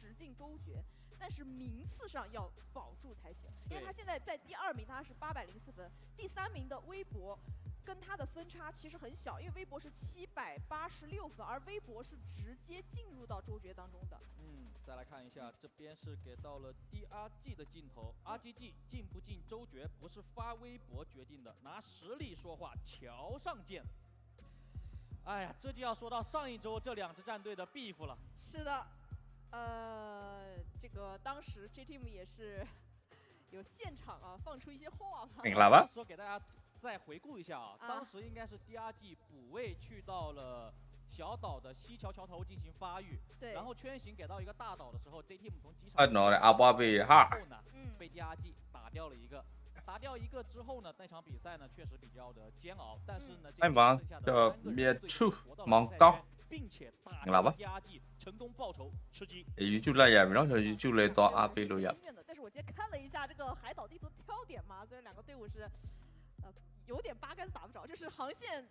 直进周决，但是名次上要保住才行，因为他现在在第2名，他是804分，第3名的微博。跟他的分差其实很小，因为微博是786分，而微博是直接进入到周决当中的。再来看一下，这边是给到了 DRG 的镜头，RGG 进不进周决不是发微博决定的，拿实力说话，桥上见。哎呀，这就要说到上一周这2支战队的 beef 了。是的，这个当时 J Team 也是有现场啊放出一些话嘛。明白吧？说给大家再回顾一下啊，当时应该是 DRG 补位去到了小岛的西桥桥头进行发育，对，然后圈形给到一个大岛的时候 ，J Team 从机场后呢被 DRG 打掉了一个。打掉一个之后呢，那场比赛呢确实比较的煎熬，但是呢，剩下的3个人最后活到了赛圈，并且打掉了 DRG， 成功报仇，吃鸡。預祝你入面咯，就預祝你到阿比路入。但是我今天看了一下这个海岛地图挑点嘛，虽然2个队伍是有点八竿子打不着，就是航线。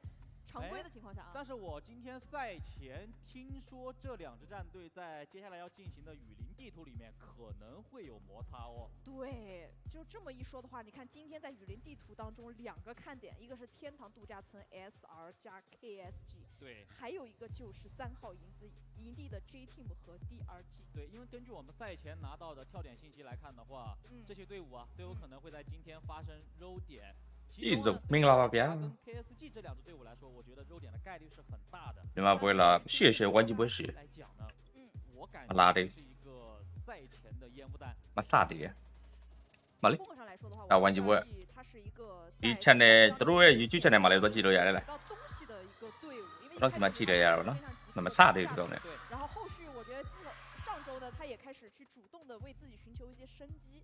常规的情况下啊，但是我今天赛前听说这2支战队在接下来要进行的雨林地图里面可能会有摩擦哦。对，就这么一说的话，你看今天在雨林地图当中2个看点，一个是天堂度假村 SR 加 KSG， 对，还有一个就是3号营地的 J Team 和 DRG。对，因为根据我们赛前拿到的跳点信息来看的话，这些队伍啊都有可能会在今天发生roll点。意思明了吧？别。跟 KSG 这2支队伍来说，我觉得roll点的概率是很大的。明白不会了，谢谢玩具不是。来讲呢，我感觉是一个赛前的烟雾弹。妈啥的？嘛哩？啊，玩具不会。它是一个以前的都是以前的嘛哩都记录下来了。东西的一个队伍，因为当时嘛记录下来了，那么啥的这种的。然后后续我觉得上周呢，他也开始去主动的为自己寻求一些生机。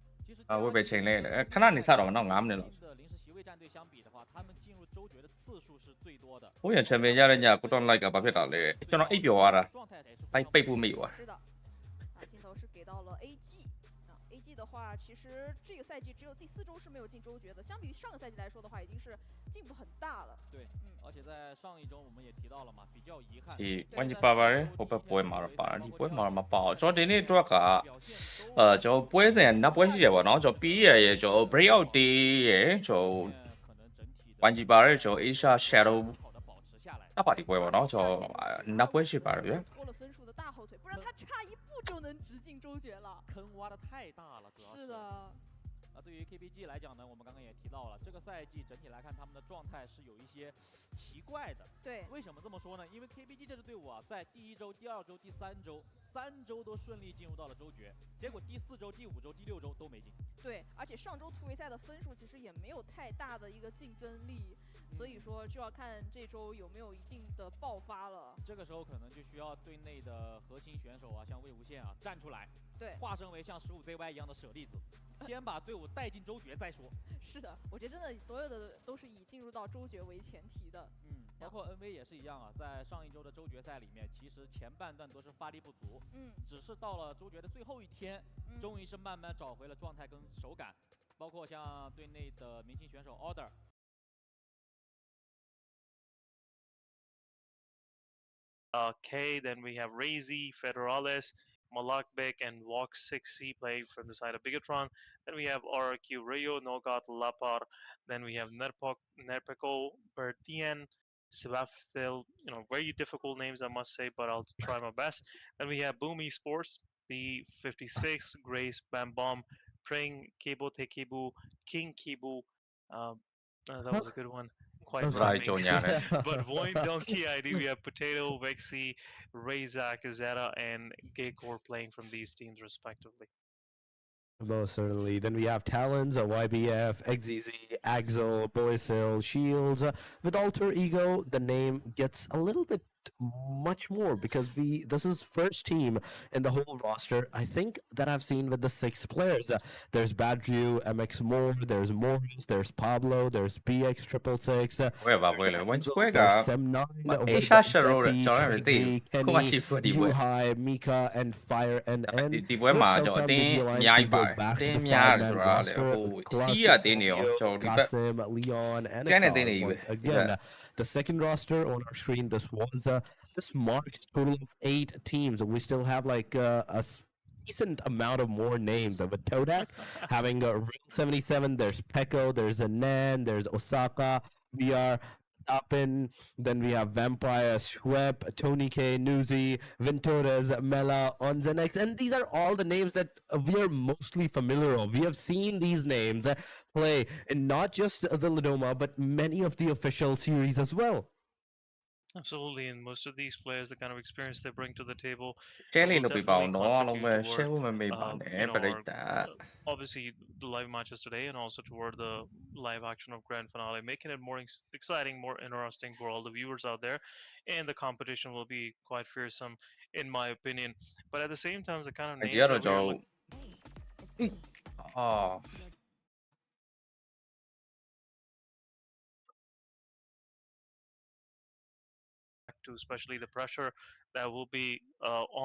啊，會被清理的，看到你啥咯，那啱的了。臨時席位戰隊相比的話，他們進入周決的次數是最多的。我也前面有人家不斷來個把票打的，就那 A 表啊的，哎，背部沒有啊。是的，鏡頭是給到了 AG。AG 的話，其實這個賽季只有第4周是沒有進周決的，相比於上個賽季來說的話，已經是進步很大了。對，而且在上一周我們也提到了嘛，比較遺憾。是，關於爸爸咧，我不會馬了吧？你不會馬嘛吧？昨天呢做個，就不會人，那不會寫喎，然後就畢業也就 Brakeout 的，就關於爸咧就 Asia Shadow， 那把的不會喎，然後就那不會寫爸了。拖了分數的大後腿，不然他差1步就能直進周決了。坑挖的太大了，主要是的。对于 KPG 来讲呢，我们刚刚也提到了，这个赛季整体来看，他们的状态是有一些奇怪的。对，为什么这么说呢？因为 KPG 这支队伍啊，在第1周、第2周、第3周，3周都顺利进入到了周决，结果第4周、第5周、第6周都没进。对，而且上周突围赛的分数其实也没有太大的一个竞争力，所以说就要看这周有没有一定的爆发了。这个时候可能就需要队内的核心选手啊，像魏无羡啊站出来，对，化身为像15ZY 一样的舍利子。先把队伍带进周决再说。是的，我觉得真的所有的都是以进入到周决为前提的。包括 NV 也是一样啊，在上一周的周决赛里面，其实前半段都是发力不足，只是到了周决的最后一天，终于是慢慢找回了状态跟手感。包括像队内的明星选手 Order。K, then we have Razy, Federales, Malakbek, and Walk 6C playing from the side of Bigatron. Then we have RQ, Rayo, Nogat, Lapar. Then we have Nerpeko, Bertien, Sebafthil. Very difficult names, I must say, but I'll try my best. Then we have Boom Esports, B56, Grace, Bam Bomb, Praying, Kebo Tekibu, King Kibu. That was a good one. Quite right, but Void, Donkey ID, we have Potato, Vexy, Razak, Zeta, and Gaycore playing from these teams respectively. Most certainly. Then we have Talons, YBF, XZZ, Axel, Boysil, Shields. With Alter Ego, the name gets a little bit much more because this is first team in the whole roster I think that I've seen with the 6 players. There's Badru, MX Moore, there's Morris, there's Pablo, there's BX666. There's Sem9, Kenny, Yuhai, Mika, and Fire and N. Let's welcome the Alliance to go back to the 5-man roster. Kasim, Leon, and once again. The second roster on our screen, this marks a total of 8 teams. We still have like decent amount of more names. With Todak having a Real 77, there's Peko, there's Anan, there's Osaka, we are Upin, then we have Vampire, Schweb, Tony K, Nuzi, Ventores, Mela, Onzenex, and these are all the names that we are mostly familiar of. We have seen these names play in not just the Lidoma, but many of the official series as well. Absolutely, and most of these players, the kind of experience they bring to the table, shareလေး will လုပ်ပြပါဦး definitely နော်အားလုံးပဲ contribute share toward, ဖို့မမေ့ပါနဲ့ you know, ပရိ our, သတ် obviously the live matches today, and also toward the live action of grand finale, making it more exciting, more interesting for all the viewers out there, and the competition will be quite fearsome, in my opinion. But at the same time, the kind of အကြီး names ကတော့ that we ကျွန် are တော် looking အော် to, especially the pressure that will be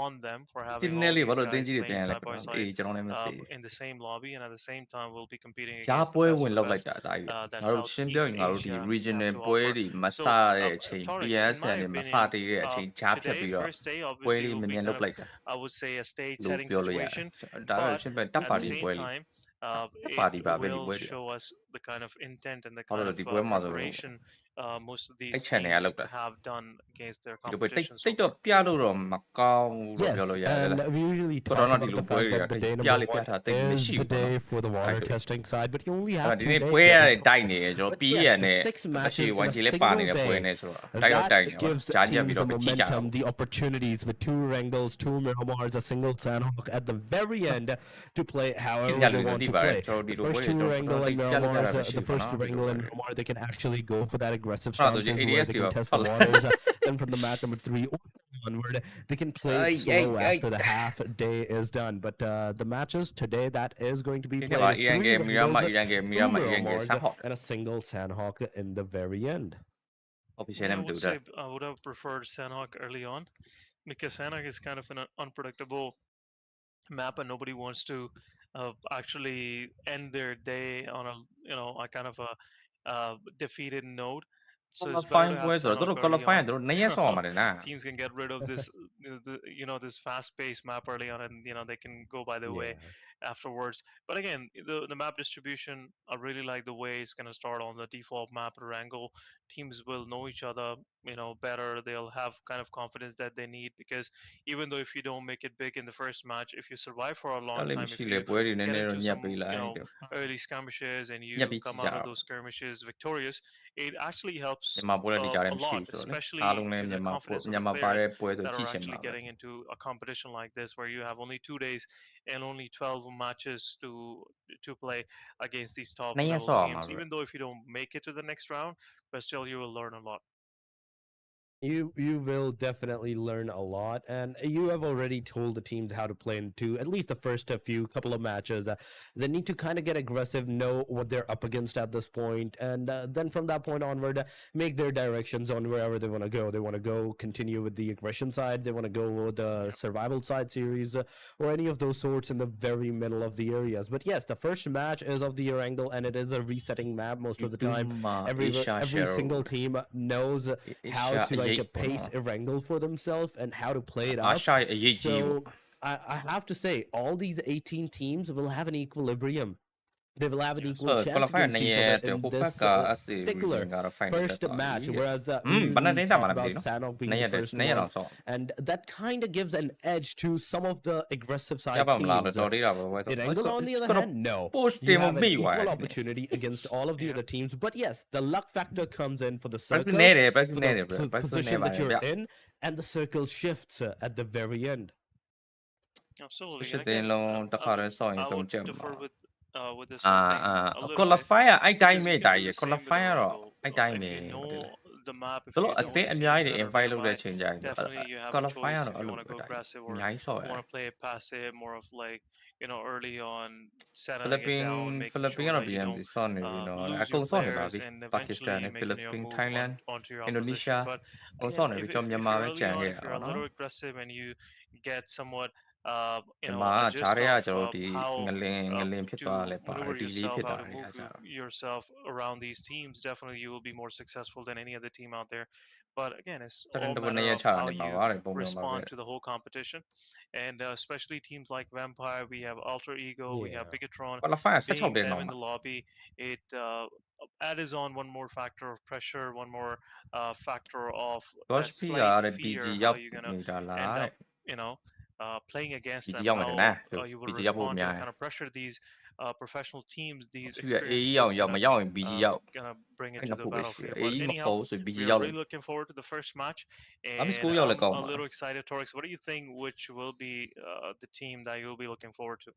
on them for ဒီ having နည်း all လေးဘာ these လို့အသင်း guys ကြီးတွေပြန် playing လဲ side ခ by ဏ side အေးကျွန်တော်လည်းမသိ in the same lobby, and at the same time we'll be competing ဂျား against the ပွဲ best ဝင် of the လောက်လိုက် best တာဒါကြီး that ငါတို့ရှင်းပြော Southeast ရင်ငါတို့ဒီ Asia have regional to ပွဲ offer. တွေမစ So တဲ့အချိန် Torix, in PSN my တွေမစ opinion, သေးတဲ့အချိန်ဂျားဖြတ် today ပြီးတော့ first day ပွဲ obviously လေး will မြန် be မြန် kind လုပ် of, လိုက်တာ I would say, a stage လို့ setting ပြောလို့ရတယ် situation, ဒါတော့ but ရှင်းပြတပ် at ပါ the တီ same ပွဲလေး time တပ် it ပါတီပါပဲဒီ will ပွဲတွေက show us the kind of intent and the ဘာ kind လို့ of လဲဒီပွဲမှာဆို preparation most of အဲ့ these channel က teams လောက်တာ have done against their ဒီလိုပွဲတိတ် competition တိ so တ်တော့ far. ပြလို့တော့မကောင်းဘူးလို့ပြော Yes, လို့ရတယ်လေ and we usually တော်တော် talk တော့ဒီ about လို the ပွဲ fact တွေက that the တိတ် day ပြ number လေးပြ one တာတိတ်မ is ရှိ the ဘူးပေါ့နော် day for the water အဲ့လို testing side, but you only အဲ့ have တော့ဒီ 2 နေ့ days ပွဲ to ရတယ် talk. တိုက်နေရကျွန်တော် But ပြီးရ yes, the နဲ့ 6 လက်ရှိ matches in 1 a G လေးပါနေ single တဲ့ပွဲ day, နဲ့ဆိုတော့တိုက်တော့တိုက်နေ that ပါ gives ဂျာညက်ပြီး teams တော့ the မကြည့်ကြဘူး momentum, the opportunities with 2 Erangels, 2 Miramars, a single Sandhawk at the very end to play ကြည့် however ကြ they လို့ want သိ to ပါတယ် play. ကျွန်တော်ဒီ The လိုပွဲ first တွေ 2 တော့တော် Erangel တော်တိ and တ်ပြလိုက်ရ Miramars, တာမရှိ the ဘူး first နော်ဒီလို Erangel ပွဲ and တွေ Miramar, they can actually go for that aggressive အဲ့တော့ဒီ stances where ADS they တွေ can ပါ test ဖ the တ်လိုက် waters. Then from the match number 3 onward, they can play it အေး slow အေး after the half day is done. But the matches today that is going to be ဒီက played ပါ is အီရန် 3 ကမီရာမာ Erangels, အီရန်ကမီ 2 ရာမာအီရန်က Miramars, ဆတ်ဟော့ and a single Sandhawk in the very end. official I နဲ့မတူ would တဲ့ say I would have preferred Sanhok early on, because Sanhok is kind of an unpredictable map, and nobody wants to actually end their day on a kind of a defeated note. So it's better to qualifying have ပွဲဆိုတော့သူ Sanhok တို့ early qualifying on, သူတို့2ရက်ဆော့ရ so မှာတယ်နာ teams can get rid of this this fast-paced map early on, and they can go by their way Yeah. afterwards. But again, the map distribution, I really like the way it's going to start on the default map at Erangel. Teams will know each other better. They'll have kind of confidence that they need, because even though if you don't make it big in the first match, if you survive for a ဒါ long လည်းမ time, ရှိ if လေ you ပွဲတွေနည်း get နည်းတော့ into ညက် some ပေးလိုက်တယ် early skirmishes, and ညက် you ပြီးကြည့် come ကြ out of အောင် those skirmishes victorious, it actually helps မြန်မာပွဲလည်းဒီကြားထဲ a မရှိ lot, ဘူးဆိုတော့လေ especially အားလုံးလည်း to မြ the န်မာ confidence of မြ the န်မာပါ players တဲ့ပွဲဆို that ကြ are ည့်ချင်မှာ actually ပဲ getting into a competition like this, where you have only 2 days and only 12 matches to play against these top 2ရက် level ဆော့ရမှာ teams. ပဲ Even though if you don't make it to the next round, but still you will learn a lot. You will definitely learn a lot, and you have already told the teams how to play into at least the first few couple of matches. They need to kind of get aggressive, know what they're up against at this point, and then from that point onward, make their directions on wherever they want to go. They want to go continue with the aggression side, they want to go with the survival side series, or any of those sorts in the very middle of the areas. But yes, the first match is of the Erangel, and it is a resetting map most of the time. မှာ Every Asia single Share team knows how Asia to like အရေးပေါ့ pace နော် Erangel for themselves and how to play it အာ up. ရှရဲ့အရေးကြီးပေါ့ So I have to say, all these 18 teams will have an equilibrium. They will have an Yes. equal chance qualifier against 2 each ရက် other အတွက် in ဟိုဘက်က this SC region particular ကတော့ final တက် first သွားပြီ match. တဲ့ Whereas ဘယ်နဲ့ we တင်းတာမှ talk လည်းမသိ about နော် Sanok 2 being the ရက်တက် first 2ရက် one, တော့ဆော့ and that kind of gives an edge to some of the aggressive ရ side ပါမလား teams. တော်သေးတာပဲပွဲဆို Erangel, on the other hand, no. post You တင်မ have an မိသွား equal တယ် opportunity against all of the Yeah. other teams. But yes, the luck factor comes in for the ဘက် circle, နဲ့တယ်ဘက် for နဲ့ the တယ်ဘက်နဲ့ position ပါ that တယ် you're ဗျ in, and the circle shifts at the very end. Absolutely. ရှစ် And တင်း again, လုံးတစ်ခါတည်းဆော့ရင် I ဆုံး would ချက်မှာ differ with this အာ whole thing အာ a little bit, qualifier အဲ့တိုင်း because ပဲ you တာ can do ကြီး the same with qualifier တော့ Erangel. အဲ့တိုင်း If ပဲ you ဟုတ်တယ် know လေ the map, if တို့ you လို့အ know သင်း the အများ teams ကြီး that are invite လုပ်တဲ့ nearby, ချိန်ကြရင် definitely you have a qualifier choice တော့ if အဲ့ you လို want to ပဲ go တာကြီး aggressive, အ or များကြီးဆော့ရ want to play it passive, more of like early on settling it Philippine down, making Philippine sure ကတော့ that you BMC don't ဆော့နေပြီနော် lose အကုန် your ဆော့နေပါ players, ပြီ and ပါကစ္စတန် eventually နဲ့ making your Philippine move Thailand onto your Indonesia opposition. But အကုန် again, ဆော့နေပြီ if ကျွန်တော်မြန်မာ you're ပဲ early ကြံ on, ခဲ့ if တာ you're a နော် little aggressive, and you get somewhat မြန်မာက a ဂျား gist တွေက of ကျွန်တော်ဒီ how ငလင်ဖြစ် to သွားလဲပါ maneuver ဒီလေးဖြစ် yourself, how သွား to တယ် move ခါကြတော့ yourself around these teams, definitely you will be more successful than any other team out there. But again, it's တရင် all တပနေ matter ရ of ချတာ how နေပါ you ပါတယ်ပုံပြောမှာပဲ respond to the whole competition, and especially teams like Vampire, we have Alter Ego, we have Yeah. Bigatron. ကွာလဖိုင်16 Being တင် them တော့ in မှာ the lobby, it adds on one more factor of pressure, one more factor of Gosh that P slight ကတဲ့ fear PG how ရောက် you're gonna နေတာလား end တဲ့ up, you know, playing against PG them, ရောက်မယ် how ထင်တယ် you will PG ရောက်ဖို့ respond to များ the တယ် kind of pressure these professional teams, these ရှိရ AE experienced ရောက် teams ရောက်မရောက်ရင် PG ရောက် gonna bring အဲ့ into နှစ် the ခုပဲရှိရ battlefield. But AE မ anyhow, ခေါ်ဆို PG we are ရောက် really looking forward to the first match, ဘာမစ and ကူရောက်လဲကောင်း I'm a ပါ little excited. Torix, what do you think? Which will be the team that you'll be looking forward to?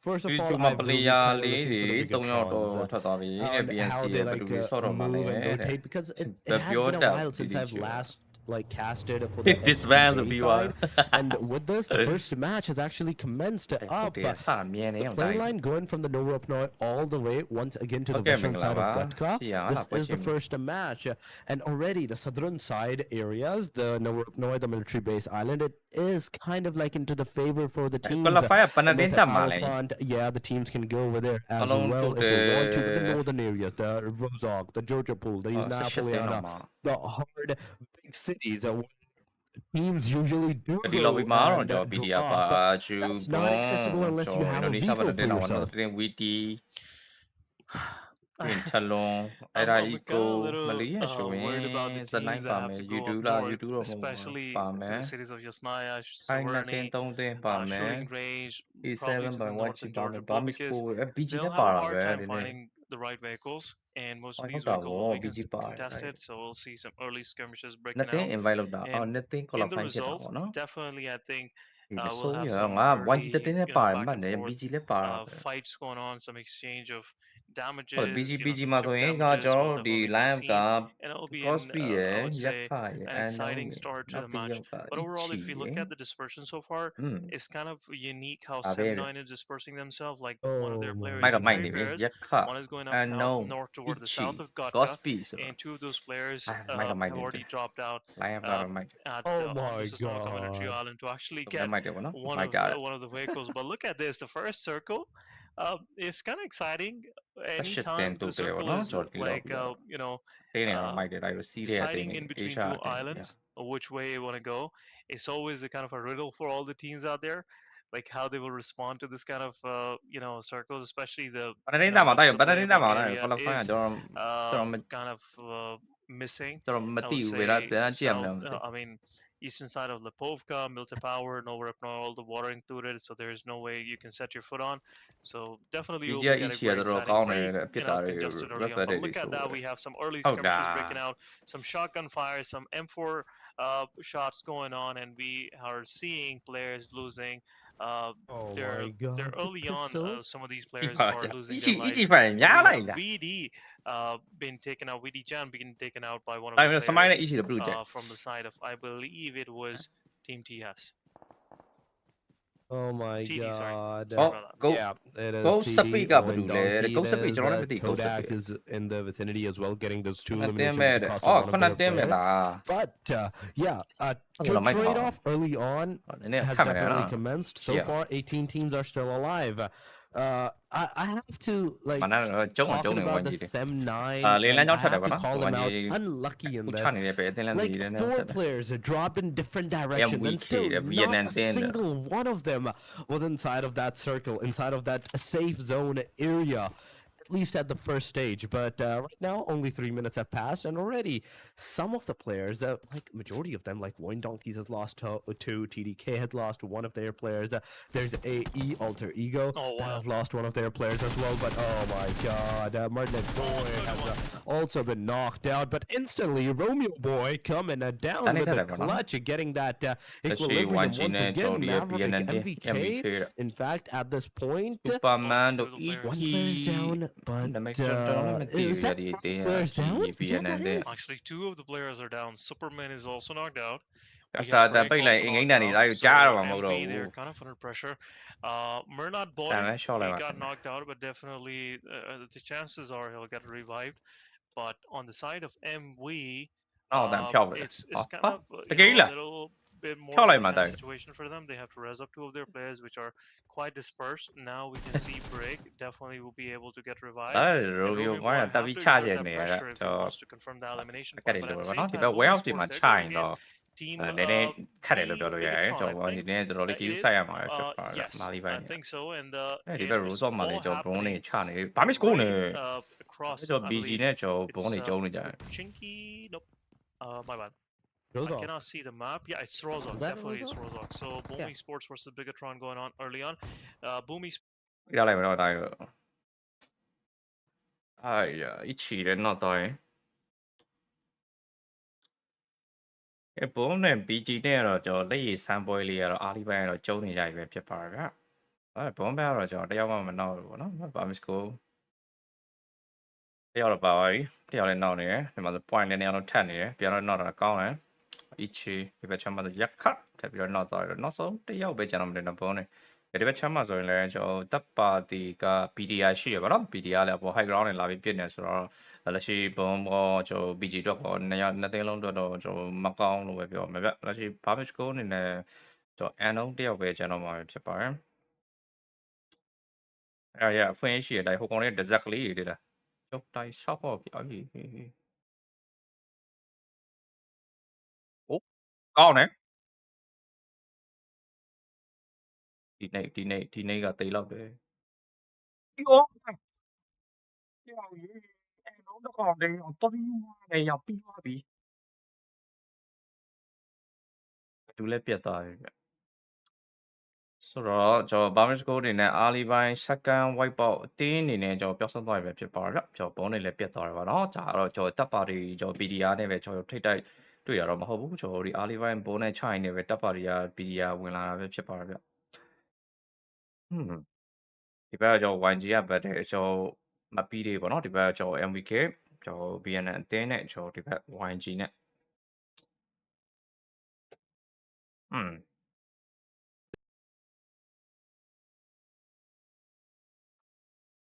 First of ဒီ all, ကျူမှာ I ပ will လေ be ယာ kind of လေး looking တွေ for the 3ယောက်တော့ Bigatrons ထွက်သွားပြီတဲ့ on BNC how ရဲ့ they ဘယ် like သူတွေဆော့တော့မှာလဲ move and တဲ့ rotate because it ဘယ် has ပြော been a တတ် while ဒီ since ဒီ I've ချူ last like casted for the Disband FBA ဆိုပြီးသွား side, and with this, the first match has actually commenced ဟုတ် up. တယ်စမြင်နေ The အောင် play တိုင်း line going from the Nova Pnoy all the way once again to the Okay, western side of Mingla, Gatka. see ya, This ala, is the pachim. first match, and already the southern side areas, the Nova Pnoy, the military base island, it is kind of like into the favor for the teams. ကလဖိုင်ကပန with တင်း the တက်မှာ power လဲ plant, yeah, the teams can go over there as Along well to if they want to. But the the- northern areas, the Rozog, the Georgia Pool, the 18တင်တော့ Napoleona, မှာ the hard big cities that teams usually do ဒီ go lobby မှာတော့ and ကျွန်တော် PDF ပါ drop. ချူ That's ကွ not န် accessible unless ကျွန် you တော် have အင် a ဒိုနီးရှား vehicle ပနတင် for တော့မှာ yourself. တင်ဝီတီပြင်ချက်လုံးအဲ့ဒါ I'm ဤ kind ကို of a little မလေးရရှိုးရင် worried about the ဇနိုင်း teams ပါ that မ have ယ် to go up YouTube လား north, YouTube တော့မဟုတ်ပါ especially ပါမ to ယ် the cities of Yasnaya, ဖိုင်နှစ်တင် Severny, 3တင်ပါမယ် shooting range, E7 probably to ပါ the 1 north ချီ in ပါမယ် Georgia ဘာ Pool, မစ် because ကို BG they'll လည်း have ပါ a တာ hard ပဲ time ဒီနေ့ finding the right vehicles, and most of ဟုတ် these တာ vehicles ဗော will be BG ပါအဲ့ contested, so we'll see some early skirmishes နှစ် breaking တင် out. invite လုပ်တာအော် And နှစ်တင် in the qualify ဖြစ်တာ results, ဗောနော် definitely, I think ဒီ we'll ဆိုး have ရ some ငါ 1G early, တင်နဲ့ you ပါ know, ရ back မှတ် and တယ် forth BG လည်းပါတာပဲ fights going on, some exchange of ဟုတ် damages, BG you know, BG some မှာ chip ဆိုရင်က damages ကျွန် will တော်တို့ဒီ definitely be line က seen, and it'll be an, Crosby ရယ် I would ရက် say, ခရယ် an အန်နော exciting ရယ် start to နောက် the တစ် match. ယောက်က But overall, Ichi if you ရ look ယ် at the dispersion so far, อืม it's kind of unique how ဒါပဲတဲ့ 7-9 is dispersing themselves. Like one of Oh their my players မိုက် is တော့မိုက် in နေ three ပြီ pairs, ရက်ခ one is going အ up န် now နော north toward the Ichi south of Gatka, Crosby ဆိုတာ and two of those players မိုက်တော့မိုက် have နေပြီ already dropped out line up ကတော့မိုက် at Oh on my the Sasnoka military god. island to actually တယ် get မိုက်တယ်ဗောနော် one မိုက် of ကြတယ် one of the vehicles. But look at this, the first circle. It's kind of exciting. 18တင် Anytime တူ the တယ်ဗော circle နော် is ကျွန်တော်ဒီလောက် like ပြီးတော့ you know တင်းနေတော့ uh, မိုက်တယ်ဒါလိုစီးတဲ့တင် deciding နေ in အေ between ရှာ two တင် islands which way you want to go. It's always a kind of a riddle for all the teams out there, like how they will respond to this kind of you know, circles, especially the ပနတင် you တာ know, မှာ most တိုက် of the ပနတင်တာ playable မှာလည်း area qualify က is ကျွန်တော်ကျွန်တော်မ kind of missing. ကျွန်တော်မ I သိ would ဘူး say ဝေလာပြန်ကြည့်ရမ south. လားမသိ I mean, eastern side of Lipovka, Milta Power, Nova all the water included, so there's no way you can set your foot on. So definitely BG you'll က be getting Ichi က very တော်တော် exciting, ကောင်းတ very ယ်တဲ့အပြ you စ် know, သားတွေ congested early on. But repetitive look တွေ at ဆို that, တယ် we have some early ဟုတ်တာ skirmishes breaking out, some shotgun fire, some M4 shots going on, and we are seeing players losing. Oh They're my god. they're The early on. pistols? Some of these ဒီ players ပါ are ကြ losing Ichi their Ichi lives. ဖန် And ညား we လိုက် have တာ VD been taken out. VD Jan being taken out by one of ဒါ the ပေမဲ့ Smile နဲ့ players Ichi တဲ့ blue jack from the side of, I believe it was Team TS. Oh my TD, sorry. god. Sorry Oh, about that. go Yeah, it is go TD, Sapi ကဘယ် Owen လိုလဲတဲ့ Go Donkey, Sapi it is, ကျွန်တော်လည်းမသိ Go Kodak Sapi is in the vicinity as well, getting those two ခဏတင် eliminations မဲ့ at the တဲ့ cost အော် of one ခ of ဏ their တင်မဲ့ players. လား But yeah, a Hello, good my trade-off car. early on နည်းနည်း has ခတ်မယ် definitely နော် commenced. So Yeah. far, 18 teams are still alive. I have to မ like နက်ကျုံးကျုံး talking နေဝိုင်း about ကြည့် the တယ် Sem9, လေလမ်း and ကြောင်း I ထွက်တယ် have ဗော to နော် call ဝို them င်း out ကြီး unlucky in ခု this. ချနေတယ်ပဲအတင်းလမ်း Like စီတယ်နဲ့ 4 players that dropped in different directions, and MVK, still the not Vietnam a tender. single one of them was inside of that circle, inside of that safe zone area. At least at the first stage, but right now only 3 minutes have passed, and already some of the players, like majority of them, like Wine Donkeys has lost two, TDK has lost one of their players. There's AE Alter Ego that has lost one of their players as well. But oh my god, Martin Boy has also been knocked out. But instantly, Romeo Boy coming down Danny with the Telegram, huh? clutch, getting that Let's see, equilibrium 1G once net, again. Jody, Maverick BNND, MVK. MVK. In fact, at this point, Superman Two of the players. one player's down, but is that players down? Is that what it is? Actually, two of the players are down. Superman is also knocked out. We Asta have da Break pai lai also ingai knocked na ni out, dai so cha ra ma mo MV, ro they're kind of under pressure. Mernat Boy, Da man shot he lai got ba knocked out, but definitely the chances are he'll get revived. But on the side of MV, oh dan phao rồi it's kind of ta you kỹ know, là a little bit more 跳 of လိုက် an မှတို intense က် situation for them. They have to res up two of their players, which are quite dispersed. Now we can see Break definitely will be able to get ဒါ revived. ရိုဂီ And ကို Romeo ဝိုင်း will တက် have ပြီး to ချ exert ချင် that နေရတဲ့ pressure if he ကျွန်တော် wants to confirm the elimination ကက် point. တွေ But လို at ပဲ the เนาะ same ဒီ time, ဘက် Boomie warehouse ဒီ Sports, မှာ they're ချ going ရင် against တော့ Team နည်းနည်းခက်တယ် Team လို့ပြောလို့ရတယ်ကျွန် Bigatron, တော် I ဒီ think. နေ့တော်တော်လေးကြီးဆိုင်ရမှာဖြစ်ပါတယ် Yes, မာလီဘို I င်း think so. And အဲဒီ and ဘက် it's resort မှာလေ all ကျွန်တော်ဘုံနေ happening ချနေဘာမှစကိုးနေ right across, ကျွန်တော် I BG believe. နဲ့ကျွန်တော်ဘုံ It's နေကျုံနေကြတယ် Chinky. Nope. My bad. I Rozok. cannot see the map. Yeah, it's Rozok. Is that Definitely it's Rozok? Rozok. So Boomie Sports versus Bigatron going on early on. Boomie ရလိုက်မယ်တော့တိုင်းတော့哎呀一起人တော့တိုင်းဘုံနဲ့ BG နဲ့တော့ကျွန်တော်လက်ရည်စမ်းပွဲလေးကတော့အာလီဘိုင်းကတော့ကျုံနေကြပြီပဲဖြစ်ပါတယ်ဗျဘုံဘက်ကတော့ကျွန်တော်တယောက်မှမနောက်ဘူးပေါ့နော်ဘာမစကိုတယောက်တော့ပါပါပြီတယောက်လည်းနောက်နေတယ်ဒီမှာဆို point လည်းနေရာတော့ထပ်နေတယ်ပြန်တော့နောက်တော့ကောင်းတယ်一起ဒီဘက်ချမ်းမှာဆိုရက်ခတ်ထပ်ပြီးတော့နောက်တော့နောက်ဆုံးတယောက်ပဲကျွန်တော်မတင်တော့ဘုံနေဒီဘက်ချမ်းမှာဆိုရင်လည်းကျွန်တော်တပ်ပါတီက PDR ရှိရပါတော့ PDR လည်းပေါ် high ground နဲ့လာပြီးပြစ်နေဆိုတော့လက်ရှိဘုံပေါ်ကျွန်တော် BG တော့ပေါ်နှစ်သိန်းလုံးတော့ကျွန်တော်မကောင်းလို့ပဲပြောမှာဗျလက်ရှိ Barbage Go အနေနဲ့ကျွန်တော်အန်လုံးတယောက်ပဲကျွန်တော်မှာဖြစ်ပါတယ်အဲ့ရအဖွင့်ရှိရတိုင်းဟိုကောင်လေး desert ကလေးတွေတဲ့ကျုပ်တိုင်းဆောက်ဖို့ပြပြီโอ้ကောင်းတယ်ဒီနေ့ကတေးလောက်တယ်ပြောပြောရေးအန်လုံးတော့ကောင်းတယ်တော်ပြီးနေရောက်ပြီးသွားပြီသူလည်းပြတ်သွားပြီဗျဆိုတော့ကျွန်တော် Barmage Go တွေနဲ့ Ali ပိုင်း second wipe out အတင်းအနေနဲ့ကျွန်တော်ပျောက်ဆုံးသွားပြီပဲဖြစ်ပါတယ်ဗျကျွန်တော်ဘုံတွေလည်းပြတ်သွားတယ်ပါတော့ဒါတော့ကျွန်တော်တပ်ပါတီကျွန်တော် PDR နဲ့ပဲကျွန်တော်ထိတ်တိုက်တွေ့ရတော့မဟုတ်ဘူးကျွန်တော်ဒီ Ali ပိုင်းဘုံနဲ့ချိုင်းနေပဲတပ်ပါတီက PDR ဝင်လာတာပဲဖြစ်ပါတယ်ဗျဒီဘက်ကကျွန်တော် YG ကဘတ်တယ်ကျွန်တော်မပြီးသေးပေါ့နော်ဒီဘက်ကကျွန်တော် MVK ကျွန်တော် BNN အတင်းနဲ့ကျွန်တော်ဒီဘက် YG နဲ့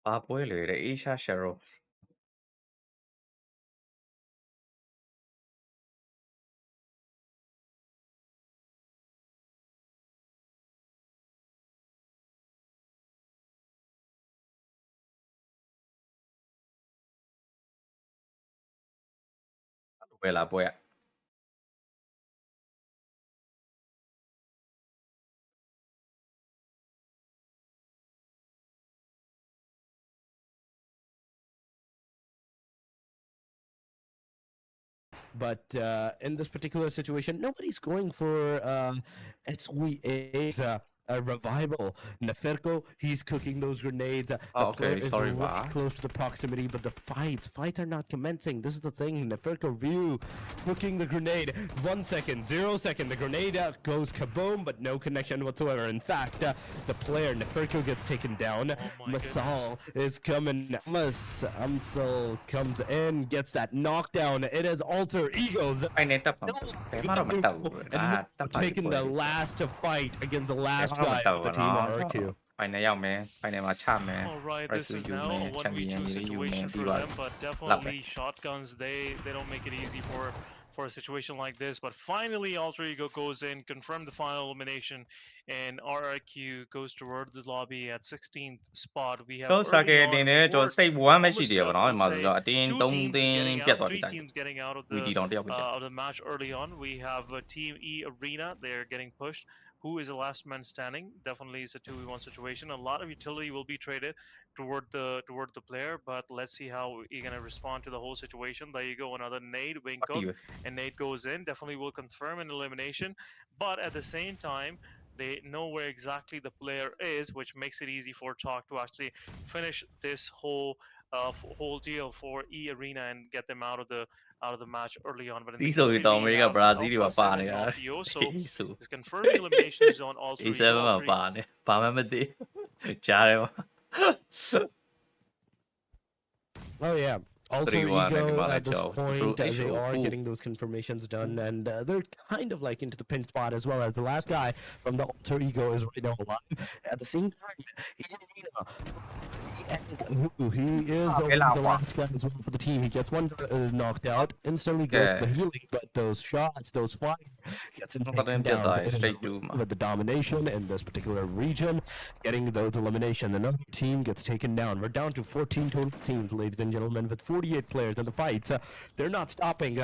ဘာပွဲလေတဲ့ Asia Shero ဝယ်လာပွဲ But in this particular situation, nobody's going for XWEA's a revival. Neferko, he's cooking those grenades. The player is sorry, really close to the proximity, but the fights are not commencing. This is the thing. Neferko view cooking the grenade. 1 second, 0 second. The grenade goes kaboom, but no connection whatsoever. In fact, the player Neferko gets taken down. Masal is coming. Amsal comes in, gets that knockdown. It is alter egos. ไอ้เนี่ยตับแต่มาเรามันเต่า And taking the last fight against the last guy of the team of RQ. ไปในရောက်မယ်ไปในมาชาမယ် All right, this is you now man, a 1v2 champion, you situation man, for be them, but definitely shotguns, they don't make it easy for a situation like this. But finally, Alter Ego goes in, confirmed the final elimination, and RRQ goes toward the lobby at 16th spot. We have တော့စကေ early တင် on တယ်ကျွန်တော် four, စိတ်1ပဲရှိ almost, သေးတယ်ဗောနော်ဒီမှာ I ဆို would တော့ say အတင်း two 3 teams သိန်း getting ပြတ် out, သွားပြီ three တိုင် teams getting out of ဝီတီ the တောင်တယောက်ပဲကျန် of the match early on. We have Team E Arena, they're getting pushed. Who is the last man standing? Definitely is a 2v1 situation. A lot of utility will be traded toward the player, but let's see how you're gonna respond to the whole situation. There you go, another nade, wink up, and nade goes in. Definitely will confirm an elimination, but at the same time, they know where exactly the player is, which makes it easy for Chalk to actually finish this whole deal for E Arena and get them out of the match early on. But in the စီးဆိုပြီးတော့အမေရိကဘရာဇီးတွေပါပါနေတာ so အေးဆို it's confirming elimination zone all three. A7 မှာပါနေဘာမှမသိကြားတယ် Oh yeah, Alter 3-1 နဲ့ဒီ Ego မှာလ at ည်း this ကြောက် point, True they issue are ကို getting those confirmations done, and they're kind of like into the pin spot as well as the last guy from the Alter Ego is right now alive. At the same time, he is Okay, the last guy as well for the team. He gets one knocked out, instantly goes Okay. the healing, but those shots, those fire gets him taken Then down. It is straight to with the domination in this particular region, getting those elimination. Another team gets taken down. We're down to 14 total teams, ladies and gentlemen, with 48 players in the fights. They're not stopping.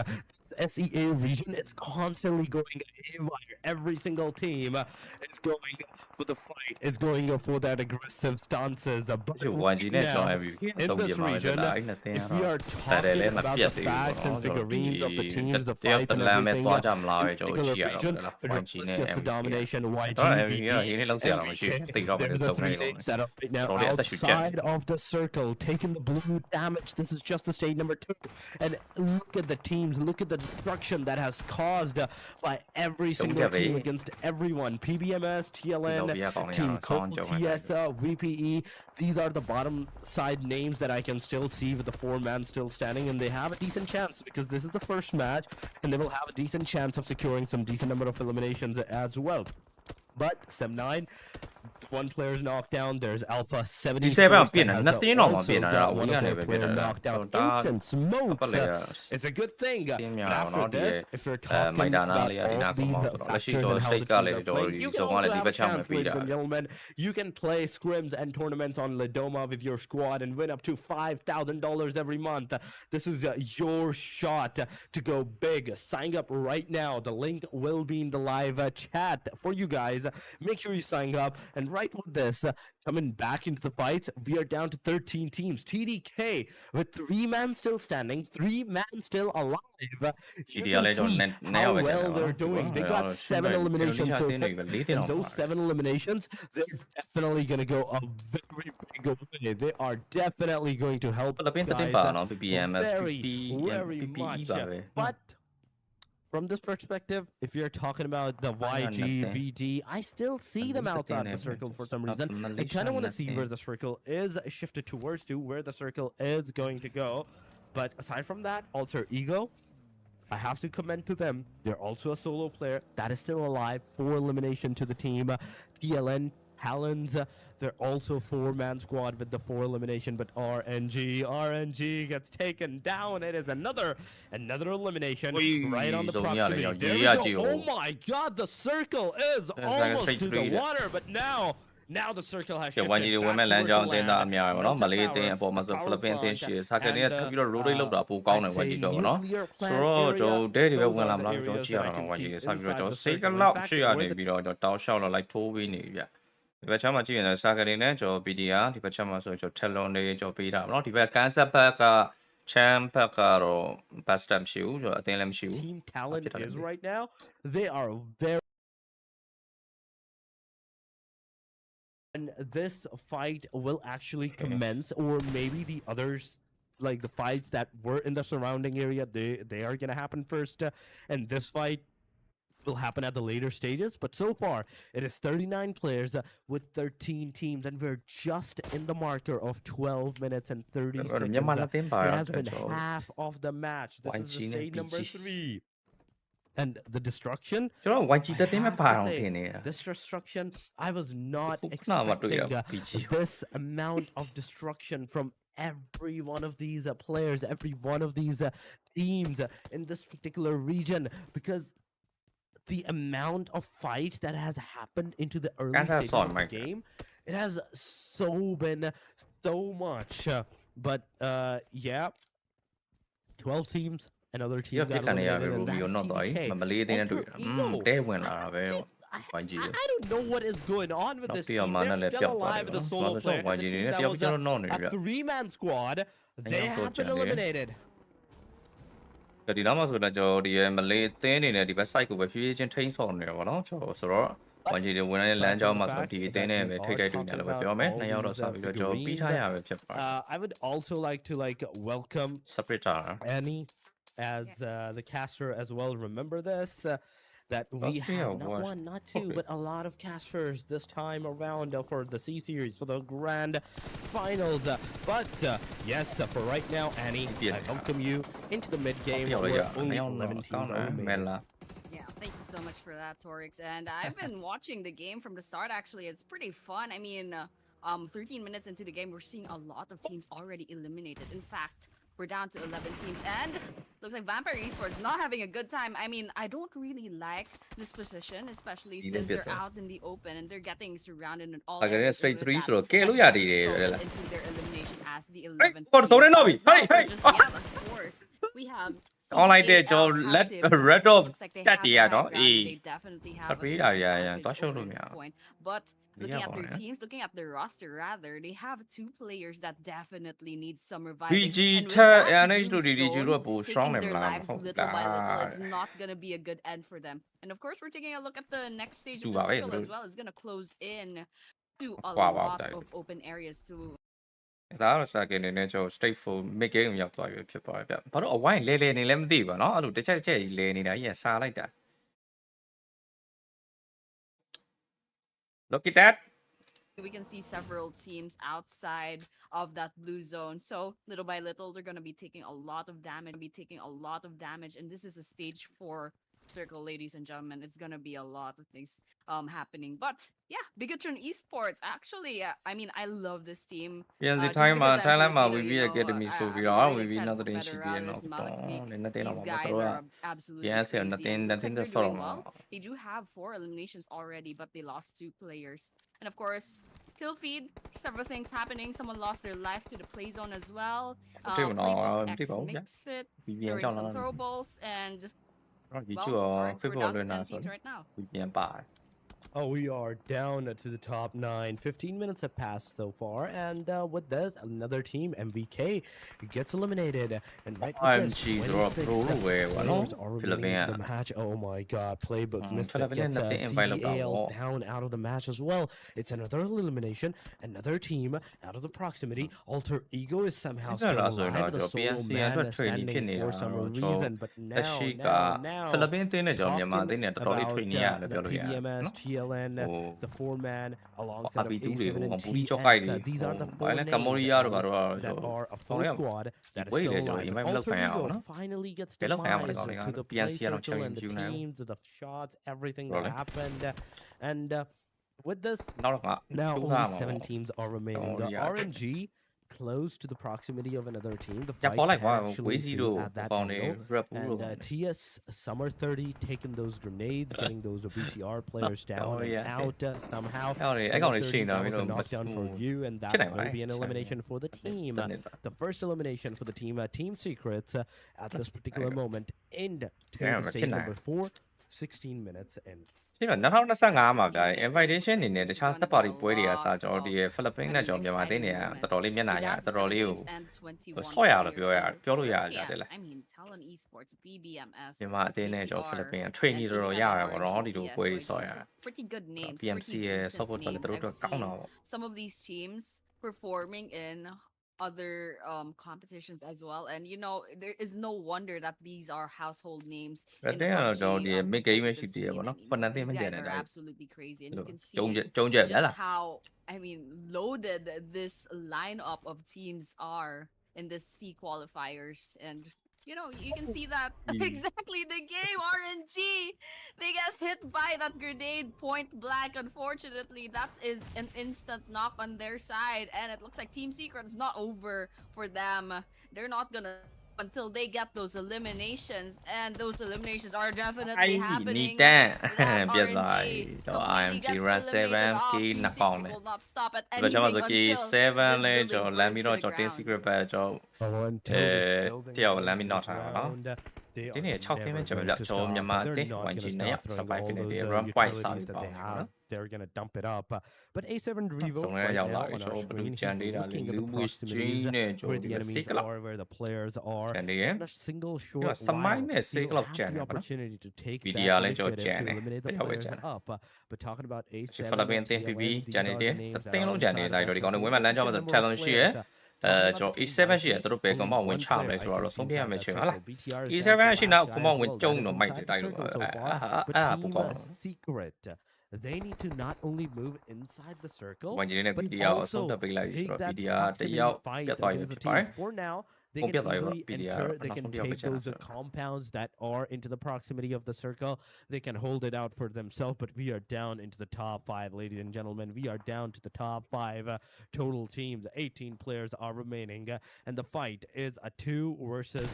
SEA region is constantly going haywire. Every single team is going for the fight. It's going for that aggressive stances. But ကျို right YG နဲ့ကျွန် now, တော် review in ဆုံးပြ this ပါမယ် region, လားအဲ့နှစ်သင်း if ကတော့ we are ဒါတယ် talking လည်းမ about ပြတ် the သေးဘူး facts ပေါ့ and နော်ကျွန်တော်ဒီ figurines of the teams, the တယောက် fight တ and လမ်းပဲ everything, သွားကြမလားပဲ in ကျွန်တော် particular ကြည့်ရတော့ region, လေလား Federalis YG နဲ့ gets the MVP domination. YG, တော့ BD, MVP ကရင်းနှီးလုံးဆရာတော့မရှိဘူးတိတော့ပဲ They're the ဆုံးနေ three လို့ names that are right now Probably at the shoot jam. outside of the circle, taking the blue damage. This is just the stage number 2. And look at the teams, look at the destruction that has caused by every single have team a- against everyone. PBMS, TLN, Nobia Team Kong, Cold, John, TSL, VPE. These are the bottom side names that I can still see with the 4-man still standing, and they have a decent chance because this is the first match, and they will have a decent chance of securing some decent number of eliminations as well. But Sem9, one player's knocked down. There's Alpha 70. ဒီ7အောင်ပြင်တာနှစ်သင်းတော့မပြင်တာတော့ one we of ကနေ their ပဲပြင် player တာ knocked down. ဒါ Instant smokes. လေ It's a good thing. တင်း But များတော့ after နော်ဒီ this, if you're မိုက် talking တာနာ about လေးကဒီနာ all ကောင် these တော့လက်ရှိ factors ကျွန် and တော် how စိ the တ်က teams လည်း are ကျွန်တော် playing, you ဒီ can ဆုံးကလည်း also ဒီ have ဘက်ချမ်း chance, မှာပြီး ladies တာ and gentlemen. You can play scrims and tournaments on Ledoma with your squad and win up to $5,000 every month. This is your shot to go big. Sign up right now. The link will be in the live chat for you guys. Make sure you sign up. And right with this, coming back into the fights, we are down to 13 teams. TDK with 3-man still standing, 3-man still alive. You GDL can don't see nail how it, well you know, they're doing. They you got know, 7 you know, eliminations so you know, far. you know, And those 7 eliminations, they're definitely going to go a very big way. They are definitely going to help ဖလပင်းတစ်တင်း guys, ပါနော် PPM very, PP very PPE much. ပါပဲ But from this perspective, if you're talking about the YG, nothing. VD, I still see them outside the circle for some reason. I kind of want to see where the circle is shifted towards to, where the circle is going to go. But aside from that, Alter Ego, I have to commend to them. They're also a solo player that is still alive. 4 elimination to the team. PLN, Talons, they're also 4-man squad with the 4 elimination. But RNG gets taken down. It is another elimination right on the so proximity. yeah, There we yeah, go. yeah. Oh my God, the circle is like a almost straight to the three there. water. But now the circle has ကဲ shifted ဝိုင်းကြီးတွေဝင် back မဲ့လမ်း towards ကြော the င်းအတင်းသားအ land. များပဲဗောနော်မ Delta လေးအတင်း Tower, အပေါ်မှာဆို Power ဖိလစ်ပင်းအတင်း Plant, ရှိရစာကနေ and, ထပ်ပြီးတော့ rotate လောက်တာပိုကောင်းတယ် I'd ဝိုင်း say ကြီးတော့ဗောနော် nuclear ဆို plant တော့ကျွန် area. တော်ဒဲတွေပဲ Those ဝင် are လာ the မလားကျွန်တော် areas ကြည့်ရ that I တော့ can ဝိုင်း see ကြီးစပြီးတော့ inside ကျွန် the တော်စိတ်က circle. In လောက် fact, ရှိရ where နေ the ပြီးတော့ကျွန်တော်တောက်လျှောက်တော့ like ထိုးပေးနေပြီဗျဒီဘက်ချမ်းမှာကြည့်ရင်လည်းစာကနေနဲ့ကျွန်တော် PDR ဒီဘက်ချမ်းမှာဆိုကျွန်တော် Talon တွေကျွန်တော်ပေးတာဗောနော်ဒီဘက် Cancer Pack က Champ Pack ကတော့ Best Time မရှိဘူးကျွန်တော်အတင်းလည်းမရှိဘူး Team Talon Okay, is Talon. right now, they are very. And this fight will actually commence, or maybe the others, like the fights that were in the surrounding area, they are gonna happen first, and this fight will happen at the later stages. But so far, it is 39 players with 13 teams, and we're just in the marker of 12 minutes and 30 seconds. မြန်မာနှစ်သင်းပါ It တော့ has ကျွန် been တော် half of the match. This is the YG stage number PG. 3. And the destruction, ကျွန်တော် YG တစ်တင်းပဲ I ပါ have အောင် to say, ထင်နေတာ this destruction, I was not ခုနမှတွေ့ရ expecting PG this amount of destruction from every one of these players, every one of these teams in this particular region, because the amount of fights that has happened into the early That's a stages song, of the Mike. game, it has been so much. But yeah, 12 teams, another ဒီ team ကပြ got ကနေရပဲ eliminated, and Rubio that's တော့တော့ TDK. မလေးအတင်းနဲ့တွေ့တာ Ego. တဲဝင်လာတာပဲ YG I don't know what is going on with နောက် this ပြီးတော့ team. မာန They're လည်း still ပြောက်သွားတ alive ယ် with a နော် solo ဆို player. တော့ And YG the တွေ team နဲ့ that တယောက် was ကျွန်တော်တော့နေပြီ a 3-man squad. They Anyhow, have been Coach, eliminated. ဒီနောက်မှာဆိုတော့ကျွန်တော်ဒီမလေးအတင်းနေနဲ့ဒီဘက် site ကိုပဲဖြည်းဖြည်းချင်းထိန်းဆောင်နေရပါတော့ကျွန်တော်ဆိုတော့ YG တွေဝင်တဲ့လမ်းကြောင်းမှာဆိုတော့ဒီအတင်းနဲ့ပဲထိတ်ထိတ်တွေ့နေတယ်လို့ပဲပြောမယ်နှစ်ယောက်တော့စပြီးတော့ကျွန်တော်ပြီးထားရပဲဖြစ်ပါတယ် I would also like to welcome Separator Annie as the caster as well. Remember this. that we Austria have not was one, not two, okay. but a lot of casters this time around for the C Series, for the grand finals. Yes, for right now, Annie, I welcome you into the mid game where only 11 teams are remaining. Yeah, thank you so much for that, Torix. And I've been watching the game from the start. Actually, it's pretty fun. I mean, 13 minutes into the game, we're seeing a lot of teams already eliminated. In fact, we're down to 11 teams, and looks like Vampire Esports not having a good time. I mean, I don't really like this position, especially since they're out in the open and they're getting surrounded in all areas. Straight 3 so that ke lo just ya di resulted into their elimination as the 11th Hey, team. sorry, Nobby. It's not Hey, just- hey. yeah, of course. We have Online CDAL, တဲ့ကျွန်တော် let passive. red off Looks like they တက် have တ the ရ high နော် ground. အေး They definitely have a Sabi huge da, yeah, advantage touch over on this yeah. point. But looking at their Yeah. teams, looking at their roster rather, they have 2 players that definitely need some reviving. BG And with ထက် that NH တို့ blue DDG zone တို့ကပို strong taking တယ်မ their လား lives ဟုတ် little by little, လား it's not going to be a good end for them. And of course, we're taking a look at the next stage of Two the ba, circle right? as well. It's going to close in to a Wow, wow, lot that- of open areas to ဒါကတော့စာကင်းနေနဲ့ကျွန်တော် straight full mid game ရောက်သွားပြီဖြစ်သွားတယ်ဗျဘာလို့အဝိုင်းလဲလဲနေလဲမသိဘူးပေါ့နော်အဲ့လိုတစ်ချက်ကြီးလဲနေတာကြီးကစားလိုက်တာ Look at that we can see several teams outside of that blue zone. So little by little, they're going to be taking a lot of damage. And this is a stage 4 circle, ladies and gentlemen. It's going to be a lot of things happening. But yeah, Bigatron Esports, actually, I mean, I love this team. ပြန်စီ just ထိုင်းမှာ because I'm ထိုင်းလမ်းမှာ Filipino, VB you know, Academy I- ဆိုပြီး I'm တော့ really VB excited နောက် for တဲ့ရှိပြီး Federalis, တော့ Malakbik. နည်းနည်းတင်တော့ These မှာ guys တို့က are absolutely ပြန်စီ crazy. နှစ်တင် And နှစ် looks တင် like တဲ့ they're ဆော့ doing တော့ well. They do have 4 eliminations already, but they lost 2 players. And of course, kill feed, several things happening. Someone lost their life to the play zone as well. Okay, well, Playbook no, X people, yeah. Misfit, VB throwing ကြောင့် some လား throw balls, and ဒီ well, ကျတော့ Torrents, we're Facebook down လွ to င်တာ 10 ဆို teams right now. VB ပါတယ် Oh, we are down to the top 9. 15 minutes have passed so far, and with this, another team, MVK, gets eliminated. And right with this, OMG ဆိုတော့ pro လို့ပဲပေါ့နော် players are ဖိလစ်ပင် remaining က into the match. Oh my God, Playbook Misfit ဖိလစ်ပင်နဲ့ gets နှစ်တင် invite လုပ်တာ CDAL ပေါ့ down out of the match as well. It's another elimination, another team out of the proximity. Alter Ego is somehow That's still not also alive, not the your solo PNC manအတွက် training ဖြစ် standing နေတာ for some တော့ reason. But လက် now, ရှိက now, ဖိလစ်ပင်တင်းနဲ့ကျွန်တော်မြန်မာ talking တင်းနဲ့တော်တော်လေး about, train နေရတယ်ပြော the လို့ရတယ် PBMS, နော် TLN, Oh. the 4-man, alongside of RP2 A7 တွေကို and ဘူလီချော့ကိုက်တွေ TS. These are the ဘာ four လဲ names ကမ္ဘောဒီးယားတို့ဘာတို့ that are a full Sorry, squad that is wait, still Joe, alive. you might be Alter looking out, Ego no? finally gets They look out, demised like, to the play PNC, I don't circle tell and the you now. teams, the shots, everything Really? that happened. And with this, နောက်တော့က now စူး only စမ်းမှာ 7 teams are remaining. Oh, The yeah. RNG close to the proximity of another team. The ကြ fight ပေါ်လိုက် can ကွာ actually ဝေးစီ ensue တို့ at that ပေါင်းနေ angle. rep ဘူး And လို့ TS Summer 30 taking those grenades, getting those BTR players down Oh, and yeah. out somehow. အဲ့ကောင်တွေ Summer 30, ရှိနေ that တော့မ was င်း a တို့ knockdown for you, and that Shit, will be an right. elimination for the team. The first elimination for the team, Team Secrets, at this particular moment, into Yeah, the but stage shit, number 4, 16 minutes in. ဒီတော့2025မှာဗျာ invitation အနေနဲ့တခြားသက်ပါတီပွဲတွေကစကျွန်တော်ဒီဖိလစ်ပင်းနဲ့ကျွန်တော်မြန်မာတင်းတွေကတော်တော်လေးမျက်နှာရတော်တော်လေးကိုဆော့ရလို့ပြောလို့ရတယ်တဲ့လေ I mean, Talon Esports, BBMS, မြန်မာအတင်းနဲ့ကျွန်တော်ဖိလစ်ပင်းက training တော်တော်ရရတယ်ပေါ့နော်ဒီလိုပွဲတွေဆော့ရ pretty good names, PMC pretty ရဲ့ decent support တော်လည်း names. တော်တော် I've ကောင်း seen တာပေါ့ some of these teams performing in other competitions as well, and you know there is no wonder that these are household names အဲ့ in တ the ည်းကတော့ကျွန်တော် PUBG ဒီ mid game ပဲရှိ competitive သေးတယ် scene. ပေါ့ I နော် mean, ဖနန်းသိ these မကျန် guys တဲ့ are တိုင်း absolutely crazy, and you can see ကျုံကျက်လား just how, I mean, loaded this lineup of teams are in this C qualifiers. And you know, you can see that exactly the game. RNG, they get hit by that grenade point blank. Unfortunately, that is an instant knock on their side, and it looks like Team Secret is not over for them. They're not gonna until they get those eliminations, and those eliminations are definitely အဲ့ happening. နီတန် That ပြတ်သွား RNG ပြီတော့ completely IMG gets run 7 eliminated off. key Team နှစ်ပေါင်း Secret နဲ့ will not stop at ဒီတော့ကျွန်တော် anything ဆို key until 7လဲ this ကျွန်တော် building လမ်းပြီးတော့ burns to ကျွန် the တော် tin ground. secret ပဲကျွန်တော် တယောက်လမ်းပြီးနောက်ထားတာနော် ဒီနေ့6 team ပဲကျွန်တော်ကျွန်တော်မြန်မာအတင်း 1G နဲ့ survive ဖြစ်နေတယ် run point စာပြီးပါမယ်နော် They're going to dump it up. But A7 Revo ဆုံး right လဲရောက်လာ now ပြီ on ကျွန် our တော်ဘလူး screen, ကြံ he's နေတာလေ looking at လူ the မွေး proximities နဲ့ကျွန် where တော် the ဒီ enemies စိတ်ကလာ are, where the players are. ကြံနေရ In a single short Yeah, some while, minus he signal will of have Jan, the no? opportunity to take that VDR လဲကျွန်တော် initiative ကြံ to နေ eliminate the တယောက်ပဲ players ကြံ up. But talking about ဒီ A7 ဖိလစ်ပင် and တင် PP TLN, ကြံ these နေ are တယ် the names that တင်း are လုံးကြံနေ inside လိုက် of တော့ that ဒီကောင်တွေဝင်မဲ့လမ်းကြောင်းမှာ number of challenge ရှိရယ် players ကျွန်တော် E7 ရှိရသူတို့ဘယ်ကောင်မှဝင်ချမလဲဆိုတော့ဆုံးဖြတ်ရမယ့်ချိန်ဟုတ်လား E7 ရှိနောက်ကောင်မှဝင်ကျုံတော့မိုက်တယ်တိုက်လို့ပိုကောင်း secret. They need to not only move inside the circle, ဝင်ကြီးနဲ့ but PDR ကိုဆုံး also တက်ပေးလိုက်ဆို take တော့ that PDR တ proximity ယောက် fight ပြတ်သွားရ against ဖြ the စ်ပါတယ် teams. For now, they Không can biết rồi, easily PDR enter. nó They can không đi vào take cái those chance rồi. compounds that are into the proximity of the circle. They can hold it out for themselves, but we are down into the top 5, ladies and gentlemen. We are down to the top 5 total teams. 18 players are remaining, and the fight is a 2 versus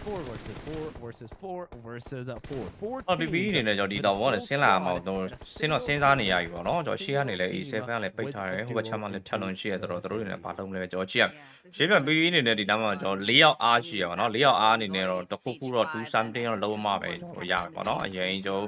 4 versus 4 versus 4 versus 4. 4 အော် PP အနေနဲ့ကျွန်တော်ဒီတော့ဘောနဲ့ဆင်းလာမှာတော့ဆင်းတော့စဉ်းစားနေရပြီပေါ့နော်ကျွန်တော်ရှေ့ကနေလည်း E7 ကလည်းပိတ်ထားတယ်ဟိုဘက်ချမ်းမှလည်းထပ်လုံးရှိရတော့တို့တွေလည်းဘာလုံးလဲကျွန်တော်ကြည့်ရရှေ့ပြန် PP အနေနဲ့ဒီနားမှာကျွန်တော်4ယောက်အားရှိရပါတော့4ယောက်အားအနေနဲ့တော့တစ်ခုခုတော့2 something တော့လုံးဝပဲကျွန်တော်ရပါပေါ့နော်အရင်ကျွန်တော်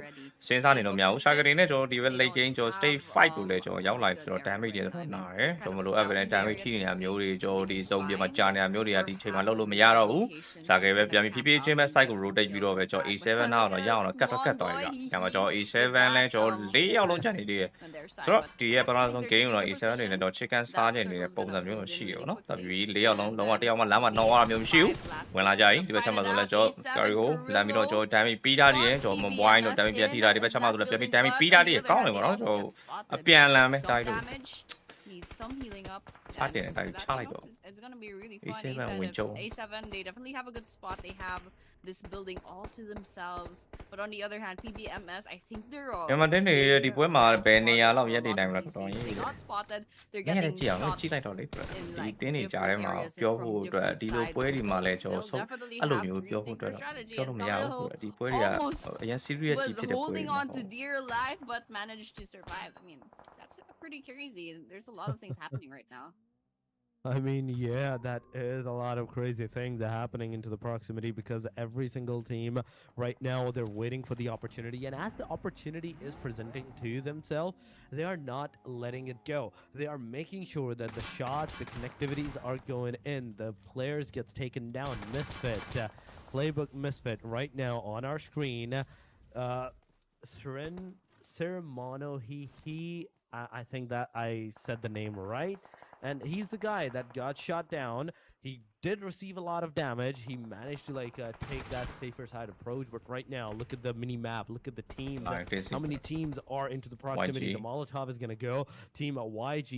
စဉ်းစားနေလို့မရဘူးရှာကရီနဲ့ကျွန်တော်ဒီဘက် late game ကျွန်တော် stage 5ကိုလည်းကျွန်တော်ရောက်လာပြီဆိုတော့ damage တွေတော့နားတယ်ကျွန်တော်မလို့ evidence damage ထိနေတာမျိုးတွေကျွန်တော်ဒီ zone ပြမှာကြာနေတာမျိုးတွေကဒီချိန်မှာလုံးလို့မရတော့ဘူးရှာကရီပဲပြန်ပြီးဖြည်းဖြည်းချင်းပဲ site ကို rotate ပြီးတော့ပဲကျွန်တော် A7 နောက်တော့ရအောင်တော့ကတ်တော်ရပြီ။ဒါမှကျွန်တော် A7 လဲကျွန်တော်4ယောက်လုံးချက်နေသေးတယ်။ဆိုတော့ဒီရဲ့ပထမဆုံး game ကိုတော့ A7 အနေနဲ့တော့ chicken စားနေနေတဲ့ပုံစံမျိုးရှိရပါတော့။ဒါပြီး4ယောက်လုံးလုံးဝတစ်ယောက်မှလမ်းမှာနှောင်းရတာမျိုးမရှိဘူး။ဝင်လာကြရင်ဒီဘက်ချက်မှာဆိုလဲကျွန်တော် carry ကိုလမ်းပြီးတော့ကျွန်တော် damage ပေးထားသေးတယ်ကျွန်တော် mobile တော့ damage ပြတ်ထိတာဒီဘက်ချက်မှာဆိုလဲပြန်ပြီး damage ပေးထားသေးတယ်ကောင်းတယ်ပေါ့နော်ကျွန်တော်အပြန်လမ်းပဲတိုက်လို့ needs some healing up. Phát triển and tại that's sao how lại độ? It's gonna be really fun. A7 win châu. A7, they definitely have a good spot. They have this building all to themselves. But on the other hand, PBMS, I think they're all. မြန်မာတင်းတွေဒီပွဲမှာဘယ်နေရာလောက်ရက်နေနိုင်မလားတော်တော်ကြီး They got spotted. They're ငါ getting လည်းကြည့်အောင်လို့ shot ကြည့်လိုက်တော့လေဒီ like တင်းတွေကြားထဲမှာ different areas ပြော from ဖို့အတွက် different ဒီလို sides. ပွဲဒီမှာလည်းကျွန်တော် They'll ဆုံး definitely အဲ့လို have မျိုး to ပြောဖို့ rethink အတွက် their strategy. ပြောလို့မရဘူး Talil ဒီပွဲတွေက almost အရင် serious ကြီး was ဖြစ်တဲ့ပွဲတွေ holding မှာ on to dear life, but managed to survive. I mean, that's pretty crazy. There's a lot of things happening right now. I mean, yeah, that is a lot of crazy things happening into the proximity because every single team right now, they're waiting for the opportunity. And as the opportunity is presenting to themselves, they are not letting it go. They are making sure that the shots, the connectivities are going in. The players gets taken down. Misfit, playbook Misfit right now on our screen. Cerimono, I think that I said the name right. And he's the guy that got shot down. He did receive a lot of damage. He managed to take that safer side approach. But right now, look at the mini map. Look at the teams. How many teams are into the proximity? YG. The Molotov is going to go. Team YG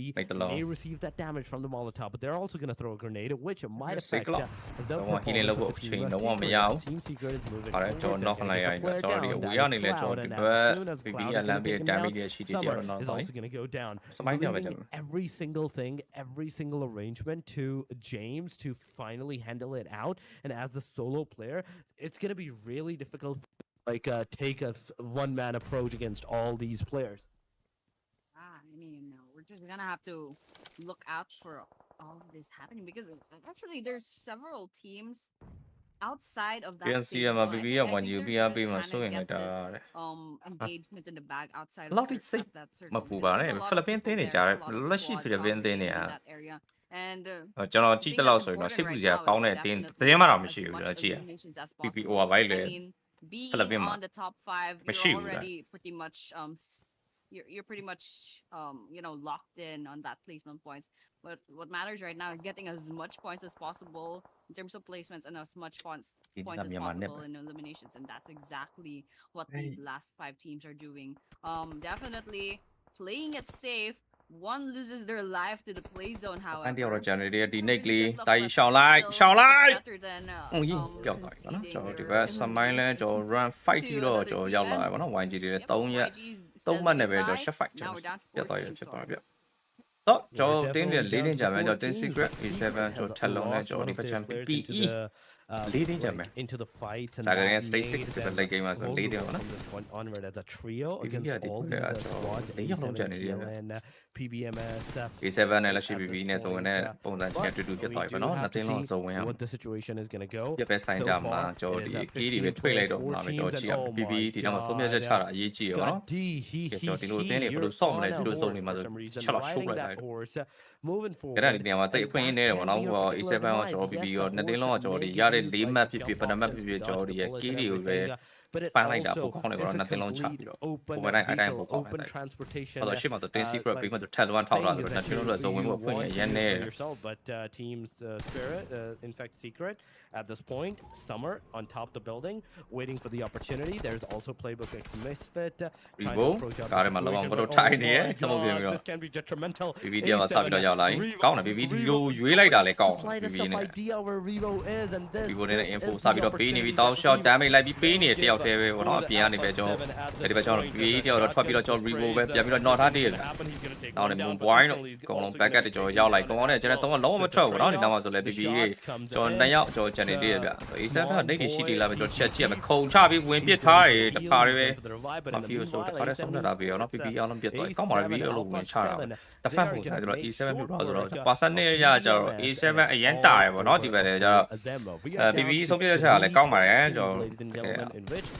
may receive that damage from the Molotov, but they're also going to throw a grenade, which might affect the performance of the team. Team Secret is moving forward. They're getting the player down. That is Cloud, and as soon as Cloud is going to take him down, Summer is also going to go down. Leaving every single thing, every single arrangement to James to finally handle it out. And as the solo player, it's going to be really difficult take a one-man approach against all these players. I mean, we're just gonna have to look out for all of this happening because actually there's several teams outside of that. PNC safe မှာ zone. I PP think- က I think 1 they're UPRP just မှာ trying စိုးရ to င်လို get က်တာ this, engagement in the bag outside ဘယ်လောက် ofထိစိတ် that မ circle ပူ because ပါ there's နဲ့ a lot ဖိလ of စ်ပင်း people တင်းနေ there, ကြား a တယ် lot of လက်ရှိ squads ဖိလစ်ပင်းတင်းနေ operating อ่ะ in that area. And ကျွန်တော်ကြည့် being တဲ့ as လောက်ဆိုရင်တော့ important စိတ်ပူ right စရာ now ကောင်း is တဲ့တင်း definitely သတင်းမှတော့ as မရှိဘူး much ကျွန်တော်ကြည့်ရ eliminations as PP possible. over ပါလေ I mean, being Philippine on the top 5, Machine, you're right? already pretty much you're pretty much locked in on that placement points. But what matters right now is getting as much points as possible in terms of placements and as much points as possible in eliminations, and that's exactly what these last 5 teams are doing. Definitely playing it safe. One loses their life to the play zone, အန်တီရော however. ဂျန်နေတဲ့ဒီ nick လေး Good luck, တာကြီး but ရှောင်းလိုက် still, ရှောင်းလိုက် it's better than, ဦးကြီးပျောက်သွားပြီပေါ့နော် conceding ကျွန်တော်ဒီ your ဘက် Summine လဲကျွန်တော် run fight ထိတော့ to ကျွန်တော် another ရောက်လာ team. တယ်ပေါ့နော် YG တွေလည်း Yep, 3ရက် YG 3 says မှတ်နဲ့ပဲကျွန်တော် goodbye. shot fight ကျွန် Now တော် we're down to ပြတ်သွား 4 ရ teams ဖြစ်သွား for ပြ us. တော့ကျွန်တော် We're တင်းတွေ definitely 4တင်းကြမယ် down ကျွန် to တော်တင်း 14, secret but E7 Secret ကျွန်တော် has ထက်လုံးနဲ့ lost ကျွန်တော် one ဒီ of ဘက် their ချမ်း players PE into leading the, jam, into the fight, and စာက that ရင် stage 6 made ဒီဘက် them လိုက် game မှာဆို hold 4တင်း on ပေါ့နော် from this point onward as a trio PB against ကဒီ all ပွဲ these ကကျွန်တော် squads, 4ယောက်လုံးကြံ A7, နေတယ်ဗျ TLN, PBMS. A7 နဲ့လက်ရှိ at PB this နဲ့ဆိုရင် point, လည်းပုံစံချင်းတူတူဖြစ်သွားပြီပေါ့နော် we do နှစ်တင်း have လုံး to စုံဝင်ရ see အောင် what the situation is going to go. ပြပဲဆိုင်ကြ So မှာ far, ကျွန်တော် it ဒီ is a ကီးတွေပဲ 15 ထွေးလိုက် players, တော့ 4 မှာပဲ teams, ကျွန်တော် and ကြည့်ရ oh အောင် PB my ဒီတော့မှဆုံးဖြတ်ချက်ချ god, တာအရေးကြီးရပါတော့ Scott D, he ကျွန်တော်ဒီလိုတင်းတွေဘယ်လိုစောင့်မလဲဒီလိုစုံနေမှာ for ဆို some reason ချက်တော့ရှိုး riding လိုက် that လိုက် horse, moving အဲ့ဒါ forward. ဒီနေရာမှာတိတ်အဖွင့်ရင်းနေတယ်ပေါ့နော်ဟို A7 ကကျွန်တော် PB ရောနှစ်တင်းလုံးကကျွန်တော်ဒီရတဲ့4 map ဖြစ်ဖြစ်ပထမ map ဖြစ်ဖြစ်ကျွန်တော်ဒီရဲ့ကီးတွေကိုပဲ but it ဖန်လိုက်တာ also ပိုကောင်းတယ်ပေါ့ is နော် a နှစ်သင်းလုံးချ complete ပြီးတော့ open ဟိုဘက်တိုင်းအဲ့တိုင်း vehicle, ပိုကောင်းတယ် open အဲ့ transportation. တော့ရှေ့မှာတော့ 10 secret ပြီးမှတော့ထက်လွန်းထောက် thing လာဆိုတော့ that နှစ်သင်းလုံးလည်းဆိုဝင်ဖို့ဖွင့်ရရမ်းနေ for yourself, but team's spirit, in fact, secret at this point. Summer on top of the building, waiting for the opportunity. There's also playbook X Misfit trying to approach out the ကားထဲမှာလော situation, အောင် but တော့ထိုင်နေရ my စမုတ်ပြင်ပြီး God, တော့ this can be detrimental. BB တယောက်ကစပြီးတော့ရောက်လာရင် Revo- ကောင်းတယ် BB ဒီလိုရွေးလိုက်တာလည်းကောင်း the တယ် slightest BB of နဲ့ idea where Revo is, and this BB နဲ့ info is စပြီးတော့ပေးနေပြီးတောင်းရှော့ damage လိုက်ပြီးပေးနေတယောက်တည်းပဲပေါ့နော်အပြင်ကနေပဲကျွန်တော်ဒီဘက်ကျွန်တော် BB တယောက်တော့ထွက်ပြီးတော့ကျွန်တော် Revo ပဲပြန်ပြီးတော့ not ထားတည်ရတယ်နောက်လည်း moon point တော့အကုန်လုံး backup တွေကျွန်တော်ရောက်လိုက်ကောင်းတယ်ကျွန်တော်တော့လုံးဝမထွက်ဘူးနော်ဒီနောက်မှာဆိုလဲ BB ကြီးကျွန်တော်2ယောက်ကျွန်တော် channel တည်ရဗျ A7 ကနေနေရှိတည်လာပဲကျွန်တော်ချက်ကြည့်ရမယ်ခုံချပြီးဝင်ပစ်ထားတယ်တခါလေးပဲ Mafia ဆိုတခါလေးဆုံးတာပြီးတော့နော် BB အောင်လုံးပြတ်သွားကောင်းပါပြီအဲ့လိုဝင်ချတာတဖက်ပုံစံကျွန်တော် A7 ပြတော့ဆိုတော့ percentage ရကြတော့ A7 အရင်တာရပေါ့နော်ဒီဘက်လည်းကျတော့ BB ဆုံးပြချက်တာလည်းကောင်းပါတယ်ကျွန်တော်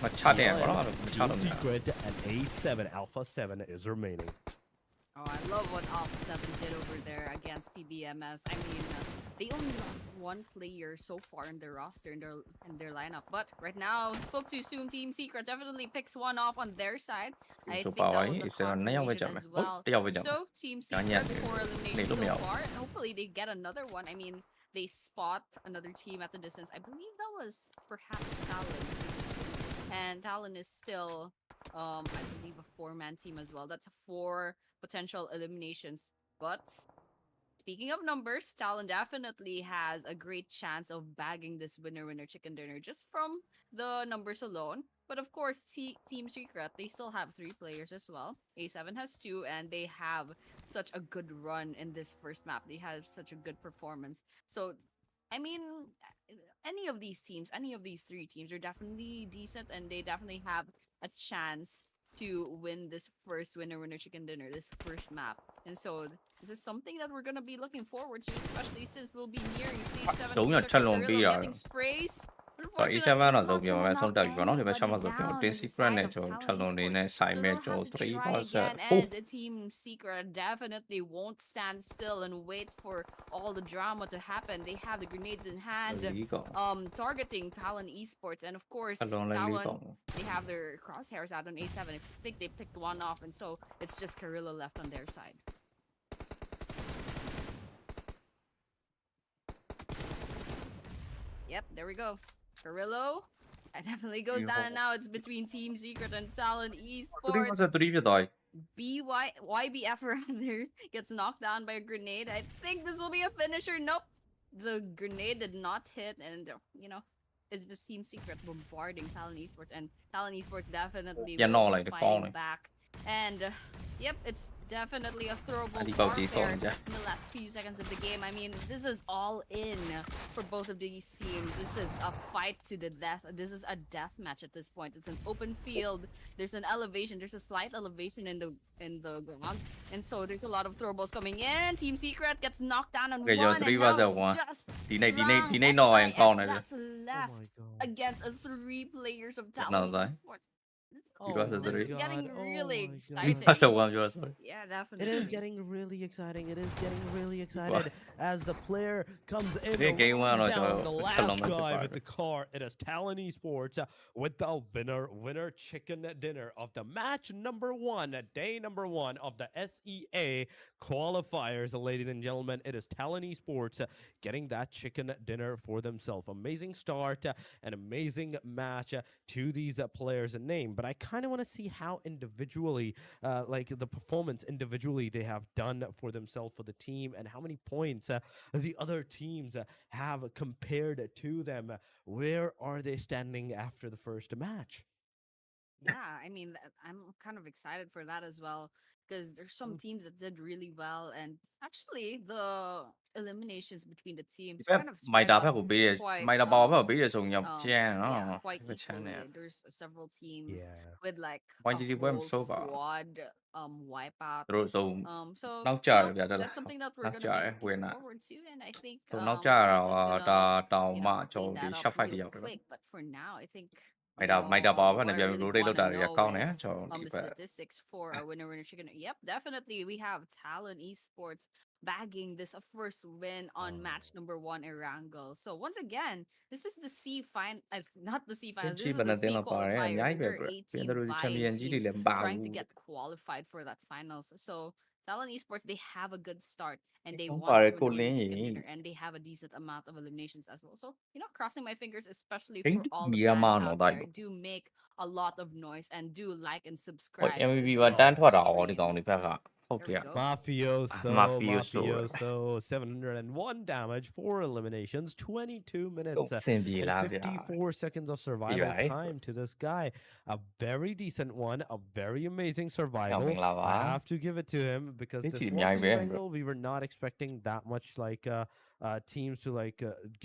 မချတဲ့ပေါ့နော်ချတော့ secret and A7 Alpha 7 is remaining. Oh, I love what Alpha 7 did over there against PBMS. I mean, they only lost one player so far in their roster, in their lineup. But right now, spoke to Zoom Team Secret definitely picks one off on their side. I think that was a confirmation as well. So Team Secret for elimination so far, and hopefully they get another one. I mean, they spot another team at the distance. I believe that was perhaps Talon. And Talon is still, I believe, a 4-man team as well. That's 4 potential eliminations. But speaking of numbers, Talon definitely has a great chance of bagging this winner chicken dinner just from the numbers alone. But of course, Team Secret, they still have 3 players as well. A7 has 2, and they have such a good run in this first map. They have such a good performance. So, I mean, any of these teams, any of these 3 teams are definitely decent, and they definitely have a chance to win this first winner chicken dinner, this first map. And so this is something that we're going to be looking forward to, especially since we'll be nearing stage 7 getting sprays. A7 တော့ဆုံးပြောမယ်ဆုံးတက်ပြီပေါ့နော်ဒီဘက်ရှော့မှာဆိုပြောတင်း secret နဲ့ကျွန်တော်ချက်လုံးလေးနဲ့ဆိုင်မဲ့ကျွန်တော်3% the team secret definitely won't stand still and wait for all the drama to happen. They have the grenades in hand, targeting Talon Esports, and of course Talon, they have their crosshairs out on A7. I think they picked one off, and so it's just Carrillo left on their side. Yep, there we go. Carrillo, that definitely goes down, and now it's between Team Secret and Talon Esports. YBF rather gets knocked down by a grenade. I think this will be a finisher. Nope, the grenade did not hit, and you know, it's just Team Secret bombarding Talon Esports, and Talon Esports definitely fighting back. And yep, it's definitely a throwable warfare in the last few seconds of the game. I mean, this is all in for both of these teams. This is a fight to the death. This is a death match at this point. It's an open field. There's an elevation. There's a slight elevation in the ground, and so there's a lot of throwables coming in. Team Secret gets knocked down on one, and now it's just that's left against 3 players of Talon Esports. This is getting really exciting. Yeah, definitely. It is getting really exciting. It is getting really excited as the player comes in down the last guy with the car. It is Talon Esports with the winner chicken dinner of the match number 1, day number 1 of the SEA qualifiers. Ladies and gentlemen, it is Talon Esports getting that chicken dinner for themselves. Amazing start, an amazing match to these players' name. But I kind of want to see how individually, like the performance individually they have done for themselves, for the team, and how many points the other teams have compared to them. Where are they standing after the first match? Yeah, I mean, I'm kind of excited for that as well, because there's some teams that did really well, and actually the eliminations between the teams kind of spread out quite equally. There's several teams with like a whole squad wipeout. So that's something that we're gonna be looking forward to, and I think we're just gonna clean that up really quick. But for now, I think မိုက်တာပါဘာနဲ့ I ပြန် really rotate လုပ် want တာ to တွေက know ကောင်းတယ် is ကျွန်တော်ဒီ the ဘက် statistics for our winner chicken. Yep, definitely we have Talon Esports bagging this first win on match number 1 Erangel. So once again, this is the not the C finals. ချီ This ဘ is ယ် the နဲ့တင်း C တော့ပါတယ်အ qualifiers, များ and ကြီးပဲ there are ပြန် 18 တို့ Vive champion ကြီးတွေ teams လည်းမပါဘူး trying to get qualified for that finals. So Talon Esports, they have a good start and they ဟုတ် won ပါ this တယ် with ကို the လင်း winner ရေ chicken dinner, and they have a decent amount of eliminations as well. So crossing my fingers, especially ဒိ for န်း all မီ the ယာမာ fans နော် out တိုက် there. လို့ Do make a lot of noise and do like and ဟို subscribe MVP ပါ this တန်းထွက်တာဟောဒီ stream. ကောင်တွေဘက်ကဟုတ် There တ we ယ် go. Mafioso, Mafioso. 701 damage, 4 eliminations, 22 တော့ minutes အဆင်ပြေလား and ဗျာ 54 seconds of survival right. time to this guy. A very decent one, a very amazing အောင် survival. မင်္ဂလာပါ I have to give it to him because It's this a was myai the be, angle. We were not expecting that much teams to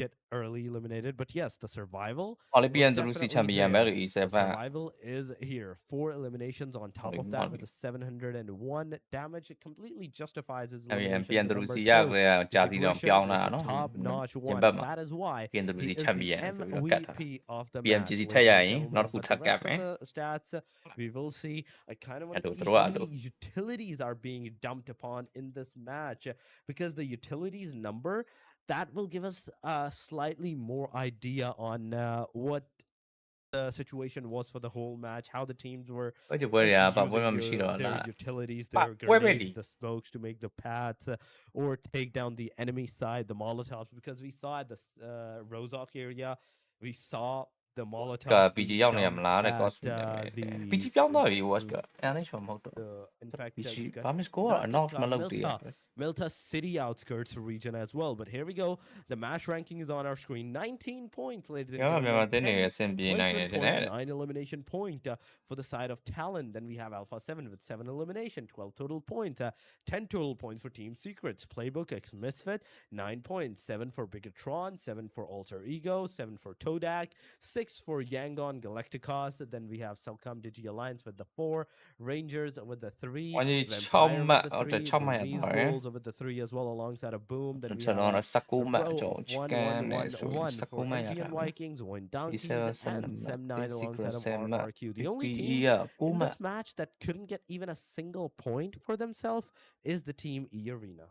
get early eliminated. But yes, the survival was Olympian သူတို့စီ definitely champion ပဲ there. လို့ The E7 survival is here. 4 eliminations on top of that with a 701 damage. It completely justifies his အပြင် eliminations ပြန် at သူတို့ number စီ 2. ရကြတဲ့ဂျာ His စီတော့ aggression ပြောင်း is လာ a နော် top-notch ပြင် one. ဘက်မှာ That is why ပြန်သူတို့ he စီ is the champion ဆိုပြီးတော့ကတ်ထား MVP of the PM match. GC Ladies ထက်ရ and ရင် gentlemen, နောက်တစ်ခု but ထ the ပ်ကတ် rest မယ် of the stats we will see. I kind of want Ado, to see throw, how ado. many utilities are being dumped upon in this match because the utilities number that will give us a slightly more idea on what the situation was for the whole match, how the teams were ပွဲချပွဲတွေကပါပွဲမှာ using မရှိတော့ their လား utilities, Pa- theirပွဲပဲ grenades, လီ the smokes to make the paths, or take down the enemy side, the Molotovs, because we saw at the Rozok area, we saw the က Molotov PG being ရောက်နေရမ dumped လားတဲ့ at cost နဲ့ the PG ပြောင်းသွားပြီ watch က NH မဟုတ်တော့ in fact, PG you guys- ဘာမှ score not announce the မလုပ်သေးရ Milta City outskirts region as well. But here we go. The match ranking is on our screen. 19 points, ladies and ပြောင်းမြန်မာ gentlemen. တင်းနေ 10 အဆင်ပြေနိုင်တယ် placement တဲ့ point, 9 elimination point for the side of Talon. Then we have Alpha 7 with 7 elimination, 12 total points, 10 total points for Team Secrets, Playbook X Misfit, 9 points, 7 for Bigatron, 7 for Alter Ego, 7 for Todak, 6 for Yangon Galacticos. Then we have Selcom Digi Alliance with the 4, Rangers with the 3, ဝါကြီး Vampire 6မှတ် with the ဟုတ်တယ် 3, 6မှတ်ရ Burmese သွားတယ် Wolves with the 3 as well alongside a Boom. Then we ကျွန် have တော် a 19မှတ် row ကျွန်တော် of ချီ 1, ကန် 1, နဲ့ဆို 1, 1 for 19မှတ်ရ Aegean တာ Vikings, Wayne ဒီ Donkeys, 7 and မှတ် Sem9 alongside of 7မှတ် RRQ. The only PE team က in 9မှတ် this match that couldn't get even a single point for themselves is the team E Arena.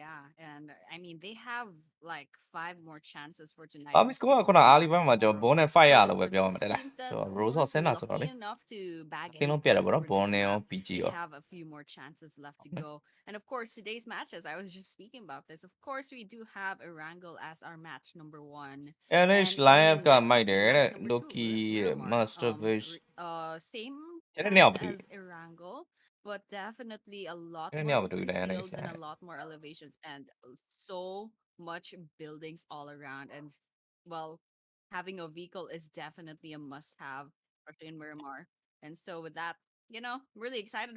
Yeah, and I mean they have like 5 more chances for tonight. ဘာမ with စ်ကိုက 6 ခုန more အာ to လီဘန်မှာကျွန်တော် score. ဘုံနဲ့ fight ရ So လို့ပဲ for ပြောရ those မှာတဲ့လား teams that ကျွန်တော် Rose ကို weren't ဆင်းတာဆိုတော့ lucky လေ enough to bag တင်း any လုံးပြတ်တယ် points ဗော for နော်ဘုံ this နဲ့ရော map, PG they ရော have a few more chances left to go. And of course, today's matches, I was just speaking about this. Of course, we do have Erangel as our match number 1. NH And line up even က in မိုက် match တယ် match တဲ့ number 2 Loki with Miramar. Master Fish Same အဲ့ဒါနှစ်ယောက် stats ဘာတူ as Erangel, but definitely a lot အဲ့ဒါ more နှစ်ယောက်ဘာတူ open လဲ NH fields and a line lot more elevations and so much buildings all around. And well, having a vehicle is definitely a must-have, especially in Miramar. And so with that, really excited.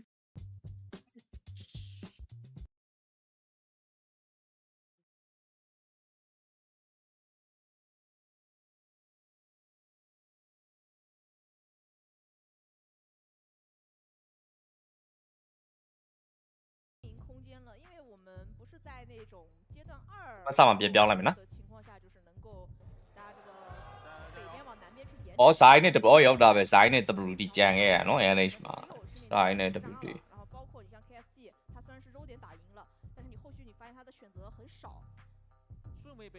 ။အော်ဇိုင်းနဲ့ W ရောက်တာပဲဇိုင်းနဲ့ WD ကြံခဲ့ရနော် NH မှာဇိုင်းနဲ့ WD 然后包括你像 KSG，它虽然是肉点打赢了，但是你后续你发现它的选择很少。顺位被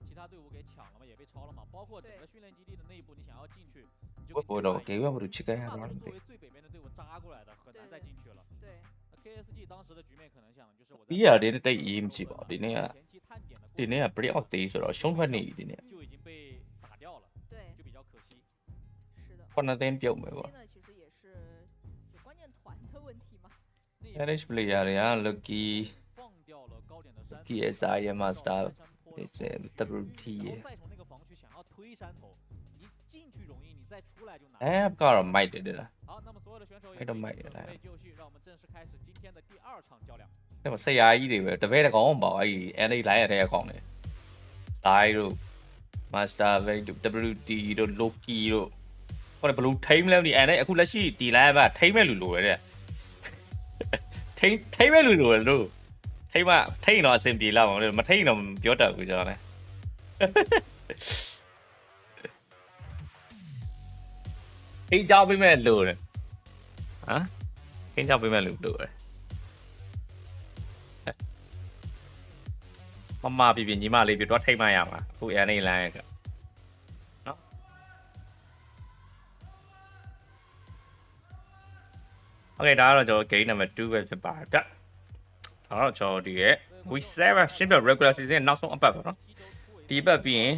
其他队伍给抢了嘛，也被超了嘛。包括整个训练基地的内部，你想要进去，你就 ဘယ်တော့ကေဝဘယ်လိုချစ်ခဲ့ရ 那 မှာ 都是 လဲ 作为最北边的队伍扎过来的，很难再进去了。对。那 KSG 当时的局面可能想的就是我 ပြီးရတယ်တိတ်အေးမကြည့်ပါဘူးဒီနေ့က 前期探点的 ဒီနေ့က breakout day ဆိုတော့ရှုံးထွက်နေပြီဒီနေ့ 就已经被打掉了，对，就比较可惜。是的。 ခုနှစ်သိန်းပြုတ်မယ်ပေါ့ 呢，其实也是就关键团的问题嘛。 NH player တွေက Lucky 放掉了高点的山 Lucky SI Master WT 再从那个防区想要推山头，你进去容易，你再出来就难。 အဲကတော့မိုက်တယ်တဲ့လား 好，那么所有的选手也အဲ့တော့မိုက်တယ် 准 လား 备就绪，让我们正式开始今天的第2场较量。 အဲ့မှာဆရာကြီးတွေပဲတပည့်တကောင်မပေါ့အဲ့ဒီ NH line ရတဲ့အကောင်တွေ Style တို့ Master Wave တို့ WT တို့ Loki တို့ဟိုဘလူးထိမလဲမသိ NH အခုလက်ရှိဒီ line ကထိမဲ့လူလိုတယ်တဲ့ထိမဲ့လူလိုတယ်လို့ထိတော့အဆင်ပြေလာမှာမထိတော့ပြောတတ်ဘူးကျွန်တော်လည်း ထိန်းချောင်းပေးမဲ့လို့ဟမ်ထိန်းချောင်းပေးမဲ့လို့မပြပြညီမလေးပြတော့ထိမ့်မရမှာအခုရန်နေလမ်းနော်โอเคဒါကတော့ကျွန်တော် game number 2ပဲဖြစ်ပါတယ်ဗျဒါတော့ကျွန်တော်ဒီရဲ့ week 7ရှင်းပြ regular season နောက်ဆုံးအပတ်ပေါ့နော်ဒီအပတ်ပြီးရင်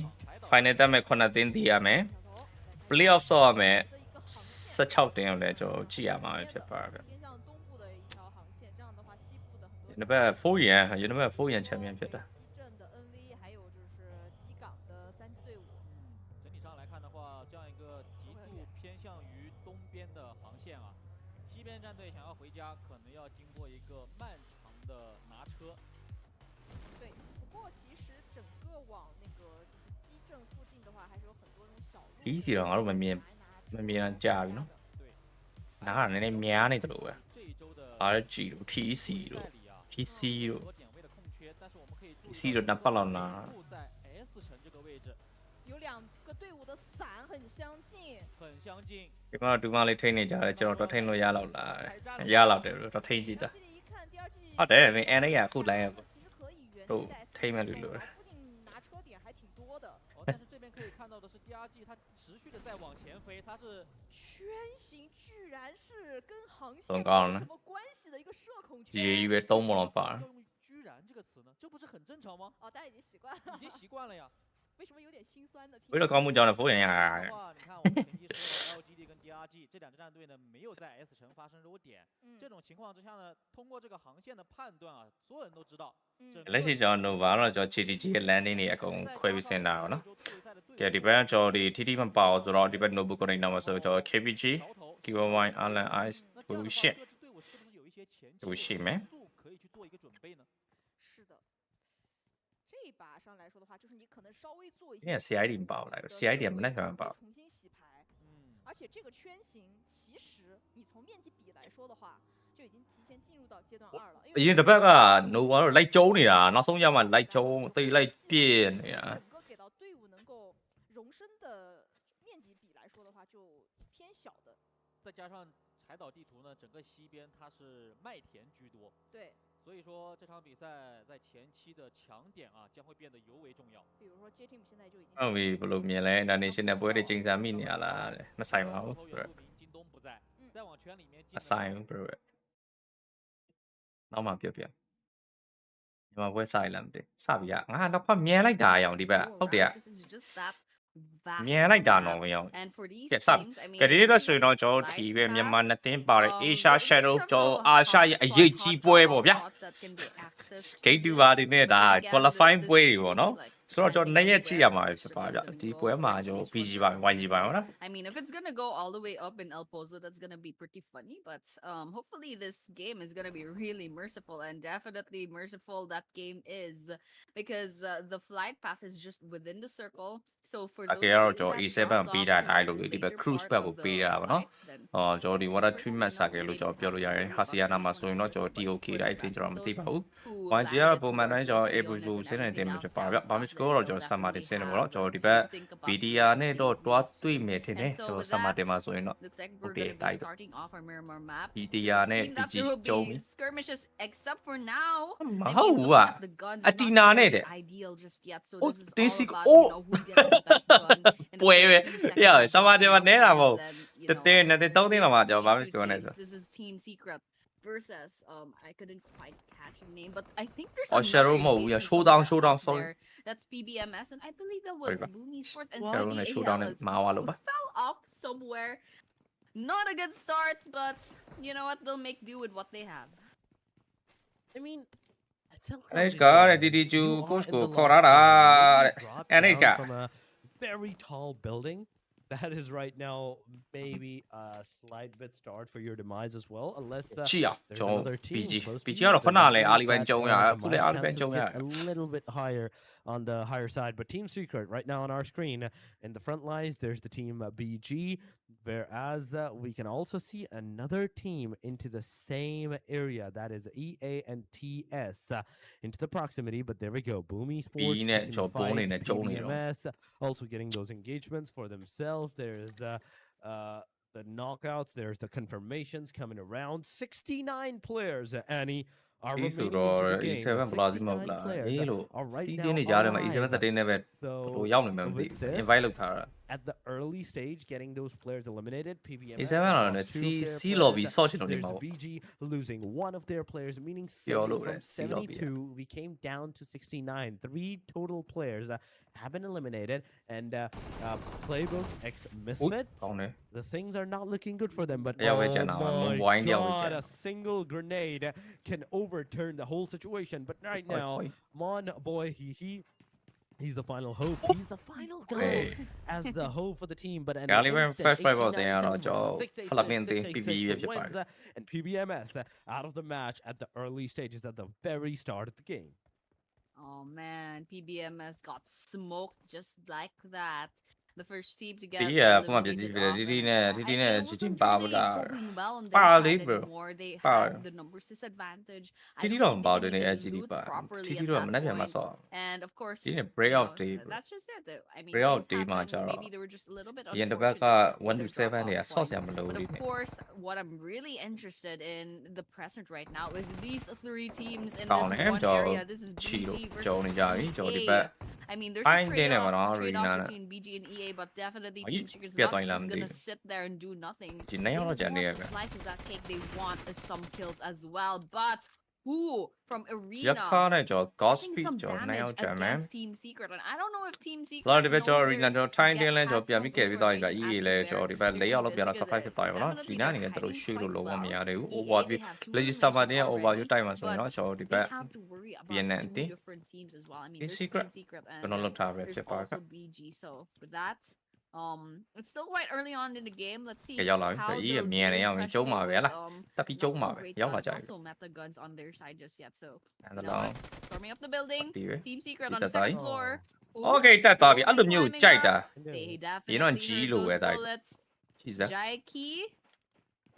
final တက်မဲ့9သင်းတည်ရမယ် playoff ဆော့ရမယ်16တင်းကိုလည်းကျွန်တော်ကြည့်ရမှာဖြစ်ပါတယ်ဗျဒီဘက်4ရန်4ရန် champion ဖြစ်တာ西边战队想要回家，可能要经过一个漫长的拿车。对，不过其实整个往那个就是基镇附近的话，还是有很多那种小路。easy တော့ငါတို့မမြင်ကြာပြီနော်။နားကနည်းနည်းများနေတယ်လို့ပဲ။ RG လို့ TC လို့ TC လို့ TC လို့နှစ်ပတ်လောက်နား。有两个队伍的伞很相近，很相近。ဒီမှာဒူမလေးထိနေကြတယ်ကျွန်တော်တော့ထိလို့ရလောက်လားရလောက်တယ်လို့တော့ထိကြည့်တာဟုတ်တယ်မင်း N ရအခုလိုက်ရတို့ထိမဲ့လို့လို့拿车点还挺多的。但是这边可以看到的是，第二季它持续的在往前飞，它是圈形居然是跟航线没有什么关系的一个射孔圈。以为都没了吧？用居然这个词呢，这不是很正常吗？哦，大家已经习惯了。已经习惯了呀。为什么有点心酸呢？为了高木教的服务员呀。你看我们前期说的 LGD 跟 DRG 这两支战队呢，没有在 S 城发生弱点。这种情况之下呢，通过这个航线的判断啊，所有人都知道。လက်ရှိကျွန်တော် Nova တော့ကျွန်တော် GTG ရဲ့ landing တွေအကုန်ခွဲပြီးစင်တာပေါ့နော်။ကဲဒီဘက်ကျွန်တော်ဒီ TT မပါအောင်ဆိုတော့ဒီဘက် notebook ကိုနေတော့မှာဆိုကျွန်တော် KPG Q1 Alan Ice ကိုရှင်းကိုရှင်းမယ်是的。这一把上来说的话，就是你可能稍微做一些。你看 CID 唔爆来 CID 唔能全爆。重新洗牌，而且这个圈形其实你从面积比来说的话，就已经提前进入到阶段2了。အရင်တစ်ဘက်က Nova တော့လိုက်ကျုံးနေတာနောက်ဆုံးရမှလိုက်ကျုံးတိတ်လိုက်ပြည့်နေတာ整个给到队伍能够容身的面积比来说的话，就偏小的。再加上海岛地图呢，整个西边它是麦田居多。对。所以说这场比赛在前期的强点啊将会变得尤为重要。比如说 J Team 现在就已经。ဟုတ်ပြီဘယ်လိုမြင်လဲဒါနေရှင်တဲ့ပွဲတွေကျင်းစားမိနေရလားမဆိုင်ပါဘူး京东不在，再往圈里面进。မဆိုင်ဘူးဘယ်နောက်မှပြောပြဒီမှာပွဲဆိုင်လာမသိစပြီကငါတော့ဖတ်မြင်လိုက်တာအောင်ဒီဘက်ဟုတ်တယ်မြင်လိုက်တာတော့မရောကဲစကဲဒီတော့ဆိုရင်တော့ကျွန်တော်ဒီပဲမြန်မာနှစ်သင်းပါတဲ့ Asia Shadow ကျွန်တော်အာရှရဲ့အရေးကြီးပွဲပေါ့ဗျာ Gate 2ပါဒီနေ့ဒါ qualifying ပွဲတွေပေါ့နော်ဆိုတော့ကျွန်တော်နှစ်ရက်ကြည့်ရမှာဖြစ်ပါဗျဒီပွဲမှာကျွန်တော် PG ပါ YG ပါဟုတ်လား I mean if it's gonna go all the way up in El Pozo that's gonna be pretty funny but hopefully this game is gonna be really merciful and definitely merciful that game is because the flight path is just within the circle so for those ကျွန်တော် A7 ပေးတာတိုင်းလို့ဒီဘက် cruise ဘက်ကိုပေးတာပါနော်ကျွန်တော်ဒီ water treatment စကေလို့ကျွန်တော်ပြောလို့ရတယ် Hasiana မှာဆိုရင်တော့ကျွန်တော် TOK တိုင်းအသိကျွန်တော်မသိပါဘူး YG ကတော့ပုံမှန်တိုင်းကျွန်တော် April ဆိုစနေတင်မှာဖြစ်ပါဗျဘာမစ်ကိုတော့ကျွန်တော် summer တင်စနေပါတော့ကျွန်တော်ဒီဘက် BDR နဲ့တော့တွားတွေ့မယ်ထင်တယ်ကျွန်တော် summer တင်မှာဆိုရင်တော့ okay တိုင်း BDR နဲ့ PG ကျုံ skirmishes except for now မဟုတ်ဘူးကအတီနာနဲ့တဲ့ ideal just yet so Oh, this is they all see- about oh. you know who gets the best gun in the ပွဲပဲ first few seconds ရ of the summer တင်မှာ game, နဲတာမဟုတ် and then, you တ know, တင်းနဲ့3တင်းလောက်မှာကျွန်တော်ဘာမစ် these ကို two နဲ့ဆို teams, this is Team Secret versus I couldn't quite catch her name but I think there's Oh, another Shadow မဟုတ်ဘူး engagement showdown somewhere showdown up sorry there. That's PBMS and I believe that Sorry was ba. Boomy Sports and Shadow နဲ့ showdown နဲ့ CDAL မာဝါလို့ပါ fell off somewhere. Not a good start, but you know what? They'll make do with what they have. I mean, Let's go တဲ့ DD2 coach ကိုခေါ်လာတာတဲ့ NH က from a very tall building. That is right now maybe a slight bit start for your demise as well, unless ကြည့်အောင် there's ကျွန်တော် another team PG close to PG you, ကတော့ခ then ဏ I လဲ believe အာလီဘန် that, ကြုံရအခုလဲ demise အာလီဘန် chances ကြုံရ get a little bit higher on the higher side. But Team Secret right now on our screen in the front lines, there's the team BG, whereas we can also see another team into the same area, that is EA and TS into the proximity. But there we go, Boomy Sports နဲ့ taking ကျွန် the တော်ပုံ fight, နေနဲ့ကြုံနေတော့ PBMS also getting those engagements for themselves. There's the knockouts. There's the confirmations coming around. 69 players, Annie, are ဒီဆို remaining တော့ into the game. E7 ဘလာစီမဟုတ်လား 69 players အေးလို့ are right စီး now ကင်းနေကြတယ်မှာ E7 alive. တက်တင်းနဲ့ပဲဘ So လို့ရောက်နေမှမသိ with ဘူး this, invite လုပ်ထားတာ at the early stage, getting those players eliminated, PBMS E7 ကတော့လည်း lost two of their C lobby players. ဆော့ချင်လို့နေ There's မှာပေါ့ BG losing one of their players, meaning ပြော 70 လို့ပဲ from C lobby က 72, we came down to 69. 3 total players have been eliminated, and Playbook X อุ๊ย Misfits, ကောင်းတယ် the things are not looking good for them. But တယောက်ပဲကျန်တာပါ oh my Wine တယောက်ပဲကျန် god, a single grenade can overturn the whole situation. But right now, Mon boy, he's the final hope. He's the final guy as the hope for the team. But an Gallivant instant first five out 1897 there တော့ကျွန်တော် versus ဖလပင်းသေး 686 PPE ပဲဖြစ်ပါတ wins, ယ် and PBMS out of the match at the early stages at the very start of the game. Oh man, PBMS got smoked just like that. The first team to get ဒီကခုမှပြကြည့်ပြတယ် eliminated ဒီ off, နဲ့ and ဒီ I နဲ့ mean, it ချစ်ချင်း wasn't ပါမ really လား going well on ပါ their လေ side bro anymore. They ပါ had the numbers disadvantage. I တီတီ don't တော့မ think ပါ they ဘူး can နေ even LGD loot ပါ properly တီ at တီတော့ that မနှက်ပြန်မ point. ဆော့ And of course, ဒီ you နဲ့ know, breakout တေး bro that's just it. I mean, breakout things တေးမှာ happen. ကျတော့ Maybe they were just a little bit အရင်တစ်ပတ်က unfortunate 1 to with their 7 တွေက drop-off ဆော့ points. စရာမလို But ဘူး of လေ course, what I'm really interested in the present right now is these 3 teams in ကောင်း this တယ် one ကျွန်တော် area. This is ချီလို့ BG ကြော်နေ versus ကြပြီကျွန်တော်ဒီဘက် EA. I mean, there's a Fine တင်းနေမှာနော် trade-off Arena နဲ့ between BG and EA, but definitely အကြီး Team Secret's ပြတ် not သွားရင်လား just မသိ gonna ဘူး sit there and do nothing. ဒီနေ့တော့ They ကျန်နေရ want ပဲ a slice of that cake. They want some kills as well. But who from ရ Arena ခါနဲ့ကျွန်တော် God getting Speed some ကျွန်တော်နှစ် damage ယောက်ကျန်မယ် against Team Secret? And I don't know if Team Secret တော့ဒီဘက်ကျွန်တော် knows Arena their ကျွန်တော် Time တင်းလဲ get ကျွန်တော် past ပြန်ပြီးကယ်ပြီးသွားပြီဗျ confirmation EA as လဲ to ကျွန်တော်ဒီဘက် where ၄ their ယောက် team လောက် is, ပြန်လာ because 15ဖြစ်သွားပြီဗောနော် definitely ဒီနားအနေနဲ့ they're တို့ hiding ရှိလို့ quite လုံးဝမ well. ရသေးဘူး EA, overview they have two လက်ရှိ server eliminations တင်းရဲ့ overview already, တိုက်မှာဆိုရင် but တော့ကျွန်တော်ဒီဘ they က် have to worry about BNN two တင်း different teams as well. I mean, Team there's Secret Team Secret ကျွန်တော် and လောက်ထားပဲ there's ဖြစ်ပါက also BG. So for that, it's still quite early on in the game. Let's see ကဲရောက်လာပြီ how အေး they'll မြန်နေ do, ရအောင်ကျုံး especially ပါပဲ with လားတက်ပြီးကျုံး not ပါ so ပဲ great ရောက်လာ guns, ကြ not ပြီ so meta guns on their side just yet. So အဲ့ you ဒါ know တော့ what? Storming up the building. ပြီးပဲ Team Secret on တ the က်သွားပြီ second floor. Ooh, Okay တက်သွားပြီအဲ့လိုမျိုး climbing ကြိုက်တာ up. They ဒီတော့ definitely G heard လို့ပဲ those တိုက် bullets. ကြည့်စမ်း Jaiki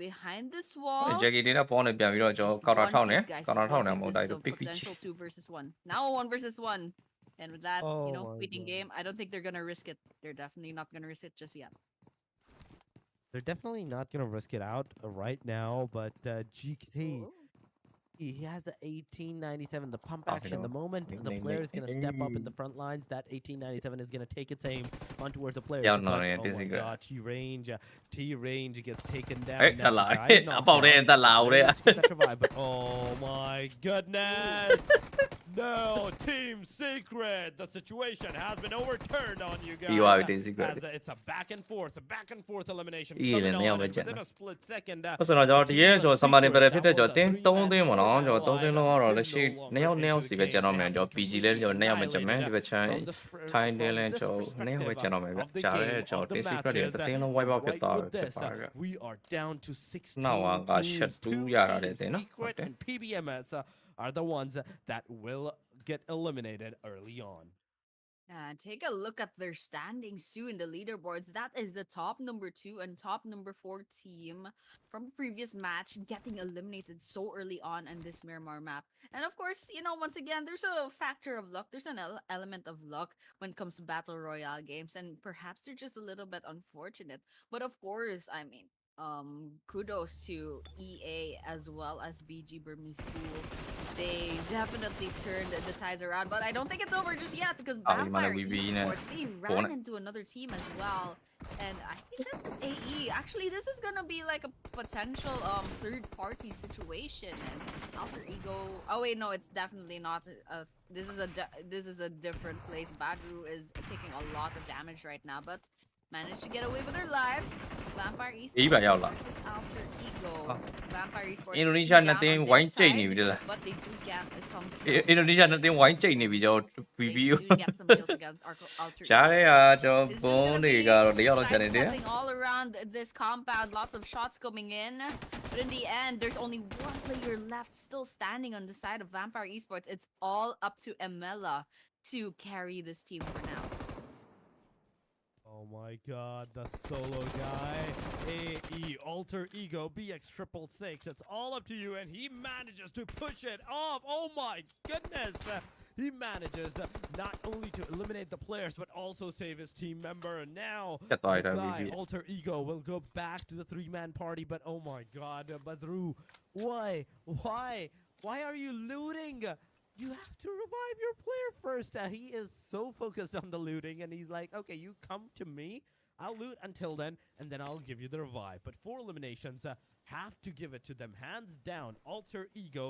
behind this wall. ဂျက်ကီတင်းနဲ့ပေါင်းနေပြန်ပြီးတော့ကျွန်တော် counter ထောက်နေ One pick, guys. counter Just ထောက် one နေ pick. မဟုတ် This တိုက် is လို့ a pick ပြီး potential 2 versus 1. Now a 1 versus 1. And with that, you know, Oh my waiting God. game, I don't think they're gonna risk it. They're definitely not gonna risk it just yet. They're definitely not gonna risk it out right now, but GK, Ooh. he has a 1897. The pump Oh, action, the no. moment the Nickname, player is gonna step up in the nickname. front lines, that 1897 is gonna take its aim on towards the player. Yeah, no, but, yeah, oh this my is good. god, T-range gets taken down. အေး now. တက်လာ The guy is အ knocked ပေါက်တဲ့ down. တက်လာဦးတဲ့ Players get that survive, but oh my goodness! No, Team Secret, the situation has been overturned on you guys. You are Team Secret. As it's a back and forth elimination Yeah, coming yeah, on, but and within yeah. a split second. ဆိုတော့ကျွန်တော်ဒီရဲ့ကျွန်တော် summer တင်ပြဖြစ်တဲ့ကျွန်တော်တင်း3 3 သိန်းပေါ့နော်ကျွန်တော်3သိန်းလောက်ကတော့လက်ရှိ2ယောက်စီပဲကျန်တော့မယ်ကျွန်တော် PG လဲကျွန်တော်2ယောက်ပဲကျန်မယ်ဒီဘက်ချမ်းထိုင်းတင်းလဲကျွန်တော်2ယောက်ပဲကျန်တော့မယ်ဗျကြားရဲကျွန်တော် Team Secret တွေတင်းလုံး wipe out ဖြစ်သွားပဲဖြစ်ပါက We are down to 16 နောက်က teams. shut 2 Two ရတာတဲ့ Team တင်းနော်ဟုတ် Secret တယ် and PBMS are the ones that will get eliminated early on. Take a look at their standings too in the leaderboards. That is the top number 2 and top number 4 team from the previous match getting eliminated so early on in this Miramar map. And of course, you know, once again, there's a factor of luck. There's an element of luck when it comes to Battle Royale games, and perhaps they're just a little bit unfortunate. But of course, I mean, kudos to EA as well as BG Burmese Schools. They definitely turned the tides around, but I don't think it's over just yet because Oh, you Vampire wanna be in it. Esports, they ran into another team as well. And I think that's just AE. Actually, this is gonna be like a potential third party situation. And Alter Ego. Oh wait, no, it's definitely not. This is a different place. Badru is taking a lot of damage right now, but managed to get away with their lives. Vampire Ý bà giàu Esports lắm. versus Alter Ego. Vampire Esports. Indonesia two nó down tiếng on their quánh chạy side, nhiều đi là but they do get some kills. Indonesia nó tiếng quánh chạy nhiều vì cho They review do get some kills against Alter chả Ego. đấy cho It's just bốn gonna thì be cả lý do nó chạy này đấy sidestepping all around this compound, lots of shots coming in. But in the end, there's only one player left still standing on the side of Vampire Esports. It's all up to Emela to carry this team for now. Oh my god, the solo guy. AE, Alter Ego, BX666. It's all up to you, and he manages to push it off. Oh my goodness. he manages not only to eliminate the players but also save his team member. And now Get the right, guy, VB. Alter Ego, will go back to the 3-man party. But oh my god, Badru, why? Why are you looting? You have to revive your player first. He is so focused on the looting, and he's like, okay, you come to me. I'll loot until then, and then I'll give you the revive. But 4 eliminations, have to give it to them. Hands down, Alter Ego.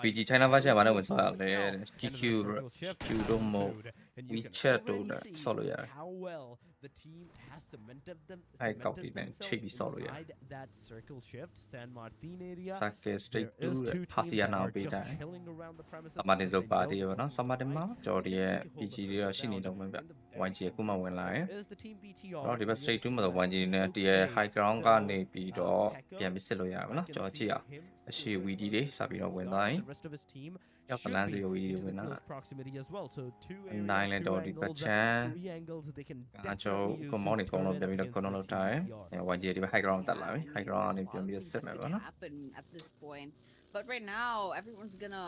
PG China version ဘာနဲ့ဝင်ဆောက်ရလဲတဲ့ GQ တို့မဟုတ် WeChat တို့နဲ့ဆောက်လို့ရတယ် how well the team has cemented them အဲ့ကောက်ပြီးနဲ့ချိန်ပြီးဆောက်လို့ရတယ် inside that circle shift San Martin area. Circle Straight 2 တဲ့ Hasiana ကိုပေးတိုင်း စမတင်ဆိုပါတီရောနော်စမတင်မှာကျော်ဒီရဲ့ PG တွေတော့ရှိနေတော့မှာဗျ YG ကခုမှဝင်လာရင်တော့ဒီဘက် Straight 2မှာတော့ YG နဲ့ဒီရဲ့ High Ground ကနေပြီးတော့ပြန်ပြီးစစ်လို့ရပါနော်ကျော်ကြည့်အောင်အရှိ WD တွေစပြီးတော့ဝင်သွားရင်ရောက်ပလန်စီ WD တွေဝင်လာနိုင်လဲတော့ဒီဘက်ချမ်းအကျော်ကွန်မောင်းနေကောင်းတော့ပြန်ပြီးတော့ corner လောက်ထားရင် YG ဒီဘက် High Ground တက်လာပြီ High Ground ကနေပြန်ပြီးစစ်မယ်ပေါ့နော် at this point. But right now, everyone's gonna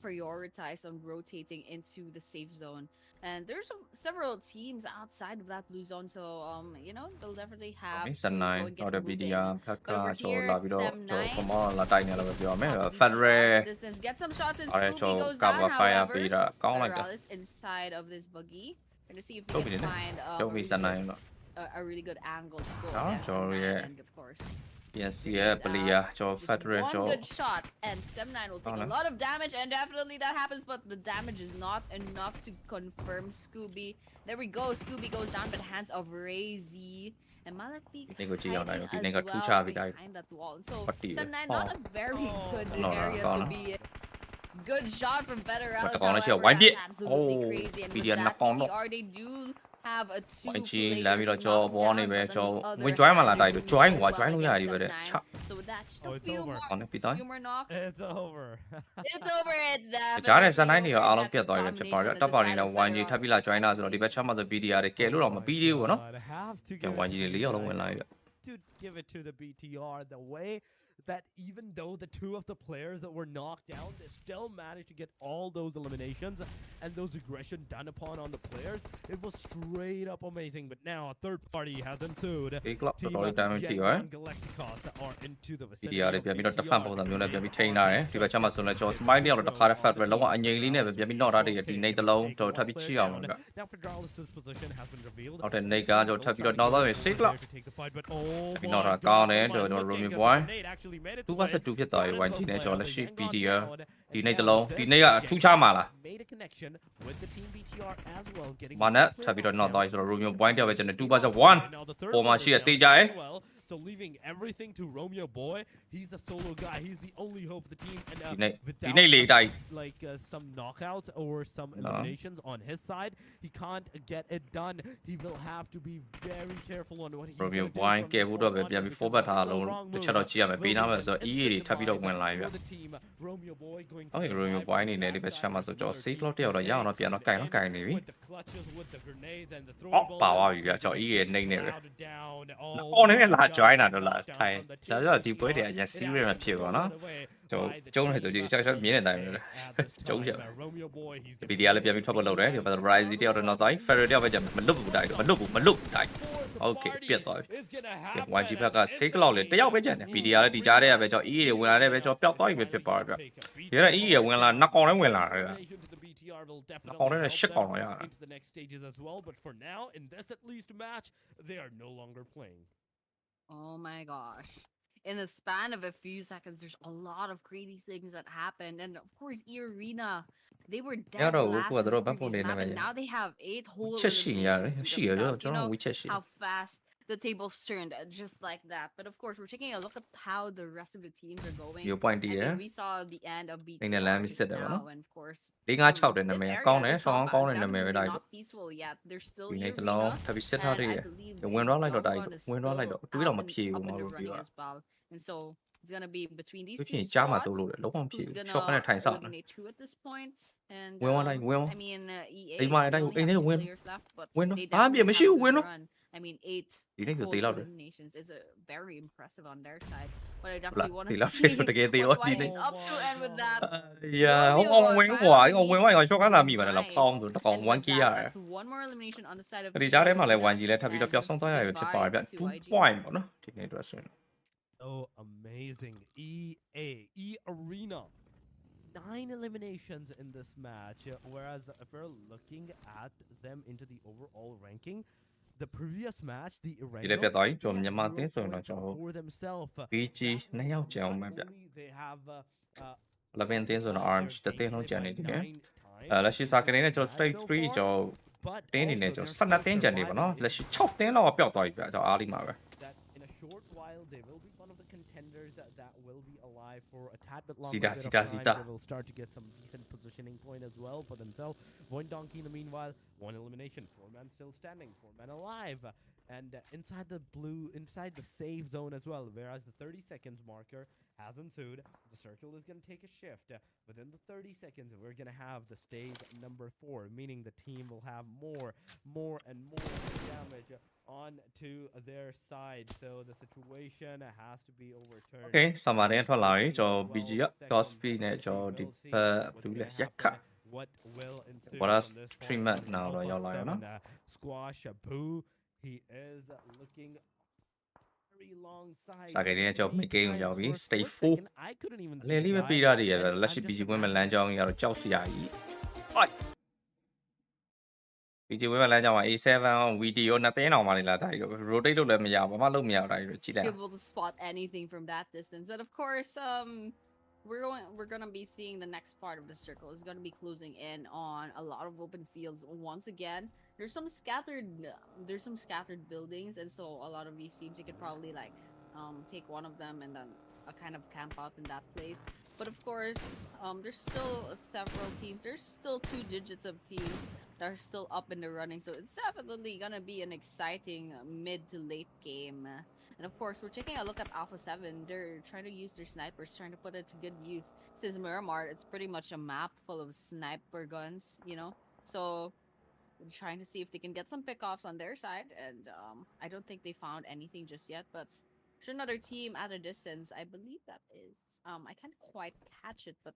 prioritize on rotating into the safe zone. And there's several teams outside of that blue zone, so you know they'll definitely have to go and get a move in. But over here, Sem 9 လာတိုက်နေလို့ပြောမယ် Federal distance, get some shots and အဲ့ Scooby ကျော် goes က down. ဘာ fire However, ပေးတာကောင်းလိုက်တာ Federal is inside of this buggy. Gonna see if တော့ they ပြီး can နေ find တော့ပြီးစနိုင်တော့ a really good angle to go. Oh, against sorry, Sem 9, yeah. and of course. PNC ရဲ့ player ကျော် Just Federal one ကျော် good shot and Sem 9 will take a lot of damage, and definitely that happens, but the damage is not enough to confirm Scooby. There we go, Scooby goes down by the hands of Razy. And Malakbi hiding as well behind that wall. And so Sem 9 not a very good area to be in. Good shot from Federal. But the corner here, one bit. Absolutely Oh, crazy. And Vidian with that knock on. PTR, they do have a YG two-player လမ်းပြီးတော့ကျော် knockdown, ဘောနေပဲ but on ကျော် the other ဝင် join မှ hand, လာ they တိုက် do လို့ join ကွာ well join လို့ရ against ပြီပဲတဲ့ Sem ချ 9. So with that, just Oh, a it's few over. more, ကောင်းနေပြီးတော့ few more knocks. It's over. It's over. It's ကြားတဲ့ဇန်နို definitely င်းတွေရော over. အားလုံး That's ပြတ် the သွားပြီဖြစ်ပါ domination တော့ that တပ် the ပေါင်နေ side နဲ့ of 1G Federal ထပ်ပြီးလာ join လာဆိုတော့ဒီဘက်ချမ်းမှာဆို BDR တွေကဲလို့တော့မပြီးသေးဘူးပေါ့နော် Have to ကဲ give it 1G တွေ၄ယောက်လုံးဝင်လာပြီ to give it to the BTR the way that even though the 2 of the players that were knocked down, they still managed to get all those eliminations and those aggression done upon on the players. It was straight up amazing. But now a third party has ensued. ဒီ club တော်တော်လေး damage ထိ Gen ရော 1 Galacticos are into the vicinity BDR တွေ of ပြန်ပြီးတော့ BTR. defend ပုံစံမျိုးနဲ့ပြန်ပြီးထိန်းထားတယ်ဒီဘက်ချမ်းမှာဆိုလည်းကျော် smile တယောက်တော့တခါတည်း Federal လုံးဝအငြိမ်လေးနဲ့ပဲပြန်ပြီး knock ထားတယ်ဒီနေတစ်လုံးကျော်ထပ်ပြီးချိအောင်ပါဗျ Now Federalis's position has been revealed. နောက်တဲ့နေကကျော်ထပ်ပြီးတော့ knock သွားပြီ 6 club To take the fight, but oh ပြီး my knock တာ God, ကောင်းတယ် my ကျွန်တော် looking Romeo at boy the grenade actually made its 2 way. versus 2ဖြစ်သွားပြီ YG နဲ့ကျော်လက်ရှိ Hang on BDR down. ဒီနေတစ်လုံးဒီနေကထူးခြားမှာလား Made a connection with the team BTR as well, getting မာနက်ထပ်ပြီးတော့ knock သွားပြီဆိုတော့ Romeo point တယောက်ပဲကျန်တယ်2 versus 1 Now the third ပေါ်မှာ player ရှိရ down တေးကြရဲ့ as well. So leaving everything to Romeo Boy, he's the solo guy. He's the only hope of the team. And ဒီနေ without ဒီနေလေးတိုက် like some knockouts or some eliminations on his side, he can't get it done. He will have to be very careful on what he's Romeo gonna do point from ကဲ this ဘူးတော့ပဲ point ပြန် on, ပြီး because forward this ထား is လုံး the wrong တစ် move. ချက်တော့ကြည့်ရမယ် Will ပေးနာမယ် be ဆိုတော့ EA တွေထပ်ပြီးတော့ဝင်လာပြီဗျ for the team. Romeo Boy going ဟုတ် to ကဲ့ Romeo revive point အနေ him နဲ့ဒီဘက်ချက်မှာဆိုတော့ alongside safe the lock တယောက်တော့ရအောင်တော့ပြန်တော့ကင်တော့ကင်နေပြီ with the clutches, with the grenades and the အော် throwing ပါ balls. သွားပြီဗျကျွန်တော် EA နေနေပဲ Crowded down. အော်နေလာ join တာတော့လာ Knockdown ထိုင် from the ကျွန် team တော်ဒီပွဲတွေ BTR. အရင် serious မဖြစ်ဘူးနော် Right away ကျွန် by the ကျုံးနေဆိုဒီ team ချက်ချက်မြင်တဲ့အတိုင်းပဲ at this ကျုံး time. ချက် Romeo Boy, he's the BDR လည်းပြန်ပြီးထွက်ဖို့လုပ်တယ်ဒီဘက် Rise တယောက်တော့ knock သွားပြီ Ferry တယောက်ပဲကျန်မလွတ်ဘူးတိုက်တော့မလွတ်ဘူးတိုက် Okay ပြတ်သွားပြီ is gonna ကဲ happen. YG ဘက်က safe lock လေတယောက်ပဲကျန်တယ် BDR လည်းဒီကြားထဲကပဲကျွန်တော် EA တွေဝင်လာတဲ့ပဲကျွန်တော်ပျောက်သွားပြီပဲဖြစ်ပါတယ်ဗျဒီက EA ဝင်လာနှစ်ကောင်လည်းဝင်လာတယ်ဗျ All in a shit on, yeah. into the next stages as well, but for now, in this at least match, they are no longer playing. Oh my gosh. In the span of a few seconds, there's a lot of crazy things that happened. And of course, Arena, they were deadတော့ last ကို in ကတော့ the ဘတ်ဖို့ previous နေနေ map, ပဲ and now they have 8 whole ချက်ရှိရတယ် eliminations ရှိ to ရတော့ themselves. ကျွန် You တော် know ဝီချက်ရှိ how fast the tables turned, just like that. But of course, we're taking a look at how the rest of the teams are going. မျိုး point တည် I ရ mean, we saw the end of နေနဲ့လမ်း BTR ပြီး just စစ်တယ်ဗောနော် now, and of course, ၄၅6တဲ့နာ this မည် area, ကောင်းတယ် this ဆောင်း map ကောင်း is တဲ့နာမည်ပဲ definitely လိုက် not peaceful yet. There's still ဒီနေတ Arena, လုံးထပ်ပြီးစစ်ထား and သေး I တယ် believe ဝင် the တော့လိုက်တော့ young တိုက် one is ဝင်တော့လိုက် still တော့တွေးတော့မ up ဖြေ and ဘူးမ up လို့ and ပြီး running တော့ as well. And so it's gonna be between these ဒီဖြ two င်ကြားမှာဆို squads လို့လေလုံးဝမဖြေ who's ဘူး gonna ရှော့ကနေထိုင်ဆောက်နေ eliminate who at this point. And ဝင်သွားလိုက်ဝင် I mean, EA အိမ်မှာ they တိုင်း only အိမ် have ထဲ two ဝင် players left, but ဝင်တော့ they ဘာမှ definitely မရှိ have ဘူး a ဝင် good တော့ run. I mean, 8 ဒီနေ့ဆို full တေးလောက်တယ် eliminations is very impressive on their side. but I definitely want ဒီ to လောက် see ဖြစ်တကယ်သေးရော what ဒီ White နေ့ is up to, and with that, ရဟောဝင်ဟွာဟောဝင်ဝိုင်းကရှော့ကလာမိပါတယ်လားဖောင်းဆိုတကောင် and 1 with key that, ရတယ် that's one more elimination on the side of ဒီကြားထဲမှာလည်း Leona, 1G လည်းထပ်ပြီးတော့ပျောက်ဆုံးသွားရရဖြစ်ပါတယ်ဗျ and goodbye 2 to YG. point ပေါ့နော်ဒီနေ့အတွက်ဆိုရင် So amazing. E Arena. 9 eliminations in this match, whereas if we're looking at them into the overall ranking, the previous match, the ဒီလည်းပြ Erangel, တ်သွားပြီ they ကျွန်တော် hadမြန်မာအ 0 သင်းဆိုရင်တော့ points ကျွန်တော် for themselves. BG နှစ်ယောက်ကြအောင်ပဲဗျ Only they have လပင်အသင်းဆိုတော့ Arms တစ်သင်းလုံးကြံနေတယ် 9 လက်ရှိစာကနေနဲ့ကျွန်တော် stage 3ကျွန်တော်တင်းနေနဲ့ကျွန်တော်12တင်းကြံနေပါနော်လက်ရှိ6တင်းလောက်ကပျောက်သွားပြီဗျကျွန်တော်အားလိမှာပဲ that in a short while they will be one of the contenders that will be alive for a tad bit longer Sita, bit of Sita, time. Sita. They will start to get some decent positioning point as well for themselves. Void Donkey in the meanwhile, 1 elimination, 4 men still standing, 4 men alive. And inside the save zone as well, whereas the 30 seconds marker has ensued, the circle is going to take a shift. Within the 30 seconds, we're going to have the stage number 4, meaning the team will have more and more damage onto their side. So the situation has to be overturned. Okay ဆာမာနဲ့ထွက်လာပြီကျွန်တော် BG က Gospy နဲ့ကျွန်တော်ဒီဘက်ဘူးလဲရက်ခတ် What will ensue What else from this treatment one? now တော့ရောက် Alpha လာရောနော် 7, Squash Boo, he is looking very long side. စာကနေနဲ့ကျွန်တော် main game ကိုရောက်ပြီ For a stage split 4 second, I couldn't even လေ see လေးပဲ the ပြီး guy. တာတည်းရပဲလက်ရှိ BG ဝင်မဲ့လမ်းကြောင်းကြီးကတော့ကြောက်စရာကြီး BG ဝင်မဲ့လမ်းကြောင်းမှာ A7 VD ရောနှစ်တင်းအောင်ပါနေလားဒါကြီးတော့ rotate လုပ်လည်းမရဘာမှလုပ်မရတော့ဒါကြီးတော့ကြည့်လိုက် able to spot anything from that distance. But of course, we're gonna be seeing the next part of the circle is gonna be closing in on a lot of open fields once again. There's some scattered buildings, and so a lot of these teams you could probably like take one of them and then kind of camp out in that place. But of course, there's still several teams. There's still 2 digits of teams that are still up in the running, so it's definitely gonna be an exciting mid to late game. And of course, we're taking a look at Alpha 7. They're trying to use their snipers, trying to put it to good use. Since Miramar, it's pretty much a map full of sniper guns, you know? So, trying to see if they can get some pickoffs on their side. And I don't think they found anything just yet, but there's another team at a distance. I believe that is. I can't quite catch it, but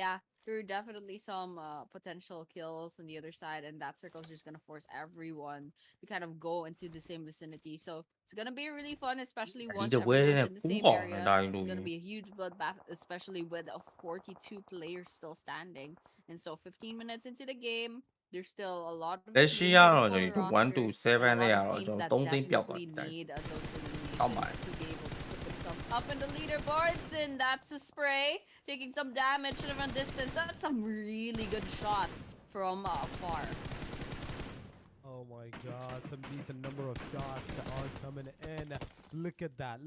yeah, there are definitely some potential kills on the other side, and that circle is just gonna force everyone to kind of go into the same vicinity. So it's gonna be really fun, especially once the way everyone's that in the same Wuhan area. and I It's gonna do- be a huge bloodbath, especially with 42 players still standing. And so 15 minutes into the game, there's still a lot of လက်ရှိ teams ကတော့ on the ကျွန်တော် roster, 1 to and a 7 lot နဲ့ရ of တော့ teams ကျွန် that တော် 3သိန်းပျောက်သွား definitely တယ် need those Oh my. eliminations to be able to put themselves up in the leaderboards. And that's a spray, taking some damage from a distance. That's some really good shots from afar. Oh my god, some decent number of shots that are coming in. Look at that,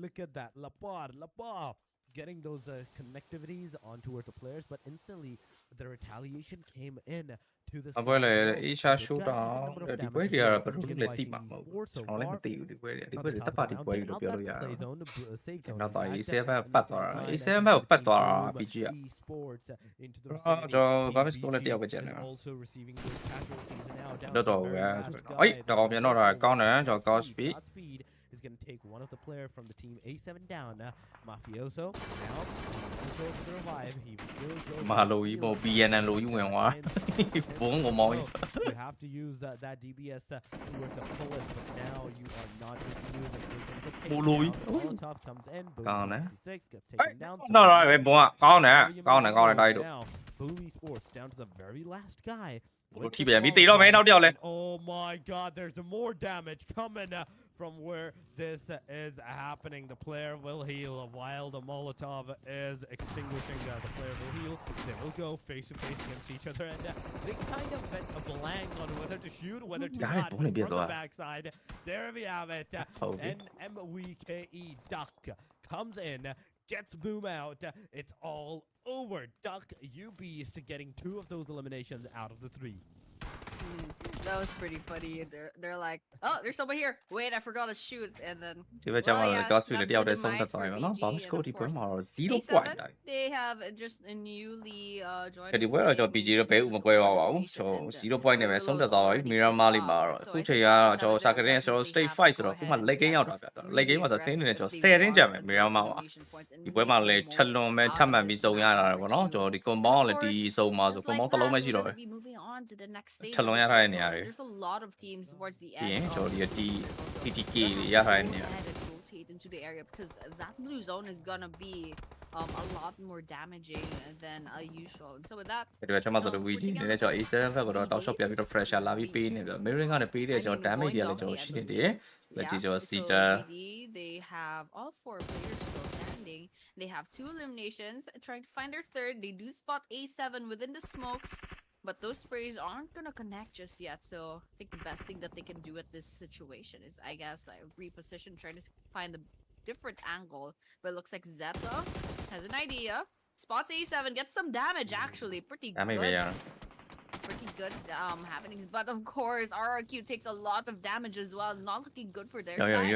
Lapar. Getting those connectivities on towards the players, but instantly the retaliation came in to the အပွဲလေ side. Asia They got showdown decent number of ဒီ damage ပွဲ as တွေ well ကတော့ဘယ် from လို Team လဲသိ Vikings မှာမဟုတ် Sport ဘူး so ကျွန်တော်လည်းမ far. သိဘူးဒီပွဲတွေဒီ On ပွဲ the တွေ top တပ် of ပါ the တီ round, ပွဲ get တွေလို့ out ပြော that လို့ရ play အောင် zone, safe zone. နောက်တော့ in A7 fact, ကပတ်သွားတာ and A7 then ဘက်ကိုပတ်သွားတာ move BG က esports into the Ah, vicinity. Joe, Team Gomez Pole BG တယောက်ပဲကျန် is တယ် also receiving those casualties now down တော် to တော် the ပဲ very last ဆိုတော့ guy. အေးတကောင်ပြန်တော့တာကောင်းတယ်ကျွန်တော် Godspeed Godspeed is going to take one of the player from the team A7 down. Mafioso now he goes to revive. He will go မဟာလိုကြီးပေါ့ BNN လိုကြီးဝင်သွားဘုံကိုမောင်း You have to use that DBS towards the fullest, but now you are not able to use it. Moloi. Molotov comes in. Boom, Gone, eh? 56 gets taken down. တော့တော့ပဲဘုံကကောင်းတယ်ကောင်းတယ်ကောင်းတယ်တိုက်တို့ Now, Boom Esports down to the very last guy. ဘလို့ထိပြန်ပြီတေတော့မယ်နောက်တစ်ယောက်လဲ Oh my god, there's more damage coming from where this is happening. The player will heal while the Molotov is extinguishing. The player will heal. They will go face to face against each other, and they kind of went a blank on whether to shoot, whether to Yeah, not. don't be From the so- backside, there we have it. Okay. NMWKE Duck comes in, gets Boom out. It's all over. Duck, you beast, getting 2 of those eliminations out of the 3. That was pretty funny. They're like, oh, there's someone here. Wait, I forgot to shoot, and then. ဒီဘက်ကျမှ Well, yeah, gas တွေ that's တယောက်တ the ည်းဆုံးသက် demise သွား for ပြီနော် BG, bounce and score of ဒီပွဲ course, မှာတော့0 A7 point တိုင်း they have just a newly joined. ဒီပွဲတော့ကျွန်တော် PG တော့ဘယ်ဥမပွဲပါပါဘူးကျွန်တော်0 point နဲ့ပဲဆုံးသက်သွားပါပြီ Miramar လေးမှာတော့အခုချိန်ကတော့ကျွန်တော် Saka နဲ့ကျွန်တော် stage 5ဆိုတော့အခုမှ late game ရောက်တာဗျ။ late game မှာဆိုတင်းနေတယ်ကျွန်တော်10တင်းကြံမယ် Miramar မှာဒီပွဲမှာလည်းချက်လွန်မဲ့ထပ်မှန်ပြီးစုံရတာပေါ့နော်ကျွန်တော်ဒီ compound ကလည်းဒီစုံမှာဆို compound တစ်လုံးပဲရှိတော့တယ် ချက်လွန်ရထားတဲ့နေရာတွေ There's a lot of teams towards the ပြီး end. ရင်ကျွန်တော်ဒီ TTK တွေရထားတဲ့နေရာ Rotate into the area because that blue zone is gonna be a lot more damaging than usual. And so with that, ဒီဘက်ချက်မှဆိုတော့ VG အနေနဲ့ကျွန်တော် A7 ဘက်ကတော့တောက်လျှောက်ပြန်ပြီးတော့ fresher လာပြီးပေးနေပြီ mirroring ကနေပေးတဲ့ကျွန်တော် damage တွေလည်းကျွန်တော်ရှိနေတယ်လက်ကြည့်ကျွန်တော် Cedar they have all 4 players still standing. They have 2 eliminations, trying to find their third. They do spot A7 within the smokes, but those sprays aren't gonna connect just yet. So I think the best thing that they can do at this situation is, I guess, reposition, trying to find a different angle. But it looks like Zeta has an idea. Spots A7, gets some damage actually, pretty good. Pretty good happenings, but of course RRQ takes a lot of damage as well. Not looking good for their side.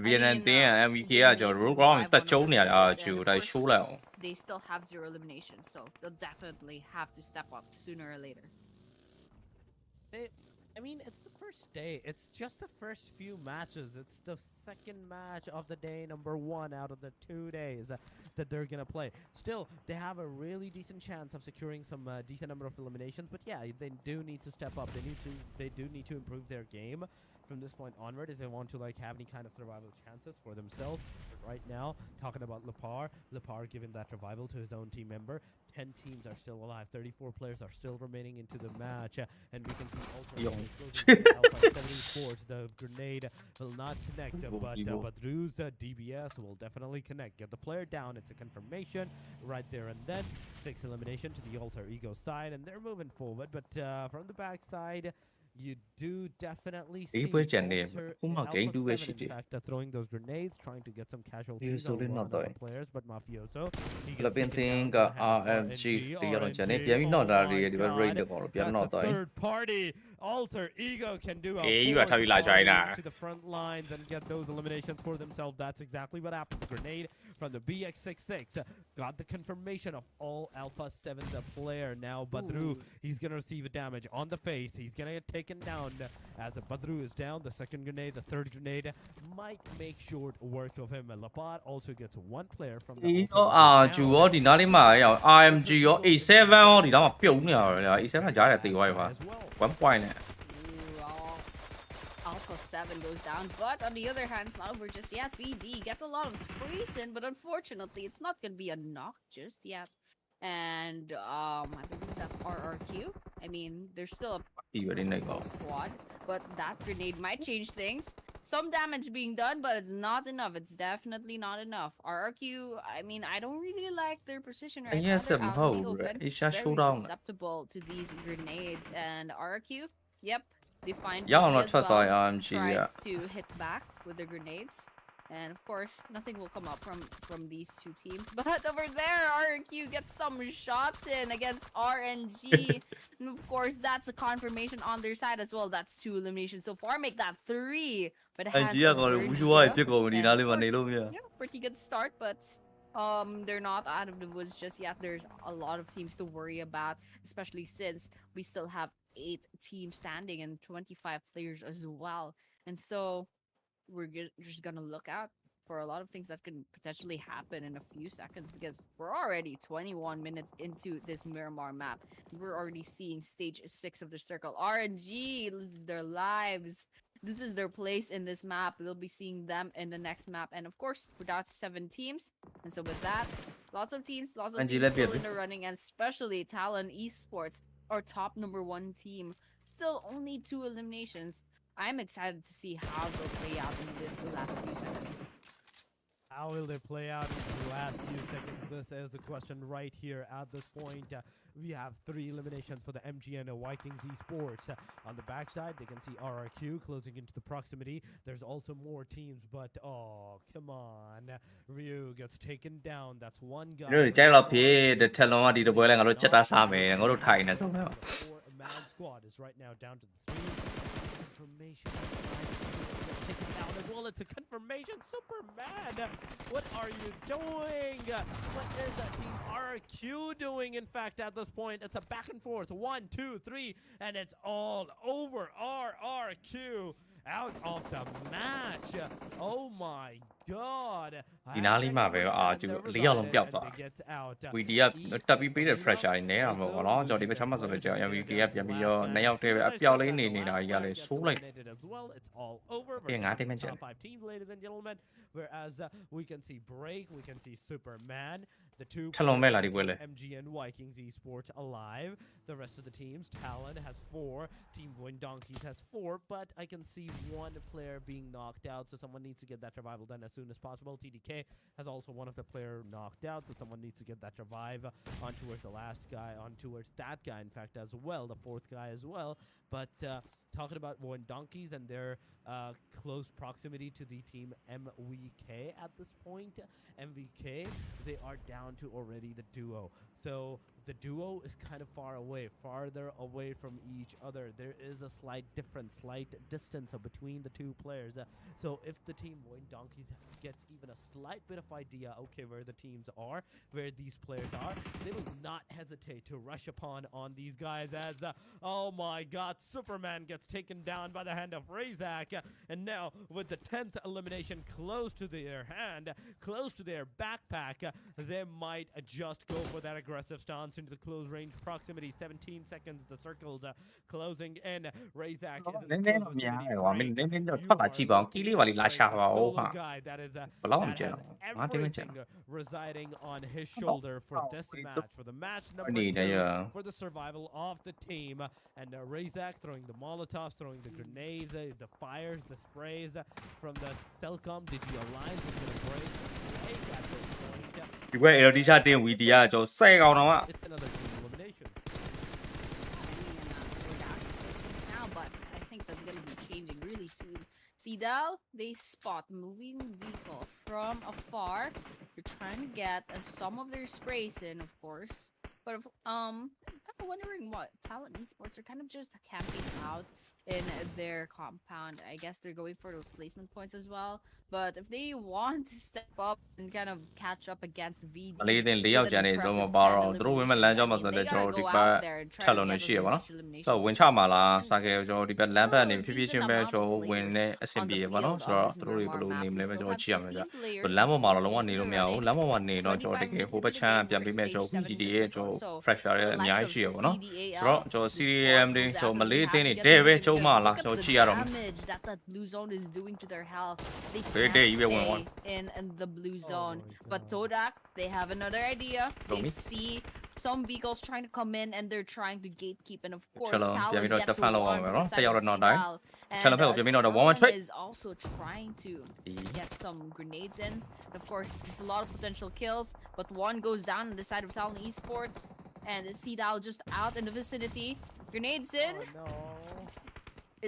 VNN တင်း MVK ကကျွန်တော် roll ground တက်ကျုံနေရတာချူဒါ show လိုက်အောင် They still have 0 eliminations, so they'll definitely have to step up sooner or later. I mean, it's the first day. It's just the first few matches. It's the second match of the day, number 1 out of the 2 days that they're gonna play. Still, they have a really decent chance of securing some decent number of eliminations. But yeah, they do need to step up. They do need to improve their game from this point onward if they want to like have any kind of survival chances for themselves. But right now, talking about Lepar giving that revival to his own team member. 10 teams are still alive. 34 players are still remaining into the match, and we can see Alpha 74. The grenade will not connect, but Badru's DBS will definitely connect. Get the player down. It's a confirmation right there and then. 6 elimination to the Alter Ego side, and they're moving forward. But from the back side, you do definitely see game 2 ပဲရှိတယ် in fact throwing those grenades, trying to get some casualties on other players, but Mafioso he gets Philippine thing RMG တရတော့ကျန်နေပြန်ပြီးတော့တာတွေဒီဘက် rate တော့ပြန်တော့တိုင်း third party Alter Ego can do a you got to be like right now to the front lines and get those eliminations for themselves. That's exactly what happened. Grenade from the BX66 got the confirmation of all Alpha 7's player. Now Badru, he's gonna receive a damage on the face. He's gonna get taken down as Badru is down. The second grenade, the third grenade might make short work of him. Lapad also gets 1 player from the RG ရောဒီနားလေးမှာရအောင် RMG ရော A7 ရောဒီတော့ပြုတ်နေရတယ် A7 ကကြားတယ်တေးသွားပြီပါ1 point နဲ့ Alpha 7 goes down, but on the other hand, it's not over just yet. BD gets a lot of sprays in, but unfortunately, it's not going to be a knock just yet. And I believe that's RRQ. I mean, there's still a squad, but that grenade might change things. Some damage being done, but it's not enough. It's definitely not enough. RRQ, I mean, I don't really like their position right now. They're out in the open, very susceptible to these grenades. And RRQ, yep, they find tries to hit back with the grenades. And of course, nothing will come up from these 2 teams. But over there, RRQ gets some shots in against RNG. And of course, that's a confirmation on their side as well. That's 2 eliminations so far. Make that 3. But it has pretty good start, but they're not out of the woods just yet. There's a lot of teams to worry about, especially since we still have 8 teams standing and 25 players as well. And so we're just gonna look out for a lot of things that can potentially happen in a few seconds, because we're already 21 minutes into this Miramar map. We're already seeing stage 6 of the circle. RNG loses their lives, loses their place in this map. We'll be seeing them in the next map. And of course, we're down to 7 teams. And so with that, lots of teams still in the running, and especially Talon Esports, our top number 1 team. Still only 2 eliminations. I'm excited to see how they'll play out in this last few seconds. How will they play out in the last few seconds? This is the question right here at this point. We have 3 eliminations for the MGN Vikings Esports. On the backside, they can see RRQ closing into the proximity. There's also more teams, but oh, come on. Ryu gets taken down. That's 1 guy. squad is right now down to the 3. Confirmation. Take it down as well. It's a confirmation. Superman, what are you doing? What is Team RRQ doing? In fact, at this point, it's a back and forth. 1, 2, 3, and it's all over. RRQ out of the match. Oh my god. ဒီနားလေးမှာပဲအာကျ4ယောက်လုံးပျောက်သွား VD ကတက်ပြီးပေးတဲ့ fresher တွေနဲတာမဟုတ်ပါတော့ကျွန်တော်ဒီဘက်ချမ်းမှာဆိုတော့ကျွန်တော် MVK ကပြန်ပြီးတော့2ယောက်တည်းပဲအပျောက်လေးနေနေတာကြီးကလည်းဆိုးလိုက်ပြင်5 damage ကျန် whereas we can see Break, we can see Superman, the two ချက်လုံးမဲ့လာဒီပွဲလေ MGN Vikings Esports alive. The rest of the teams, Talon has 4, Team Win Donkeys has 4, but I can see one player being knocked out, so someone needs to get that revival done as soon as possible. TDK has also one of the player knocked out, so someone needs to get that revive on towards the last guy, on towards that guy, in fact, as well, the 4th guy as well. But talking about Win Donkeys and their close proximity to the team MVK at this point, MVK, they are down to already the duo. So the duo is kind of farther away from each other. There is a slight difference, slight distance between the two players. So if the team Win Donkeys gets even a slight bit of idea, okay, where the teams are, where these players are, they will not hesitate to rush upon on these guys as, oh my god, Superman gets taken down by the hand of Razak. And now with the 10th elimination close to their hand, close to their backpack, they might just go for that aggressive stance into the close range proximity. 17 seconds, the circles closing in. Razak is နည်းနည်းတော့များတယ်ကွာမင်းနည်းနည်းတော့ထွက်လာကြည့်ပါဦးကီးလေးပါလေးလာရှာပါဦးဟာ that is ဘလောက်မှကျန်တော့5 damage ကျန် everything residing on his shoulder for this match, for the match number နေတယ် 2, for the survival of the team. And Razak throwing the Molotovs, throwing the grenades, the fires, the sprays from the Telcom Digi Alliance is going to break at this point. ဒီဘက် LD ချတင် VD ကကျွန်တော်10ကောင်တော့ It's another team elimination. Now, but I think that's gonna be changing really soon. Sidal, they spot moving vehicle from afar. They're trying to get some of their sprays in, of course. But I'm kind of wondering what Talent Esports are kind of just camping out in their compound. I guess they're going for those placement points as well. But if they want to step up and kind of catch up against VD, မလေးတင်4ယောက်ကျန်နေဆိုမပါတော့သူတို့ဝင်မဲ့လမ်းကြောင်းမှာဆိုလည်းကျွန်တော်ဒီဘက်ချက်လုံးနေရှိရပါတော့ဆိုတော့ဝင်ချမှာလားစာကေကျွန်တော်ဒီဘက်လမ်းဘက်နေဖြည်းဖြည်းချင်းပဲကျွန်တော်ဝင်နေအဆင်ပြေပါတော့ဆိုတော့သူတို့တွေဘယ်လိုနေမလဲပဲကျွန်တော်ကြည့်ရမယ်ဗျလမ်းပေါ်မှာတော့လုံးဝနေလို့မရဘူးလမ်းပေါ်မှာနေတော့ကျွန်တော်တကယ်ဟိုဘက်ချမ်းပြန်ပြီးမဲ့ကျွန်တော် VD ရဲ့ကျွန်တော် fracture ရဲ့အများကြီးရှိရပါတော့ဆိုတော့ကျွန်တော် CDM တွေကျွန်တော်မလေးတင်နေတဲပဲကျုံးမလားကျွန်တော်ကြည့်ရတော့မယ် that blue zone is doing to their health. They Very can't day, you will win stay one. in the blue Oh zone. my But God. Todak, they have another idea. They me. see some vehicles trying to come in and they're trying to gatekeep. And of course, Chalo, Talonပြန်ပြီးတော့ gets defend လုပ် one အောင်မယ်နော် beside တစ်ယောက်တော့ not die Sidal. And, Chalo ဘက်ကိုပြန်ပြီးတော့ one Talon trade is also trying to get some grenades in. Of course, there's a lot of potential kills, but one goes down on the side of Talon Esports, and Sidal just out in the vicinity. Grenades in. Oh no.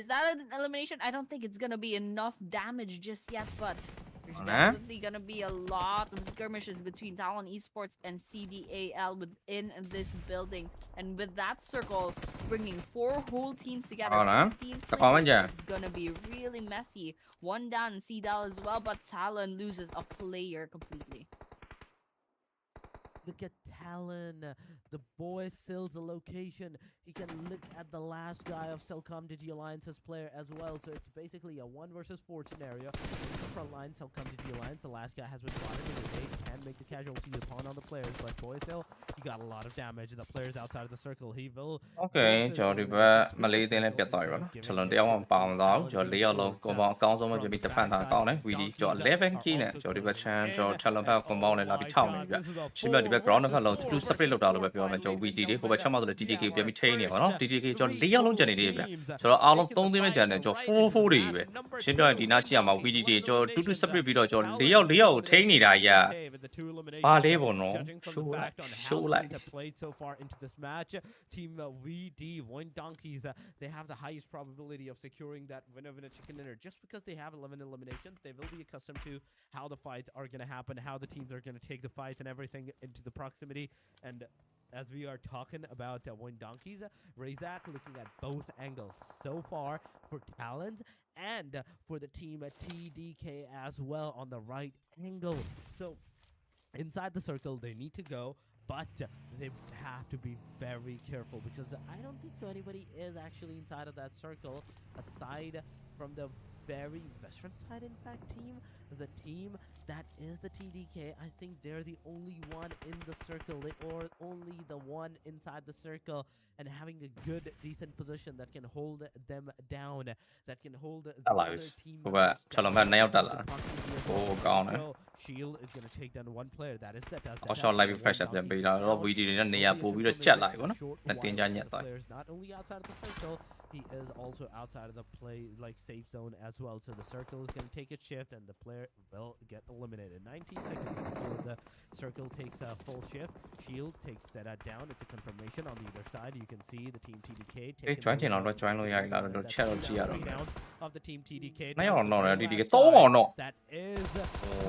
Is that an elimination? I don't think it's gonna be enough damage just yet, but there's Huh? definitely gonna be a lot of skirmishes between Talon Esports and CDAL within this building. And with that circle bringing 4 whole teams together, Alright. 15 Tao có mấy players, giờ? it's gonna be really messy. One down in CDAL as well, but Talon loses a player completely. Look at Talon. The boy seals the location. He can look at the last guy of Celcom Digi Alliance's player as well. So it's basically a 1 versus 4 scenario. In the front line, Celcom Digi Alliance, the last guy has been spotted. And they can make the casualties upon all the players. But boy Sil, he got a lot of damage. The players outside of the circle, he will. Okay ကျွန်တော်ဒီဘက်မလေးတင်လည်းပြတ်သွားပြီပါနော်ချက်လုံးတယောက်မှပေါအောင်တော့ကျွန်တော်4ယောက်လုံးကွန်ပေါင်းအကောင်းဆုံးပဲပြန်ပြီး defend တာကောင်းတယ် VD ကျွန်တော်11 key နဲ့ကျွန်တော်ဒီဘက် chance ကျွန်တော်ချက်လုံးဘက်ကွန်ပေါင်းနဲ့လာပြီးထောက်နေပြီရှင်းပြဒီဘက် ground တစ်ဖက်လုံးတူ separate လောက်တာလို့ပဲပြောမယ်ကျွန်တော် VD တွေဟိုဘက်ချက်မှဆိုလည်း TTK ပြန်ပြီးထိန်းနေပါနော် TTK ကျွန်တော်4ယောက်လုံးကျန်နေသေးတယ်ဗျကျွန်တော်အားလုံး3သိန်းပဲကျန်တယ်ကျွန်တော်4တွေကြီးပဲရှင်းပြရင်ဒီနားကြည့်ရမှာ VD တွေကျွန်တော်တူ separate ပြီးတော့ကျွန်တော်4ယောက်ကိုထိန်းနေတာကြီး ဘာလေးပေါ့နော် show လိုက် played so far into this match. Team VD Win Donkeys, they have the highest probability of securing that winner chicken dinner just because they have 11 eliminations. They will be accustomed to how the fights are going to happen, how the teams are going to take the fights and everything into the proximity. And as we are talking about Wing Donkeys, Razak looking at both angles so far for Talons and for the team at TDK as well on the right angle. So inside the circle, they need to go, but they have to be very careful because I don't think so anybody is actually inside of that circle aside from the very veteran side, in fact, team. The team that is the TDK, I think they're the only one in the circle, or only the one inside the circle, and having a good, decent position that can hold them down, that can hold the other team members down. Shield is going to take down one player. That is that. Live fresh up then bây giờ nó video nó nè bộ video chat lại của nó. Là tiền ra nhẹ thôi. Not only outside of the circle, he is also outside of the play like safe zone as well. So the circle is going to take a shift and the player will get eliminated. 19 seconds before the circle takes a full shift. Shield takes that down. It's a confirmation on the other side. You can see the team TDK taking join lo chat lo chi ya rồi. Of the team TDK. That is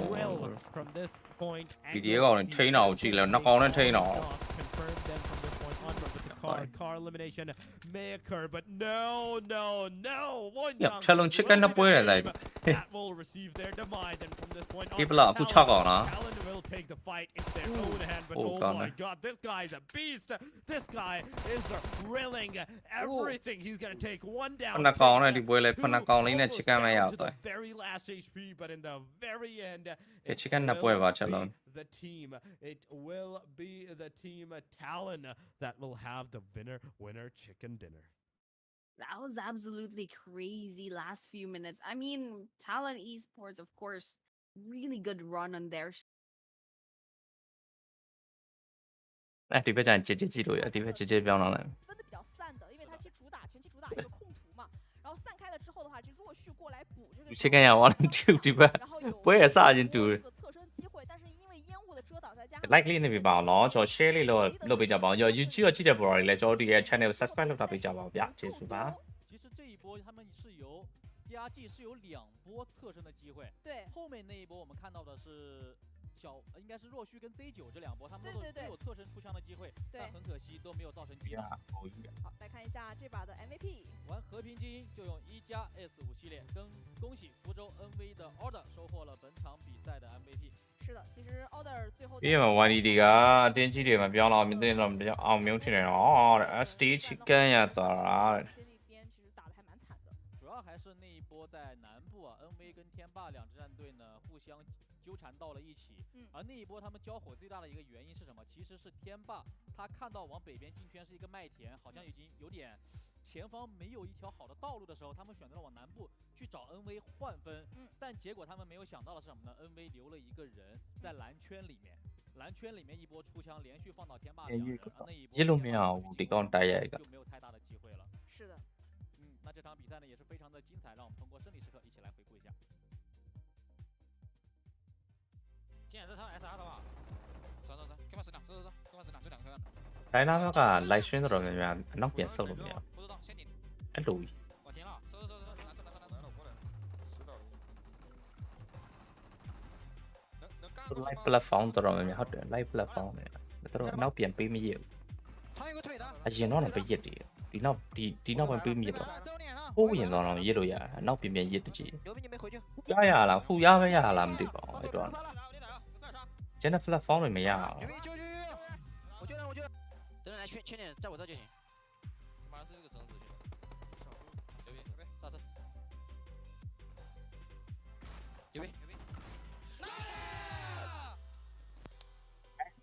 well from this point. Video còn thấy nào chỉ là nó còn nó thấy nào. Confirm them from this point onward with the car elimination may occur, but no. Challenge chicken nó bơi là that will receive their demise, and from this point on, tiếp là phụ chắc còn nó. Talon will take the fight into their own hand, but oh my god, this guy is a beast. This guy is drilling everything. He's gonna take one down. Phần còn này đi bơi lại phần còn lấy này chicken mày out rồi. Very last HP, but in the very end, cái chicken nó bơi vào challenge. The team, it will be the team Talon that will have the winner chicken dinner. That was absolutely crazy last few minutes. I mean, Talon Esports, of course, really good run on their. 哎，这边讲直接记录呀，这边直接标上来。分的比较散的，因为它前期主打一个控图嘛，然后散开了之后的话，就若旭过来补这个。这个呀，我能丢这边，不也啥人丢。侧身机会，但是因为烟雾的遮挡，再加上。likely 呢邊幫攞咗 share 呢比較幫，要知道記得幫嚟做啲嘅 channel subscribe 都比較幫，呀，結束吧。其實這一波他們是由 DRG 是有2波側身的機會，對，後面那一波我們看到的是。應該是若旭跟 Z9這2波，他們都有側身出槍的機會，但很可惜都沒有造成擊倒。好，來看一下這把的 MVP。玩和平精英就用1+S5系列，恭喜福州 NV 的 Order 收穫了本場比賽的 MVP。是的，其實 Order 最後。因為玩呢啲噶，電子啲咪比較難，面對比較拗秒出嚟哦 ，SD chicken 呀得啦。主要還是那一波在南部啊 ，NV 跟天霸2支戰隊呢互相糾纏到了一起。而那一波他們交火最大的一個原因是什麼？其實是天霸他看到往北邊進圈是一個麥田，好像已經有點前方沒有一條好的道路的時候，他們選擇了往南部去找 NV 換分。但結果他們沒有想到的是什麼呢 ？NV 留了一個人在藍圈裡面，藍圈裡面一波出槍連續放到天霸2人，那一波就沒有太大的機會了。是的。那這場比賽呢也是非常的精彩，讓我們通過勝利時刻一起來回顧一下。現在這場 SR 的話，走，跟埋死兩，走，就2個人。睇啦，嗰個 live stream 度入面，nó變色了沒有？一路。往前了，走，live platform 度入面，好的 live platform เนี่ยnó變俾咩嘢？而且nó là bị nhiệt đi，ဒီနောက်ပိုင်းပေးမြစ်တော့ဟိုးရင်တော့ရစ်လို့ရတယ်နောက်ပြင်ရစ်တကြည့်ရလားဖူရပဲရလားမသိပါဘူးအဲ့တော့ကျန်တဲ့ platform တွေမရအောင်等等来圈点，在我这就行。马上是这个城市去了。啥事？右边。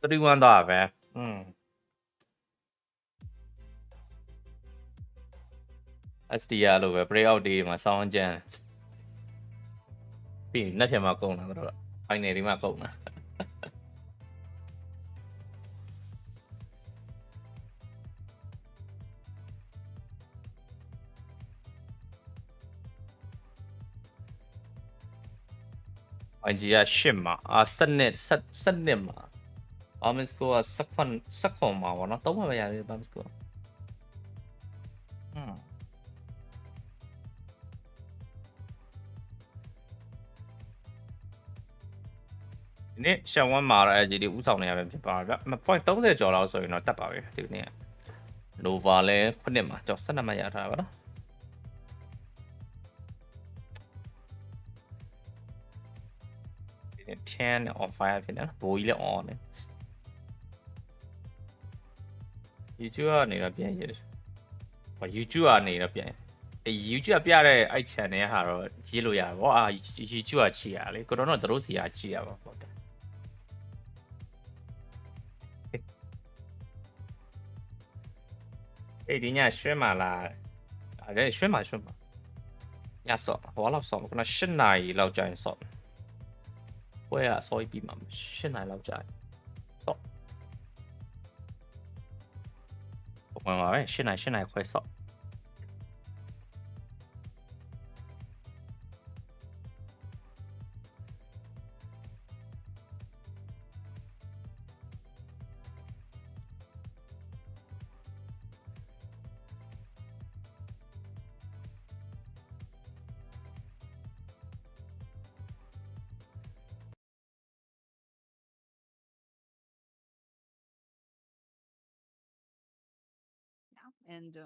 31တော့ပဲSDR လို့ပဲ Brakeout တွေမှာစောင်းကြမ်းပြီးနှစ်ထင်မှာကုန်တာတို့တော့ final ဒီမှာကုန်တာING က8မှာ7မှာ Armin score က19မှာပေါ့နော်3မှာပဲရတယ် Armin score န ဒီနေ့ရှောင်းဝမ်းမှာတော့ LG တွေဥဆောင်နေရပဲဖြစ်ပါဗျ။ point 30ကျော်လောက်ဆိုရင်တော့တက်ပါပြီဒီနေ့။ Nova လည်း9မှာကျော်12မှတ်ရထားပါတော့။ဒီနေ့10 on fire ဖြစ်နေနော်။ဘိုးကြီးလည်း on နေ။ YouTube ကနေတော့ပြန်ရတယ်။ဟော YouTube ကနေတော့ပြန်YouTube ပြတဲ့အဲ့ channel ဟာတော့ရေးလို့ရပါဘော။ YouTube ကချီရလေကိုတော့တို့စီကချီရပါဟုတ်တယ်ဒီညရွှဲမှာလားအဲ့ရွှဲမှာညဆော့ဘောလောက်ဆော့ခုန8နာရီလောက်ကြာရင်ဆော့ဘွဲကဆော့ပြီးမှ8နာရီလောက်ကြာဆော့ပုံမှန်ပါပဲ8နာရီခွဲဆော့And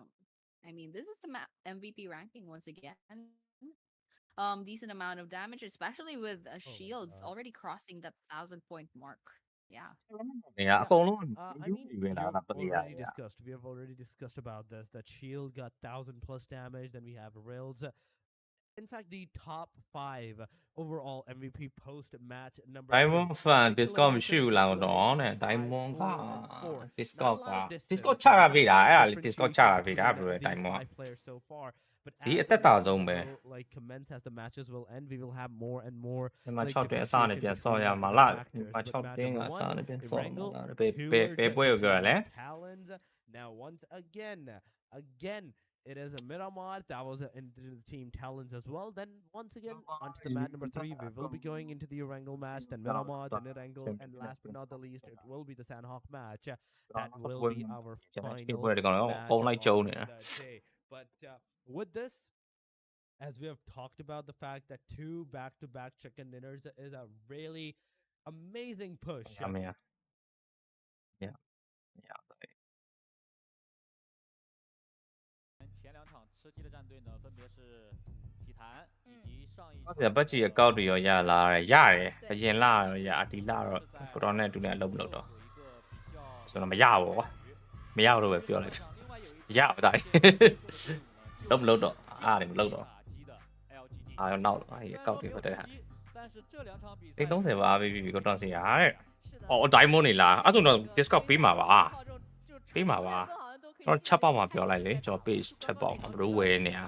I mean, this is the MVP ranking once again. Decent amount of damage, especially with shields already crossing that 1,000-point mark. Yeah. Yeah, I mean, we have already discussed about this. That shield got 1,000+ damage. Then we have rails. In fact, the top 5 overall MVP post match number. Diamond fan Discord မရှိဘူးလားတော့နဲ့ Diamond က Discord ချရပြီလားအဲ့ဒါလေ Discord ချရပြီလားဘယ်လိုလဲ Diamond ဒီအသက်တာဆုံးပဲ like commence as the matches will end we will have more and more ဒီမှာ6တင်အစားနဲ့ပြန်ဆော့ရမှာလားဒီမှာ6တင်ကအစားနဲ့ပြန်ဆော့မှာလားဘယ်ပွဲကိုပြောရလဲ Now once again it is a Miramar that was into the team Talons as well. Then once again onto the match number 3, we will be going into the Erangel match. Then Miramar, then Erangel, and last but not the least, it will be the Sandhawk match. That will be our final match of the day. But with this, as we have talked about the fact that 2 back-to-back chicken dinners is a really amazing push. Yeah. 前2场吃鸡的战队呢，分别是体坛以及上一ဟုတ်တယ်ပတ်ကြီးအကောက်တွေရောရလာရတယ်အရင်လာရောရအဒီလာတော့ကိုတော်နဲ့တူနဲ့လုံးမလို့တော့ဆိုတော့မရဘူးကွာမရတော့ပဲပြောလိုက်ရပါသားလုံးမလို့တော့အားတယ်မလို့တော့အာရောနောက်တော့အကောက်တွေဟုတ်တယ်ဟာဒီ30ပါပြီကိုတော်စီရတဲ့အော် Diamond နေလားအဲ့ဆိုတော့ Discord ပေးမှာပါပေးမှာပါကျွန်တော်ချက်ပေါက်မှာပြောလိုက်လေကျွန်တော် page ချက်ပေါက်မှာဘယ်လိုဝယ်နေရ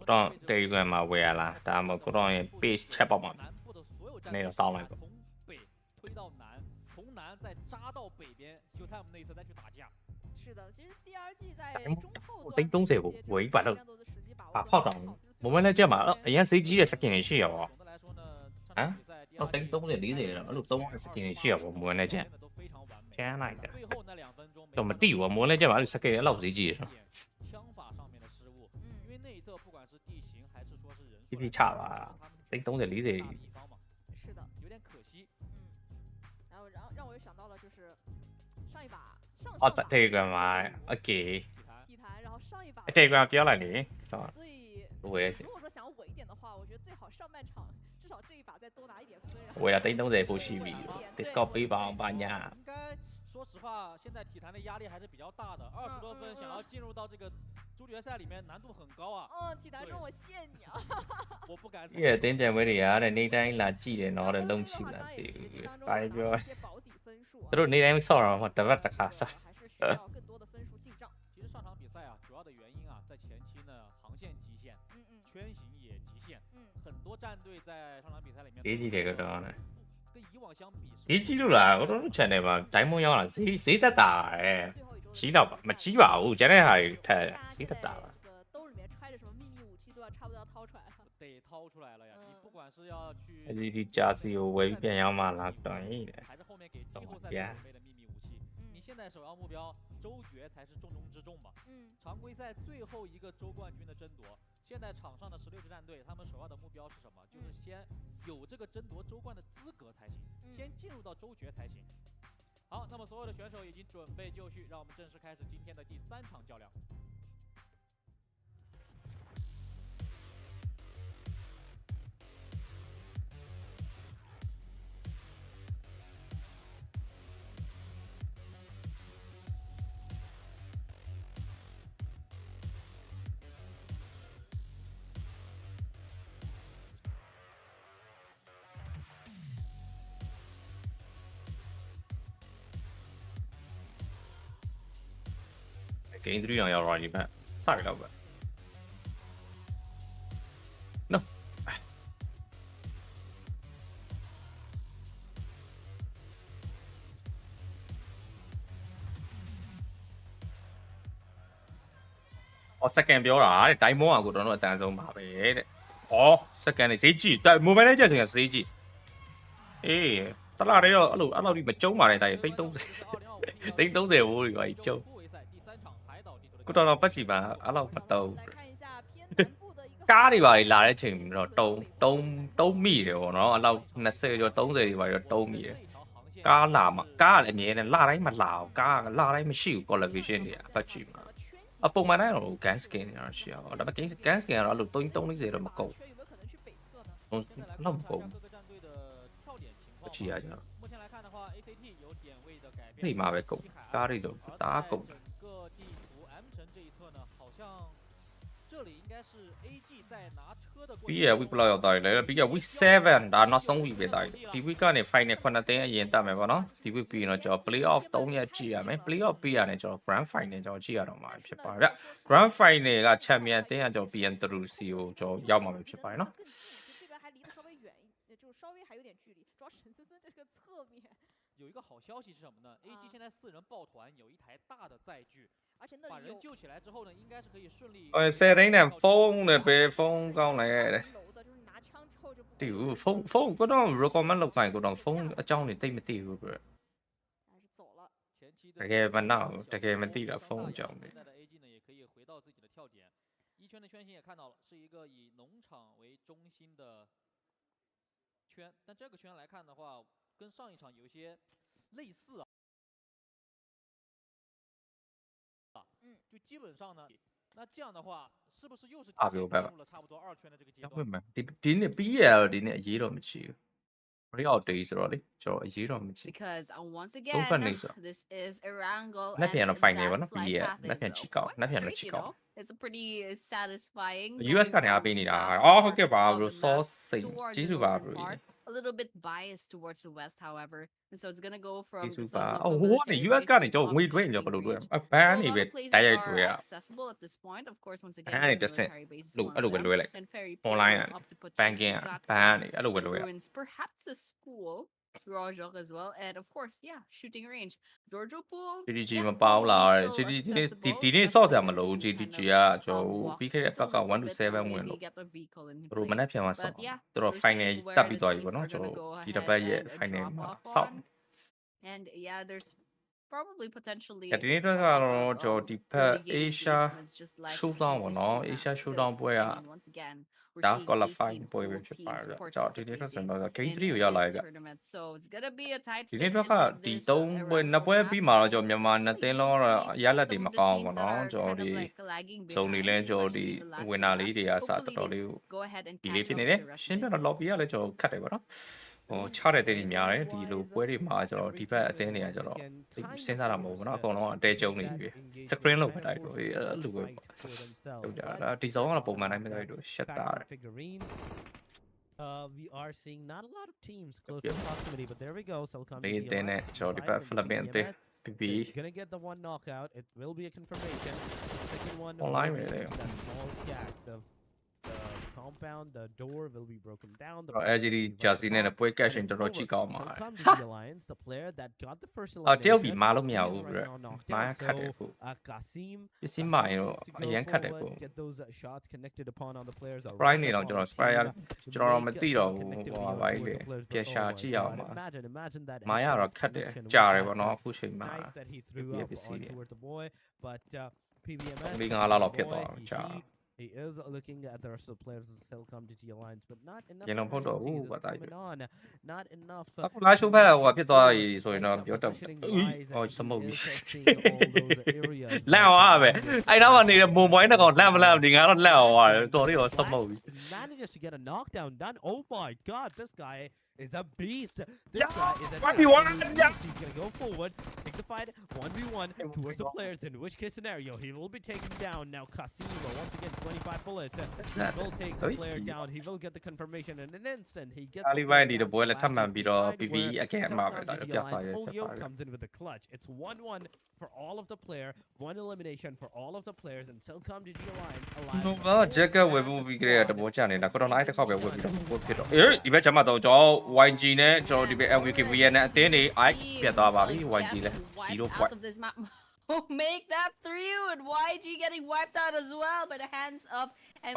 တော့ Telegram မှာဝယ်ရလားဒါမှမဟုတ်ကိုတော့ရင် page ချက်ပေါက်မှာနေတော့တောင်းလိုက်ပေါ့推到南，从南再扎到北边 ，Showtime 内侧再去打架。是的，其实第二季在中后段叮东西我一把都炮仗我们来这嘛အရင်စိတ်ကြီးတဲ့ skin တွေရှိရပါဟမ်တော့叮东西40တယ်အဲ့လိုသုံးတဲ့ skin တွေရှိရပါမဝင်နဲ့ချက်ကျန်းလိုက်တယ်တော့မတိဘူးမဝင်နဲ့ချက်မှာအဲ့လို skin အဲ့လောက်ဈေးကြီးတယ်枪法上面的失误，因为内侧不管是地形还是说是人数，批差吧，叮东西40。是的，有点可惜。然后让我又想到了就是上一把哦，这个嘛，OK。体坛，然后上一把。这个不要了你。所以我也是。如果说想要稳一点的话，我觉得最好上半场至少这一把再多拿一点分。我要叮东西不虚伪，Discord 背包吧呀。应该说实话，现在体坛的压力还是比较大的，20多分想要进入到这个足决赛里面难度很高啊。体坛说我谢你啊。我不敢。ဒီတင်းကြံဝဲတွေရတယ်နေတိုင်းလာကြည့်တယ်နော်တဲ့လုံးချိလာတယ်။ဘာပြောသူတို့နေတိုင်းဆော့တော့မှတပတ်တစ်ခါဆော့其实上场比赛啊，主要的原因啊，在前期呢，航线极限，圈型也极限，很多战队在上场比赛里面。ဒီကြီးတွေကတော့နဲ့跟以往相比，ဒီကြီးလို့လား我တို့ channel မှာ Diamond ရောက်လာဈေးသက်တာရဲ့ကြီးတော့မကြီးပါဘူးကျန်တဲ့ဟာတွေထက်ဈေးသက်တာပါ兜里面揣着什么秘密武器都要差不多要掏出来了得掏出来了呀你不管是要去ဒီဂျာစီကိုဝယ်ပြန်ရောက်မှလားတော်ရင်还是后面给季后赛准备的秘密武器你现在首要目标周决才是重中之重嘛。常规赛最后一个周冠军的争夺，现在场上的16支战队，他们首要的目标是什么？就是先有这个争夺周冠的资格才行，先进入到周决才行。好，那么所有的选手已经准备就绪，让我们正式开始今天的第3场较量。Game 3 ရောက်တော့ဒီဘက်စပြီတော့ပဲ No အော် second ပြောတာတဲ့ diamond ကကိုတော့အတန်ဆုံးပါပဲတဲ့အော် second နဲ့ဈေးကြည့် moment နဲ့ကြည့်ဆိုရင်ဈေးကြည့်အေးတလားတွေတော့အဲ့လိုဒီမကျုံးပါနဲ့တိုင်း330 330ဟိုးတွေပါကျုံးကိုတော့ပတ်ချီပါအဲ့လိုမတော့ကားတွေပါလာတဲ့အချိန်တော့တုံးမိတယ်ပေါ့နော်အဲ့လောက်20ကျော်30တွေပါတော့တုံးမိတယ်ကားလာမှာကားလည်းအမြဲတမ်းလာတိုင်းမလာဘူးကားကလာတိုင်းမရှိဘူး qualification တွေအပတ်ချီမှာအပုံမှန်တိုင်းတော့ gun skin တွေတော့ရှိရအောင်ဒါပေမဲ့ gun skin ကတော့အဲ့လို330တော့မကုန်တော့မကုန်အချီရကြတော့ဒီမှာပဲကုန်ကားတွေတော့တားကုန်ပြီးရ week ဘလောက်ရောက်သွားပြီလဲပြီးရ week 7ဒါနောက်ဆုံး week ပဲသွားပြီဒီ week ကနေ final 9သင်းအရင်တက်မယ်ပေါ့နော်ဒီ week ပြီးရင်တော့ကျွန်တော် playoff 3ရက်ကြည့်ရမယ် playoff ပြီးရတယ်ကျွန်တော် grand final ကျွန်တော်ကြည့်ရတော့မှာဖြစ်ပါဗျ grand final က champion အသင်းကကျွန်တော် PN through C ကိုကျွန်တော်ရောက်မှာပဲဖြစ်ပါတယ်နော်有一个好消息是什么呢 ？AG 现在4人抱团，有一台大的载具，把人救起来之后呢，应该是可以顺利。射頂နဲ့風咧，俾風講嚟嘅。屌，風嗰種 recommend 錄翻嗰種風一張你對唔對嗰個？大概唔鬧，大概唔對啦，風張嘅。现在的 AG 呢，也可以回到自己的跳点。一圈的圈形也看到了，是一个以农场为中心的圈，但这个圈来看的话，跟上一场有一些类似啊。就基本上呢，那这样的话，是不是又是进入了差不多2圈的这个阶段？唔係，ဒီနေ့ပြီးရဒီနေ့အရေးတော့မရှိဘူး။ Brakeout day ဆိုတော့လေကျွန်တော်အရေးတော့မရှိဘူး Because once again, this is Erangel လက်ပြန်တော့ final ပေါ့ and နော် that ပြီးရ flight path လက်ပြန် is ချီကောက် quite လက်ပြန်လည်း straight, ချီ you ကောက် know. It's a pretty satisfying. US going ကနေအား from ပေးနေတာ south အော်ဟုတ်ကဲ့ပါ of bro the so map စိတ် towards ကျေး the ဇူးပါ northern bro part. A little bit biased towards the west, however. And so it's gonna go from ကျေးဇူး the ပါ south အော် of ဟိုကနေ military US base ကနေ to ကျွန်တော်ငွေ up တွဲည shooting ဘယ်လိုတွဲ range. အဘန်း So နေ a ပဲ lot of places တိုက်ရိုက် are တွဲရ accessible at this point. Of course, once again, အဲ့ the ဒီတစ်ဆင့် military base is လို့ one အဲ့ of လိုပဲ them. လွဲလိုက် And ferry online payload up to put ဘန်ကင် platform ဘန်းနေအဲ့လိုပဲလွဲရ ruins, perhaps the school, Rojok as well, and of course, yeah, shooting range. Giorgio Pool, GDG yeah, မပေါင်းလာ probably တယ် still GDG ဒီ accessible, နေ့ဆော့စရာ especially မ when လိုဘူး you kind GDG of ကကျွန်တော် walk ပြီးခဲ့တဲ့ just ဘက်က a little 1 to bit 7 or ဝင် maybe လို့ get a vehicle in တို့ place. မနေ့ပြန်မှာဆော့ But yeah, တို့ we're final seeing တက် where ပြီး the သွားပြီ teams ပေါ့နော် are ကျွန် gonna တော် go ဒီတစ် ahead ပတ်ရဲ့ and final drop မှာ off ဆော့ on. And yeah, there's probably potentially ဒီနေ့တော့ a lot ကတော့ of ကျွန်တော်ဒီဘက် litigating Asia engagements just like showdown ပေါ့ previous နော် two Asia maps, showdown because, ပွဲက I mean, once again, we're ဒါ seeing qualifying 18 ပွဲပဲ full ဖြစ်ပါ teams တော့ကျွန်တော်ဒီနေ့တော့ဆို participating တော့ Game 3 in ကိုရောက်လာ this ပြီဗျ tournament. So it's gonna be a tight ဒီ fit နေ့တော့ in ဒီ this 3ပွဲ Erangel နှစ်ပွဲ map. ပြီးမှာတော့ကျွန် So တော်မြန်မာနှစ်သင်းလုံးတော့ရလဒ်တွေ some မ of the ကောင်း teams ဘူး that နော် are ကျွန်တော် kind ဒီ of like lagging စုံနေ behind, လဲကျွန်တော်ဒီ especially the last ဝင် two တာလေး maps. တွေကစ Hopefully တော်တော် they လေးကို go ahead and ဒီ catch လေး up ဖြစ် with နေတယ် the rest ရှင်း of ပြ the တော့ teams. lobby ကလည်းကျွန်တော်ခတ်တယ်ပေါ့နော်ဟိုချတဲ့တင်းတွေများတယ်ဒီလိုပွဲတွေမှာကျွန်တော်ဒီဘက်အသင်းတွေကကျွန်တော်စဉ်းစားတာမဟုတ်ဘူးเนาะအကုန်လုံးအတဲကျုံနေပြီ screen လောက်ပဲတိုက်တော့အဲ့လိုပဲဟုတ်ကြတာဒီဆောင်ကတော့ပုံမှန်တိုင်းပဲတိုက်တော့ရှက်တာတယ် We are seeing not a lot of teams close to proximity, but there we go. Selcom လေးတင်းနဲ့ကျွန်တော်ဒီဘက် Philippines အသင်း PP gonna get the one knockout. It will be a confirmation. Second one Online will be really. that small gap, the compound, the door will be broken down. The LGD Jersey နဲ့ပွဲကတ်ရှင်တော်တော်ကြည့်ကောင်းပါ Selcom to the alliance, the player that got the first တယောက်ပြီး elimination. မားလို့မရ He's ဘူး right ဗျ now knocked မား out. ခတ်တယ် So ခု Kasim ပစ္စည်းမိုင်တော့အရန်ခတ်တယ်ခု get those shots connected upon on the players. Sprite နေတော့ကျွန်တော် Sprite ရကျွန်တော်မသိတော့ဘူးဟိုဘာလဲပြန်ရှာကြည့်ရအောင်ပါ Imagine that. မာရတော့ခတ်တယ်ကြာတယ်ပေါ့နော်အခုချိန်မှာ Knife that he threw Yeah, up we see on it. toward the boy, but PBMS. လေးငါးလောက် the ဖြစ် boy, သွားအောင်ကြာ he is looking at the rest of the players of the Telcom DT Alliance, but not enough. ကျွန်တော်ဖုတ်တော့ဘူး currencies is ဘာတိုင်း coming on. Not enough. အခုလာရှိုးဖက်ဟိုဖြစ်သွားပြီဆိုရင်တော့ပြောတော့ဟိုစမုတ်ပြီ လန့်သွားပဲအဲ့တော့မှနေတဲ့မွန်ပွိုင်းတကောင်လန့်မလန့်ဒီငါတော့လန့်သွားတယ်တော်လေးတော့စမုတ်ပြီ Manages to get a knockdown done. Oh my god, this guy is a beast. This guy is a 1v1 He's gonna go forward, take the fight 1v1 towards the players. In which case scenario, he will be taken down. Now Kasim once again 25 bullets. He will take the player down. He will get the confirmation in an instant. He gets အားလေးပိုင်းဒီတော့ပွဲလက်ထပ်မှန်ပြီးတော့ PPE အကဲအမှာပဲဒါပြသွားရဲဖြစ် Polio ပါတယ် comes in with the clutch. It's 1-1 for all of the player, one elimination for all of the players, and Selcom DG Alliance alive. တော့ဂျက်ကဝယ်ဖို့ပြီးကြတဲ့တဘောချနေတာကတော့ live တစ်ခေါက်ပဲဝယ်ပြီးတော့ပို့ဖြစ်တော့အေးဒီဘက်ကျမတော့ကျွန်တော် YG နဲ့ကျွန်တော်ဒီဘက် LVKVN နဲ့အတင်းနေအိုက်ပြတ်သွားပါပြီ YG လဲ0 point Make that 3 and YG getting wiped out as well by the hands of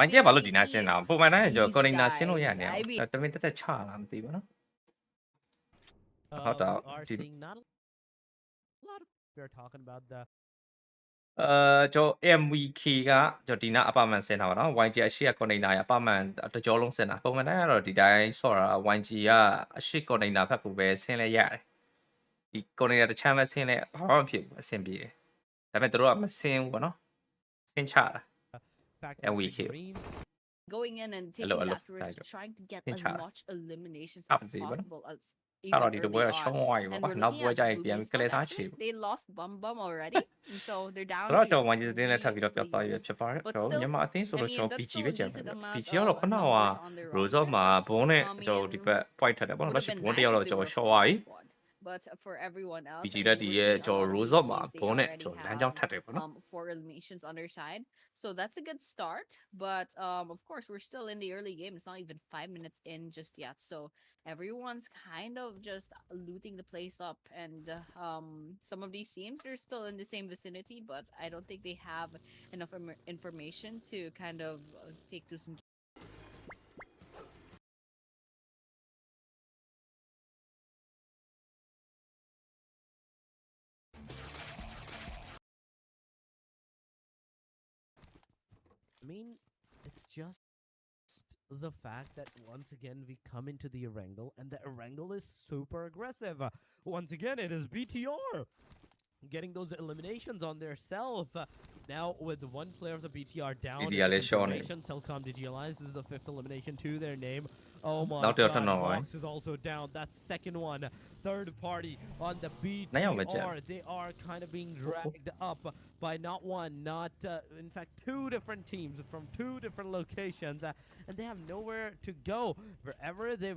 YG ဘာလို့ဒီနာရှင်းတာပုံမှန်တိုင်းကျွန်တော် coordinator ရှင်းလို့ရတယ်တမင်တက်ချလာမသိဘူးနော် How about We are seeing not a lot of we're talking about the ကျွန်တော် MVK ကကျွန်တော်ဒီနာအပမန်ဆင်းတာပါနော် YG အရှိက coordinator ရအပမန်တကြောလုံးဆင်းတာပုံမှန်တိုင်းကတော့ဒီတိုင်းဆော့တာ YG ကအရှိ coordinator ဖက်ကိုပဲဆင်းလဲရတယ်ဒီ coordinator တစ်ချမ်းပဲဆင်းလဲဘာမှမဖြစ်ဘူးအဆင်ပြေတယ်ဒါပေမဲ့တို့ကမဆင်းဘူးပေါ့နော်ဆင်းချတာ fact And we that kill. Green going in and taking Hello, that risk, hello. trying to get Tin as chả. much eliminations Up as gì vậy? possible as အဲ့တော့ even ဒီတ early ပွဲက on. ရှုံးသွားပြီ And ပေါ့ we're နောက် looking ပွဲ at ကြ the ရင်ပြန် Bluebees ကလေး squad, သားချေ actually, they lost Bum already, and so they're down ဆိုတော့ to ကျွန်တော် YG တင်းနဲ့ထပ် three ပြီးတော့ပြတ်သွားရ players. ဖြစ်ပါတယ် But ကျွန်တော် still, မြန်မာအသင်းဆို I တော့ mean, ကျွန်တော် that's PG still ပဲ a ကြံ decent တယ် amount PG ကတော့ခုနက numbers on their Rose မှာ roster. ဘုံနဲ့ I ကျွန်တော် mean, ဒီဘက် point ထက်တယ်ပေါ့နော် would လက် have ရှိ been ဘုံ nice တစ်ယောက် if တော့ they ကျွန် were တော် short သွား full ပြီ squad. But for everyone else, PG I တဲ့ mean, ဒီ we're ရဲ့ seeing a ကျွန် lot တော် of Rose မှာ BCs, ဘုံ they နဲ့ already ကျွန်တော်လမ်းကြောင်း have ထပ်တယ်ပေါ့နော် 4 eliminations on their side. So that's a good start. But of course, we're still in the early game. It's not even 5 minutes in just yet. So everyone's kind of just looting the place up. And some of these teams, they're still in the same vicinity, but I don't think they have enough information to kind of take to some. I mean, it's just the fact that once again we come into the Erangel and the Erangel is super aggressive. Once again, it is BTR getting those eliminations on their self. Now with one player of the BTR down, BTR it's is showing it. confirmation. Selcom DG Alliance is the 5th elimination to their name. Oh my Now they're god, turning on, right? Vox is also down. That's second one. Third party on the Now you're BTR. They are kind of being dragged up by not one, not in fact 2 different teams from 2 different locations. And they have nowhere to go. Wherever they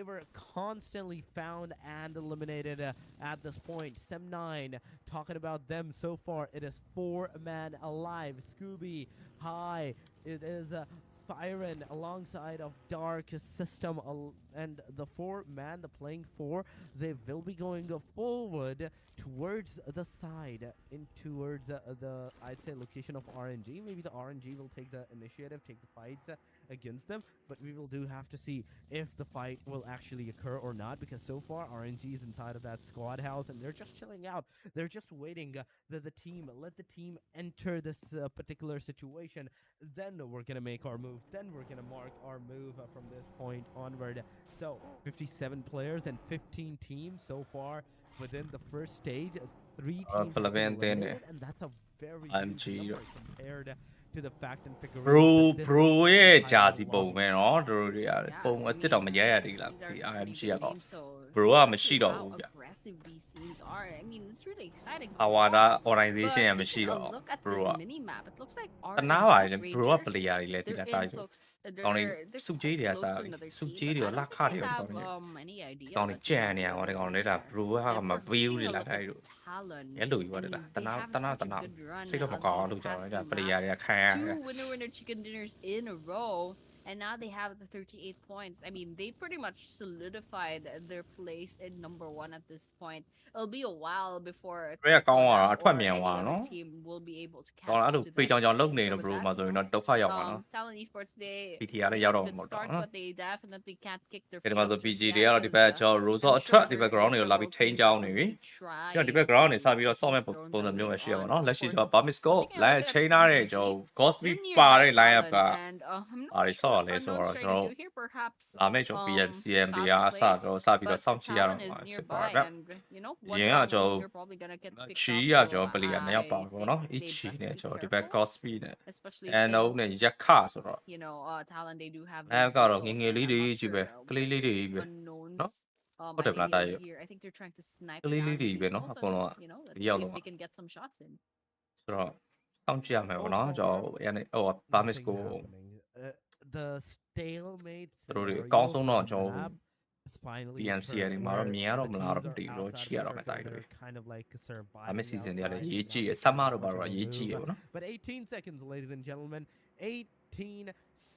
were constantly found and eliminated at this point. Sem9, talking about them so far, it is 4-man alive. Scooby, High, it is Siren alongside of Dark System, and the 4-man, the playing 4, they will be going forward towards the side, in towards the I'd say location of RNG. Maybe the RNG will take the initiative, take the fights against them, but we will have to see if the fight will actually occur or not, because so far RNG is inside of that squad house and they're just chilling out. They're just waiting let the team enter this particular situation. Then we're gonna make our move. Then we're gonna mark our move from this point onward. So 57 players and 15 teams so far within the first stage. 3 teams have been eliminated, and that's a very huge number compared to the fact and figure. Bro ရဲ့ဂျာစီပုံပဲเนาะတို့တွေကပုံအစ်စ်တော့မရရတည်လားဒီ RMG ကတော့ Bro ကမရှိတော့ဘူးဗျ aggressive these teams are. I mean, it's really exciting. Awada organization ကမရှိ But တော့ taking a look at Bro this က mini-map, it looks like တနာပါလေ RNG Bro က Rangers, ပလေယာတွေလည်းဒီ they're လာတာ in ယူ close. ကောင်းနေ They're စုကြီးတွေက close စား to another စု team, ကြီး but တွေ I လက် don't ခ think တွေ they ကော have င်းနေ any idea ကောင်းနေ what ကြံနေရပါတယ်ကောင်းနေတာ Bro ကမပေးဘူးလေလာတိုင်းတို့ Talon. ရဲလူကြီးပါတယ်လားတနာတနာစိတ်တော့မကောင်းလို့ကြောက်နေတာပလေယာတွေကခံရတယ် 2 winner chicken dinners in a row, And now they have the 38 points. I mean, they pretty much solidified their place in #1 at this point. It'll be a while before Rare Kodak or or any other no? team will be able to catch Còn up đủ to bây them. giờ lúc này So nó with bro that, mà rồi nó đâu phải dòng nó. Talon Esports, they PT là made giao a động good một start, đó. but they definitely can't kick their Cái feet mà up rồi just PG yet, đi là đi 'cause, về cho I'm Rosa sure Truck đi there về are ground này là bị several change teams out that này. will be Chứ đi trying về ground này to sao bây giờ sau take này their own tồn down nhiều người later xíu on. nó Of lấy chỉ course, cho Bamisco taking a look lại at chain ra để PG, cho Cosby they're ba nearby đây lại Talon, à and I'm not à sure what lấy số Unknown's trying to rồi do here. Perhaps làm mấy chỗ BMCM đi scout à the sao place, rồi sao bây giờ but xong chi ra Talon rồi is chứ nearby, phải and one riêng à wrong cho move, you're probably gonna get picked chỉ off. à So cho bây giờ này I bảo của think nó ít they chỉ best này be cho đi về careful, Cosby này especially and đâu này since chắc khá rồi Talon, they do have their em có rồi vehicles, nghe and lý I'm đi not chỉ sure về cái lý lý đi về Unknown's nó có thể là enemies đây here. I think they're trying to snipe cái lý lý down the đi về nó vehicles, còn and nó let's đi see vào if luôn they can get some shots in. rồi xong chi mà So nó cho far, em này oh nothing Bamisco happening. The stalemate rồi scenario con số nó for the cho map is finally BMC này occurring, mà nó where mía the rồi mà nó teams are đi rồi outside chia of the rồi mà circle. tại rồi They're kind of like à mấy surviving season này là outside, dễ not chi making sao mà that rồi much bảo of là a dễ chi move. vậy nó But 18 seconds, ladies and gentlemen. 18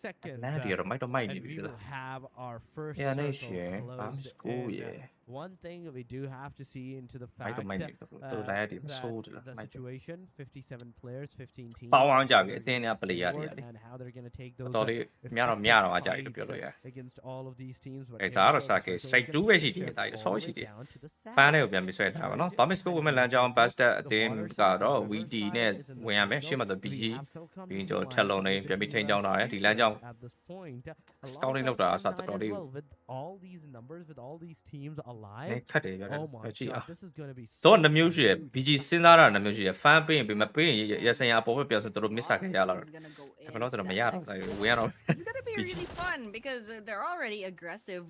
seconds. nè đi rồi mấy tao may đi And we rồi will have our first yeah này circle xí closed Bamisco in. vậy One thing we do have to see into the mấy tao fact may đi tôi lại đi that số rồi the mấy situation, 57 players, 15 teams, bao nhiêu giờ how vậy they're tên gonna là player forward đi and how they're gonna take those tôi đi mía effective rồi chạy được fights rồi vậy against all of these teams. But cái here giá we rồi go, sao the cái circle is straight gonna two take về the gì thì shift tại all số the gì way thì down to the south. fan này BMC xoay The thảo nó charges Bamisco are của mình gonna là be cho on best the team water cả side, đó the vị river trí side này is in the quen mấy circle. khi mà tôi We BG have Selcom vì cho utilizing Tello the này chuẩn bị two thành trong đó thì là Secret trong at this point, Scout đi đâu alongside đó sao Sem9 tôi as đi well. With all these numbers, with all these teams alive, này khát để oh my cho chị à god, this is gonna be tôi such là a music huge BG sinh ra là music fan bên mà bên giờ sinh ra bố biểu There's sự a tôi biết lot sao of cái gì là teams gonna go cái nó into tôi mà that ya next rồi circle. quen rồi This is gonna be BG really fun because they're already aggressive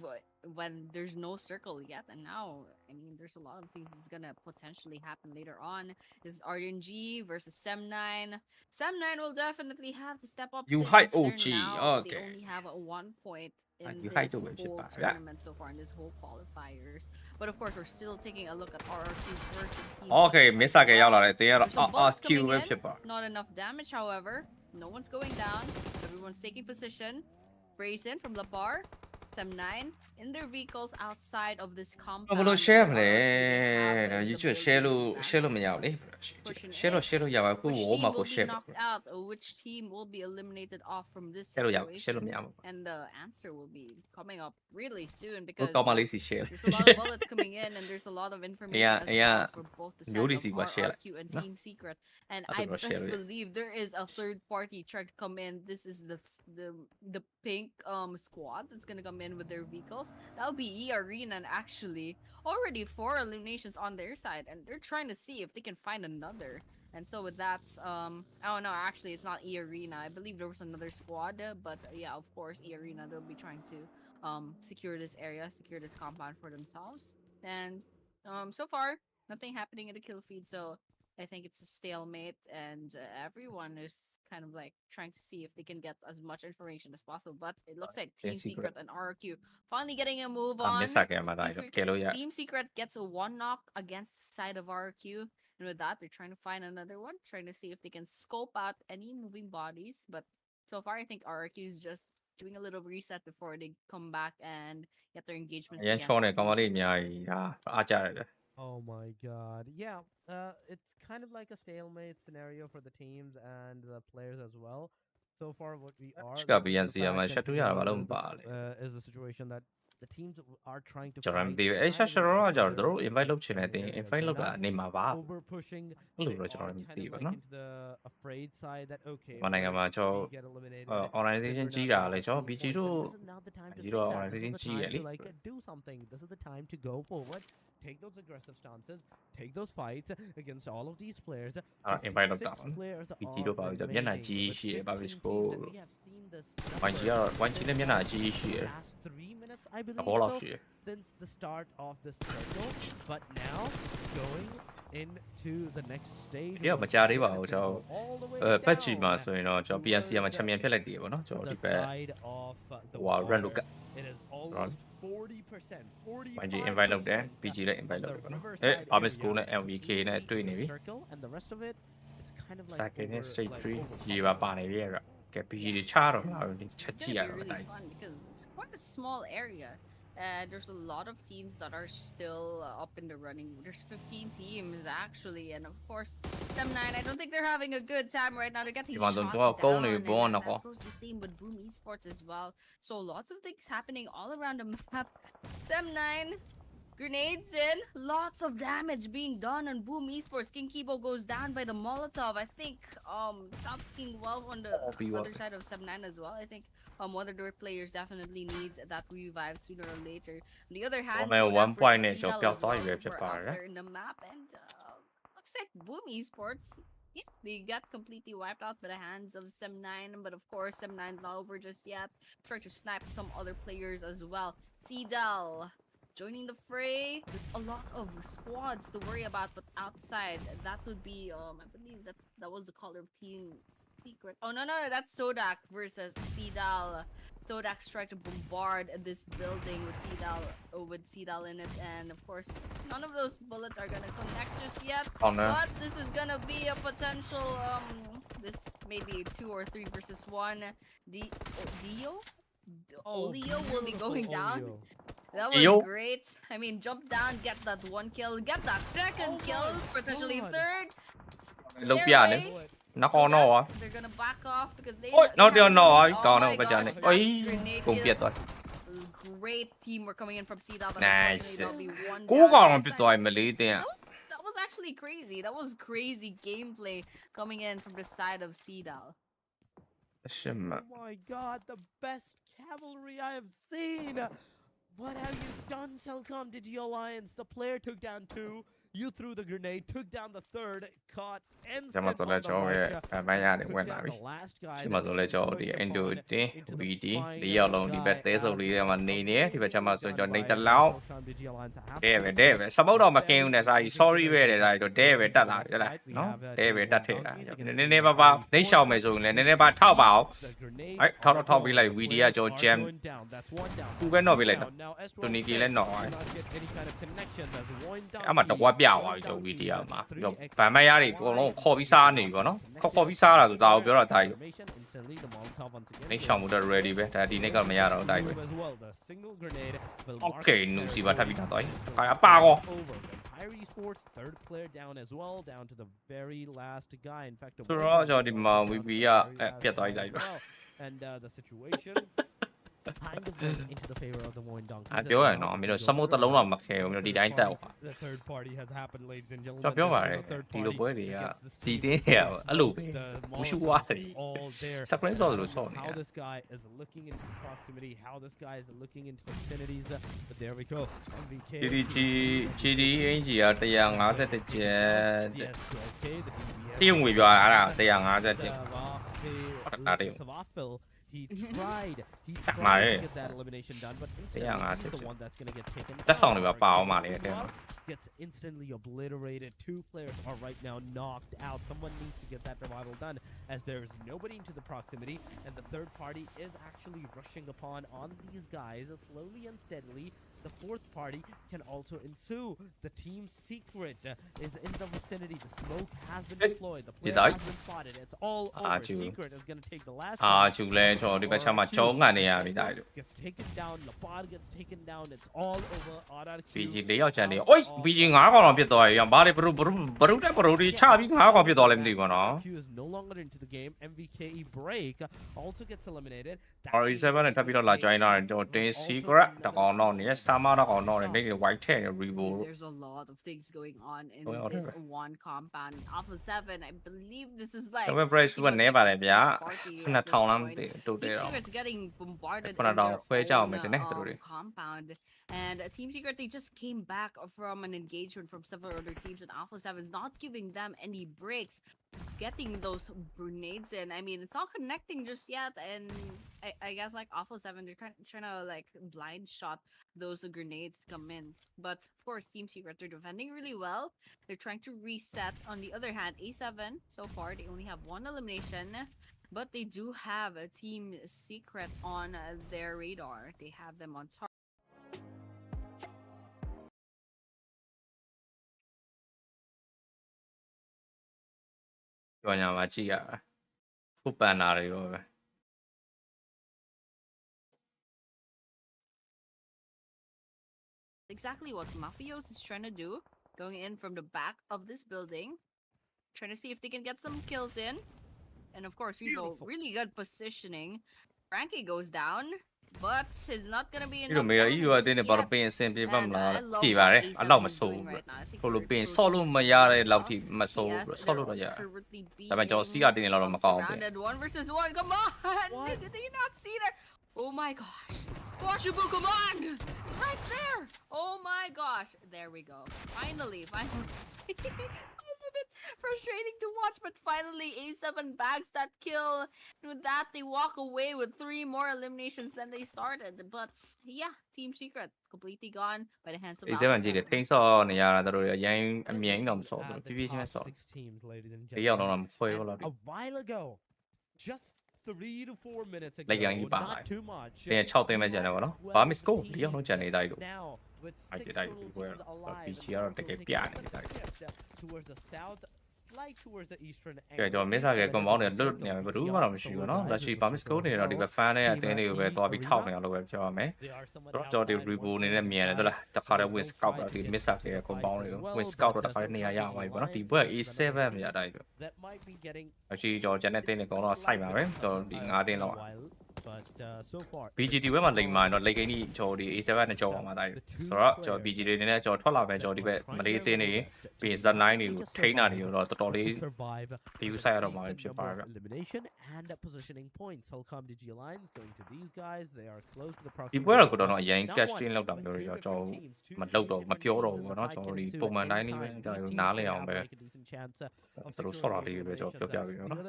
when there's no circle yet, and now I mean there's a lot of things that's gonna potentially happen later on. This is RNG versus Sem9. Sem9 will definitely have to step up you since hide they're OG now they okay only have a 1 point in you hide this the way whole yeah tournament so far, in this whole qualifiers. But of course, we're still taking a look at RRQ versus Team okay Secret miss cái as giao well. lại tiền There's some bullets Q coming với in. phía bảo Not enough damage, however. No one's going down. Everyone's taking position. Brazen from Lapar. Sem9 in their vehicles outside of this compound. nó share where này RRQ, they have nó the chỉ buildings share advanced mình nhau đi pushing share in. vào cái Which wall mà team có will be share knocked out, or which team will be eliminated off from this share situation? nhau And the answer will be coming up really soon tôi because có mà lấy gì share there's a lot of bullets coming in, and there's a lot of information yeah as well yeah for both the nhớ đi sides gì of mà share lại RRQ and nó Team Secret. And nó I tụi nó best share rồi believe there is a third party trying to come in. This is the pink squad that's gonna come in with their vehicles. That'll be E Arena, and actually already 4 eliminations on their side, and they're trying to see if they can find another. And so with that, oh no, actually it's not E Arena. I believe there was another squad, but yeah, of course E Arena, they'll be trying to secure this area, secure this compound for themselves. And so far nothing happening in the kill feed, so I think it's a stalemate, and everyone is kind of like trying to see if they can get as much information as possible. But it looks like Team Secret and RRQ finally getting a move on. miss cái mà lại được Team Secret gets a 1 knock against the side of RRQ. And with that, they're trying to find another one, trying to see if they can scope out any moving bodies. But so far, I think RRQ is just doing a little reset before they come back and get their engagements against Team Secret. Oh my god. Yeah, it's kind of like a stalemate scenario for the teams and the players as well. So far, what we are Ska looking at BNC the mà fact sẽ and tu ya mà today luôn bà is the situation that the teams are trying to cho em fight đi ấy kind sao of sao in đó each giờ other đó invite lúc chuyện này in thì areas. invite They're lúc not là nên mà vào over pushing. lúc They rồi cho are em kind đi of vào like nó into the afraid side that okay, mà này what mà if cho we get eliminated, organization then we're chỉ not là gonna lấy get cho any vị trí points, and đó this is now the time to chỉ take đó that. This organization is the chỉ time ấy to like do something. This is the time to go forward, take those aggressive stances, take those fights against all of these players. invite lúc 56 đó players vị trí đó are vào giờ nhất là remaining, chỉ with sẽ vào 15 Visco teams, and we have seen this quan chỉ number là quan chỉ là nhất là chỉ for the sẽ last 3 minutes, I believe cả bộ so, lọc sẽ since the start of the cycle. But now going into the next stage, nếu mà cha đi vào it's gonna cho go all the way bắt chỉ mà down rồi nó cho BNC mà chăm miệng phía lại điểm nó cho the đi về side of the wow run lúc water. It is almost 40%, quan chỉ invite lúc đấy 45% PG lại invite of lúc the đó riverside ấy Army area School này LVK này completely tùy in này the đi circle, and the rest of it, it's kind of like sai cái này over, straight like free over gì và bà này đi rồi ကဲ BG တွေချတော့လာတယ်ချက် It's ကြည့် gonna ရ be တော့ really fun because it's quite a small area. There's a lot of teams that are still up in the running. There's 15 teams actually, and of course, Sem9. I don't think they're having a good time right now. They're getting Ivan, shot don't go down, near and Born, that ako. goes the same with Boom Esports as well. So lots of things happening all around the map. Sem9. Grenades in, lots of damage being done on Boom Esports. King Kibo goes down by the Molotov. I think South King Wolf on the other side of Sem9 as well. I think one of their players definitely needs that revive sooner or later. On the other hand, Only Kodak 1 point versus in job Seagull as well, you super out there in the map, and looks like Boom Esports. Yeah, they got completely wiped out by the hands of Sem9, but of course Sem9's not over just yet. Trying to snipe some other players as well. Seagull joining the fray. There's a lot of squads to worry about, but outside that would be I believe that was the color of Team Secret. Oh no, that's Sodak versus Seedal. Sodak's trying to bombard this building with Seedal in it, and of course none of those bullets are gonna connect just yet. Oh, no. But this is gonna be a potential this maybe 2 or 3 versus 1. Dio? Olio will be going down. That was Yo. great. I mean, jump down, get that 1 kill, get that second kill, potentially third. လုတ်ပြနေနောက်ကောင်းတော့ They're gonna back off because they. နောက်တော့တော့ Oh ကောင်း my တော့ပကြနေ gosh, အေး that grenade ကုန်ပြတ် kill. သွား Great teamwork coming in from Cedar, but Nice. unfortunately there'll be 1 ကိုး down. ကောင်တော့ပြတ်သွားပြီမလေးတင် That was actually crazy. That was crazy gameplay coming in from the side of Cedar. အရှမ Oh my god, the best cavalry I have seen! What have you done, Telcom Digi Alliance? The player took down 2. You threw the grenade, took down the third, caught ကျမ instant တို့လည်း on ကျွန်တော် the ရဲ့ rush, အမိုင်းရတယ် took ဝင်လာ down ပြီ the last guy, ဒီမှာ then ဆိုလည်းကျွန်တော်ဒီ pushed Indo upon တင် into the VD final ၄ရောက်လုံးဒီဘက် guy တဲစုပ်လေးထဲမှာနေနေဒီဘက်ကျမဆိုကျွန်တော်နေ done တ by လောက် Telcom Digi Alliance. I have ဒဲ to ပဲဒဲပဲစပုတ်တော့မကင်းဘူးနဲ့စာကြီး sorry ပဲတဲ့ဒါတော့ဒဲပဲတက်လာကြလားနော်ဒဲပဲတက်ထည့်တာနည်းနည်းပါပါနှိမ့်ရှောင်မယ်ဆိုရင်လည်းနည်းနည်းပါထောက်ပါအောင် the grenade အဲ့ထောက်တော့ထောက်ပေးလိုက် VD ကကျွန်တော် jam going down. That's 1 down. သူပဲတော့ပေးလိုက်တာ Now, S12 တူနီကီလည်းတော့ cannot get any kind of connection. That's 1 down. အဲ့မှာတကွာပြသွားပြီကျွန်တော် VD ကမှာပြီးတော့ဗန်မယားတွေအကုန်လုံးခေါ်ပြီးစားနေပြီပေါ့နော်ခေါ်ပြီးစားတာဆိုဒါကိုပြောတာဒါကြီး Instantly, the Molotov once again. နှိမ့်ရှောင်မှုတော့ ready ပဲဒါဒီနေ့ကမရတော့ဒါကြီးပဲ Move as well. The single grenade will mark Okay, the နူ third စီပါထပ်ပြီးတော့သွား position. ခါအပါကော Over. Empire Esports, third player down as well, down to the very last guy. In fact, ဆိုတော့ကျွန်တော်ဒီမှာ VB ကပြတ်သွားလိုက်ပြီ and the situation kind of went into the favor of the Moindong. အပြောရနော်မင်းတို့စမုတ်တစ်လုံးတော့မခဲဘူးမင်းတို့ဒီတိုင်းတက်ဟော The third party has happened, ladies and gentlemen. ကျွန်တော်ပြောပါတယ် This is the third ဒီလို party ပွဲတွေက against the ဒီတင်းတွေကအဲ့လိုပဲ The ဘူးရှူ Molotov ဝါတွေ is all there. စကရင်ဆော်လို့ဆော်နေ How this guy is looking into proximity, how this guy is looking into the vicinities. But there we go. MVK. GD အင်ဂျီက151ကျက် Yes, okay. The DBS. တရုံငွေပြောတာအဲ့ဒါ150ကျက် Savafil, he tried to get that elimination done, but instead he's the one that's going to get taken တက်ဆောင် out. တွေပါပါအောင်ပါလေတဲ့ Gets instantly obliterated. 2 players are right now knocked out. Someone needs to get that revival done as there is nobody into the proximity, and the third party is actually rushing upon on these guys slowly and steadily. The fourth party can also ensue. The team secret is in the vicinity. The smoke has been deployed. The player has been spotted. It's all over. Secret is going to take the last အာ one. ချူလဲကျွန်တော်ဒီဘက်ချက်မှာကျုံငတ်နေရပြီဒါတို့ Gets taken down. Lapad gets taken down. It's all over. RRQ. BG 4ယောက်ကျန်နေအိုး BG 5ကောင်တော့ပြတ်သွားပြီဘာလဲဘရုတဲ့ဘရုတွေချပြီး5ကောင်ပြတ်သွားလဲမသိဘူးနော် RRQ is no longer into the game. MVKE break also gets eliminated. RE7 နဲ့ထပ်ပြီးတော့လာ join လာတယ်ကျွန်တော်တင်း secret တကောင်တော့နေဆာမာတကောင်တော့နေနေ white ထဲနေ revo There's a lot of things going on in Oh, this whatever. one compound. Alpha 7, I believe this is like. Cover price ကနေပါတယ်ဗျာ9000လမ်းတိုးတယ်တော့ Team Secret's getting bombarded in 9000တောင် their ခွဲကြအောင် own, မယ်တင်နေသူတို့တွေ compound. And Team Secret, they just came back from an engagement from several other teams, and Alpha 7 is not giving them any breaks. Getting those grenades in, I mean, it's not connecting just yet, and I guess like Alpha 7, they're trying to like blind shot those grenades to come in. But of course, Team Secret, they're defending really well. They're trying to reset. On the other hand, A7, so far, they only have 1 elimination. But they do have a Team Secret on their radar. They have them on target. ကြော်ညာမှာကြည့်ရတာဖုတ်ပန်နာတွေရောပဲ exactly what Mafios is trying to do. Going in from the back of this building. Trying to see if they can get some kills in. And of course, we go really good positioning. Frankie goes down, but it's not gonna be ဒီလို enough မေးရ EU အ damage တင်းနေ just ဘာလို့ yet. ပင်အဆင်ပြေပါမ And လား I love ပြေ what ပါတယ် A7 အဲ့လောက်မ is ဆိုး doing ဘူး right now. I think ဘလို့ they're ပင် approaching ဆော့လို့ this မ very ရတဲ့ well. လောက်ထိမဆိုး Yes, ဘူးဆော့လို့တော့ရ they're currently ဒါပေမဲ့ကျွန်တော်စီးကတင်းနေလောက်တော့မကောင်းဘူး surrounded. 1 versus 1. Come on! Did they not see that? Oh my gosh! Washibu, come on! Right there! Oh my gosh! There we go. Finally. It was a bit frustrating to watch, but finally A7 bags that kill. And with that, they walk away with 3 more eliminations than they started. But yeah, Team Secret completely gone by the hands of အေး7ကြည့်တယ်ထိန်းဆော့နေရတာတို့အရင်အမြင်တော့မဆော့ဘူးဖြည်းဖြည်းချင်းဆော့ ဒီရောက်တော့မခွဲဘူးလား A while ago, just 3 to 4 minutes ago, လက်ရန်ကြီးပါလာ not too much. တင်6သိန်းပဲကျန်တယ်ဗောနော်ဘာမစ်ကိုဒီရောက်တော့ကျန်နေတိုင်းလို့ Now, with အဲ့ 6 ဒီတိုင်း total ဒီပွဲ teams alive, PC ကတော့တကယ်ပြနေတယ်တိုင်း towards the south, slight towards the eastern ကဲကျွန်တော်မစ်စာကကွန်ပေါင်းတွေလွတ်နေတယ်ဘယ်သူမှတော့မရှိဘူးเนาะလက်ရှိဘာမစ်ကိုနေတော့ဒီဘက် fan တွေအတင်းတွေကိုပဲသွားပြီးထောက်နေအောင်လို့ပဲပြောရမယ် They are somewhat တော့ကျွန်တော်ဒီ review အနေနဲ့မြင်ရတယ်ဟုတ်လားတခါတည်း win scout တော့ဒီ miss ရဲ့ compound တွေကို win scout တော့တခါတည်းနေရာရအောင်ပါပေါ့နော်ဒီဘက် A7 မြင်တိုင်းဆို that might be getting အရှိကျွန်တော်ဂျန်တဲ့တင်းတွေကတော့စိုက်ပါပဲကျွန်တော်ဒီ9တင်းလောက် but so far BGT ဘက်မှာလိမ်မာတော့လိတ်ကိန်းကြီးကျွန်တော်ဒီ A7 နဲ့ကြောက်အောင်ပါတိုင်းဆိုတော့ကျွန်တော် BGT တွေနဲ့ကျွန်တော်ထွက်လာပဲကျွန်တော်ဒီဘက်မလေးတင်းတွေပြီး Z9 တွေကိုထိန်းတာတွေတော့တော်တော်လေး survive view ဆိုင်ရတော့မှာဖြစ်ပါပဲ elimination and positioning points. Welcome to G Alliance going to these guys. They are close to the ဒီပွဲတော့ကတော့အရင် cash tin လောက်တာမျိုးတွေတော့ကျွန်တော်မလောက်တော့မပြောတော့ဘူးပေါ့နော်ကျွန်တော်ဒီပုံမှန်တိုင်းလေးပဲကျွန်တော်နားလည်အောင်ပဲသူတို့ဆော့တာလေးပဲကျွန်တော်ပြောပြပေးနော်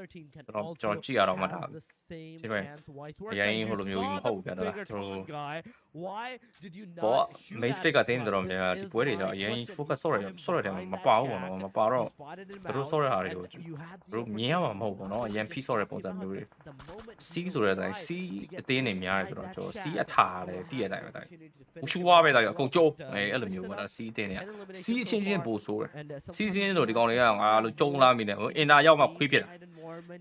ကျွန်တော်ကြည့်ရတော့မှဒါဒီပဲအရင်ဟိုလိုမျိုးကြီးမဟုတ်ဘူးဗျာဒါကျွန်တော်ဘော main stick ကတင်းတော်များဒီပွဲတွေတော့အရင် focus ဆော့ရတယ်မပါဘူးပေါ့နော်မပါတော့သူတို့ဆော့ရတာတွေကိုသူတို့မြင်ရမှာမဟုတ်ဘူးနော်အရင် piece ဆော့တဲ့ပုံစံမျိုးတွေ C ဆိုတဲ့အတိုင်း C အတင်းနေများတယ်ဆိုတော့ကျွန်တော် C အထာလည်းတည့်ရတဲ့အတိုင်းဥရှူဝါပဲတိုင်းအကုန်ကြိုးအဲ့လိုမျိုးပေါ့နော် C အတင်းနေ C အချင်းချင်းပို့ဆိုးတယ် C ချင်းတို့ဒီကောင်တွေကငါလို့ကြုံလာမိတယ်အင်တာရောက်မှခွေးဖြစ်တာ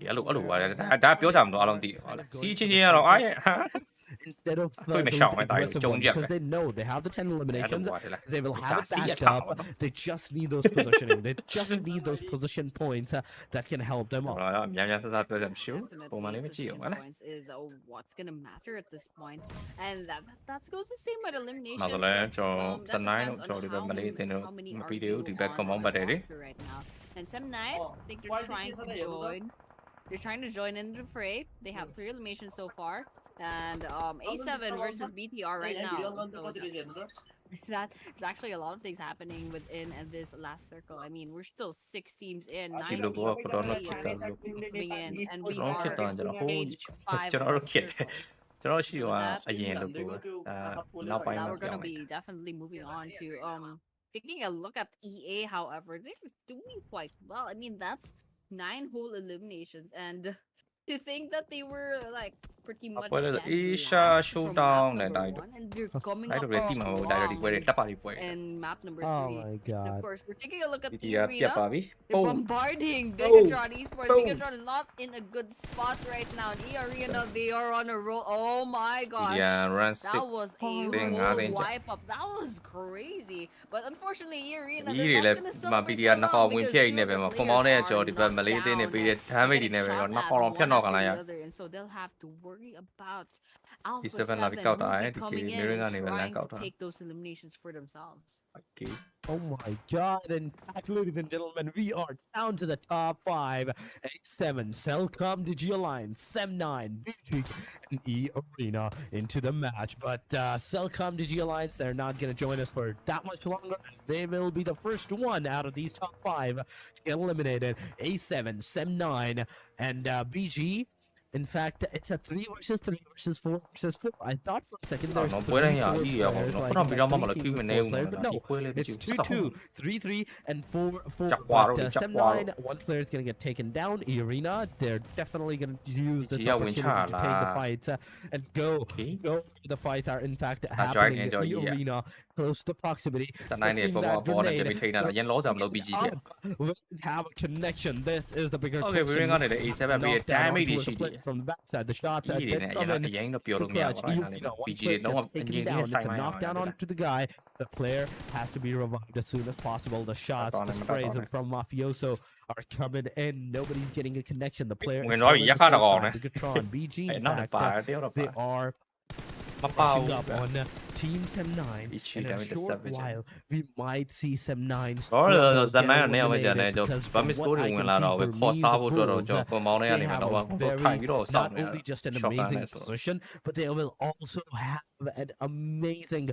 ဒီအဲ့လိုပါလေဒါပြောချင်မှာတော့အားလုံးသိတယ်ဟုတ်လား C ချင်းချင်းကတော့အားရ instead of Tôi mày those sợ mày tại aggressive trông ones, giặc because này. they know they have the 10 eliminations, they will Chả have it xí ở backed thảo up. mà. They just need those positioning. They just need those position points that can help them out. တော့များများဆက်ဆက်ပြောတယ်မရှိဘူး Definitely, ပုံမှန်လေးမကြည့်အောင် position ဗလား points is what's gonna matter at this point, and that goes the same with elimination. နောက်တော့လည်းကျွန်တော်စနိုင်တော့ကျွန်တော်ဒီဘက်မလေးတင်တော့မပြီးသေးဘူးဒီဘက် command ပတ်တယ်လေ right now. And some night, I think they're trying to join. They're trying to join in the fray. They have 3 eliminations so far, and A7 versus BTR right now. So there's actually a lot of things happening within this last circle. I mean, we're still 6 teams in, 9 ဒီ teams လိုဘောကတော့တော့ဖြစ်တာလို့ coming in, and we ကျွန်တော် are ဖြစ်တော့ကျွန်တော်ဟို stage 5 ကျွန် of တော် the တို့ဖြစ်တယ် circle. ကျွန်တော်ရှိတော့အရင်လို့ပြောနောက်ပိုင်း Now မှာ we're ပြော gonna င်းလိုက် be definitely moving on to taking a look at EA. However, they're doing quite well. I mean, that's 9 whole eliminations, and to think that they were like pretty much What is it? dead Isha last from showdown map number and 1, and they're coming အဲ့ up လိုပဲစီမဟုတ်ဒါဒီပွဲတွေတက်ပါဒီပွဲ in map number 3. Oh my And of god. course, we're taking a look at ဒီ the ကပြတ်ပါ arena. ပြီ They're bombarding Brakeout Esports. Brakeout is not in a good spot right now. The arena, they are on a roll. Oh my ဒီ gosh. က run 6 That was a Thing, whole thing. wipe up. That was crazy. But unfortunately, Arena, ဒီ they're တွေ not လည်း gonna မ celebrate ပီဒီ for ယာနှစ်ခေါ long င်ဝင် because ဖြတ် two နေ of ပဲ the မှာကွန်မောင်း players နဲ့ကျော် are ဒီဘက် knocked မလေးသေးနေ down. ပြီးတဲ့ damage တွေနဲ့ပဲ Getting တော့နှစ် shot ခေါင် at တော့ဖြတ် one တော့က after လာရ the other, and so they'll have to worry about Alpha E7 7 လာပြီးကောက်တာ who အဲ will be ဒီ coming in mirror and ကနေပဲလမ်း trying ကောက် to တာ take those eliminations for themselves. Okay Oh my god. In fact, ladies and gentlemen, we are down to the top 5. A7, Cellcom, Digi Alliance, Sem9, BG, and E Arena into the match. But Cellcom, Digi Alliance, they're not going to join us for that much longer, as they will be the first one out of these top 5 to get eliminated. A7, Sem9, and BG. In fact, it's a 3 versus 3 versus 4 versus 4. I thought for a second there's တော့ပွဲတိုင်းရ 3 ကြီးရပါ players, တော့ like ခုနပြီးတော့မှမ three လို့ teams ခွေးမ with နေ four ဘူး players, နော် but ဒီ no, ပွဲလေးပဲ it's ကြည့်စက် 2-2, 3-3, and 4-4. Jaguaro, But Jaguaro. Sem9, one player is going to get taken down. Arena, they're definitely going to use this Iya, opportunity to Winchara. take the fights and go. Okay The fights are in fact join happening in enjoy, the yeah. arena, close to proximity. စနိုင်နေ Taking ပေါ် that ပေါ်နဲ့ grenade, ပြထိနေတာ so အရင်လောဆာမလို့ BG ပြ will have a connection. This is the bigger Okay we question. ring ကနေ A7 ပြီး damage တွေရှိတယ် from the backside. The shots ကြီးတွေ did နဲ့အ come ရင် in အရင်တော့ပြော to လို့မရပါ clutch. ဘူး You အဲ့ဒါလေး know, one PG player တွေလုံးဝ gets အ taken ရင်ကြီး down. ဆိုင် It's a မိုင်းအောင် knockdown တယ် onto the guy. The player has to be revived as soon as possible. The shots, the sprays from Mafioso are coming in. Nobody's getting a connection. The player is When still I in the yakha safe lagaw side. ne. Bigatron, BG, in နောက်တစ် fact, ပါတယောက်တော့ they ပါ are မပါဘူး rushing up on Team Sem 9. Each In a damage is short savage. while, we might see Sem 9 တော့ struggle, ဇန်နိုင် get နဲ့ရောက်ကြတယ် eliminated ကျွန် because တော် from Burmese what score တွေ I ဝင် can လာ see, တော့ပဲခေါ် Burmese စားဖို့အတွက်တော့ Bulls, ကျွန်တော်ကွန်ပေါင်းထဲကနေ they မှ have တော့ a တော့ very ထိုင်ပြီးတော့စောင့် not နေတာ only just an Shotgun amazing နဲ့ဆိုတော့ position, but they will also have an amazing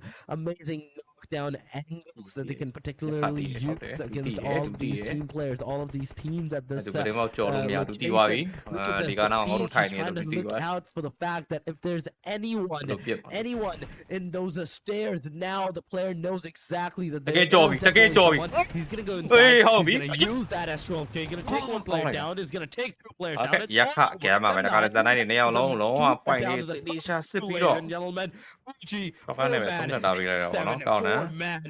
knockdown angles that they can particularly Yeah, use okay. against Yeah, all of yeah. these team players, all of these teams at အဲ့ this ဒီဘက်မှာကြော်လို့မရသူတီးသွားပြီ look at ဒီ this, က the နောက်ငါတို့ Beach ထိုင် is နေတယ် trying သူ to တီး look သွား out for the fact that if there's anyone လို့ပြစ်ပါ anyone in those stairs, now the player knows exactly that တ there ကယ်ကြော်ပြီ is တကယ် definitely ကြော်ပြီ someone. He's gonna go ဟေး inside. ဟုတ် He's ပြီ gonna use that astral kick. He's gonna take one player my down. He's gonna take two players โอ down. เค It's ရက်ခ all ကဲမှာပဲဒါကလည်းဇန်နိုင်တွေနှစ်ယောက်လုံးလုံးဝ Two point down လေး to the တေးရှာစစ် top, ပြီး ladies တော့ and gentlemen. Fuji, တော့ကနေပဲဆုံးဖြတ်တာပြီးလိုက်တော့ဗောနော်ကောင်းတယ်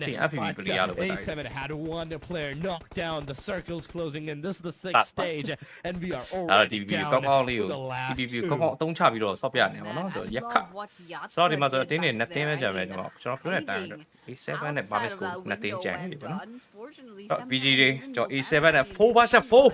Team FPV But, player လို့ပဲတိုက် A7 had one player knocked down. The circle's closing in. This is the Sat. sixth stage, and we are အဲ့တော့ already DPV down ကောင်းကောင်းလေး to ကို the last DPV two. ကောင်းကောင်းအသုံးချပြီးတော့ဆော့ပြနေပါ Man, တော့ I ရက်ခ love what Yatka ဆိုတော့ဒီမှာဆို did တင်းနေ back နှစ်တင်းပဲ there. ကြံ I ပဲ mean, ကျွန်တော်ပြောတဲ့အတိုင်း hiding A7 နဲ့ Barbe outside of School that နှစ်တင်း window ကြံနေ and, ပြီပေါ့နော် unfortunately, တော့ Sem BG 9 တွေ didn't ကျွန်တော် know A7 that. နဲ့ I mean, 4 vs 4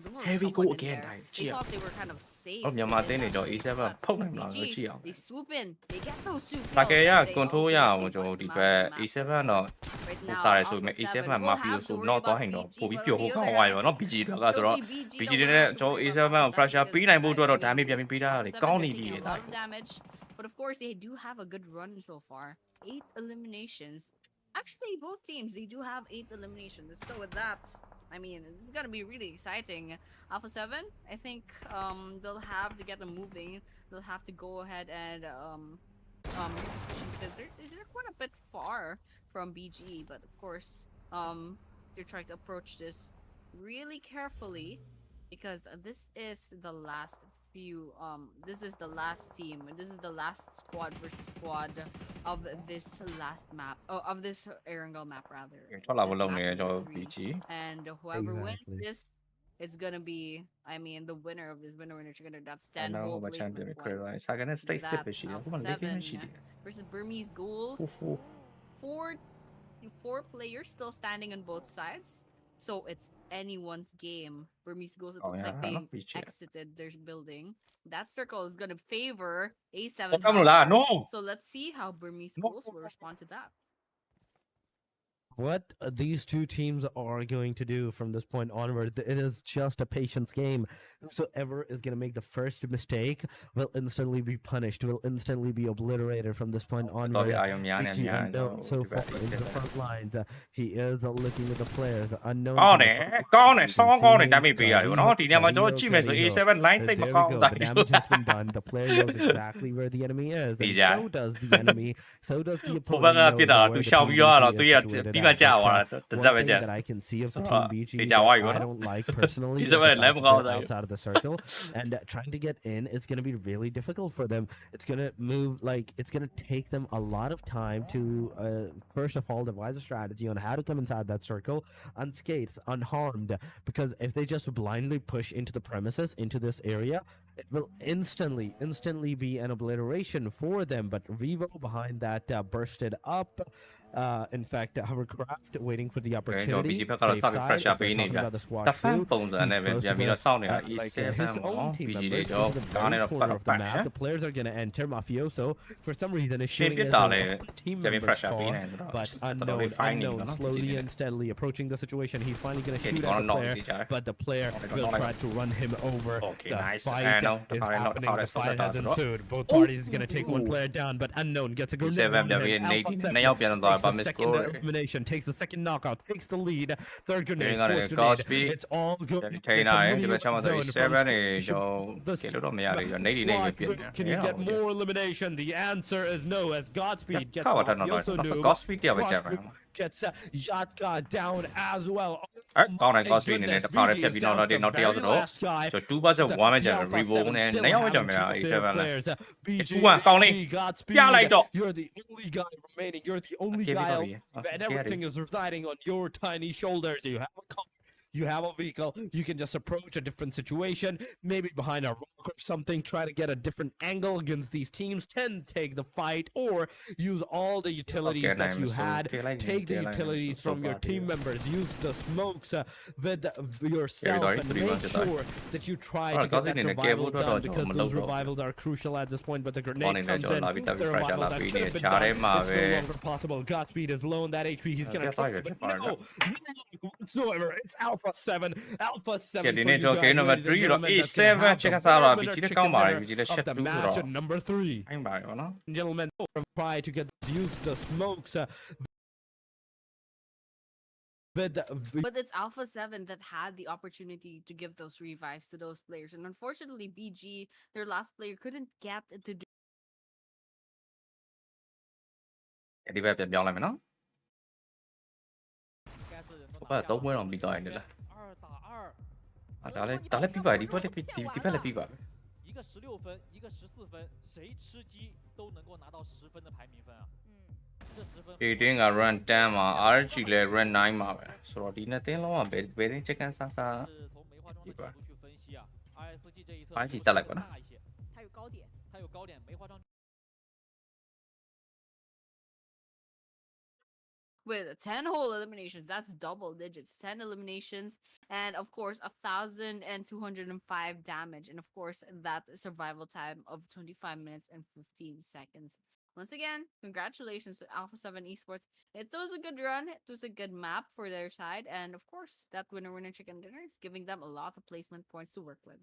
there was Heavy someone go in again, there. I They cheer. thought they were kind of safe. ဟောမြန်မာ in တင်းနေ that ကျွန်တော် position, A7 but ဖုတ်နိုင်မလားလို့ BG, ကြည့်အောင် they swoop in. They get those two တာ kills. ကယ်ရ and they control ရအောင် ultimately ကျွန်တော် put ဒီ them ဘက် out of the A7 map. တော့ Right ဟို now, တာရဲဆိုပေမဲ့ Alpha A7 7 will Mafia have to ဆို worry တော့သွား about ရင်တော့ BG, ပို့ပြီး but ပျော် on ဖို့ the ကောင်း other သွားပြီ hand, ပေါ့နော် BG တွေကဆိုတော့ BG BG တွေ don't နဲ့ have to ကျွန်တော် worry A7 about ကို pressure Alpha ပေးနိုင်ဖို့အတွက်တော့ 7 damage ပြန်ပြီးပေးထားတာလေ Alpha 7 ကောင်း are နေ taking ပြီ a လေ lot ဒါ of damage, but of course they do have a good run so far. 8 eliminations. Actually, both teams they do have 8 eliminations. So with that, I mean, this is gonna be really exciting. Alpha 7, I think they'll have to get them moving. They'll have to go ahead and reposition because they're quite a bit far from BG. But of course, they're trying to approach this really carefully because this is the last few. This is the last team. This is the last squad versus squad of this last map. Oh, of this Erangel map rather. ထွက်လာဖို့ This လုပ်နေ map တယ်ကျွန်တော် number 3. BG And whoever wins Exactly. this, it's gonna be, I mean, the winner of this winner together. That's 10 အဲ့တော့ whole ဟိုဘက် champion placement ခွဲသွား points. စာကနေ state စစ် That ပဲရှိတယ်ဟို Alpha မှာ၄တင်းပဲရှိ 7 တယ် versus Burmese Ghouls. ဟို Four players still standing on both sides. So it's anyone's game. Burmese Ghouls, it Oh, looks yeah, like I they love BG. exited their building. That circle is gonna favor A7. ဟုတ်ကဲ့မလို့လား however. no So let's see how Burmese No. Ghouls will respond to that. What these two teams are going to do from this point onward, it is just a patience game. Whosoever is going to make the first mistake will instantly be punished, will instantly be obliterated from this point တော့ onward. ပြအာရုံများနေ BG များနေ unknown so ဒီဘက် far in the A7 front lines. He is looking at the players. Unknown. ကောင်း to တ the ယ် front ကောင်းတ lines. ယ် You စော can င်းကောင်းတယ် see damage ပေးရတယ်ဗောနော်ဒီနေရာမှာကျွန်တော်ကြည့်မယ်ဆို A7 line တိတ်မ There ကောင်း we ဘူး go. ဒါ The damage has been done. The player knows exactly where the enemy is, and Yeah. so does the enemy. So does the ဟို opponent. ဘက်က knows ပြစ်တာ where သူ the ရှောင် team ပြီးတော့ BG သူ is ရ situated ပြီးမှ at. ကြာ But, သွားတာတစ်စက်ပဲ one ကြာ thing that I can see of the So, team BG they that jaw you, I no? don't like personally He's is the a very fact that level they're guy. outside of the circle, and trying to get in is going to be really difficult for them. It's going to move like it's going to take them a lot of time to first of all devise a strategy on how to come inside that circle unscathed, unharmed. Because if they just blindly push into the premises, into this area, it will instantly be an obliteration for them. But Revo behind that bursted up. In fact, Hovercraft waiting for the ကျွန်တော် opportunity. BG ဘက်ကတော့ Safe စပြီး side, pressure if we're ပေးနေ talking ပြ about the squad တဖန် two, ပုံစံနဲ့ပဲ he's ပြန် close ပြီး to တော့စောင့်နေတာ like E7 his own ပေါ့ team BG members တွေ into တော့ the ကား very နဲ့တော့ပတ် corner တော့ of ပတ် the နေ map. The players are going to enter. Mafioso, for some reason, is ရှင်း shooting ပြစ် his တာလေ team ပြန်ပြီး members' pressure ပေး car, နေတယ်တော့ but တော်တော်လေး unknown, fine နေ unknown, တော့နော် slowly BG and steadily approaching the situation. He's finally going to Okay, shoot they're at the gonna knock player, each other. but the player Okay, will they're try to run him over. Okay, The nice. fight I know. is They're not happening. The the fight has does it. ensued. Both parties is going to take one player down, but unknown gets a grenade. E7 on ပြန်ပြီး him. နေ Alpha 7 နှစ်ယောက်ပြန်တော့ takes ဗာ the မစ် second ကို elimination, takes the second knockout, takes the lead. Third grenade, Doing on fourth a grenade. Godspeed. It's all good. ပြန်ထိန်းလာတယ်ဒီဘက်ချမ်းမှာဆို E7 တွေကျွန်တော် This ကဲလို့တော့မရလေကျွန်တော်နေနေနေပြစ်နေ Can you get more elimination? The answer is no, as Godspeed gets ခါ off. တာတော့ He also တော့ knew Godspeed တယောက်ပဲချက်ပါ gets Yatka down as well. အဲ့ကောင်းတယ် My Godspeed အနေနဲ့ goodness, တစ်ခါတည်း BG ဖြတ် is ပြီး down တော့ to နောက် the တစ်ယောက် very ဆိုတော့ last guy. ကျွန်တော်2 versus 1ပဲချက်ပဲ Alpha Revo seven နဲ့ still နှစ်ယောက်ပဲ having ချက်မယ် two of E7 their နဲ့ players. BG, Two one,ကောင်းလေး Godspeed. ပြလိုက်တော့ You're the only guy remaining. You're the only ကဲပြီး guy, တော့ပြီ and everything is residing on your tiny shoulders. You have a car. you have a vehicle, you can just approach a different situation, maybe behind a rock or something, try to get a different angle against these teams, tend to take the fight, or use all the utilities that you had, take the utilities from your team members, use the smokes with yourself, and make sure that you try to get that revival done, because those revivals are crucial at this point. But the grenade comes in, the revival that could have been done, it's no longer possible. Godspeed is low on that HP, he's gonna try, but no whatsoever. It's Alpha 7. Alpha 7 for you guys, ladies and gentlemen. That's gonna have the winner chicken dinner of the match at number 3. Gentlemen, try to use the smokes. But it's Alpha 7 that had the opportunity to give those revives to those players. And unfortunately, BG, their last player, couldn't get to do ဒီဘက်ပြန်ပြောင်းလိုက်မယ်နော်ဟိုဘက်3ပွဲတော့ပြီးသွားတယ်လေဒါလည်းပြီးပါဒီဘက်လည်းပြီးပါ一个16分，一个14分，谁吃鸡都能够拿到10分的排名分啊！这10分。ဒီတင်းက run 10မှာ RG လည်း run 9မှာပဲဆိုတော့ဒီနှစ်တင်းလုံးကဘယ်တင်းချက်ကန်ဆဆ从梅花桩的角度去分析啊 ，RSG 这一侧RG တက်လိုက်ပါနော်。它有高点，梅花桩。with 10 whole eliminations. That's double digits, 10 eliminations, and of course 1,205 damage, and of course that survival time of 25 minutes and 15 seconds. Once again, congratulations to Alpha 7 Esports. It was a good run, it was a good map for their side, and of course that winner chicken dinner is giving them a lot of placement points to work with.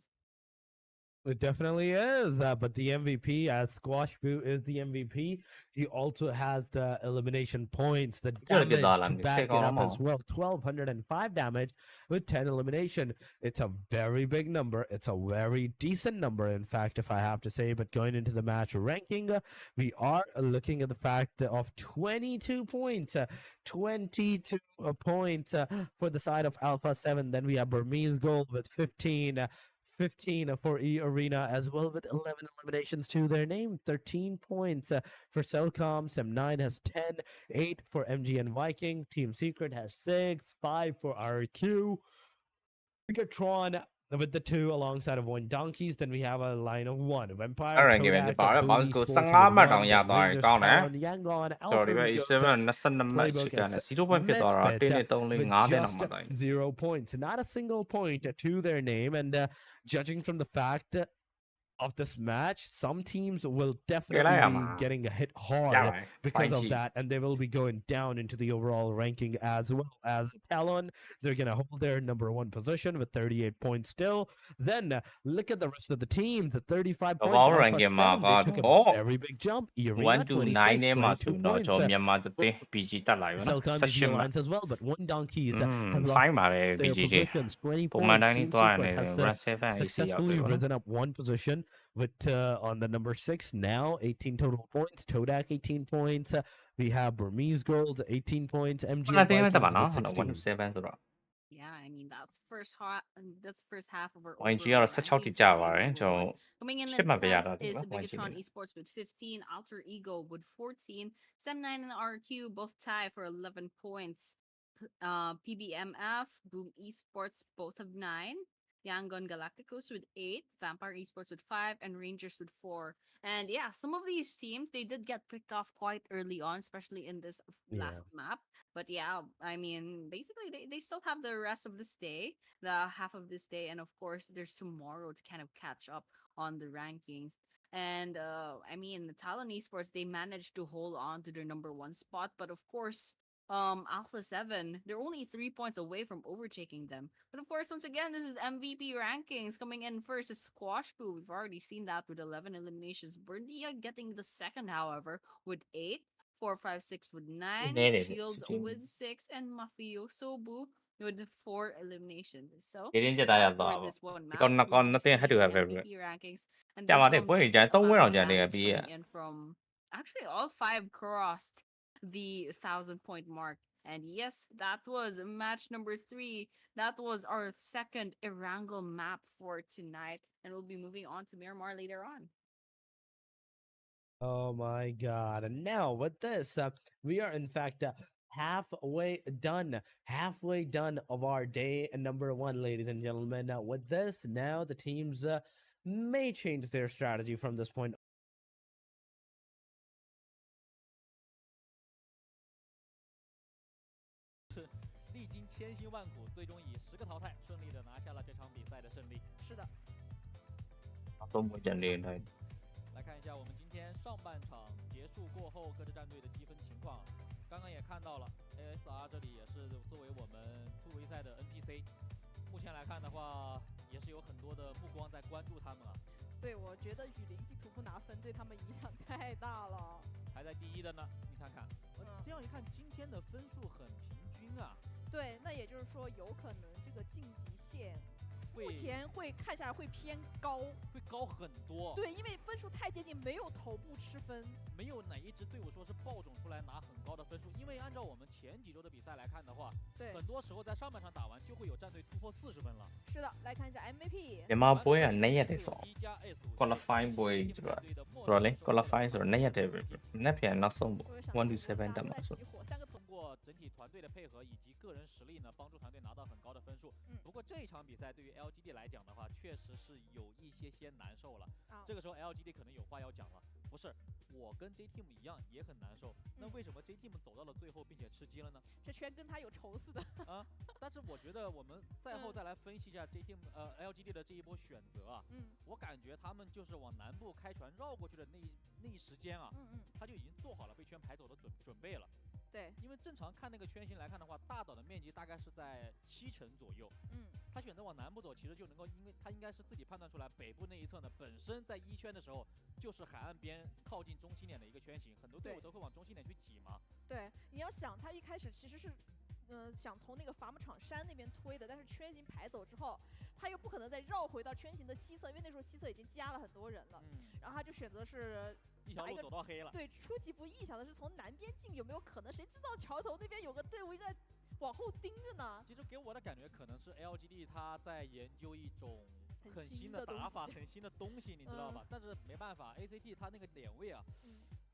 It definitely is, but the MVP, as Squash Boo is the MVP, he also has the elimination points, the damage to back it up as well. 1,205 damage with 10 elimination. It's a very big number. It's a very decent number, in fact, if I have to say. But going into the match ranking, we are looking at the fact of 22 points. 22 points for the side of Alpha 7. Then we have Burmese Gold with 15 for E-Arena as well, with 11 eliminations to their name. 13 points for Cellcom. Sem9 has 10. 8 for MGN Viking. Team Secret has 6. 5 for RQ. Megatron with the 2 alongside of 1 Donkeys. Then we have a line of 1 Vampire. Kodak, Boom Esports, Rangers, Talon, Yangon, Alter Ego, Playbook, and 0 points. Not a single point to their name. And judging from the fact of this match, some teams will definitely be getting hit hard because of that, and they will be going down into the overall ranking as well. As Talon, they're going to hold their number 1 position with 38 points still. Then look at the rest of the teams at 35 points. They took a very big jump. Irina, 26, 22 points. Cellcom is Alliance as well, but 1 Donkey has lost their positions. 20 points. Team Secret has successfully risen up 1 position with on the number 6 now, 18 total points. Todak 18 points. We have Burmese Gold 18 points. MG yeah, I mean that's first half of our YG ကတော့16တိကျပါတယ်ကျွန်တော် coming in at 10th is Bigatron Esports with 15, Alter Ego with 14, Sem9 and RQ both tie for 11 points. PBMF, Boom Esports both have 9. Yangon Galacticos with 8, Vampire Esports with 5, and Rangers with 4. And yeah, some of these teams, they did get picked off quite early on, especially in this last map. But yeah, I mean, basically, they still have the rest of this day, the half of this day, and of course, there's tomorrow to kind of catch up on the rankings. And I mean, the Talon Esports, they managed to hold on to their number 1 spot, but of course, Alpha 7, they're only 3 points away from overtaking them. But of course, once again, this is MVP rankings. Coming in first is Squash Boo. We've already seen that with 11 eliminations. Bernia getting the second, however, with 8. 456 with 9. Shields with 6. And Mafioso Boo with 4 eliminations. So, for this one map, MVP rankings. And there's coming in from... Actually, all 5 crossed the 1,000-point mark. And yes, that was match number 3. That was our second Erangel map for tonight, and we'll be moving on to Miramar later on. Oh my god. And now with this, we are in fact halfway done of our day number 1, ladies and gentlemen. Now, with this, now the teams may change their strategy from this point. 历经千辛万苦，最终以10个淘汰顺利的拿下了这场比赛的胜利。是的。都没奖励的。来看一下我们今天上半场结束过后各支战队的积分情况。刚刚也看到了 ASR 这里也是作为我们突围赛的 NPC， 目前来看的话，也是有很多的目光在关注他们啊。对，我觉得雨林地图不拿分对他们影响太大了。排在第1的呢，你看看，这样一看，今天的分数很平均啊。对，那也就是说，有可能这个晋级线目前会看下来会偏高，会高很多。对，因为分数太接近，没有头部吃分，没有哪一支队伍说是爆种出来拿很高的分数。因为按照我们前几周的比赛来看的话，对，很多时候在上半场打完就会有战队突破40分了。是的，来看一下 MVP。Miramar boy 啊，negative 2qualifying boy 这个，对嘞 ，qualifying 是 negative，那边那什么1 to 7的嘛是。通过整体团队的配合以及个人实力呢，帮助团队拿到很高的分数。不过这一场比赛对于 LGD 来讲的话，确实是有一些难受了。这个时候 LGD 可能有话要讲了，不是我跟 J Team 一样也很难受，那为什么 J Team 走到了最后并且吃鸡了呢？这全跟他有仇似的啊！但是我觉得我们赛后再来分析一下 J Team LGD 的这一波选择啊，我感觉他们就是往南部开船绕过去的那一时间啊，他就已经做好了被圈排走的准备了。对，因为正常看那个圈型来看的话，大岛的面积大概是在70%左右。他选择往南部走，其实就能够，因为他应该是自己判断出来，北部那一侧呢，本身在1圈的时候就是海岸边靠近中心点的一个圈型，很多队伍都会往中心点去挤嘛。对，你要想他一开始其实是。想从那个伐木场山那边推的，但是圈型排走之后，他又不可能再绕回到圈型的西侧，因为那时候西侧已经加了很多人了。然后他就选择是一条路走到黑了。对，出其不意想的是从南边进，有没有可能？谁知道桥头那边有个队伍在往后盯着呢？其实给我的感觉可能是 LGD 他在研究一种很新的打法，很新的东西，你知道吧？但是没办法 ，ACT 他那个点位啊。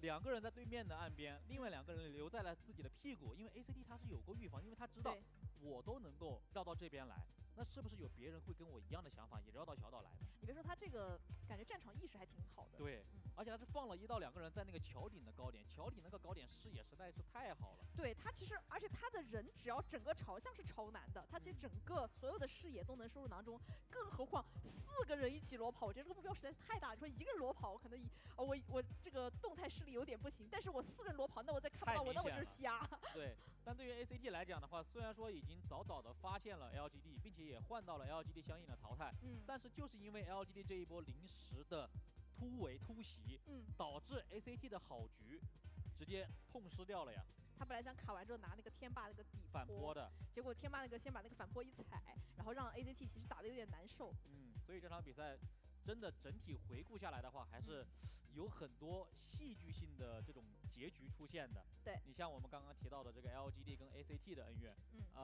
2个人在对面的岸边，另外2个人留在了自己的屁股，因为 ACT 他是有过预防，因为他知道我都能够绕到这边来，那是不是有别人会跟我一样的想法，也绕到桥岛来的？你别说他这个感觉战场意识还挺好的。对，而且他是放了1到2个人在那个桥顶的高点，桥顶那个高点视野实在是太好了。对他其实，而且他的人只要整个朝向是朝南的，他其实整个所有的视野都能收入囊中，更何况4个人一起裸跑，我觉得这个目标实在是太大。你说1个人裸跑，我可能我这个动态视力有点不行，但是我4个人裸跑，那我再看不到我，那我就是瞎。对，但对于 ACT 来讲的话，虽然说已经早早的发现了 LGD， 并且也换到了 LGD 相应的淘汰，但是就是因为 LGD 这一波临时的突围突袭，导致 ACT 的好局直接痛失掉了呀。他本来想卡完之后拿那个天霸那个底反坡的，结果天霸那个先把那个反坡一踩，然后让 ACT 其实打得有点难受。所以这场比赛真的整体回顾下来的话，还是有很多戏剧性的这种结局出现的。对，你像我们刚刚提到的这个 LGD 跟 ACT 的恩怨，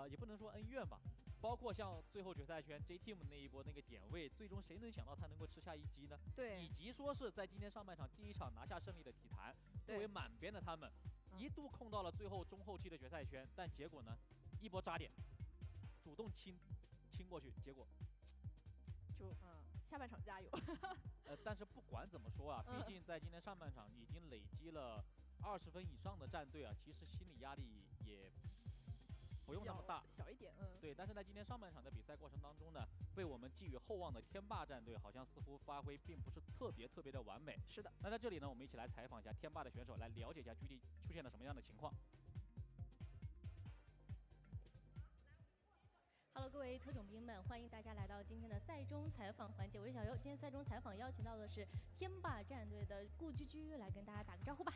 也不能说恩怨吧，包括像最后决赛圈 J Team 那一波那个点位，最终谁能想到他能够吃下1击呢？对，以及说是在今天上半场第1场拿下胜利的体坛，作为满编的他们，一度控到了最后中后期的决赛圈，但结果呢，一波扎点，主动亲过去，结果就下半场加油。但是不管怎么说啊，毕竟在今天上半场已经累积了20分以上的战队啊，其实心理压力也不用那么大，小一点，对。但是在今天上半场的比赛过程当中呢，被我们寄予厚望的天霸战队好像似乎发挥并不是特别的完美。是的。那在这里呢，我们一起来采访一下天霸的选手，来了解一下具体出现了什么样的情况。Hello， 各位特种兵们，欢迎大家来到今天的赛中采访环节。我是小优，今天赛中采访邀请到的是天霸战队的顾居居，来跟大家打个招呼吧。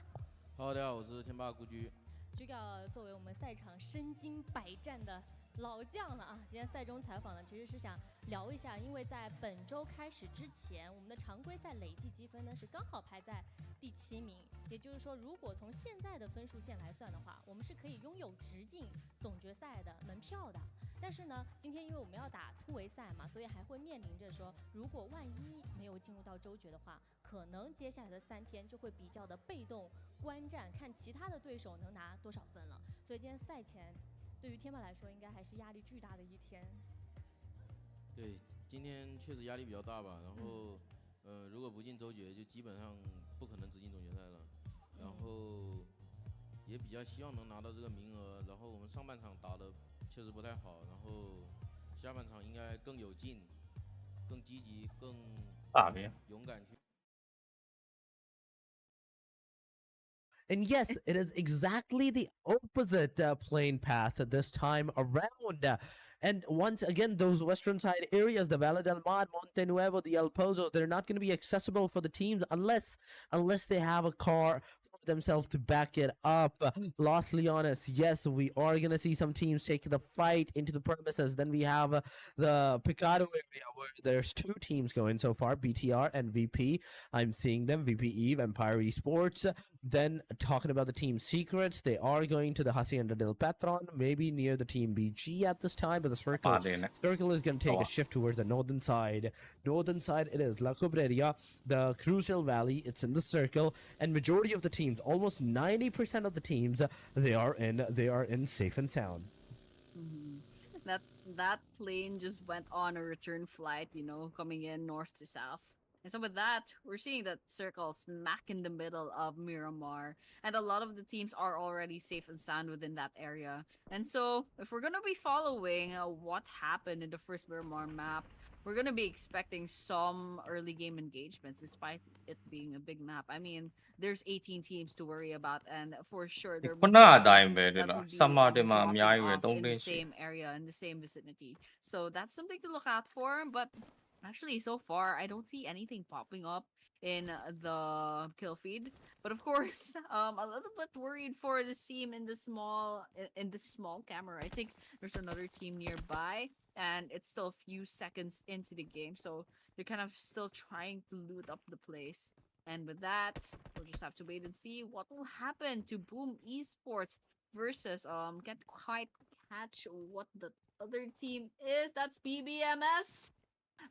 Hello， 大家好，我是天霸顾居。居哥作为我们赛场身经百战的老将了啊，今天赛中采访呢，其实是想聊一下，因为在本周开始之前，我们的常规赛累计积分呢是刚好排在第7名，也就是说，如果从现在的分数线来算的话，我们是可以拥有直进总决赛的门票的。但是呢，今天因为我们要打突围赛嘛，所以还会面临着说，如果万一没有进入到周决的话，可能接下来的3天就会比较的被动观战，看其他的对手能拿多少分了。所以今天赛前，对于天霸来说，应该还是压力巨大的一天。对，今天确实压力比较大吧。然后，如果不进周决，就基本上不可能直进总决赛了。然后，也比较希望能拿到这个名额。然后我们上半场打的确实不太好，然后下半场应该更有劲、更积极、更勇敢去。And yes, it is exactly the opposite playing path this time around. And once again, those western side areas, the Valle del Mar, Monte Nuevo, the El Pozo, they're not going to be accessible for the teams unless they have a car themselves to back it up. Los Leones, yes, we are going to see some teams take the fight into the premises. Then we have the Picado area where there's 2 teams going so far, BTR and VP. I'm seeing them, VP Eve, Empire Esports. Then talking about the team secrets, they are going to the Hacienda del Patron, maybe near the team BG at this time, but the circle is going to take a shift towards the northern side. Northern side it is La Cobreria, the Crucial Valley, it's in the circle, and majority of the teams, almost 90% of the teams, they are in safe and sound. That plane just went on a return flight, coming in north to south. And so with that, we're seeing that circle smack in the middle of Miramar. And a lot of the teams are already safe and sound within that area. And so if we're going to be following what happened in the first Miramar map, we're going to be expecting some early game engagements despite it being a big map. I mean, there's 18 teams to worry about, and for sure there will be some teams that will be dropping off in the same area, in the same vicinity. So that's something to look out for. But actually, so far, I don't see anything popping up in the kill feed. But of course, a little bit worried for the team in the small camera. I think there's another team nearby, and it's still a few seconds into the game, so they're kind of still trying to loot up the place. And with that, we'll just have to wait and see what will happen to Boom Esports versus can't quite catch what the other team is. That's BBMS.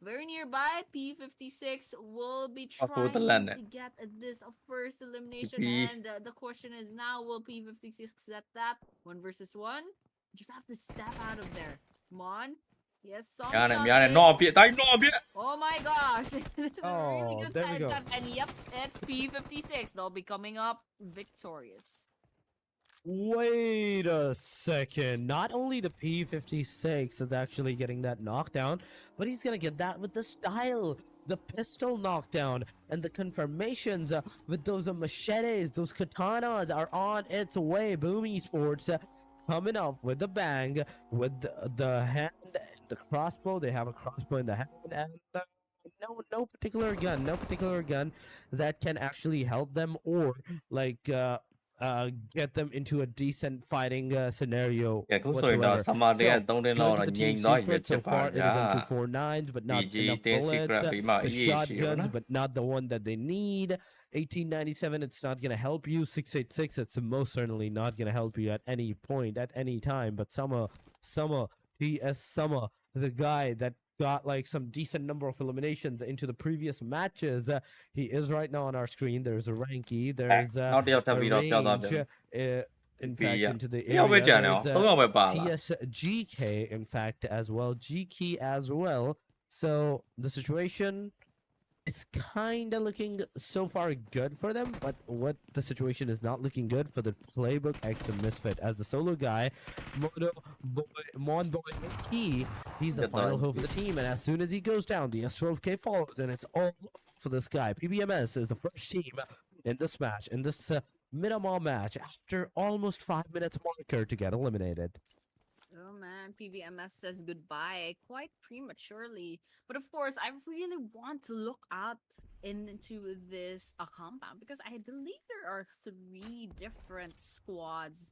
Very nearby, P56 will be trying to get this first elimination. And the question is now, will P56 get that? 1 versus 1? Just have to step out of there. Come on. Yes, some shot Oh my gosh. Oh, really good there we go. shot. And yep, it's P56. They'll be coming up victorious. Wait a second. Not only the P56 is actually getting that knockdown, but he's gonna get that with the style. The pistol knockdown and the confirmations with those machetes, those katanas are on its way. Boom Esports coming up with the bang, with the hand and the crossbow. They have a crossbow in the hand and no particular gun that can actually help them or like get them into a decent fighting scenario whatsoever. So, going to the team secret, so far it is M249s, but not enough bullets. The shotguns, but not the one that they need. 1897, it's not going to help you. 686, it's most certainly not going to help you at any point, at any time. But Summer, TS Summer, the guy that got like some decent number of eliminations into the previous matches. He is right now on our screen. There's a Ranky. There's a range. In fact, into the area. There's TSGK, in fact, as well. GK as well. So the situation is kind of looking so far good for them, but what the situation is not looking good for the Playbook X and Misfit as the solo guy, Mon Boy Key, he's the final hope for the team, and as soon as he goes down, the S12K follows, and it's all for this guy. PBMS is the first team in this match, in this Miramar match, after almost 5 minutes marker to get eliminated. Oh man, PBMS says goodbye quite prematurely. But of course, I really want to look out into this compound because I believe there are 3 different squads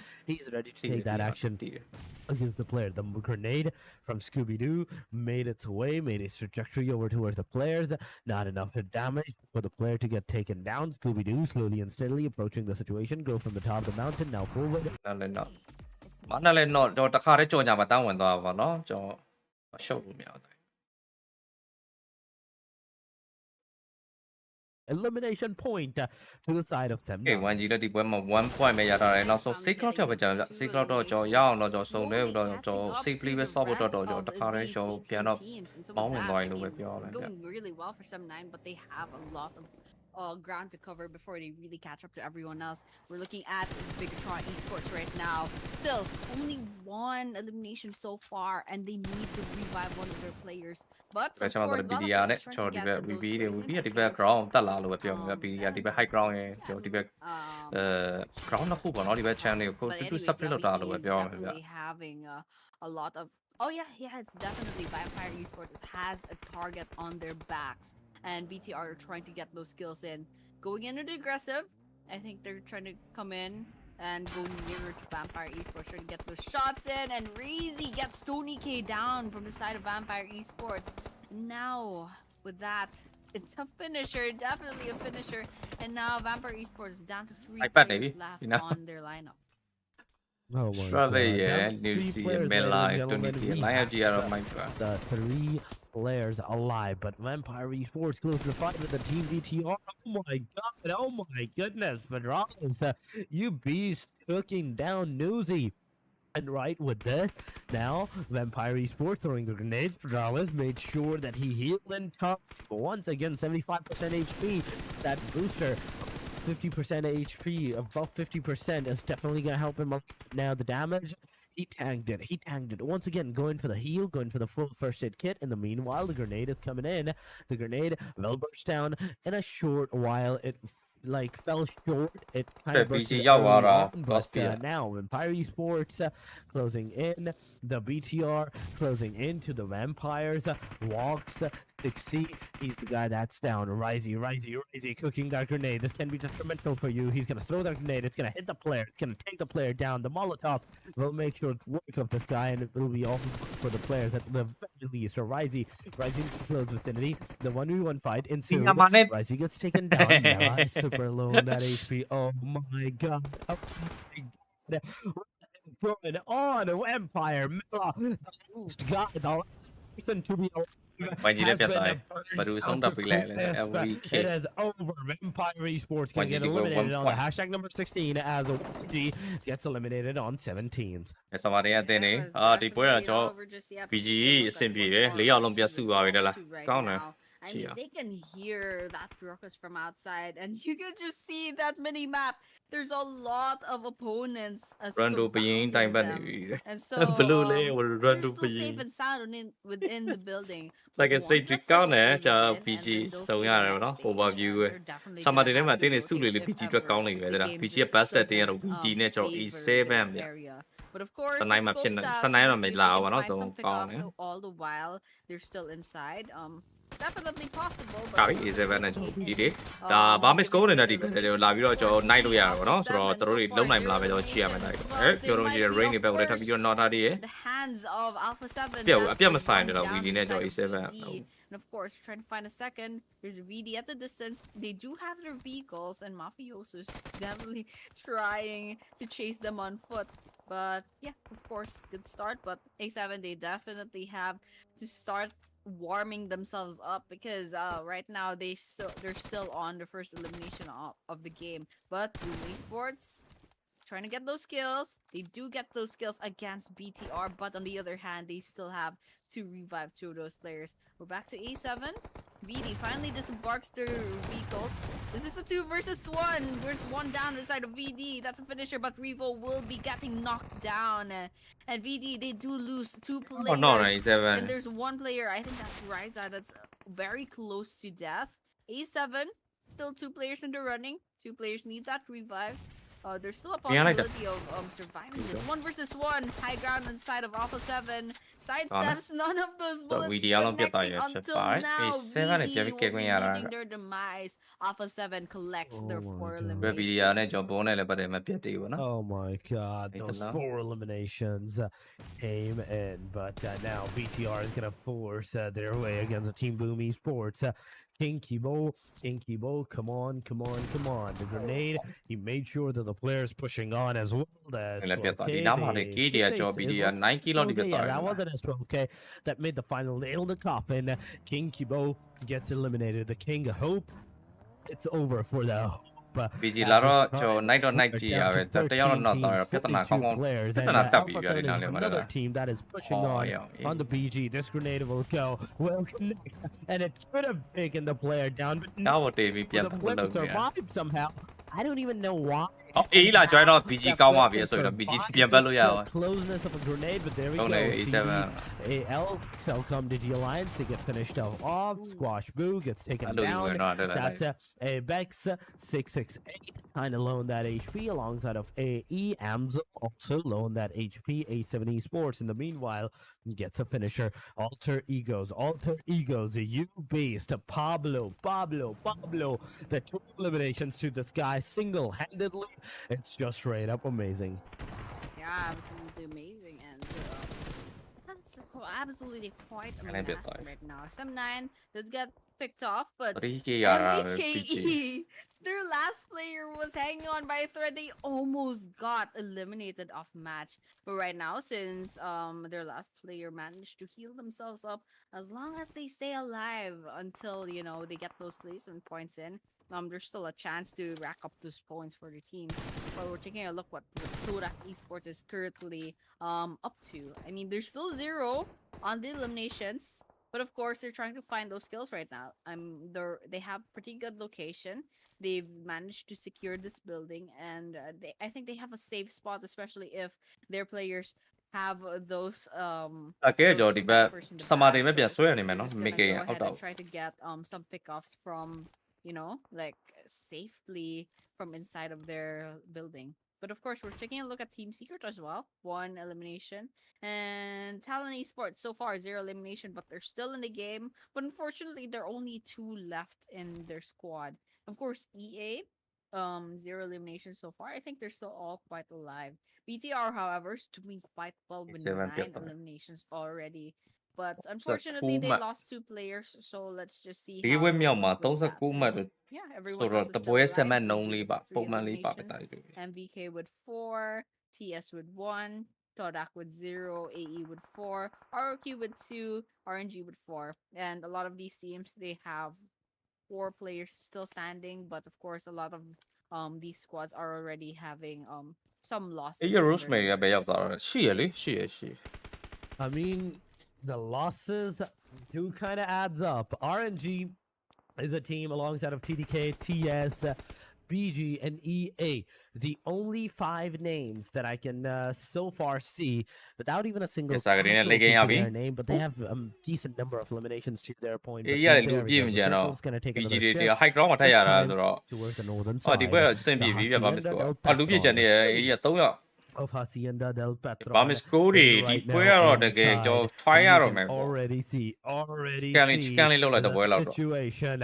He's ready to take that action against the player. The grenade from Scooby-Doo made its way, made its trajectory over towards the players. Not enough damage for the player to get taken down. Scooby-Doo slowly and steadily approaching the situation. Go from the top of the mountain, now forward. မနဲ့လည်းတော့တခါတည်းကြော်ညာမှာတန်းဝင်သွားပါတော့ကျွန်တော်ရှုပ်လို့မရဘူး elimination point to the side of them. အေး1 G လက်ဒီပွဲမှာ1 point ပဲရထားတယ်နောက်ဆုံး 6 cloud ထပ်ပဲကြာဗျ6 cloud တော့ကျွန်တော်ရအောင်တော့ကျွန်တော်စုံလဲတော့ကျွန်တော် safely ပဲ solve ဖို့တော့ကျွန်တော်တခါတည်းကျွန်တော်ပြန်တော့ပေါင်းဝင်သွားရင်လို့ပဲပြောရမယ်ဗျ going really well for some 9 but they have a lot of ground to cover before they really catch up to everyone else. We're looking at Brakeout Esports right now. Still, only one elimination so far, and they need to revive one of their players. But of course, BDR နဲ့ကျွန်တော်ဒီဘက် VB တွေ VB ကဒီဘက် ground တက်လာလို့ပဲပြောမှာ BD ကဒီဘက် high ground ရဲ့ကျွန်တော်ဒီဘက်ground နှစ်ခုပေါ့နော်ဒီဘက် channel ကိုတူ support လုပ်တာလို့ပဲပြောရမှာဗျ having a lot of it's definitely Vampire Esports has a target on their backs. And BTR are trying to get those skills in. Going into the aggressive, I think they're trying to come in and go nearer to Vampire Esports, trying to get those shots in. And Reezy gets Tony K down from the side of Vampire Esports. Now, with that, it's a finisher, definitely a finisher. And now Vampire Esports is down to 3 players left on their lineup. Oh my Strawberry, god. yeah, Down to New 3 Sea, players, Mela, ladies and Tony gentlemen. T, We Lion have G out of Minecraft. the 3 players alive, but Vampire Esports close to the fight with the team VTR. Oh my god, oh my goodness, Federalis, you beast taking down Newsy. And right with this, now Vampire Esports throwing the grenades. Federalis made sure that he healed in top. But once again, 75% HP. That booster, 50% HP, above 50% is definitely going to help him up. Now the damage. He tanked it. Once again, going for the heal, going for the full first aid kit. In the meanwhile, the grenade is coming in. The grenade will burst down in a short while. It fell short. It kind of bursted early on, but now Vampire Esports closing in. The BTR closing into the Vampires. Walks 6C. He's the guy that's down. Risey cooking that grenade. This can be detrimental for you. He's gonna throw that grenade. It's gonna hit the player. It's gonna take the player down. The Molotov will make sure to work up this guy, and it will be all for the players at the very least. So Risey close vicinity. The 1v1 fight ensued. Risey gets taken down. Mela is super low on that HP. Oh my god. Oh my god. What is going on? Vampire Mela. The last guy, the last person to be Quay gì đấy biệt rồi và đủ sống đập bị lẹ lên every It kid is over. Vampire Esports Quay can gì get đi qua eliminated 1 on the point hashtag number 16 as G gets eliminated on 17th. ဆောင်းပါရတဲ့နေဒီပွဲကကျွန်တော် BG အဆင်ပြေတယ်၄ရောက်လုံးပြတ်စုသွားပြီတဲ့လားကောင်းတယ် I mean, they can hear that ruckus from outside, and you can just see that mini map. There's a lot of opponents run to being time ban and so blue lane will run to they're still being safe and sound within the building. like a state trick ကောင်းတယ်ကျွန်တော် PG စုံရတယ်เนาะ overview ပဲ summer တွေထဲမှာတင်းနေစုလေ PG အတွက်ကောင်းနေပဲတဲ့လား PG ရဲ့ best stat တင်းရတော့ VD နဲ့ကျွန်တော် E7 ဗျ But of course, စနိုင်းမှာဖြစ်နေစနိုင်းတော့မလာဘူးเนาะဆိုကောင်းတယ် so all the while they're still inside. Definitely possible. ကာပြီ A7 နဲ့ကျွန်တော် VD တွေဒါဘာမစ်ကိုနေတဲ့ဒီပဲလာပြီးတော့ကျွန်တော် night လို့ရတာပေါ့เนาะဆိုတော့တို့တွေလုံးနိုင်မလားပဲကျွန်တော်ကြည့်ရမယ် night ပြောတော့ကြည့်ရ rain တွေပဲကိုလည်းထပ်ပြီးတော့ not ထားသေးရ The hands of Alpha 7. အပြတ်မဆိုင်တော့ VD နဲ့ကျွန်တော် A7 And of course, trying to find a second. There's a VD at the distance. They do have their vehicles, and Mafioso's definitely trying to chase them on foot. But yeah, of course, good start. But A7, they definitely have to start warming themselves up because right now they're still on the first elimination of the game. But Blue Esports trying to get those skills. They do get those skills against BTR, but on the other hand, they still have to revive 2 of those players. We're back to A7. VD finally disembarks their vehicles. This is a 2 versus 1. There's one down the side of VD. That's a finisher, but Revo will be getting knocked down. And VD, they do lose 2 players. Oh no, A7. And there's one player, I think that's Ryza, that's very close to death. A7, still 2 players in the running. 2 players need that revive. There's still a possibility of surviving this. 1 versus 1. High ground on the side of Alpha 7. Sidesteps none of those bullets connecting until now. VD will be meeting their demise. Alpha 7 collects their 4 eliminations. Oh my god, those 4 eliminations came in. But now BTR is going to force their way against Team Boom Esports. King Kibo, come on. The grenade, he made sure that the players pushing on as well. As လည်းပြတ်သွားဒီ 12K, နားမှာလေ they KD က 6-8, ကျော် it BD က was 9 kilo တိပြတ် 12K, သွား yeah, တယ် that was an S12K that made the final nail in the coffin. King Kibo gets eliminated. The King Hope, it's over for the Hope. BG At လာ this တော့ time, ကျော် night တော့ night we're ကြည့်ရ down ပဲ to တယောက်တော့ 13 နောက်သွား teams, ပြဿနာကောင်း 52 ကောင်း players, ပြဿ and နာတက်ပြီ Alpha ဗျာဒီ Sun နား is လေးမှာ another team that is pushing Oh, on yeah. on the BG. This grenade will go, will connect, and it could have taken the player down, but ကား no, ပေါ်တေးပြီးပြန် the မ player လုပ်ဗျာ survived somehow. I don't even know why. အော်အေးလာ join တော့ BG ကောင်းပါပြီဆိုတော့ BG ပြန်ပတ်လို့ရအောင် Closeness of a grenade, but there we go. Only A7. AL, Telcom Digi Alliance, they get finished off. Squash Boo gets taken I don't even down. know how to do that. That's Bex 668 kind of loaned that HP alongside of AE. Amzo also loaned that HP. 870 Sports in the meanwhile gets a finisher. Alter Egos, you beast. Pablo. The 2 eliminations to this guy single-handedly. It's just straight up amazing. Yeah, absolutely amazing, and that's absolutely quite a And a bit mess live. right now. SM9 does get picked off, but 3K ရတာပဲ BG MVKE, their last player was hanging on by a thread. They almost got eliminated off match, but right now, since their last player managed to heal themselves up, as long as they stay alive until they get those placement points in, there's still a chance to rack up those points for the team. But we're taking a look what Tura Esports is currently up to. I mean, there's still 0 on the eliminations, but of course they're trying to find those kills right now. They have pretty good location. They've managed to secure this building, and I think they have a safe spot, especially if their players have those အကဲကျော်ဒီဘက် snipers in the summer back. တွေပဲပြန် So ဆွဲရနေမယ် they're နော် just gonna make it go out ahead and တော့ try to get some pickoffs from like safely from inside of their building. But of course, we're taking a look at Team Secret as well. 1 elimination. And Talon Esports, so far, 0 elimination, but they're still in the game. But unfortunately, there are only 2 left in their squad. Of course, EA, 0 elimination so far. I think they're still all quite alive. BTR, however, is doing quite well with 7 9 ပြတ်သွား eliminations already. But unfortunately, they lost 2 players, so let's just see ဒီ how ဝက် they'll မြောက် do မှာ with that. 39မှတ်လို့ Yeah, ဆို everyone တော့ else is တ still ပွဲ alive. 7မှတ်နှုန်း BG လေး with ပါ 3 ပုံမှန်လေးပါပဲ eliminations, တာတူ MVK with 4, TS with 1, Todak with 0, AE with 4, ROQ with 2, RNG with 4. And a lot of these teams, they have 4 players still standing, but of course, a lot of these squads are already having some losses. အေး in their Rosemary ကပဲရောက်သွားတော့ရှိရလေရှိရရှိ I mean, the losses do kind of adds up. RNG is a team alongside of TDK, TS, BG, and EA. The only 5 names that I can so far see without even a single Yes, I agree. casualty Like, to Abby. their name, but they have a decent number of eliminations to their point. အေး But ရတယ်လူ there ပြည့် we မ go. ကြ The တော့ circle's gonna take PG another တွေ shift. တရား high ground မှာထပ်ရတာဆိုတော့ Towards the northern အော် side. ဒီပွဲတော့အဆင်ပြေပြီပြပါမစကောအော်လူပြည့်ကြနေရအေးရ3ယောက် of Hacienda del Petro. ဘာမစကိုတွေဒီပွဲကတော့တကယ်ကျွန်တော် try ရတော့မယ်ပေါ့ already see ကန်လေးလောက်လိုက်တော့ပွဲလောက်တော့ situation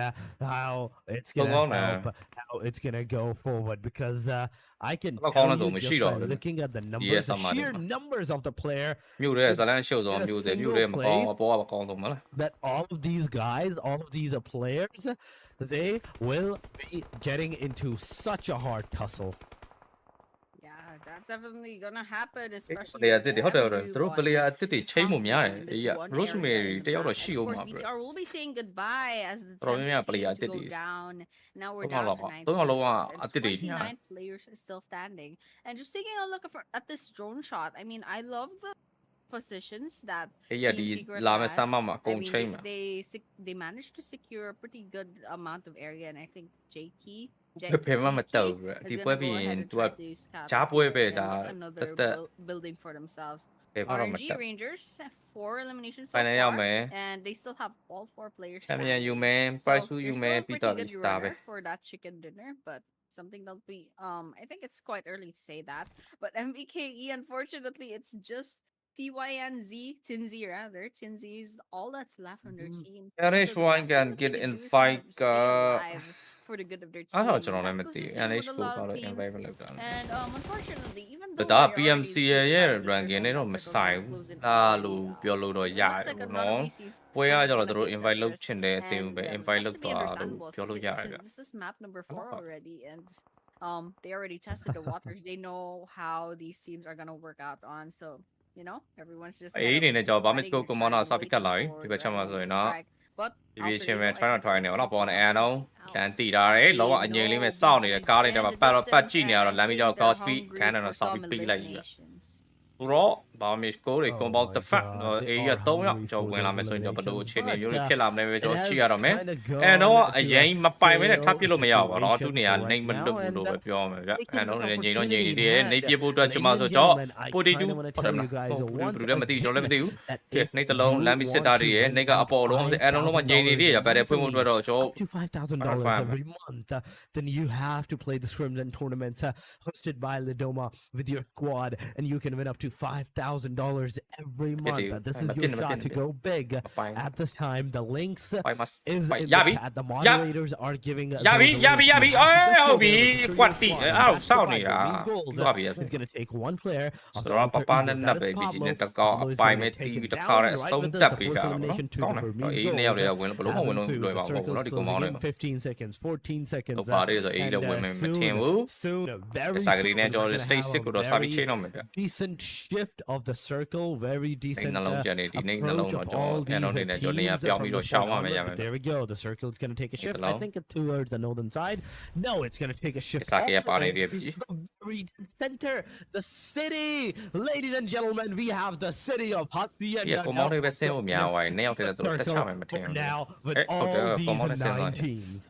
how it's ကောင်း gonna တယ် help how it's gonna go forward because I can တော့ကောင်း tell လို့ you မရှိ just တော့ by ဘူး looking at the Yes, numbers, the somebody sheer must. numbers of the player မြို့တဲ့ဇလန်းရှုပ်ဆုံးမြို့တဲ့မြို့တဲ့မကောင်းအပေါ်ကမကောင်းဆုံးမလား that all of these guys, all of these players, they will be getting into such a hard tussle. Yeah, that's definitely gonna happen, ပ especially လေယာ with တစ်တွေဟုတ်တယ်ဟုတ်တယ်သူတို့ everyone ပလေယာတစ်တွေ is ချိန်မှုများတယ် confident in အေး this ရ one Rosemary area in တ the ယောက်တော့ back. ရှိ And အောင် of course, မှာ bro BTR will be saying goodbye as the တော်တော်များများ 10th ပလေယာ team တစ် to တွေ go down. Now we're သုံး down လောက် to ပါ 9 သုံးလောက် teams, လုံးဝ and အတစ်တွေညာ 29 players are still standing. And just taking a look at this drone shot, I mean, I love the positions that အေးရ Team ဒီ Secret လာမယ့် has. ဆမ်းမမှာအ I ကုန် mean, ချိန်မှာ they managed to secure a pretty good amount of area, and I think Jakey ဘယ်မှမတက်ဘူး bro is ဒီ gonna ပွဲ go ပြီးရင် ahead and သူ try က to scout ဂျား out ပွဲ here ပဲ and ဒါ get တ another သက် building for themselves. ဘယ်မှတော့မ RNG တက် Rangers 4 eliminations so ဖိုင်နယ်ရောက်မယ် far, and they still have all 4 players ချန်ပီယံ standing. ယူမယ် So price ယူ they're မယ် still a ပြီး pretty တော့ good ဒါပဲ runner for that chicken dinner, but something that'll be I think it's quite early to say that. But MVKE, unfortunately, it's just TYNZ, Tinzy rather. Tinzy is all that's left on their team. So the Everyone best can thing that get they in can do is kind fight of stay alive for the good of their အဲ့ team. တော့ကျွန်တော် And လည်း that မ goes သိ the ဘူး same NH with a ကို lot ဘာ of လို့ teams. invite မလုပ်တာလဲ And unfortunately, even ဒါ though they're already PMC stated ရဲ့ that the ranking circle နဲ့တော့ that မ circle's ဆိုင် gonna ဘူး close it ဒါ already. လို့ပြောလို့တော့ရ Looks ရ like ပေါ့ a lot နော် of VCs ပွဲကကျတော့ gonna သူတို့ take that invite လုပ် risk. ချင်တဲ့အသင်းကို And ပဲ invite that's လုပ် to be သွားလို့ understandable ပြောလို့ရတယ် since ဗျ this is map number 4 already, and they already tested the waters. They know how these teams are gonna work out on. So you know, everyone's just အေး kind အနေနဲ့ကျွန်တော် of Barmis biding Go their Commander time, စပစ်ကတ် waiting လာပြီ for ဒီဘက် their ချက်မှာ enemy ဆိုရင် to တော့ strike. But ဒီပြ Alter ချင်းပဲ Ego, I try think to try they နေ took တော့ the ပေါ်နေ loss. အန်တော့ကန်တီတာတယ်လောကအငြိမ်လေးပဲစောင့်နေတယ်ကားလေးထဲမှာပတ်တော့ပတ်ကြည့်နေရတော့လမ်းပြီးတော့ they're cosby hungry ကန်တယ် for တော့စောင့် some ပြီးပေးလိုက်ပြီဗျ eliminations. ဆိုတော့ Barmis Go တွေ Oh compound my defend god, အေး they ရ are 3ယောက် hungry ကျွန်တော် for ဝင်လာ those မယ်ဆိုရင်တော့ဘယ်လို eliminations. အခြေအနေ But မျိုးတွေဖြစ်လာမလဲပဲကျွန် it တော်ကြည့် has ရတော့မယ် kinda အန်တော့ gone အ to ရင် a မပိုင်မဲနဲ့ထပ်ပစ် stale လို့မရဘူးပေါ့နော်သူ situation နေရာ for နေ right မလွတ် now, ဘူးလို့ and ပဲပြောမယ်ဗျ taking အန် this တော့နေငြိမ်တော့ငြိမ် opportunity နေ in သေးတယ် hand. နေပြဖို့အတွက်ကျွန်မ Ladies ဆို and တော့ gentlemen, I 42 kinda wanna ဟုတ်တယ် tell မ you guys လား once ဘူးလည်းမသိကျွန်တော်လည်းမသိဘူး again that ကဲ if နေတလုံး you လမ်းပြီးစစ် want တာ to တွေရဲ့ win နေကအပေါ်လုံးအန်တော့လုံးမငြိမ်နေသေးရဗတ်တယ်ဖွင့်ဖို့အတွက်တော့ကျွန် up to $5,000 every month, then you have to play the scrims and tournaments hosted by Lidoma with your squad, and you can win up to $5,000 every month. This is your shot to go big. At this time, the links ပိုင်မ is ပိုင် in ရ the ပြီ chat. The moderators are giving ရပြီ those ရပြီ links. ရပြီ You အေး have to just ဟု go တ်ပြီ there, register ကွက် your တီ squad, အဲ့ and ဒါ that's စော the င့်နေ fight တာ for these goals. ပြီးပါပြီ It's gonna take one player of ဆို the တော့ Alter ပပ Ego, နဲ့ that နပ် is ပဲဒီချင်း Pablo. နဲ့တကောက် Pablo is ပိုင် going မဲ့ to တီး take ပြီး it တခါ down တည်း right ဆုံး with တက် the ပေး fourth တာပေါ့ elimination နော် to ကောင်း the တယ် Burmese အေးနှစ်ယောက်တည်း goals. ဝင်လို့ဘလို့မဝင်လို့ Down လွယ် to ပါ the ဘူးဘော circles နော်ဒီကောင်မောင်း closing လေး in 15 seconds, 14 တော့ seconds, ပါလေးဆိုအေး and လည်းဝင်မယ်မထင်ဘူး soon, very စာကလေးနဲ့ soon, ကျွန် we're တော် gonna stage have 6ကို a တော့စာပြီး very ချိန်တော့မယ်ဗျ decent shift of the circle, very ဒီ decent နှလုံးကြံနေဒီနေ့နှလုံး approach တော့ of ကျွန်တော် all အန်တော့ these နေနဲ့ကျွန်တော်နေရာ teams ပြောင်း from ပြီး the တော့ရှောင်း start ရမယ်ရမယ် onward. There we go. The circle is going to take a shift. I Hello? think towards the northern side. No, it's going to take a shift စာကရ all the ပါနေ way တယ်ပြီ to the very center, the city. Ladies and gentlemen, we have the city of Hati ဒီ and ကောင်မောင်းလေးပဲဆင်းဖို့များသွားရင်နှစ်ယောက်တည်းတော့တက်ချမယ်မထင်ဘူး now with အဲဟုတ်တယ် all ကောင်မောင်းလေး these ဆင်းသွား 9 တယ် teams.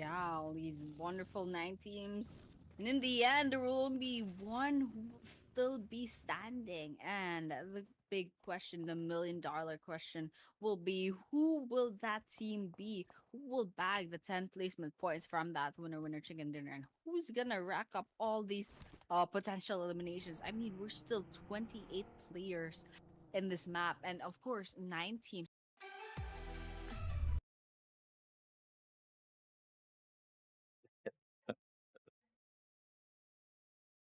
Yeah, all these wonderful 9 teams. And in the end, there will only be one who will still be standing. And the big question, the $1,000,000 question, will be who will that team be? Who will bag the 10 placement points from that winner chicken dinner? And who's gonna rack up all these potential eliminations? I mean, we're still 28 players in this map, and of course, 9 teams.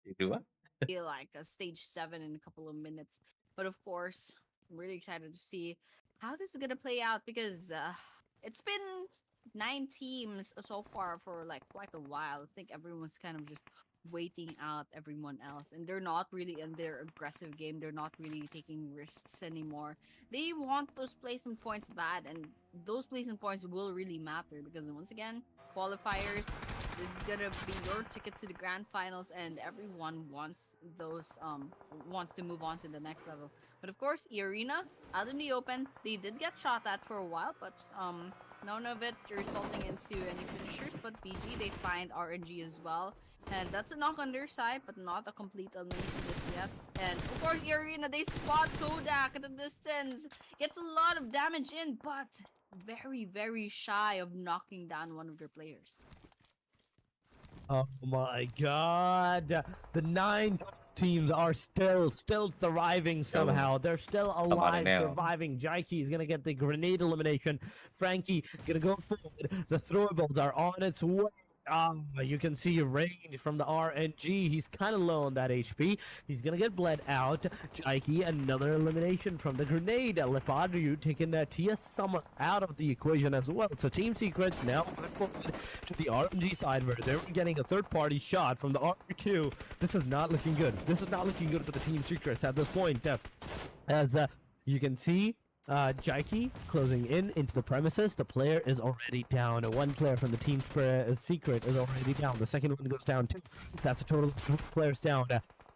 You do what? Feel like a stage 7 in a couple of minutes. But of course, I'm really excited to see how this is gonna play out because it's been 9 teams so far for like quite a while. I think everyone's kind of just waiting out everyone else, and they're not really in their aggressive game. They're not really taking risks anymore. They want those placement points bad, and those placement points will really matter because once again, qualifiers, this is gonna be your ticket to the grand finals, and everyone wants those wants to move on to the next level. But of course, Arena out in the open, they did get shot at for a while, but none of it resulting into any finishers. But BG, they find RNG as well, and that's a knock on their side, but not a complete elimination just yet. And of course, Arena, they spot Kodak at a distance, gets a lot of damage in, but very, very shy of knocking down one of their players. Oh my god. The 9 teams are still thriving somehow. They're still alive, now. surviving. Jaiki is gonna get the grenade elimination. Frankie gonna go forward. The throwables are on its way. You can see range from the RNG. He's kind of low on that HP. He's gonna get bled out. Jaiki, another elimination from the grenade. Lepadriu taking TS Summer out of the equation as well. So Team Secrets now went forward to the RNG side where they're getting a third-party shot from the RQ. This is not looking good. This is not looking good for the Team Secrets at this point. As you can see, Jaiki closing into the premises. The player is already down. One player from the team's secret is already down. The second one goes down too. That's a total of 2 players down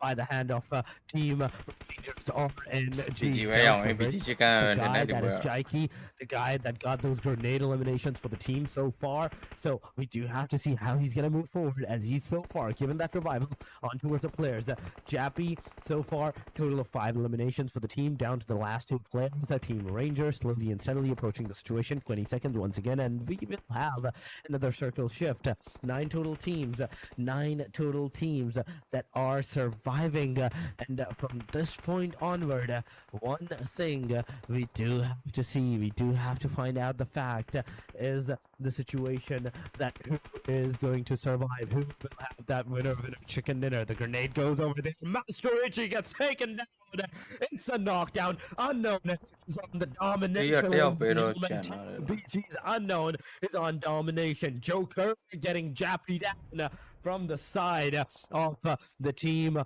by the hand of Team Rangers RNG. The guy that is Jaiki, the guy that got those grenade eliminations for the team so far. So we do have to see how he's going to move forward as he's so far given that revival on towards the players. Jappy so far, total of 5 eliminations for the team down to the last 2 players. Team Rangers slowly and steadily approaching the situation. 20 seconds once again, and we will have another circle shift. 9 total teams that are surviving surviving. And from this point onward, one thing we do have to see, we do have to find out the fact is the situation that who is going to survive, who will have that winner chicken dinner. The grenade goes over there. Master Ichi gets taken down. It's a knockdown. Unknown is on the domination. BG's Unknown is on domination. Joker getting japped down from the side of the team.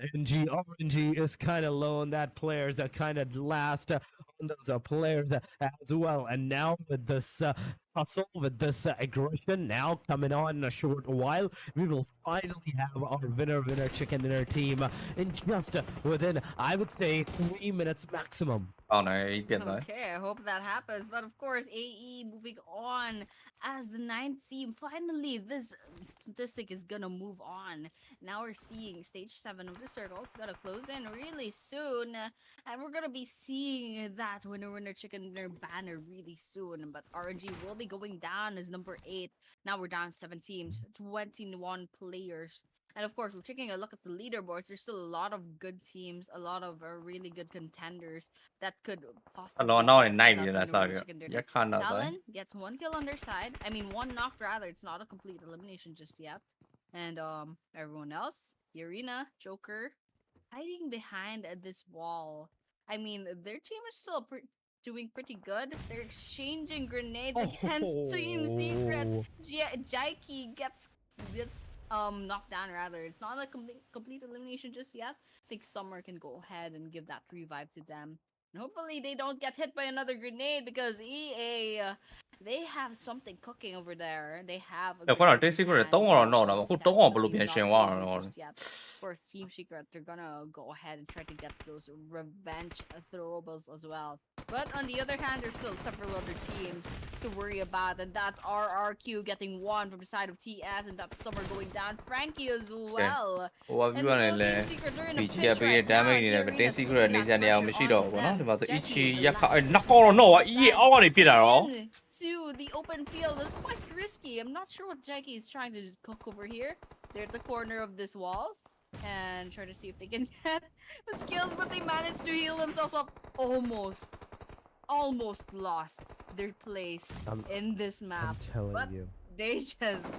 RNG is kind of low on that players that kind of last on those players as well. And now with this hustle, with this aggression now coming on in a short while, we will finally have our winner chicken dinner team in just within, I would say, 3 minutes maximum. Okay, I hope that happens. But of course, AE moving on as the 9th team. Finally, this statistic is gonna move on. Now we're seeing stage 7 of the circle. It's gonna close in really soon. And we're gonna be seeing that winner chicken dinner banner really soon. But RNG will be going down as number 8. Now we're down 7 teams, 21 players. And of course, we're taking a look at the leaderboards. There's still a lot of good teams, a lot of really good contenders that could possibly get Talon gets 1 kill on their side. I mean, 1 knock rather. It's not a complete elimination just yet. And everyone else, Irina, Joker, hiding behind this wall. I mean, their team is still doing pretty good. They're exchanging grenades against Team Secret. Jaiki gets knocked down rather. It's not a complete elimination just yet. I think Summer can go ahead and give that revive to them. And hopefully they don't get hit by another grenade because EA they have something cooking over there. They have a Secret 3ကတော့တော့တာခု3ကဘလို့ပြန်ရှင်သွားတာတော့ For Team Secret, they're gonna go ahead and try to get those revenge throwables as well. But on the other hand, there's still several other teams to worry about, and that's RRQ getting 1 from the side of TS, and that's Summer going down. Frankie as well. And so Team Secret, they're in a pinch right now. Team Secret နေစရာနေရာမရှိတော့ဘူးเนาะဒီမှာဆို Ichi ရက်ခါနောက်တော့တော့ EA အောက်ကနေပြစ်တာတော့ to the open field is quite risky. I'm not sure what Jaiki is trying to cook over here. They're at the corner of this wall and try to see if they can get the skills, but they managed to heal themselves up. Almost lost their place in this map. I'm telling you. They just,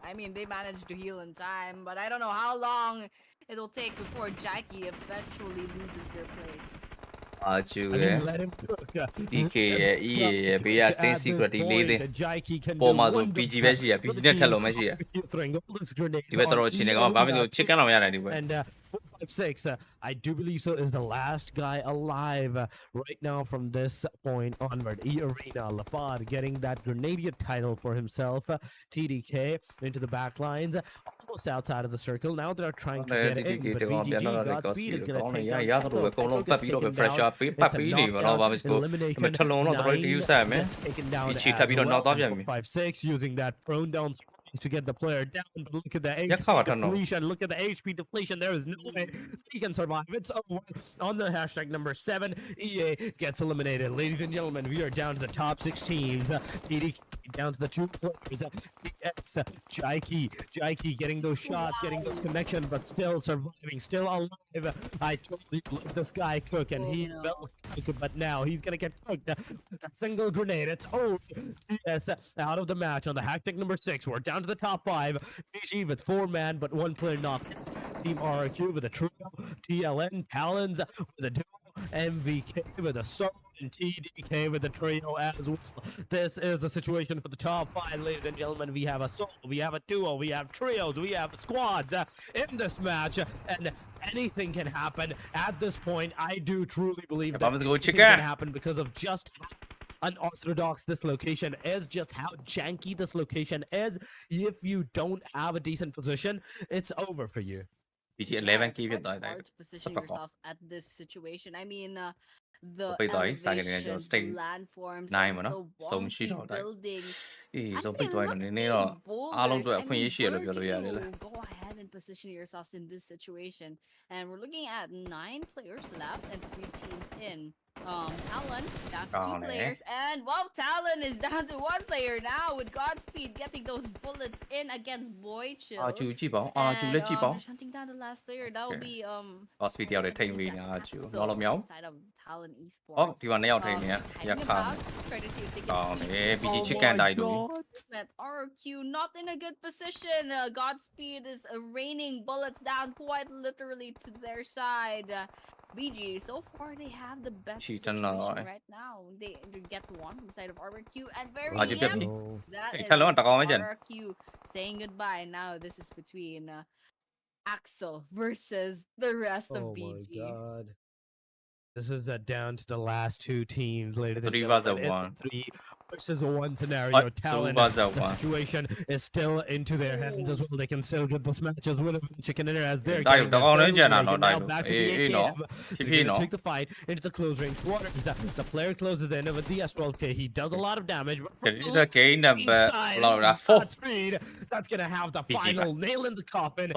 I mean, they managed to heal in time, but I don't know how long it'll take before Jaiki eventually loses their place. DK ရဲ့ EA ရဲ့ဘေးက Team Secret ဒီ4သိန်းပေါ်မှာဆို BG ပဲရှိရ BG နဲ့ထက်လုံးမရှိရဒီဘက်တော့ချင်းနေကောင်ဘာဖြစ်လို့ chicken တော့ရတယ်ဒီဘက် 456, I do believe so, is the last guy alive right now from this point onward. Arena Lapad getting that Grenadier title for himself. TDK into the back lines, almost outside of the circle. Now they're trying to get in, but BGG Godspeed is going to take down Tackle. 5-6 using that prone down to get the player down, but look at the HP depletion. Look at the HP depletion. There is no way he can survive. It's over on the hashtag number 7. EA gets eliminated. Ladies and gentlemen, we are down to the top 6 teams. TDK down to the 2 players. DX, Jaiki getting those shots, getting those connections, but still surviving, still alive. I totally let this guy cook, and he felt cook, but now he's gonna get cooked. A single grenade. It's over. Yes, out of the match on the hashtag number 6. We're down to the top 5. BG with 4 man, but 1 player knocked. Team RQ with a trio. TLN, Talons with a duo. MVK with a solo. And TDK with the trio as well. This is the situation for the top 5, ladies and gentlemen. We have a solo, we have a duo, we have trios, we have squads in this match, and anything can happen at this point. I do truly believe that anything can happen because of just unorthodox this location is, just how janky this location is. If you don't have a decent position, it's over for you. BG 11 keep it hard to position yourselves at this situation. I mean, the elevations, the landforms, the wonky buildings. I mean, look at these boulders. I mean, where do you go ahead and position yourselves in this situation? And we're looking at 9 players left and 3 teams in. Talon down to 2 players, and well, Talon is down to 1 player now with Godspeed getting those bullets in against Boy Chill. And just hunting down the last player. That will be Godspeed တယောက်တည်းထိန်ပြီးနေတာကျူနော်လို့မြောက် side of Talon Esports. အော်ဒီမှာ2ယောက်ထိန်နေရ just ရ hiding ခါ about, try to see if they can ကောင်းတယ် BG Oh chicken my တိုက်လို့ But RQ not in a good position. Godspeed is raining bullets down quite literally to their side. BG, so far they have the best situation right now. They get one from the side of RQ and very that is RQ saying goodbye. Now this is between Axel versus the rest of BG. Oh my god. This is down to the last 2 teams, ladies and 3 gentlemen. versus 1. 3 versus 1 scenario. Talon, the situation is still into their hands as well. They can still get this match as well. Chicken dinner as they're getting now back to the AKM. They're gonna take the fight into the close range quarters. The player closes in with the S12K. He does a lot of damage. Speed, that's gonna have the final nail in the coffin.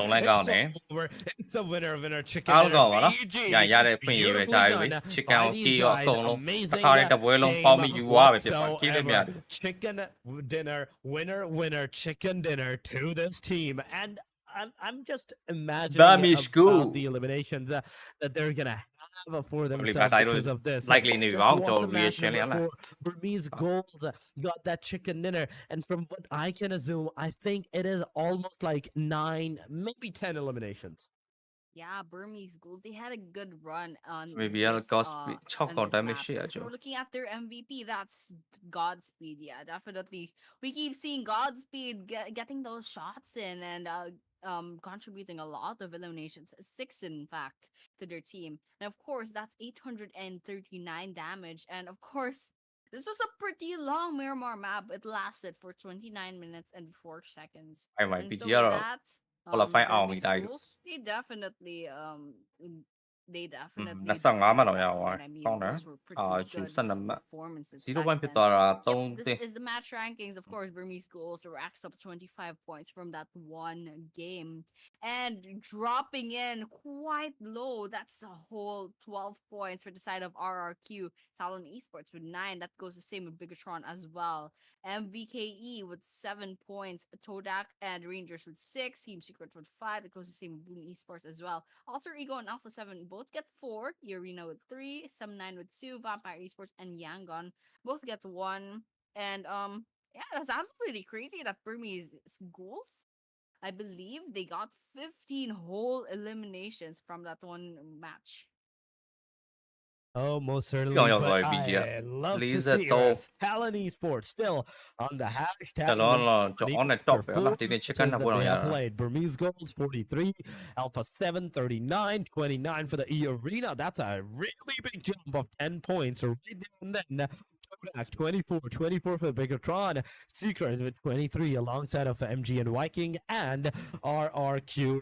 It's a winner chicken dinner. BG. chicken ကိုကြည့်ရောအကုန်လုံးတစ်ခါတည်းတပွဲလုံးပေါင်းပြီးယူသွားပဲဖြစ်ပါကြည့်လို့မရတယ် chicken dinner winner chicken dinner to this team. And I'm just imagining about the eliminations that they're gonna have for themselves because of this. Likely new reaction Burmese goals got that chicken dinner, and from what I can assume, I think it is almost like 9, maybe 10 eliminations. Yeah, Burmese goals. They had a good run on maybe this, damage we're looking at their MVP. That's Godspeed. Yeah, definitely. We keep seeing Godspeed getting those shots in and contributing a lot of eliminations. 6 in fact to their team. And of course, that's 839 damage. And of course, this was a pretty long Miramar map. It lasted for 29 minutes and 4 seconds. And so with that, they definitely 25မှတော့ရပါကောင်းတယ်ကျူ12မှတ်0 point ဖြစ်သွားတာ3 This is the match rankings. Of course, Burmese goals racks up 25 points from that one game and dropping in quite low. That's a whole 12 points for the side of RRQ. Talon Esports with 9. That goes the same with Bigatron as well. MVKE with 7 points. Todak and Rangers with 6. Team Secret with 5. That goes the same with Boom Esports as well. Alter Ego and Alpha 7 both get 4. Arena with 3. Some9 with 2. Vampire Esports and Yangon both get 1. And yeah, that's absolutely crazy that Burmese goals, I believe they got 15 whole eliminations from that one match. Oh, most certainly. But I love to see Talon Esports still on the hashtag. On the top. Played Burmese goals 43, Alpha 7 39, 29 for the E Arena. That's a really big jump of 10 points right there and then. 24 for Bigatron, Secret with 23 alongside of MG and Viking and RRQ.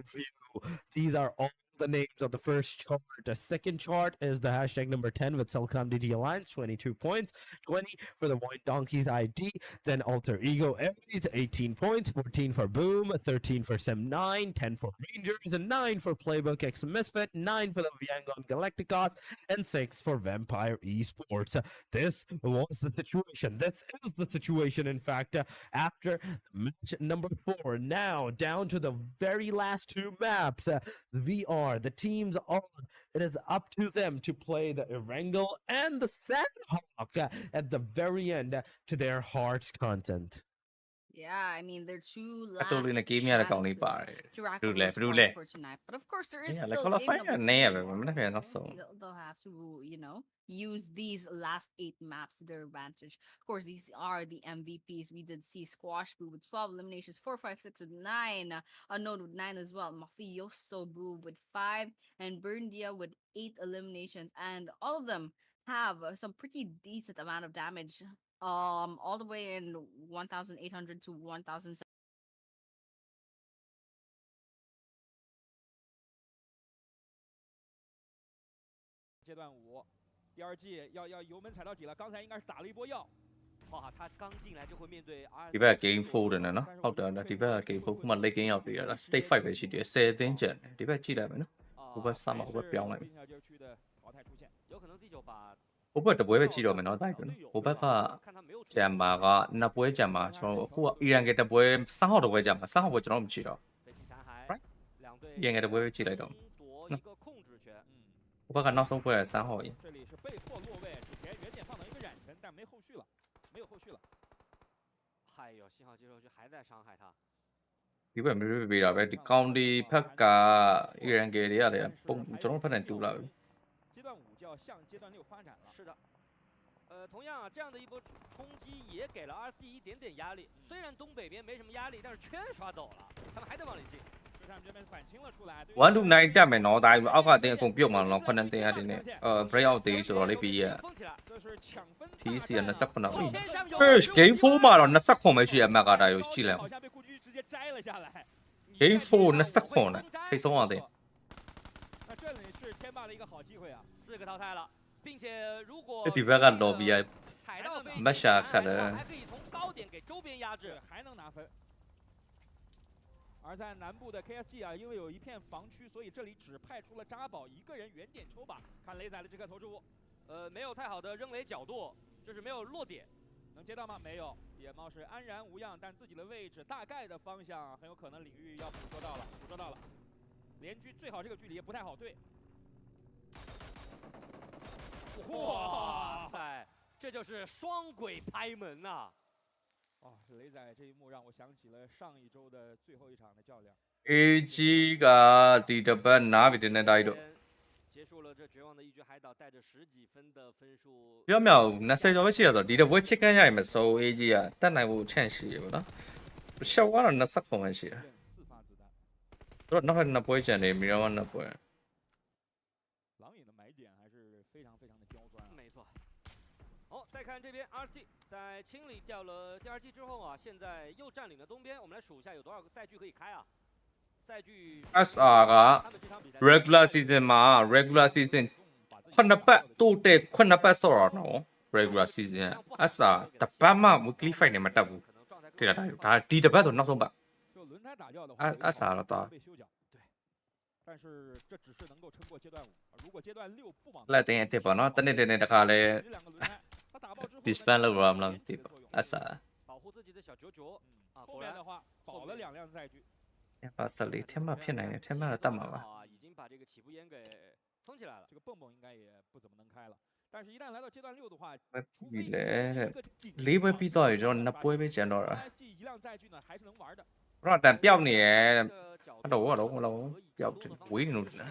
These are all the names of the first chart. The second chart is the hashtag number 10 with Cellcom DG Alliance, 22 points, 20 for the White Donkeys ID, then Alter Ego Aries, 18 points, 14 for Boom, 13 for Sem9, 10 for Rangers, and 9 for Playbook X Misfit, 9 for the Yangon Galacticos, and 6 for Vampire Esports. This was the situation. This is the situation, in fact, after match number 4. Now, down to the very last 2 maps. The teams are, it is up to them to play the Erangel and the Sandhawk at the very end to their heart's content. Yeah, I mean, they're 2 last chances to rack up those points for tonight. But of course, there is still they'll have to, use these last 8 maps to their advantage. Of course, these are the MVPs. We did see Squash Boo with 12 eliminations, 4, 5, 6, and 9. Unknown with 9 as well. Mafioso Boo with 5, and Burndia with 8 eliminations. And all of them have some pretty decent amount of damage. All the way in 1,800 to 1,000. 阶段5，第2季要油门踩到底了。刚才应该是打了一波药。哇，他刚进来就会面对ဒီဘက် game 4တယ်နော်ဟုတ်တယ်ဒီဘက်က game 4ခုမှ late game ရောက်ပြီလား state 5ပဲရှိတယ်10သင်းကျန်ဒီဘက်ကြည့်လိုက်မယ်နော်ဟိုဘက်စမှာဟိုဘက်ပြောင်းလိုက်ပြီ有可能第9把ဟိုဘက်တပွဲပဲကြည့်တော့မယ်နော်တိုက်ကွန်းဟိုဘက်ကဂျမ်မာကနှစ်ပွဲဂျမ်မာကျွန်တော်ဟိုကအီရန်ကတပွဲ3号တပွဲဂျမ်မာ3号ပွဲကျွန်တော်မကြည့်တော့ right အီရန်ကတပွဲပဲကြည့်လိုက်တော့ဟိုဘက်ကနောက်ဆုံးပွဲ3号ကြီး这里是被迫落位，之前原点放到一个冉神，但没后续了，没有后续了。哎呦，信号接收区还在伤害他。 ဒီဘက်မျိုးပေးတာပဲဒီကောင်ဒီဖက်ကအီရန်ကတွေကလည်းပုံကျွန်တော်ဖက်နဲ့တူလာပြီ阶段5就要向阶段6发展了。是的，同样啊，这样的一波冲击也给了 RSG 一点点压力。虽然东北边没什么压力，但是圈刷走了，他们还得往里进。就他们这边反清了出来。129တက်မယ်နော်ဒါအောက်ကအတင်းအကုန်ပြုတ်မှာနော်ခုနှစ်တင်းရတယ်နဲ့breakout တေးဆိုတော့လေးပြီးရ TC က29လောက်ပြီ first game 4မှာတော့29ပဲရှိရအမှတ်ကဒါကိုကြည့်လိုက်အောင် game 4 29နဲ့ထိဆုံးရတယ်那这里是天霸的一个好机会啊，4个淘汰了，并且如果ဒီဘက်က lobby 踩到飞机， မတ်ရှာခက်တယ် 还可以从高点给周边压制，还能拿分。而在南部的 KSG 啊，因为有一片防区，所以这里只派出了扎宝一个人原点抽把。看雷仔的这颗投掷物，没有太好的扔雷角度，就是没有落点。能接到吗？没有，野猫是安然无恙，但自己的位置大概的方向很有可能领域要捕捉到了，捕捉到了。连狙最好这个距离也不太好对。哇塞，这就是双轨拍门呐！哦，雷仔这一幕让我想起了上一周的最后一场的较量。AG ကဒီတပတ်နားပြီးတဲ့တိုက်တော့结束了这绝望的一局海岛，带着10几分的分数。ပြောမြောက်20ကျော်ပဲရှိရတော့ဒီတပွဲချစ်ကန်ရရင်မစိုး AG ကတက်နိုင်ဖို့ chance ရှိရပါတော့ရှောက်ကတော့29ပဲရှိတယ်တို့နောက်ထပ်2ပွဲကျန်နေ Miramar 2ပွဲ狼影的买点还是非常非常的刁钻。没错。好，再看这边 RSG 在清理掉了第2季之后啊，现在又占领了东边。我们来数一下有多少个载具可以开啊？载具 SR က regular season မှာ regular season 9ပတ်တိုးတဲ့9ပတ်ဆော့ရတော့ regular season SR တပတ်မှ weekly fight နဲ့မတက်ဘူးတိရတာဒါဒီတပတ်ဆိုနောက်ဆုံးပတ် 就轮胎打掉的话 SR တော့被修脚。对，但是这只是能够撑过阶段5，如果阶段6不往 လက်တင်အစ်စ်ပေါ့နော်တနေ့တနေ့တခါလဲ 这两个轮胎，他打爆之后 disband လုပ်ရမလားမသိဘူး SR 保护自己的小九九啊，后面的话保了2辆载具。 ပါစလီထင်မှဖြစ်နိုင်တယ်ထင်မှတော့တတ်မှာပါ 已经把这个起步烟给封起来了。这个蹦蹦应该也不怎么能开了，但是一旦来到阶段6的话， ပြီလေလေးပွဲပြီးတော့ကျွန်တော်2ပွဲပဲကျန်တော့တာ SG 一辆载具呢还是能玩的。 တော့တန်ပြောက်နေရဲ့အဲ့တော့ပြောက်တယ်ဝေးနေလို့တင်တယ်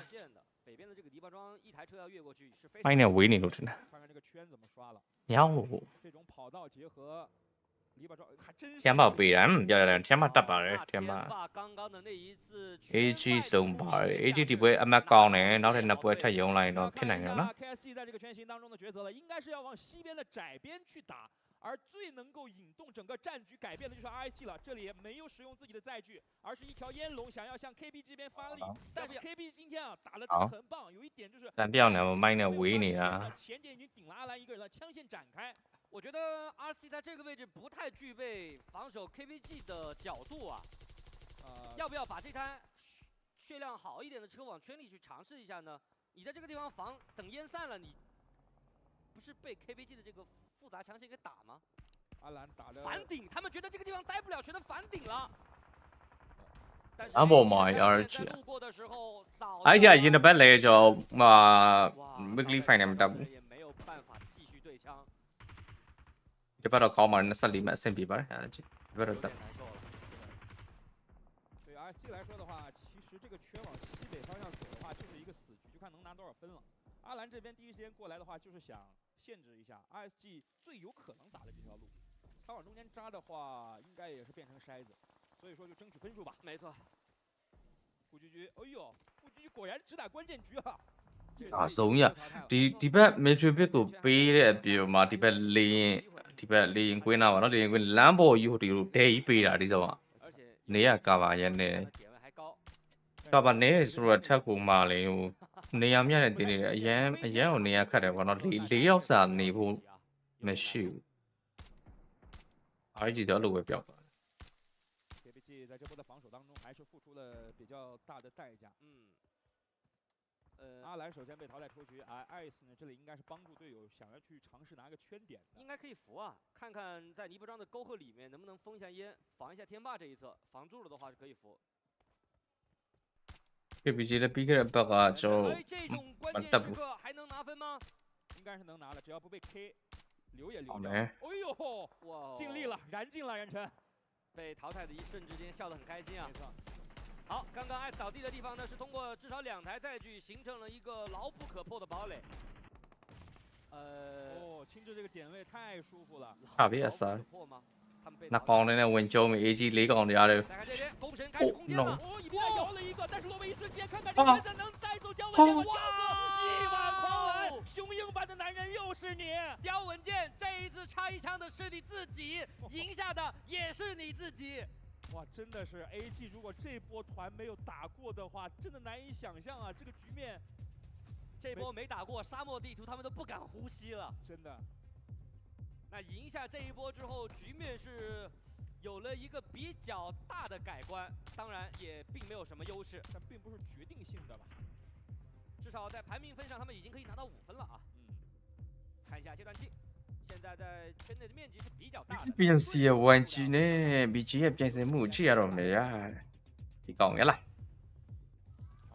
北边的这个篱笆桩，一台车要越过去是非常。 မိုင်းနဲ့ဝေးနေလို့တင်တယ် 看看这个圈怎么刷了， ညောင်းလို့ 这种跑道结合篱笆桩还真是。 天霸ပေးတယ်ပြောရတယ်天霸တက်ပါတယ်天霸刚刚的那一次 AG ဆုံးပါတယ် AG ဒီပွဲအမှတ်ကောင်းတယ်နောက်ထပ်2ပွဲထပ်ရုံလိုက်တော့ဖြစ်နိုင်တယ်နော် KSG 在这个圈形当中的抉择了，应该是要往西边的窄边去打，而最能够引动整个战局改变的就是 RSG 了。这里没有使用自己的载具，而是一条烟龙想要向 KB 这边发力。但是 KB 今天啊打的真的很棒，有一点就是。 တန်ပြောက်နေမိုင်းနဲ့ဝေးနေတာ 前点已经顶了阿兰一个人了，枪线展开。 我觉得 RSG 在这个位置不太具备防守 KPG 的角度啊，要不要把这台血量好一点的车往圈里去尝试一下呢？你在这个地方防，等烟散了，你不是被 KPG 的这个复杂枪线给打吗？阿兰打的反顶，他们觉得这个地方待不了，选择反顶了。但是 အဘောမိုင်း RG 路过的时候扫， အဲ့ကြရင်တစ်ပတ်လဲကျွန်တော်weekly fight နဲ့မတက်ဘူး 也没有办法继续对枪。 ဒီဘက်တော့ကောင်းပါတယ်24မှအဆင်ပြေပါတယ်အဲ့ကြဒီဘက်တော့တက် 对 RSG 来说的话，其实这个圈往西北方向走的话，就是一个死局，就看能拿多少分了。阿兰这边第一时间过来的话，就是想限制一下 RSG 最有可能打的这条路。他往中间扎的话，应该也是变成筛子，所以说就争取分数吧。没错。顾居居，哎呦，顾居居果然只打关键局啊！ အဆုံးရဒီဘက် military bit ကိုပေးတဲ့အပြင်မှာဒီဘက်လေရင်ကွင်းတာပါနော်လေရင်ကွင်းလမ်းပေါ်ယူတီကိုဒဲကြီးပေးတာဒီဆုံးကနေရကာဗာရဲနဲ့ကာဗာနဲ့ဆိုတော့ထက်ကူမာလေဟိုနေရာမြတ်တဲ့တင်းနေအရန်ကိုနေရာခတ်တယ်ပေါ့နော်၄ယောက်စာနေဖို့မရှိဘူးအားကြီးတော့လို့ပဲပြောက်ပါ KPG 在这波的防守当中，还是付出了比较大的代价。阿兰首先被淘汰出局，艾斯呢这里应该是帮助队友想要去尝试拿个圈点，应该可以扶啊，看看在尼泊章的沟壑里面能不能封一下烟，防一下天霸这一侧，防住了的话是可以扶。KPG 咧ပြီးခဲ့တဲ့ဘက်က就这种关键时刻还能拿分吗？应该是能拿的，只要不被 K， 留也留掉。好嘞。哎呦，哇，尽力了，燃尽了，冉晨。被淘汰的一瞬之间笑得很开心啊。没错。好，刚刚艾斯倒地的地方呢，是通过至少2台载具形成了一个牢不可破的堡垒。哦，亲至这个点位太舒服了。差別晒。那講你呢ဝင်中咪 AG 4個人ရတယ်。no。摇了一个，但是落位一瞬间，看看这个人能带走刁文健。哇！1万狂澜，雄鹰般的男人又是你，刁文健，这一次插一枪的是你自己，赢下的也是你自己。哇，真的是 AG， 如果这波团没有打过的话，真的难以想象啊！这个局面，这波没打过沙漠地图，他们都不敢呼吸了，真的。那赢下这一波之后，局面是有了一个比较大的改观，当然也并没有什么优势，但并不是决定性的吧。至少在排名分上，他们已经可以拿到5分了啊。看一下阶段器。现在在圈内的面积是比较大的。邊試啊玩住呢 ，BG 嘅變成冇知喺度嚟啊！你講嘅啦，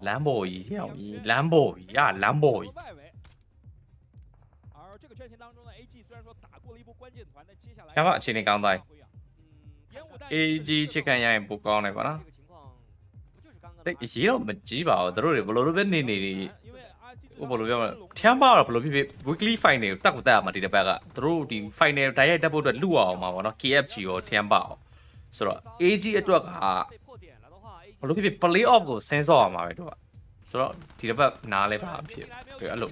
藍波兒有兒，藍波兒啊，藍波兒。而这个圈型当中呢 ，AG 虽然说打過了一波關鍵團，但接下來。聽話前年講到，AG 切緊人不講嚟吧啦。你以前都唔知吧？都係不老多年年。我ဘယ်လိုပြောမလဲထမ်းပါတော့ဘယ်လိုဖြစ်ဖြစ် weekly final တက်ကိုတက်ရမှာဒီတစ်ပတ်ကသူတို့ဒီ final တိုက်ရိုက်တက်ဖို့အတွက်လူအောင်မှာပေါ့နော် KFG ရောထမ်းပါအောင်ဆိုတော့ AG အတွက်ကဘယ်လိုဖြစ်ဖြစ် play off ကိုစဉ်းစားရမှာပဲတို့ကဆိုတော့ဒီတစ်ပတ်နားလဲပါဖြစ်ပြီးအဲ့လို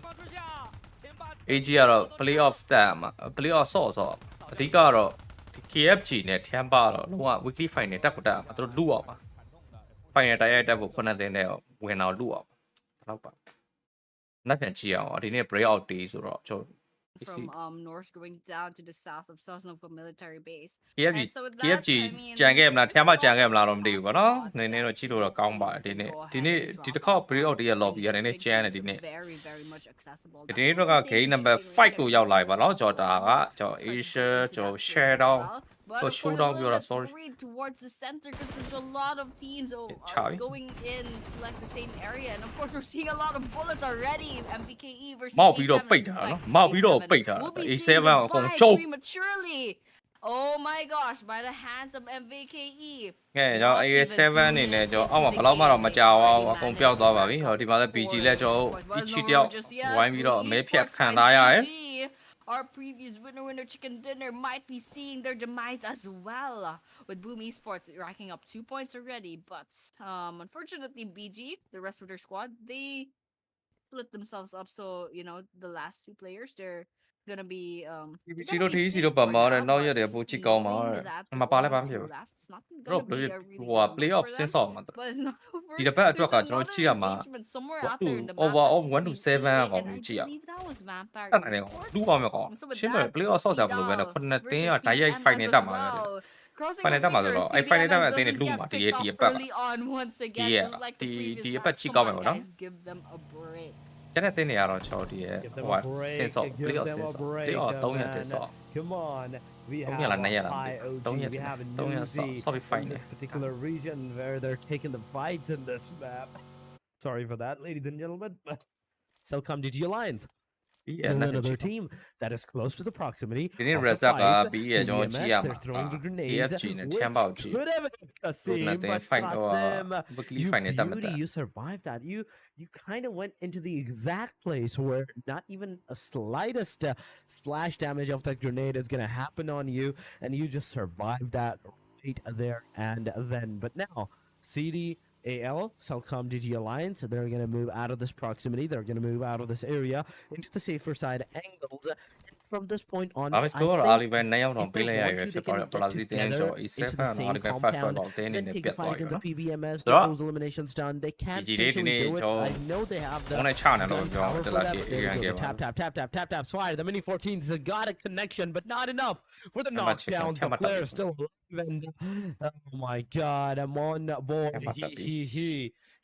AG ကတော့ play off တက်ရမှာ play off ဆော့အဓိကကတော့ KFG နဲ့ထမ်းပါတော့လုံးဝ weekly final တက်ကိုတက်ရမှာသူတို့လူအောင်မှာ final တိုက်ရိုက်တက်ဖို့9သိန်းနဲ့ဝင်အောင်လူအောင်တော့ပါနောက်ပြန်ကြည့်အောင်ဒီနေ့ breakout day ဆိုတော့ကျွန်တော် from north going down to the south of Sosnovo military base. KFG ကြံခဲ့မလားထမ်းမကြံခဲ့မလားတော့မသိဘူးပေါ့နော်နည်းနည်းတော့ကြည့်လို့တော့ကောင်းပါတယ်ဒီနေ့ဒီတစ်ခေါက် breakout day ရဲ့ lobby ကနည်းနည်းကျန်းတယ်ဒီနေ့ဒီနေ့တော့ game number 5ကိုရောက်လာပြီပေါ့နော်ကျွန်တော်ဒါကကျွန်တော် Asia ကျွန်တော် share down But so showdown a little sorry towards the center because there's a lot of teams going in to like the same area, and of course we're seeing a lot of bullets already. MVKE versus မောက်ပြီးတော့ပိတ်တာနော်မောက်ပြီးတော့ပိတ်တာ A7 အကုန်ကျုပ် prematurely. Oh my gosh, by the hands of MVKE. ကဲကျွန်တော် A7 အနေနဲ့ကျွန်တော်အောက်မှာဘယ်လောက်မှတော့မကြောက်အောင်အကုန်ပျောက်သွားပါပြီဟောဒီမှာလည်း BG လည်းကျွန်တော် EC တယောက်ဝိုင်းပြီးတော့အမဲဖြတ်ခံထားရတယ် Our previous winner chicken dinner might be seeing their demise as well, with Boom Esports racking up 2 points already. But unfortunately, BG, the rest of their squad, they split themselves up. So you know the last 2 players, they're gonna be BG တို့ဒီစီတို့ပါမှာတဲ့နောက်ရက်တွေပိုချစ်ကောင်းပါတဲ့မပါလဲပါမဖြစ်ဘူးတို့ဟို playoff ဆင်းဆော့မှာဒီတစ်ပတ်အတွက်ကကျွန်တော်ကြည့်ရမှာover 1 to 7အောင်ကြည့်ရအဲ့ဒါနဲ့လူအောင်မကောရှင်းတယ် playoff ဆော့စားဘယ်လိုပဲနဲ့ခုနှစ်တင်းကဓာတ်ရိုက် final တက်မှာပဲ final တက်မှာဆိုတော့အဲ့ final တက်မှာအတင်းနဲ့လူမှာဒီအပတ်ဒီအပတ်ကြည့်ကောင်းမယ်ပေါ့နော်ကျန်တဲ့တင်းတွေကတော့ကျွန်တော်ဒီရဲ့ဟိုကဆင်းဆော့ playoff ဆင်းဆော့ playoff 3ရက်တည်းဆော့ Come on. We have in this particular region where they're taking the fights in this map. Sorry for that, ladies and gentlemen. Welcome to G Alliance. Another team that is close to the proximity. They're throwing the grenades. Could have you survived that. You kind of went into the exact place where not even a slightest splash damage of that grenade is going to happen on you, and you just survived that right there and then. But now, CD AL, Cellcom DG Alliance, they're going to move out of this proximity. They're going to move out of this area into the safer side angles. And from this point on, I think if they want to get together into the same compound, then take the fight against the PBMS, get those eliminations done. They can't potentially do it. I know they have the power for that. Tap, slide. The Mini 14's got a connection, but not enough for the knockdown. The player still alive. And, oh my god, I'm on board.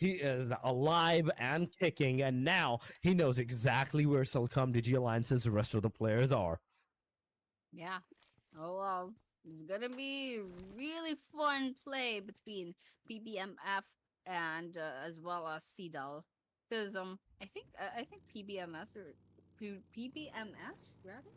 He is alive and kicking, and now he knows exactly where Silcom DG Alliance's rest of the players are. Yeah. Oh well, it's gonna be really fun play between PBMF and as well as CDL, because I think PBMS or PBMS rather.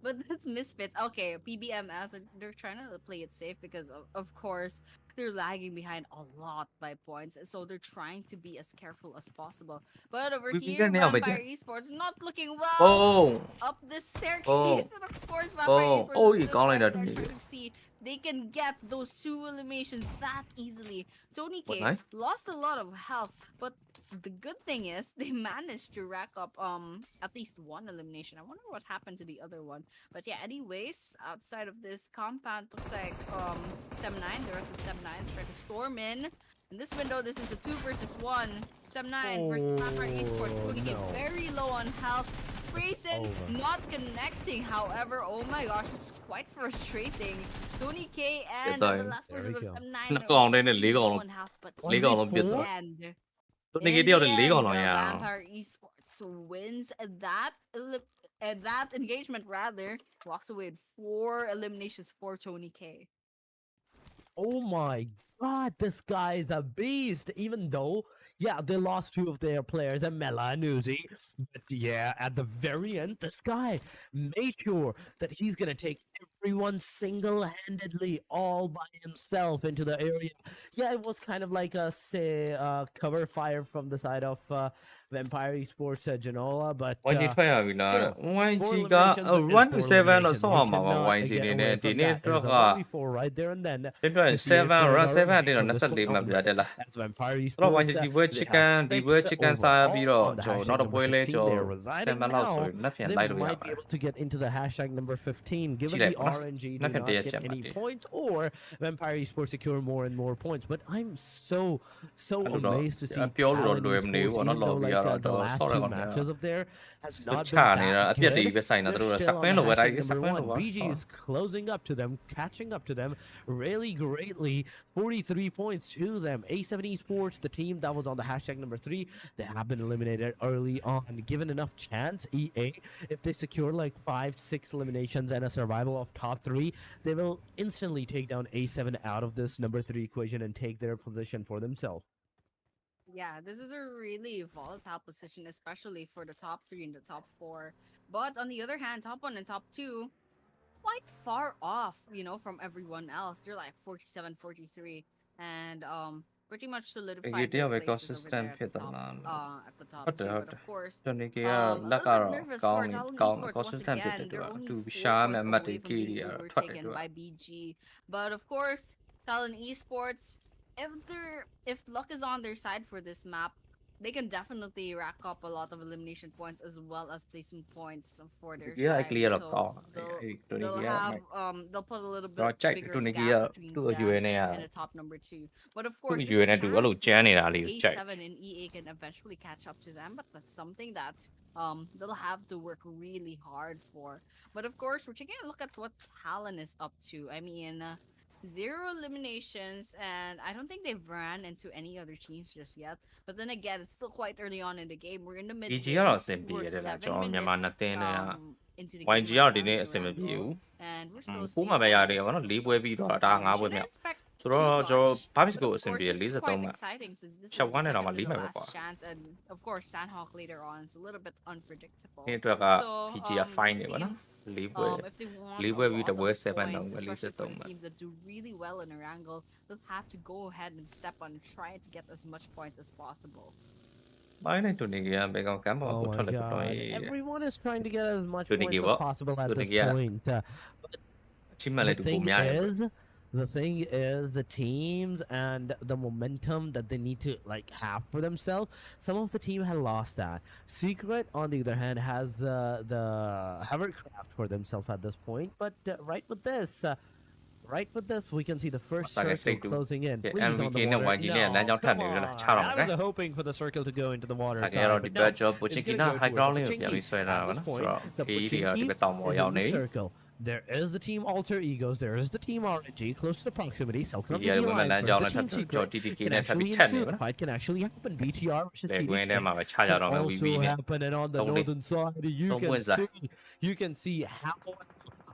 But that's Misfits. Okay, PBMS, they're trying to play it safe because, of course, they're lagging behind a lot by points. So they're trying to be as careful as possible. But over here, Vampire Esports not looking well up this staircase. And of course, Vampire Esports is just right there trying to see they can get those 2 eliminations that easily. Tony K lost a lot of health, but the good thing is they managed to rack up at least 1 elimination. I wonder what happened to the other one. But yeah, anyways, outside of this compound, looks like 7-9, the rest of 7-9 is trying to storm in. In this window, this is a 2 versus 1. 7-9 versus Vampire Esports. Tony K very low on health. Grayson not connecting, however, oh my gosh, it's quite frustrating. Tony K and the last person of 7-9 low on health, but in the end, Vampire Esports wins that engagement rather, walks away with 4 eliminations for Tony K. Oh my god, this guy is a beast, even though, yeah, they lost 2 of their players, Mela and Uzi. But yeah, at the very end, this guy made sure that he's going to take everyone single-handedly, all by himself into the area. Yeah, it was kind of like a, say, cover fire from the side of Vampire Esports Genola, but YG ထွက်ရပြီလား YG က1 to 7တော့ဆော့အောင်ပါပါ YG နေနဲ့ဒီနေ့တော့က right there and then 7 run 7တင်တော့24မှတ်ပြတယ်လားတော့ YG ဒီပွဲ chicken စားပြီးတော့ကျွန်တော်နောက်တစ်ပွဲလဲကျွန်တော်7လောက်ဆိုရင်လက်ပြန်လိုက်လို့ရပါတယ် able to get into the hashtag number 15 given the RNG do not get any points or Vampire Esports secure more and more points, but I'm so amazed to see ပြောလို့တော့လွယ်မနေဘူးပေါ့နော် lobby ကတော့တော့ဆော့ရပါမယ် matches up there has not ချနေတာအပြက်တွေပဲဆိုင်တာတို့စက်ကွင်းလိုပဲတိုင်းစက်ကွင်းလိုပါ BG is closing up to them, catching up to them really greatly. 43 points to them. A7 Esports, the team that was on the hashtag number 3, they have been eliminated early on. Given enough chance, EA, if they secure like 5-6 eliminations and a survival of top 3, they will instantly take down A7 out of this number 3 equation and take their position for themselves. Yeah, this is a really volatile position, especially for the top 3 and the top 4. But on the other hand, top 1 and top 2, quite far off, from everyone else. They're like 47, 43, and pretty much solidified their places over there at the top 2. But of course, a little bit nervous for Talon Esports once again. They're only 4 points away from being overtaken by BG. But of course, Talon Esports, if luck is on their side for this map, they can definitely rack up a lot of elimination points as well as placement points for their side. So they'll put a little bit bigger gap between them and the top number 2. But of course, there's a chance A7 and EA can eventually catch up to them, but that's something that they'll have to work really hard for. But of course, we're taking a look at what Talon is up to. I mean, 0 eliminations, and I don't think they've ran into any other teams just yet. But then again, it's still quite early on in the game. We're in the mid game. We're 7 minutes into the game. And we're still staying. Expect ဆိုတော့ကျွန်တော်ဘာဖြစ်ကိုအဆင်ပြေ43မှာရှောက်ဝမ်းနေတော့မှ4မှတ်ပဲကွာ and of course Sandhawk later on is a little bit unpredictable ဒီအတွက်က PG က fine နေပါနော်4ပွဲပြီးတစ်ပွဲ7တော့ပဲ43မှာ teams that do really well in Erangel will have to go ahead and step on try to get as much points as possible. Everyone is trying to get as much points as possible at this point. The thing is, the teams and the momentum that they need to have for themselves. Some of the team had lost that. Secret, on the other hand, has the hovercraft for themselves at this point. But right with this, we can see the first circle closing in. Please on the water. I was hoping for the circle to go into the water. At this point, the Pochinki in the circle. There is the team Alter Egos. There is the team RNG close to the proximity. Selcom Yeah, the women alliance land versus down the and team touch secret TTK can net actually happy ensue. 10 The fight can actually happen. BTR versus They win TDK them mà charge can out on also VB này. happen. And on the Không đi. northern side, you can see how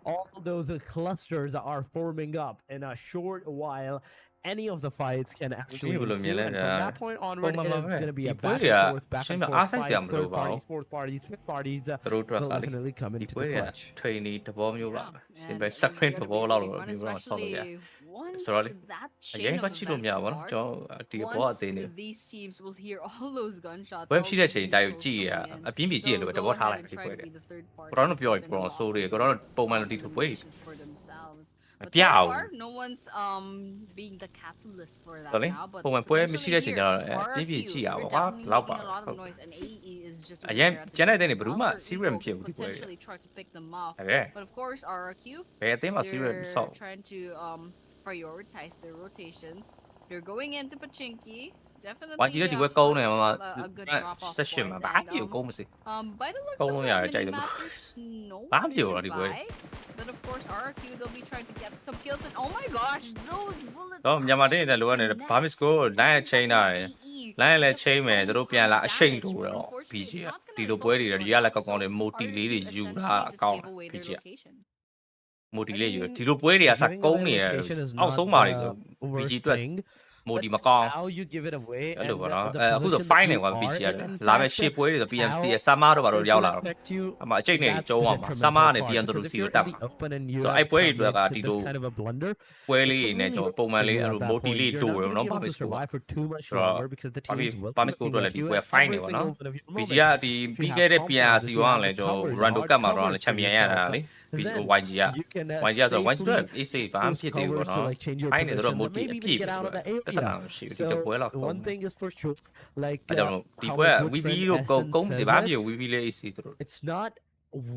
all those clusters are forming up in a short while. Any of the fights can actually ensue, and from that point onward, it's going to be a back and forth fight. Third parties, fourth parties, fifth parties will definitely come into the clutch. Trainee သဘောမျိုးလား Yeah, ရှင် and ပဲ it's separate သ gonna ဘော be လောက် really တော့ fun, မျိုးတော့ဆောက်လို့ရ especially once ဆိုတော့လေ that အရင် chain ပဲ of ချစ်လို့မရ events ဘူးနော် starts. ကျွန်တော်ဒီဘောအသေးနေ Once these teams will hear all those gunshots, ဘယ် all ဖြစ်တဲ့ those ချိန်တိုင်း vehicles ကြည့်ရ coming in, အပြင်းပြကြည့်ရ they'll လို့သ go ဘောထား ahead လိုက် and ဒီ try ပွဲ to တွေ be the third ကိုတော့ party ပြောရ to ပရော unlock ဆိုးတွေကို those တော့ပုံမှန်လို့ဒီလိုပွဲတွေ nominations for themselves. Mà But so piao. far, no one's being the catalyst for that တော်လေ now. But ပုံမှန်ပွဲမရှိ potentially တဲ့ချိန်ကျ here, တော့ပြင်းပြ RRQ, ကြည့်ရ we're ပါကွာ definitely လောက် making ပါ a lot of noise, and AE is just အရင် aware at ကျန်တဲ့တဲ့ distance. ဘယ်သူမှ Alter serious မ Ego ဖြစ်ဘူး could ဒီပွဲတွေ potentially try to pick them off. ဒါပဲ But of course, RRQ, ဘယ်အသင်းမှာ serious မဆောက် they're trying to prioritize their rotations. They're going into Pachinki. ဝါ Definitely ကြည့်တဲ့ဒီပွဲကုန်းနေမှာ a good drop off ဆက်ရှင်မှာ point. ဘာ And ဖြစ်ကုန်းမစီ by the looks ကုန်း of လို့ the ရတယ်ကြိုက်တယ် minimap, there's no ဘာ one ဖြစ်တော့ဒီပွဲ nearby. But of course, RRQ, they'll be trying to get some kills. And oh my gosh, those bullets တော့မြန်မာတင်းတဲ့လိုကနေဘာမစ်ကိုလိုင်းချိန်တာရယ်လိုင်းလည်းချိန်မယ်သူတို့ပြန်လာအရှိန်လို့တော့ BG ကဒီလိုပွဲတွေရလက်ကောက်ကောက်တွေ multi လေးတွေယူတာအကောင်း BG က multi လေးယူဒီလိုပွဲတွေကစကုန်းနေရအောက်ဆုံးပါလေဆို BG အတွက် multi မကောင်း How you give it away အဲ့လို and ပေါ့နော် the အခုဆို position fine that နေ you ကွာ are BG ရ in, လာမယ့်ရှေ့ပွဲတွေဆို BMC ရဲ့ Summer တို့ဘာလို့ရောက်လာတော့ affect you, အမအကျိတ်နေ that's ကျုံး the အောင်ပါ detrimental Summer နဲ့ part, BM တို့ because if စီ you're ကို in တက် the မှာ open and you ဆို have အဲ့ပွဲတွေ commit က to ဒီ this လို kind of a blunder, ပွဲ it's လေး really နဲ့ကျွန်တော်ပုံမှန်လေး over အဲ့ at လို that multi point. လေး You're တိုး not ရ gonna နော် be ဘာ able မ to စ်ကို survive for too much ဆိုတော့ longer because the ဘာဖြစ် teams will ဘာမ be စ်ကို looking တို့လ at ည်းဒီ you ပွဲ at fine နေ every ပါ single နော် one of your BG moments. ကဒီ If you ပြီး have ခဲ့တဲ့ပြန် confidence, စီ if you ဝါ have လဲ the ကျွန်တော် covers, run to hard cut မှာတော့ covers ချန်ပီယံ for ရတာ yourself, လေ BG then YG က you can YG ဆို YG တို့ safely AC ဘာမှ use ဖြစ်သေးဘူး covers ပေါ့ to နော် like change your ဖိုင်းနေတော့ position, then multi maybe အ even ပြည့် get ပဲ out of the ပြဿနာ area. မရှိဘူးဒီတစ်ပွဲ So လောက်ကုန်း one thing is for sure, like အဲ့ကြောင့်ဒီ how ပွဲ my က good VB friend တို့ကုန်း Essence ကုန်းစီ says ဘာ it, ဖြစ် VB လေး AC တို့ it's not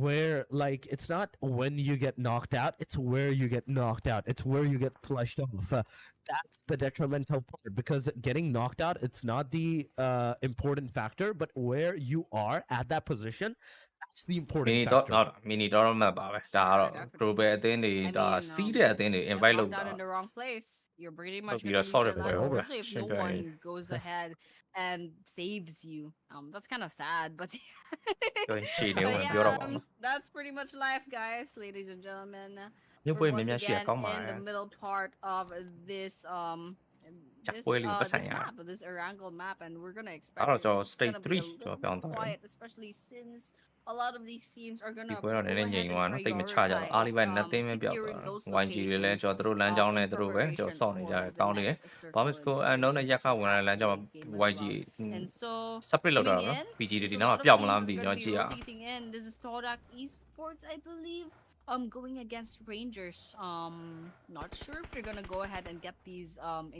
where like it's not when you get knocked out, it's where you get knocked out, it's where you get flushed off. That's the detrimental part, because getting knocked out, it's not the important factor, but where you are at that position, that's the မီ important နီတော့ factor. မီနီတော့မှတ်ပါပဲဒါကတော့ global အသင်းတွေ I ဒါ mean, စီးတဲ့အသင်းတွေ get invite knocked လုပ် out တာ in the wrong place, you're pretty Hope much you gonna guys lose saw your it, life, bro. especially if no Shit, one guy. goes ahead and saves you. That's kind of sad, but ပြောရင်ရှည်နေ but ဝင်ပြောတော့ပါ yeah, နော် that's pretty much life, guys, ladies and gentlemen. ဒီ We're ပွဲ once များများရှည် again ကောင်းပါ in ရဲ့ the middle part of this Chắc this quên liền, có this sẵn à. map, this Erangel map, and we're gonna expect Đó là it cho it's stage gonna be a 3 cho little bạn bit thôi quiet, especially since a lot of these teams are ဒီ gonna ပွဲတော့နည်းနည်းငြိမ်သွားနော်တိတ်မချကြတော့ prioritize, အားလေးပဲနှစ်သိမ်းပဲပြောက်သွား securing တာ those YG တွေလည်း locations ကျွန်တော်တို့လမ်းကြောင်းနဲ့သူတို့ပဲကျွန်တော်စောင့်နေကြတယ်ကောင်းတယ်ဘာမစ်ကိုအနှုံးနဲ့ရက်ခဝင်လာတဲ့လမ်းကြောင်းမှာ YG and so separate လောက်တာ coming နော် in, PG တွေဒီ so နောက် a မှာ lot of ပျောက်မ teams လား are မသိဘူး gonna ကျွန်တော် be ကြည့်ရအောင် rotating in. This is Todak Esports, I believe. Going against Rangers. Not sure if they're gonna go ahead and get these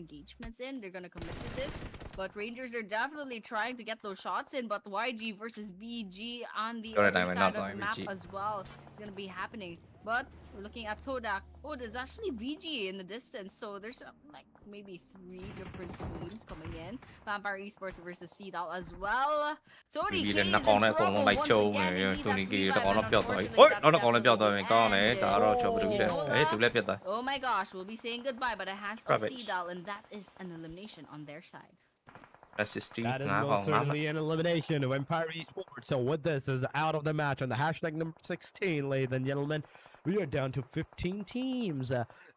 engagements in. They're gonna commit to this, but Rangers are definitely trying to get those shots in. But YG versus BG on the Go ahead, other Diamond, side not of the map BG. as well. It's gonna be happening. But we're looking at Todak. Oh, there's actually BG in the distance. So there's like maybe 3 different teams coming in. Vampire Esports versus Seedal as well. Tony K ဒီ is လည်း in နှစ်ကောင်နဲ့အကုန် trouble လုံးလိုက် once ကျုံ again. နေ Indeed, တူ that နီကီ revive, တစ်ကောင် and တော့ပျောက်သွားပြီ unfortunately, ဟို that's နောက်တစ်ကောင်လည်းပျောက်သွားပြီ definitely ကောင်းတယ် ended. ဒါတော့ကျွန်တော်ဘယ်လိုလဲ Nola. အေးသူလည်းပြတ်သွား Oh my gosh, we'll be saying goodbye by the hands of Rubbish. Seedal, and that is an elimination on their side. assist That is ငါကောင် most ငါ certainly an elimination of Empire Esports. So with this is out of the match on the hashtag number 16, ladies and gentlemen. We are down to 15 teams.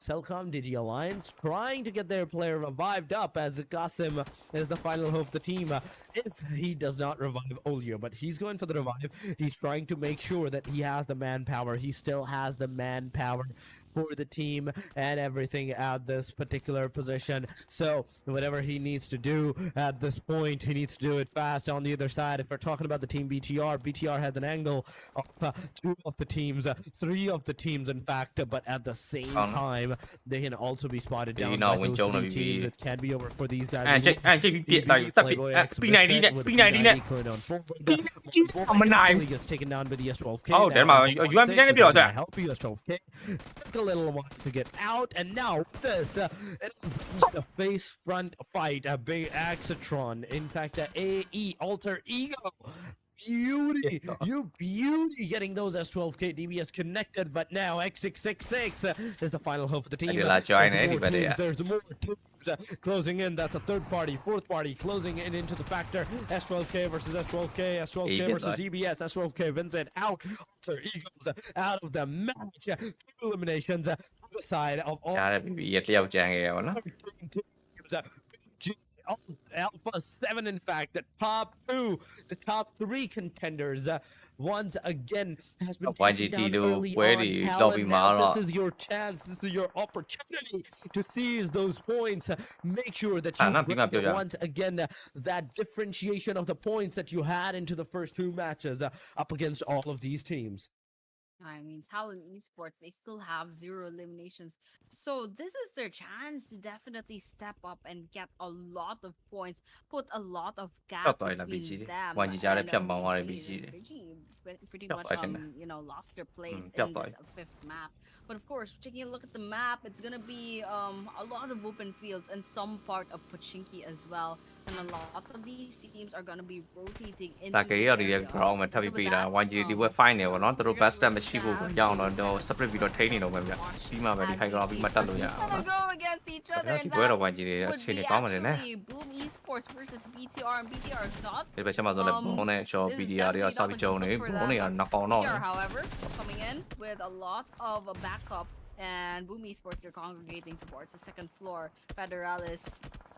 Celcom Digi Alliance trying to get their player revived up as Qasim is the final hope of the team. If he does not revive Olio, but he's going for the revive. He's trying to make sure that he has the manpower. He still has the manpower for the team and everything at this particular position. So whatever he needs to do at this point, he needs to do it fast. On the other side, if we're talking about the team BTR has an angle of 2 of the teams, 3 of the teams in fact, but at the same time, they can also be spotted down by those 3 teams. It can be over for these guys. အဲ့ချိတ်ပြီးပြစ်လိုက်တက်ပြစ် P90 နဲ့ P90 နဲ့ P90 gets taken down by the S12K. Oh, Now, damn, you have P16 to get it. help US12K. Took a little while to get out, and now this the face front fight, a big Axatron. In fact, AE Alter Ego beauty, you beauty getting those S12K DBS connected, but now X666 is the final hope for the team. There's more teams closing in. That's a third party, fourth party closing in into the factor. S12K versus S12K, S12K versus DBS. S12K wins it out. Alter Eagles out of the match. 2 eliminations on the side of all. Alpha 7, in fact, the top 2, the top 3 contenders once again has been taken down early on. Talent, now this is your chance, this is your opportunity to seize those points. Make sure that you bring once again that differentiation of the points that you had into the first 2 matches up against all of these teams. I mean, Talent Esports, they still have 0 eliminations. So this is their chance to definitely step up and get a lot of points, put a lot of gap between them. And pretty much, lost their place in this 5th map. But of course, taking a look at the map, it's gonna be a lot of open fields and some part of Pochinki as well. And a lot of these teams are gonna be rotating into the area. So with that, separate video training over there. Gonna go against each other, and that would be actually Boom Esports versus BTR, and BTR is not. BTR, however, coming in with a lot of backup, and Boom Esports are congregating towards the 2nd floor. Federalis,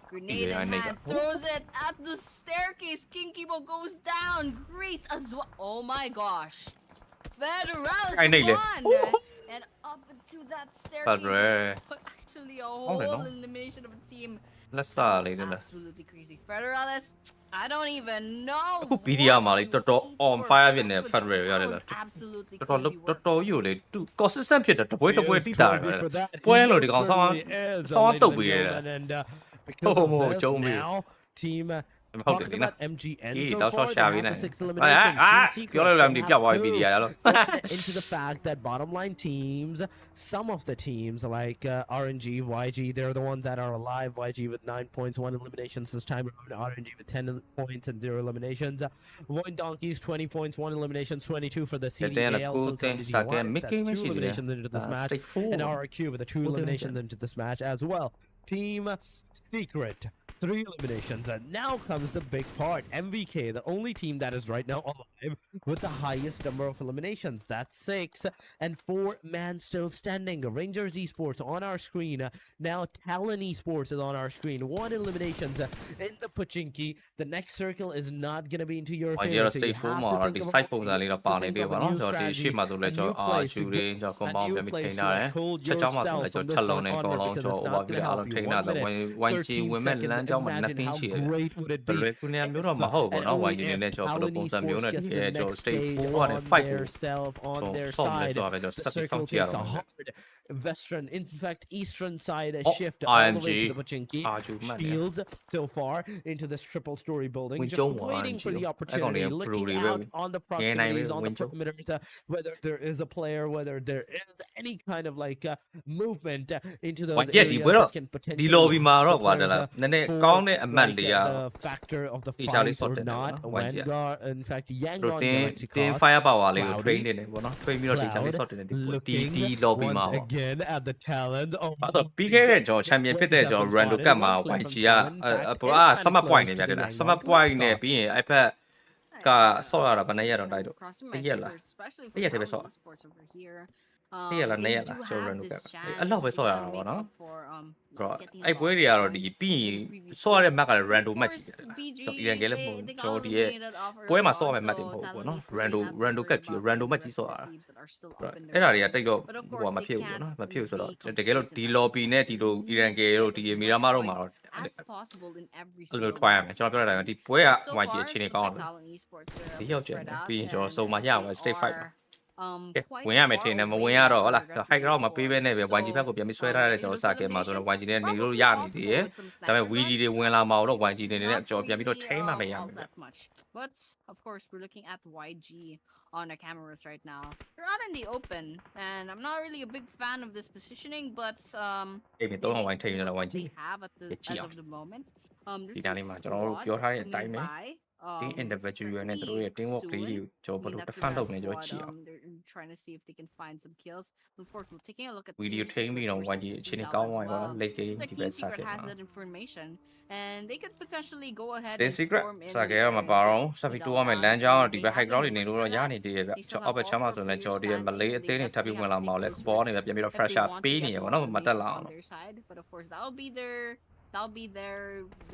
grenade in hand, throws it at the staircase. King Kibo goes down. Grace as well. Oh my gosh. Federalis won! And up to that staircase, actually a whole elimination of a team. Absolutely crazy. Federalis, I don't even know. BDR မှာလေတော်တော် on fire ဖြစ်နေ Federal ရတယ်လားတော်တော်ယူလေသူ consistent ဖြစ်တယ်တပွဲတပွဲတိတာတယ်ပွဲလို့ဒီကောင်ဆောင်းတုတ်ပြီးရတယ်ဟိုကျုံးပြီး team talking about MGN so that's far, what they have the 6 eliminations. Into the fact that bottom line teams, some of the teams like RNG, YG, they're the ones that are alive. YG with 9 points, 1 eliminations this time around. RNG with 10 points and 0 eliminations. Void Donkeys 20 points, 1 eliminations, 22 for the CDAL. So 2 eliminations into this match, and RRQ with 2 eliminations into this match as well. Team Secret, 3 eliminations, and now comes the big part. MVK, the only team that is right now alive with the highest number of eliminations. That's 6, and 4 man still standing. Rangers Esports on our screen. Now Talon Esports is on our screen. 1 eliminations in the Pochinki. The next circle is not going to be into your favor. So you have to think of a new strategy, a new place to get a new place to hold yourself from this point on, because it's not going to help you. 1 minute, 13 seconds. Imagine how great would it be if an elite Talon Esports gets the next stage on their side. The circle takes a hard western, in fact eastern side shift all the way to the Pochinki. Shields so far into this triple story building, just waiting for the opportunity, looking out on the proximities, on the perimeters, whether there is a player, whether there is any kind of like movement into those areas that can potentially the factor of the fight or not. Vanguard, in fact, Yangon Galacticos firepower လေးကို Cloudy, train နေတယ်ပေါ့နော် train ပြီးတော့ teacher လေး shot တင်နေတယ် looking lobby မှာ once again at the talent of အဲ့တော့ပြီးခဲ့တဲ့ကျွန်တော် champion ဖြစ်တဲ့ကျွန်တော် rando ကတ်မှာ YG ကsummer point နေပြတယ်လား summer point နဲ့ပြီးရင်အဲ့ဖက်ကဆော့ရတာဘယ်နှစ်ရက်တော့တိုက်တော့တစ်ရက်လားတစ်ရက်တည်းပဲဆော့တစ်ရက်လားနှစ်ရက်လားကျွန်တော် rando ကတ်အဲ့လောက်ပဲဆော့ရတာပေါ့နော်အဲ့ပွဲတွေကတော့ဒီပြီးဆော့ရတဲ့ map ကလည်း rando match ကြီးတယ်ကျွန်တော် Erangel လည်းမဟုတ်ကျွန်တော်ဒီရဲ့ပွဲမှာဆော့ရမယ့် map တွေမဟုတ်ဘူးပေါ့နော် rando ကတ်ပြီး rando match ကြီးဆော့ရတာအဲ့ဒါတွေကတိတ်တော့ဟိုမဖြစ်ဘူးပေါ့နော်မဖြစ်ဘူးဆိုတော့တကယ်လို့ဒီ lobby နဲ့ဒီလို Erangel တို့ဒီ Miramar တို့မှာတော့အဲ့လို try ရမယ်ကျွန်တော်ပြောတာကဒီပွဲက YG အခြေအနေကောင်းတယ်ဒီရောက်ကျန်တယ်ပြီးရင်ကျွန်တော်စုံမရမယ် state fight ဝင်ရမယ်ထင်တယ်မဝင်ရတော့ဟုတ်လား high ground မပေးဘဲနဲ့ပဲ YG ဘက်ကိုပြန်ပြီးဆွဲထားတဲ့ကျွန်တော်စကဲမှာဆိုတော့ YG နဲ့နေလို့ရနေသေးတယ်ဒါပေမဲ့ VD တွေဝင်လာမှာတော့ YG တွေနဲ့ကျွန်တော်ပြန်ပြီးတော့ထိမှမရဘူး But of course we're looking at YG on our cameras right now. They're out in the open, and I'm not really a big fan of this positioning, but they have at the, as of the moment. This isကျွန်တော်တို့ပြောထားတဲ့အတိုင်းပဲ team individual နဲ့တို့ရဲ့ team work လေးတွေကျွန်တော်ဘယ်လို that's defend that လုပ်နေကျွန်တော် squad. ကြည့်အောင် They're trying to see if they can find some kills. Of course, we're taking a look at video Team ထိန်းပြီး Secret တော့ versus 1ကြီးအခြေအနေ Seedal ကောင်း as သွားပြီပေါ့ well. နော် late game Looks like ဒီဘက် Team စ Secret ကင် has မှာ that information, and they could potentially go ahead The and secret storm in စကင်ကမ there ပါ and တော့ get ဆက်ပြီး Seedal တိုးရမယ် down. လမ်းကြောင်း They ဒီဘက် have high ground တွေ the နေ numbers လို့ for တော့ရ that. နေသေးတယ်ဗျ They ကျွန် still တော် have အောက်ဘက်ချမ်းမှာ all ဆို four ရင်လည်းကျွန်တော်ဒီ players မလေး standing. အသေး They တွေထပ်ပြီး definitely ဝင် have လာ to မှာ take လဲ those ဘော risks နေပဲပြန်ပြီးတော့ if fresh they up want ပေး to နေ get ရ more ပေါ့နော်မတက် eliminations လာအောင် on their side. But of course, that'll be their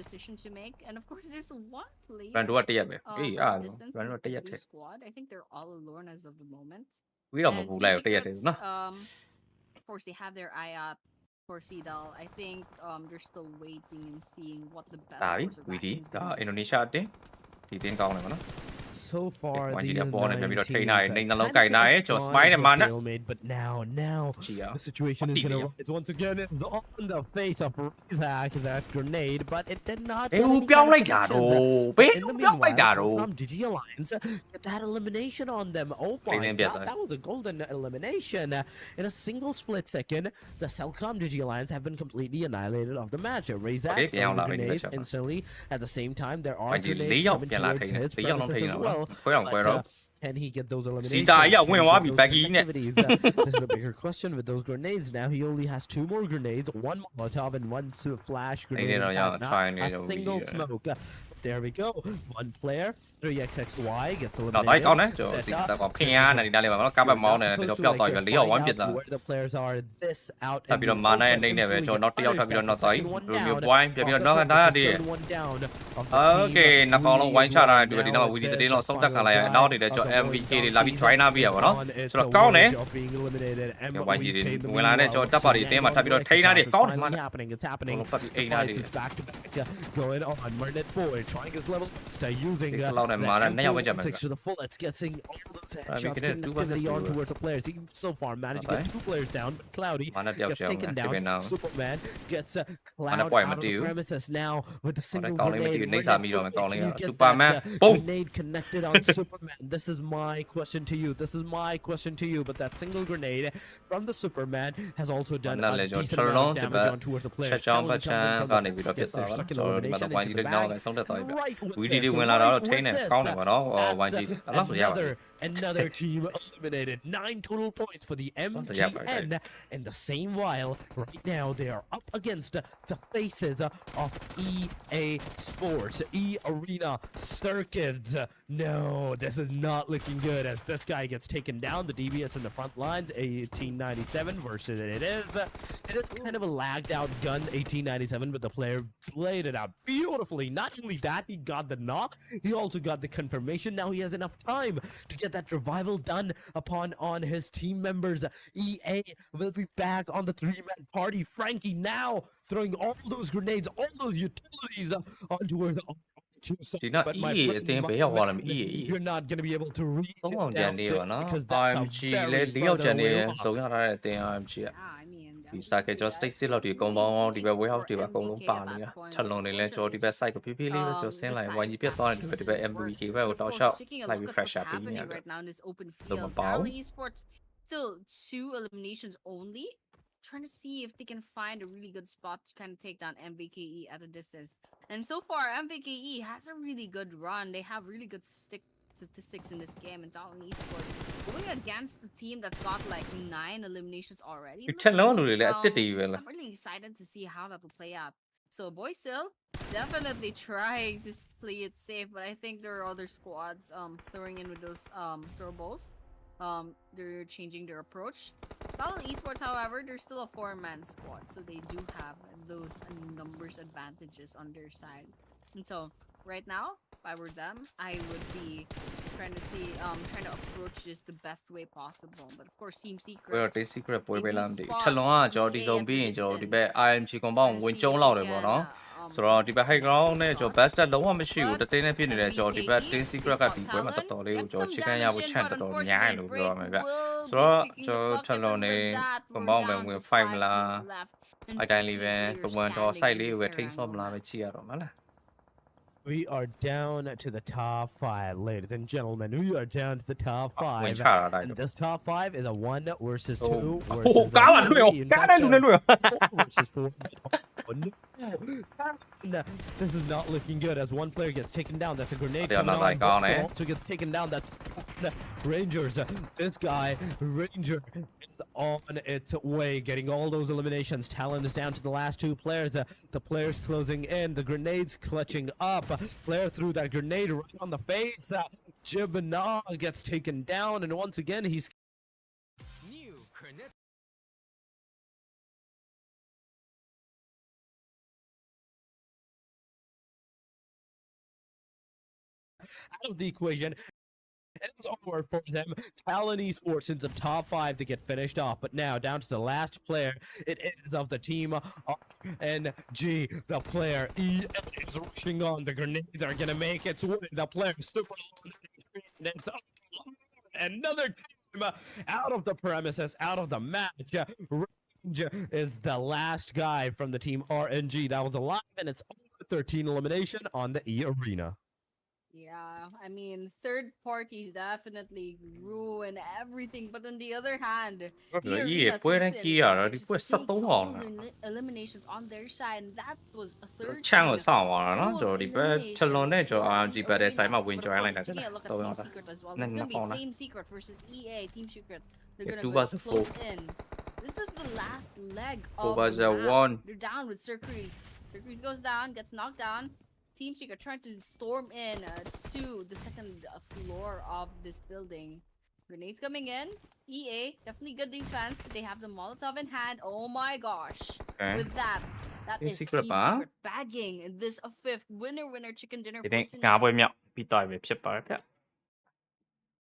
decision to make. And of course, there's one player ရန်တို့ကတရက်ပဲအေး at အား a distance ရန် in တို့ the ကတရက် blue ထဲ squad. I think they're all alone as of the moment. ပြီးတော့မ And ပူ Team လိုက်တော့တရက်ထဲ Secrets, နော် of course, they have their eye up for Seedal. I think they're still waiting and seeing what the best ဒါပြီ course of VD action is ဒါ going အ to င်ဒို be. နီးရှားအတင်းဒီတင်းကောင်းတယ်ပေါ့နော် So far, One these G that ball and maybe 9 the train teams eye, ning na long kind kai of na have eh, just gone spy to the man. stalemate, but now Chia. the situation is going to rise once again. It's on the face of Razak, that grenade, but it did not Eh, get who any pyong kind of like that, connections. oh? But Eh, in the who pyong like meanwhile, that, oh? from GG Alliance, get that elimination on them. Oh Play my them god, better. that was a golden elimination. In a single split second, the Cellcom GG Alliance have been completely annihilated of the match. Razak Okay, throwing the yeah, grenades yeah. instantly. At the same time, there are One G grenades Leo, coming yeah, la towards train, his Leo long premises train as now, well. Quay on, quay But, on. can he get those eliminations? Sita, yeah, Can when he wa get bi those baggy ne. connectivities? This is a bigger question with those grenades. Now he only has 2 more grenades, 1 Molotov and 1 flash grenade. know, In yeah, fact, try not and a single smoke. There we go. One player, 3XXY gets တော့တိုင်း eliminated. ကောင်းတယ်ကျွန်တော် Set ဒီ up. တော့ဖင်ရနေဒီနားလေးမှာနော်ကပ်ပတ်မောင်းနေတယ်ကျွန်တော်ပျောက်သွားပြီ၄ရောက်ဝမ်းပြစ်သွား Where the players are this out ထပ်ပြီးတော့မာနိုင်နေနေပဲကျွန်တော်နောက်တစ်ယောက်ထပ်ပြီးတော့နောက်သွားပြီလူမျိုး point ပြန်ပြီးတော့နောက်ထားရသေးတယ် Okay နောက်ကောင်လုံးဝိုင်းချတာဒီဒီနောက်ဝီဒီတင်းလောက်ဆုံးတက်ခံလိုက်ရနောက်နေတဲ့ကျွန်တော် MVK တွေလာပြီး join နာပြီးရပါတော့ဆိုတော့ကောင်းတယ်ဝိုင်းကြီးတွေဝင်လာတဲ့ကျွန်တော်တပ်ပါတွေအတင်းမှာထပ်ပြီးတော့ထိန်းထားတယ်ကောင်းတယ်မှာ It's happening. ဖတ်ပြီးအိမ်နာတွေ Back to back going on. Mernet Boy trying his level best using Take a lot of mana, now we jump in. to the fullest, getting all those we headshots can do what's connectivity it on do? towards the players. He so far managed to get 2 players down, but Cloudy Mana tiêu gets chiều taken nè, cái bên down. nào. Superman gets Cloud Mana out quay of mà the tiêu. premises now with a single con lên mà tiêu, grenade. nấy sao mi rồi mà con lên Can à. you get Superman, that, boom. grenade connected on Superman. This is my question to you. This is my question to you. But that single grenade from the Superman has also done Mana a lên cho decent turn amount on of thì damage bà on towards the players. sẽ cho bà Talon comes in cha from con the- này bị đó biết gets their sao second rồi mà elimination tao quay into đi the đâu bag. lại sống được tới Right with quý this, đi so nguyên là đó right là thế with này this, con này mà nó quay gì lắm rồi another team eliminated. 9 total points for the MGN. In the same while, right now they are up against the faces of EA Sports, E-Arena Circuits. No, this is not looking good as this guy gets taken down. The DBS in the front lines, 1897 versus it is kind of a lagged out gun, 1897, but the player played it out beautifully. Not only that, he got the knock, he also got the confirmation. Now he has enough time to get that revival done upon on his team members. EA will be back on the 3-man party. Frankie now throwing all those grenades, all those utilities onto her. Chỉ nó ý tiền bé học là ý You're not going to be able to reach đúng it không down chàng đi there mà nó because that's a IMG very lấy liêu further chàng đi away off. số ra là tiền IMG ạ Yeah, I mean, vì sao cái cho stick là thì công bao thì bé quay học thì bé công lúc bàn đi chân lòng này lên cho thì bé sai của PP lên cho xem lại vài gì biết to thì bé MVP về tao sao lại bị fresh up đi nha right now in this open Đúng mà field. báo. Talon Esports still 2 eliminations only. Trying to see if they can find a really good spot to kind of take down MVKE at a distance. And so far, MVKE has a really good run. They have really good statistics in this game. And Talon Esports going against the team that got like 9 eliminations already. cái looks chân nó good. lùi lại tiếp đi về là I'm really excited to see how that will play out. So Boysil definitely trying to play it safe, but I think there are other squads throwing in with those throw balls. They're changing their approach. Talon Esports, however, they're still a 4-man squad, so they do have those numbers advantages on their side. And so right now, if I were them, I would be trying to approach this the best way possible. But of course, Team Secret. ဘယ်တော့ day secret ပွဲ they ပဲ do လားမသိဘူး spot ချက်လုံးကကျွန်တော်ဒီ EA ဆုံး at ပြီး the ရင်ကျွန်တော်ဒီဘက် distance. IMG ကွန်ပေါင်း Trying to ဝင် see ကျုံ if လောက် they တယ်ပေါ့ can, နော် um, ဆိုတော့ဒီဘက် high ground နဲ့ကျွန်တော် best stat လုံးဝမရှိဘူး But တသိန်းနဲ့ပြည့်နေတယ်ကျွန်တော်ဒီဘက် MVKE day is secret က got ဒီပွဲမှာ talent, တော်တော်လေးကို gets ကျွန်တော် some chicken ရ damage ဖို့ in, ချန် but တော်တော်များတယ် unfortunately လို့ပြောရမယ်ဗျ Break will ဆိုတော့ be ကျွန်တော် picking ထပ် the လုံး bucket, နေ and with that, ကွန် we're ပေါင်းပဲ down ဝင် to 5 လား teams left, and အတိုင်းလေး 2 ပဲ players ပုံမှန်တော့ standing site in လေး this ကိုပဲထိန်း Erangel ဆော့မလား map. ပဲကြည့်ရတော့မလား We are down to the top 5, ladies and gentlemen. We are down to the top ဝင် 5. ချတာတိုင်း And တော့ this top 5 is a 1 versus 2 ဟို versus ကားလာလွှဲရော in ကား fact, နဲ့လူနဲ့လွှဲရော 4 versus 4. no. This is not looking good as one player gets taken down. That's a grenade They're coming not on. like on, Voxel eh? also gets taken down. That's Rangers. This guy, Ranger, is on its way, getting all those eliminations. Talon is down to the last 2 players. The players closing in. The grenades clutching up. Player threw that grenade right on the face. Jibana gets taken down, and once again, he's out of the equation. It is over for them. Talon Esports in the top 5 to get finished off. But now down to the last player. It is of the team RNG. The player E is rushing on. The grenades are going to make its way. The player super it's another time out of the premises, out of the match. Range is the last guy from the team RNG. That was 11 minutes, 13 elimination on the E Arena. Yeah, I mean, third parties definitely ruin everything, but on the other hand, the arena swoops in and just takes all the eliminations on their side, and that was a 13 full eliminations for the arena. But of course, taking a look at Team Secret as well, this is going to be Team Secret versus EA. Team Secret, they're going to go close in. This is the last leg of the map. They're down with Circus. Circus goes down, gets knocked down. Team Secret trying to storm in to the second floor of this building. Grenades coming in. EA, definitely good defense. They have the Molotov in hand. Oh my gosh. Okay. With that is Team Secret bagging this 5th winner chicken dinner for tonight.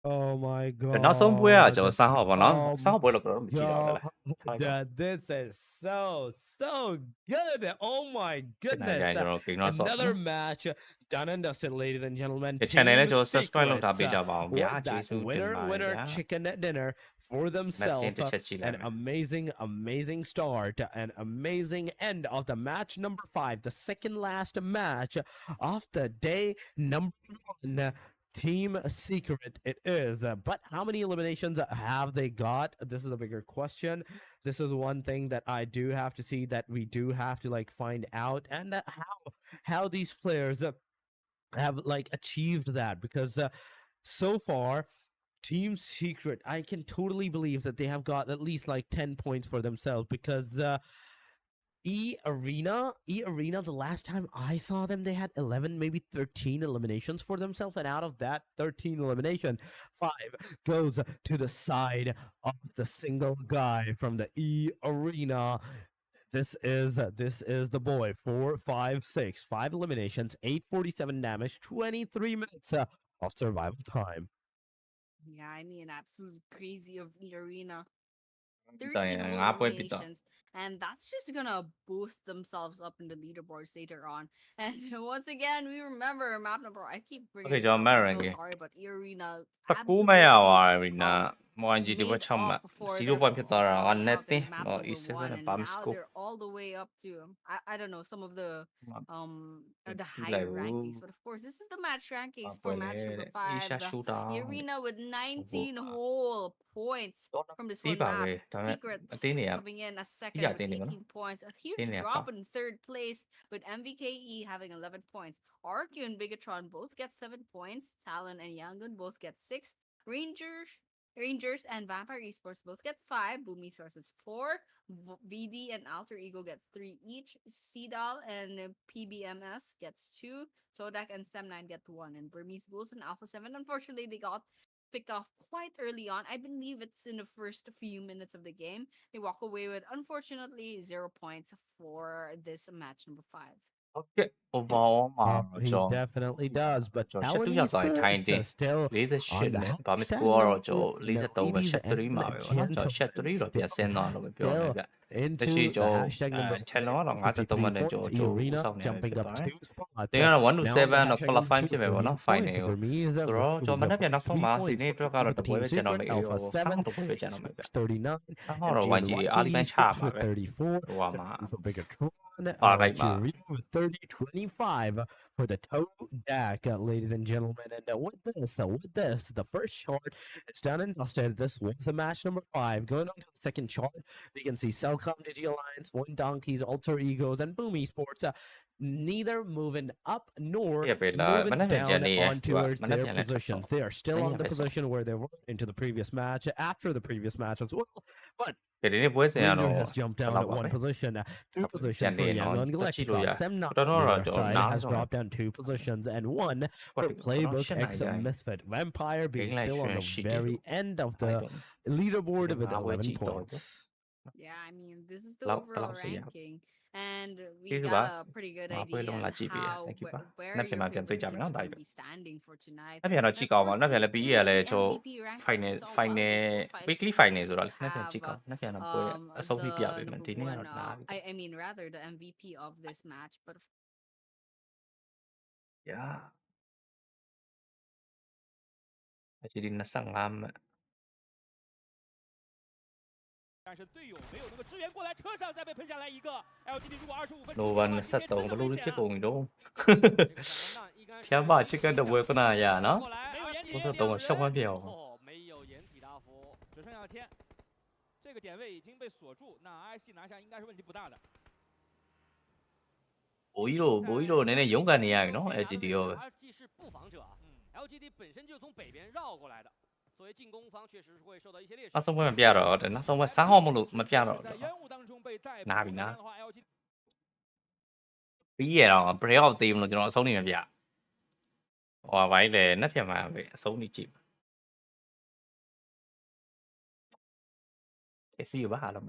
Oh my god. နောက်ဆုံးပွဲကကျွန်တော်3号ပေါ့နော်3号ပွဲလို့ပြောတော့မကြည့်တော့ဘူးလေ This is so good. Oh my goodness. Another match done and dusted, ladies and gentlemen. Channel လေးကျွန်တော် subscribe လုပ်ထားပေးကြပါအောင်ဗျာကျေးဇူးတင်ပါတယ် winner chicken dinner for themselves. An amazing start, an amazing end of the match number 5, the second last match of the day number 1. Team Secret it is, but how many eliminations have they got? This is a bigger question. This is one thing that I do have to see, that we do have to like find out, and how these players have like achieved that, because so far Team Secret, I can totally believe that they have got at least like 10 points for themselves, because E Arena, the last time I saw them, they had 11, maybe 13 eliminations for themselves. And out of that 13 elimination, 5 goes to the side of the single guy from the E Arena. This is the boy. 4, 5, 6, 5 eliminations, 847 damage, 23 minutes of survival time. Yeah, I mean, absolute crazy of E Arena. 13 eliminations. And that's just gonna boost themselves up in the leaderboards later on. And once again, we remember map number. I keep bringing it up. I'm so sorry, but E Arena. 9枚ရပါ Arena မောင်ကြီးဒီဘက်6မှတ်0 point ဖြစ်သွားတာက net တင် E7 နဲ့ bomb scope they're all the way up to I don't know some of the higher rankings, but of course this is the match rankings for match number 5. The Arena with 19 whole points from this one map. Secret coming in as second with 18 points. A huge drop in third place with MVKE having 11 points. RQ and Bigatron both get 7 points. Talon and Yangon both get 6. Rangers and Vampire Esports both get 5. Boomy Sources 4. VD and Alter Ego get 3 each. Cdal and PBMS gets 2. Sodak and Sem9 get 1. And Burmese Bulls and Alpha 7, unfortunately, they got picked off quite early on. I believe it's in the first few minutes of the game. They walk away with, unfortunately, 0 points for this match number 5. Okay, overall he definitely does, but Talon Esports is still on the hot score တော့43မှာပဲပေါ့နော်ကျွန်တော် chat 3တော့ပြန်ဆင်းသွားလို့ပြောနေဗျ into the hashtag number 10တော့53မိနစ်ကျော်jumping up 2 spots. တင်ကတော့1 to 7တော့ qualify ဖြစ်မယ်ပေါ့နော် final ကိုဆိုတော့ကျွန်တော်မနေ့ပြန်နောက်ဆုံးမှာဒီနေ့အတွက်ကတော့တပွဲပဲကျန်တော့မယ်လို့7တပွဲပဲကျန်တော့မယ်ဗျ 39 ဟောတော့ YG အားလေးပိုင်းချပါပဲ 34 ဟိုမှာ for bigger Alright, with 30-25 for the toe deck, ladies and gentlemen. And with this, the first chart is done and dusted. This was the match number 5. Going on to the second chart, we can see Cellcom Digi Alliance, One Donkeys, Alter Egos, and Boom Esports. Neither moving up nor moving down on towards their positions. They are still on the position where they were into the previous match, after the previous match as well. But Ranger has jumped down at 1 position, 2 positions for Erangel and Galactica. Semna on the other side has dropped down 2 positions, and 1 for Playbook X Misfit. Vampire being still on the very end of the leaderboard with 11 points. Yeah, I mean, this is the overall ranking. And we got a pretty good idea on how, where your favorite teams are going to be standing for tonight. 那ပြန်တော့ကြည့်ကောင်းပါနော်ပြန်လည်း PE ကလည်းကျွန်တော် final weekly final ဆိုတော့လေနှစ်ပြန်ကြည့်ကောင်းနှစ်ပြန်တော့ပွဲအဆုံးထိပြပေးမယ်ဒီနေ့ကတော့နားပြီ I mean rather the MVP of this match, but yeah HD 25မှတ်但是队友没有那个支援过来，车上再被喷下来一个 ，LGD 如果25分 no one 73ဘလို့ဖြစ်ကုန်ပြီတော့天霸ချစ်ကန်တော့ပွဲခုနရနော်53ရှောက်ခွန်းပြအောင်没有掩体大幅，只剩下天，这个点位已经被锁住，那 IC 拿下应该是问题不大的。ဘိုးကြီးတို့နည်းနည်းရုန်းကန်နေရပြီနော် LGD ရော RG 是布防者，LGD 本身就从北边绕过来的。作为进攻方，确实是会受到一些劣势。နောက်ဆုံးပွဲမပြတော့တယ်နောက်ဆုံးပွဲ3号မလို့မပြတော့တယ်နားပြီနားပြီးရတော့ Brakeout သေးမလို့ကျွန်တော်အဆုံးနေမပြဟိုဘာလဲနှစ်ပြန်မှာပဲအဆုံးနေကြည့်ပါစီရပါလား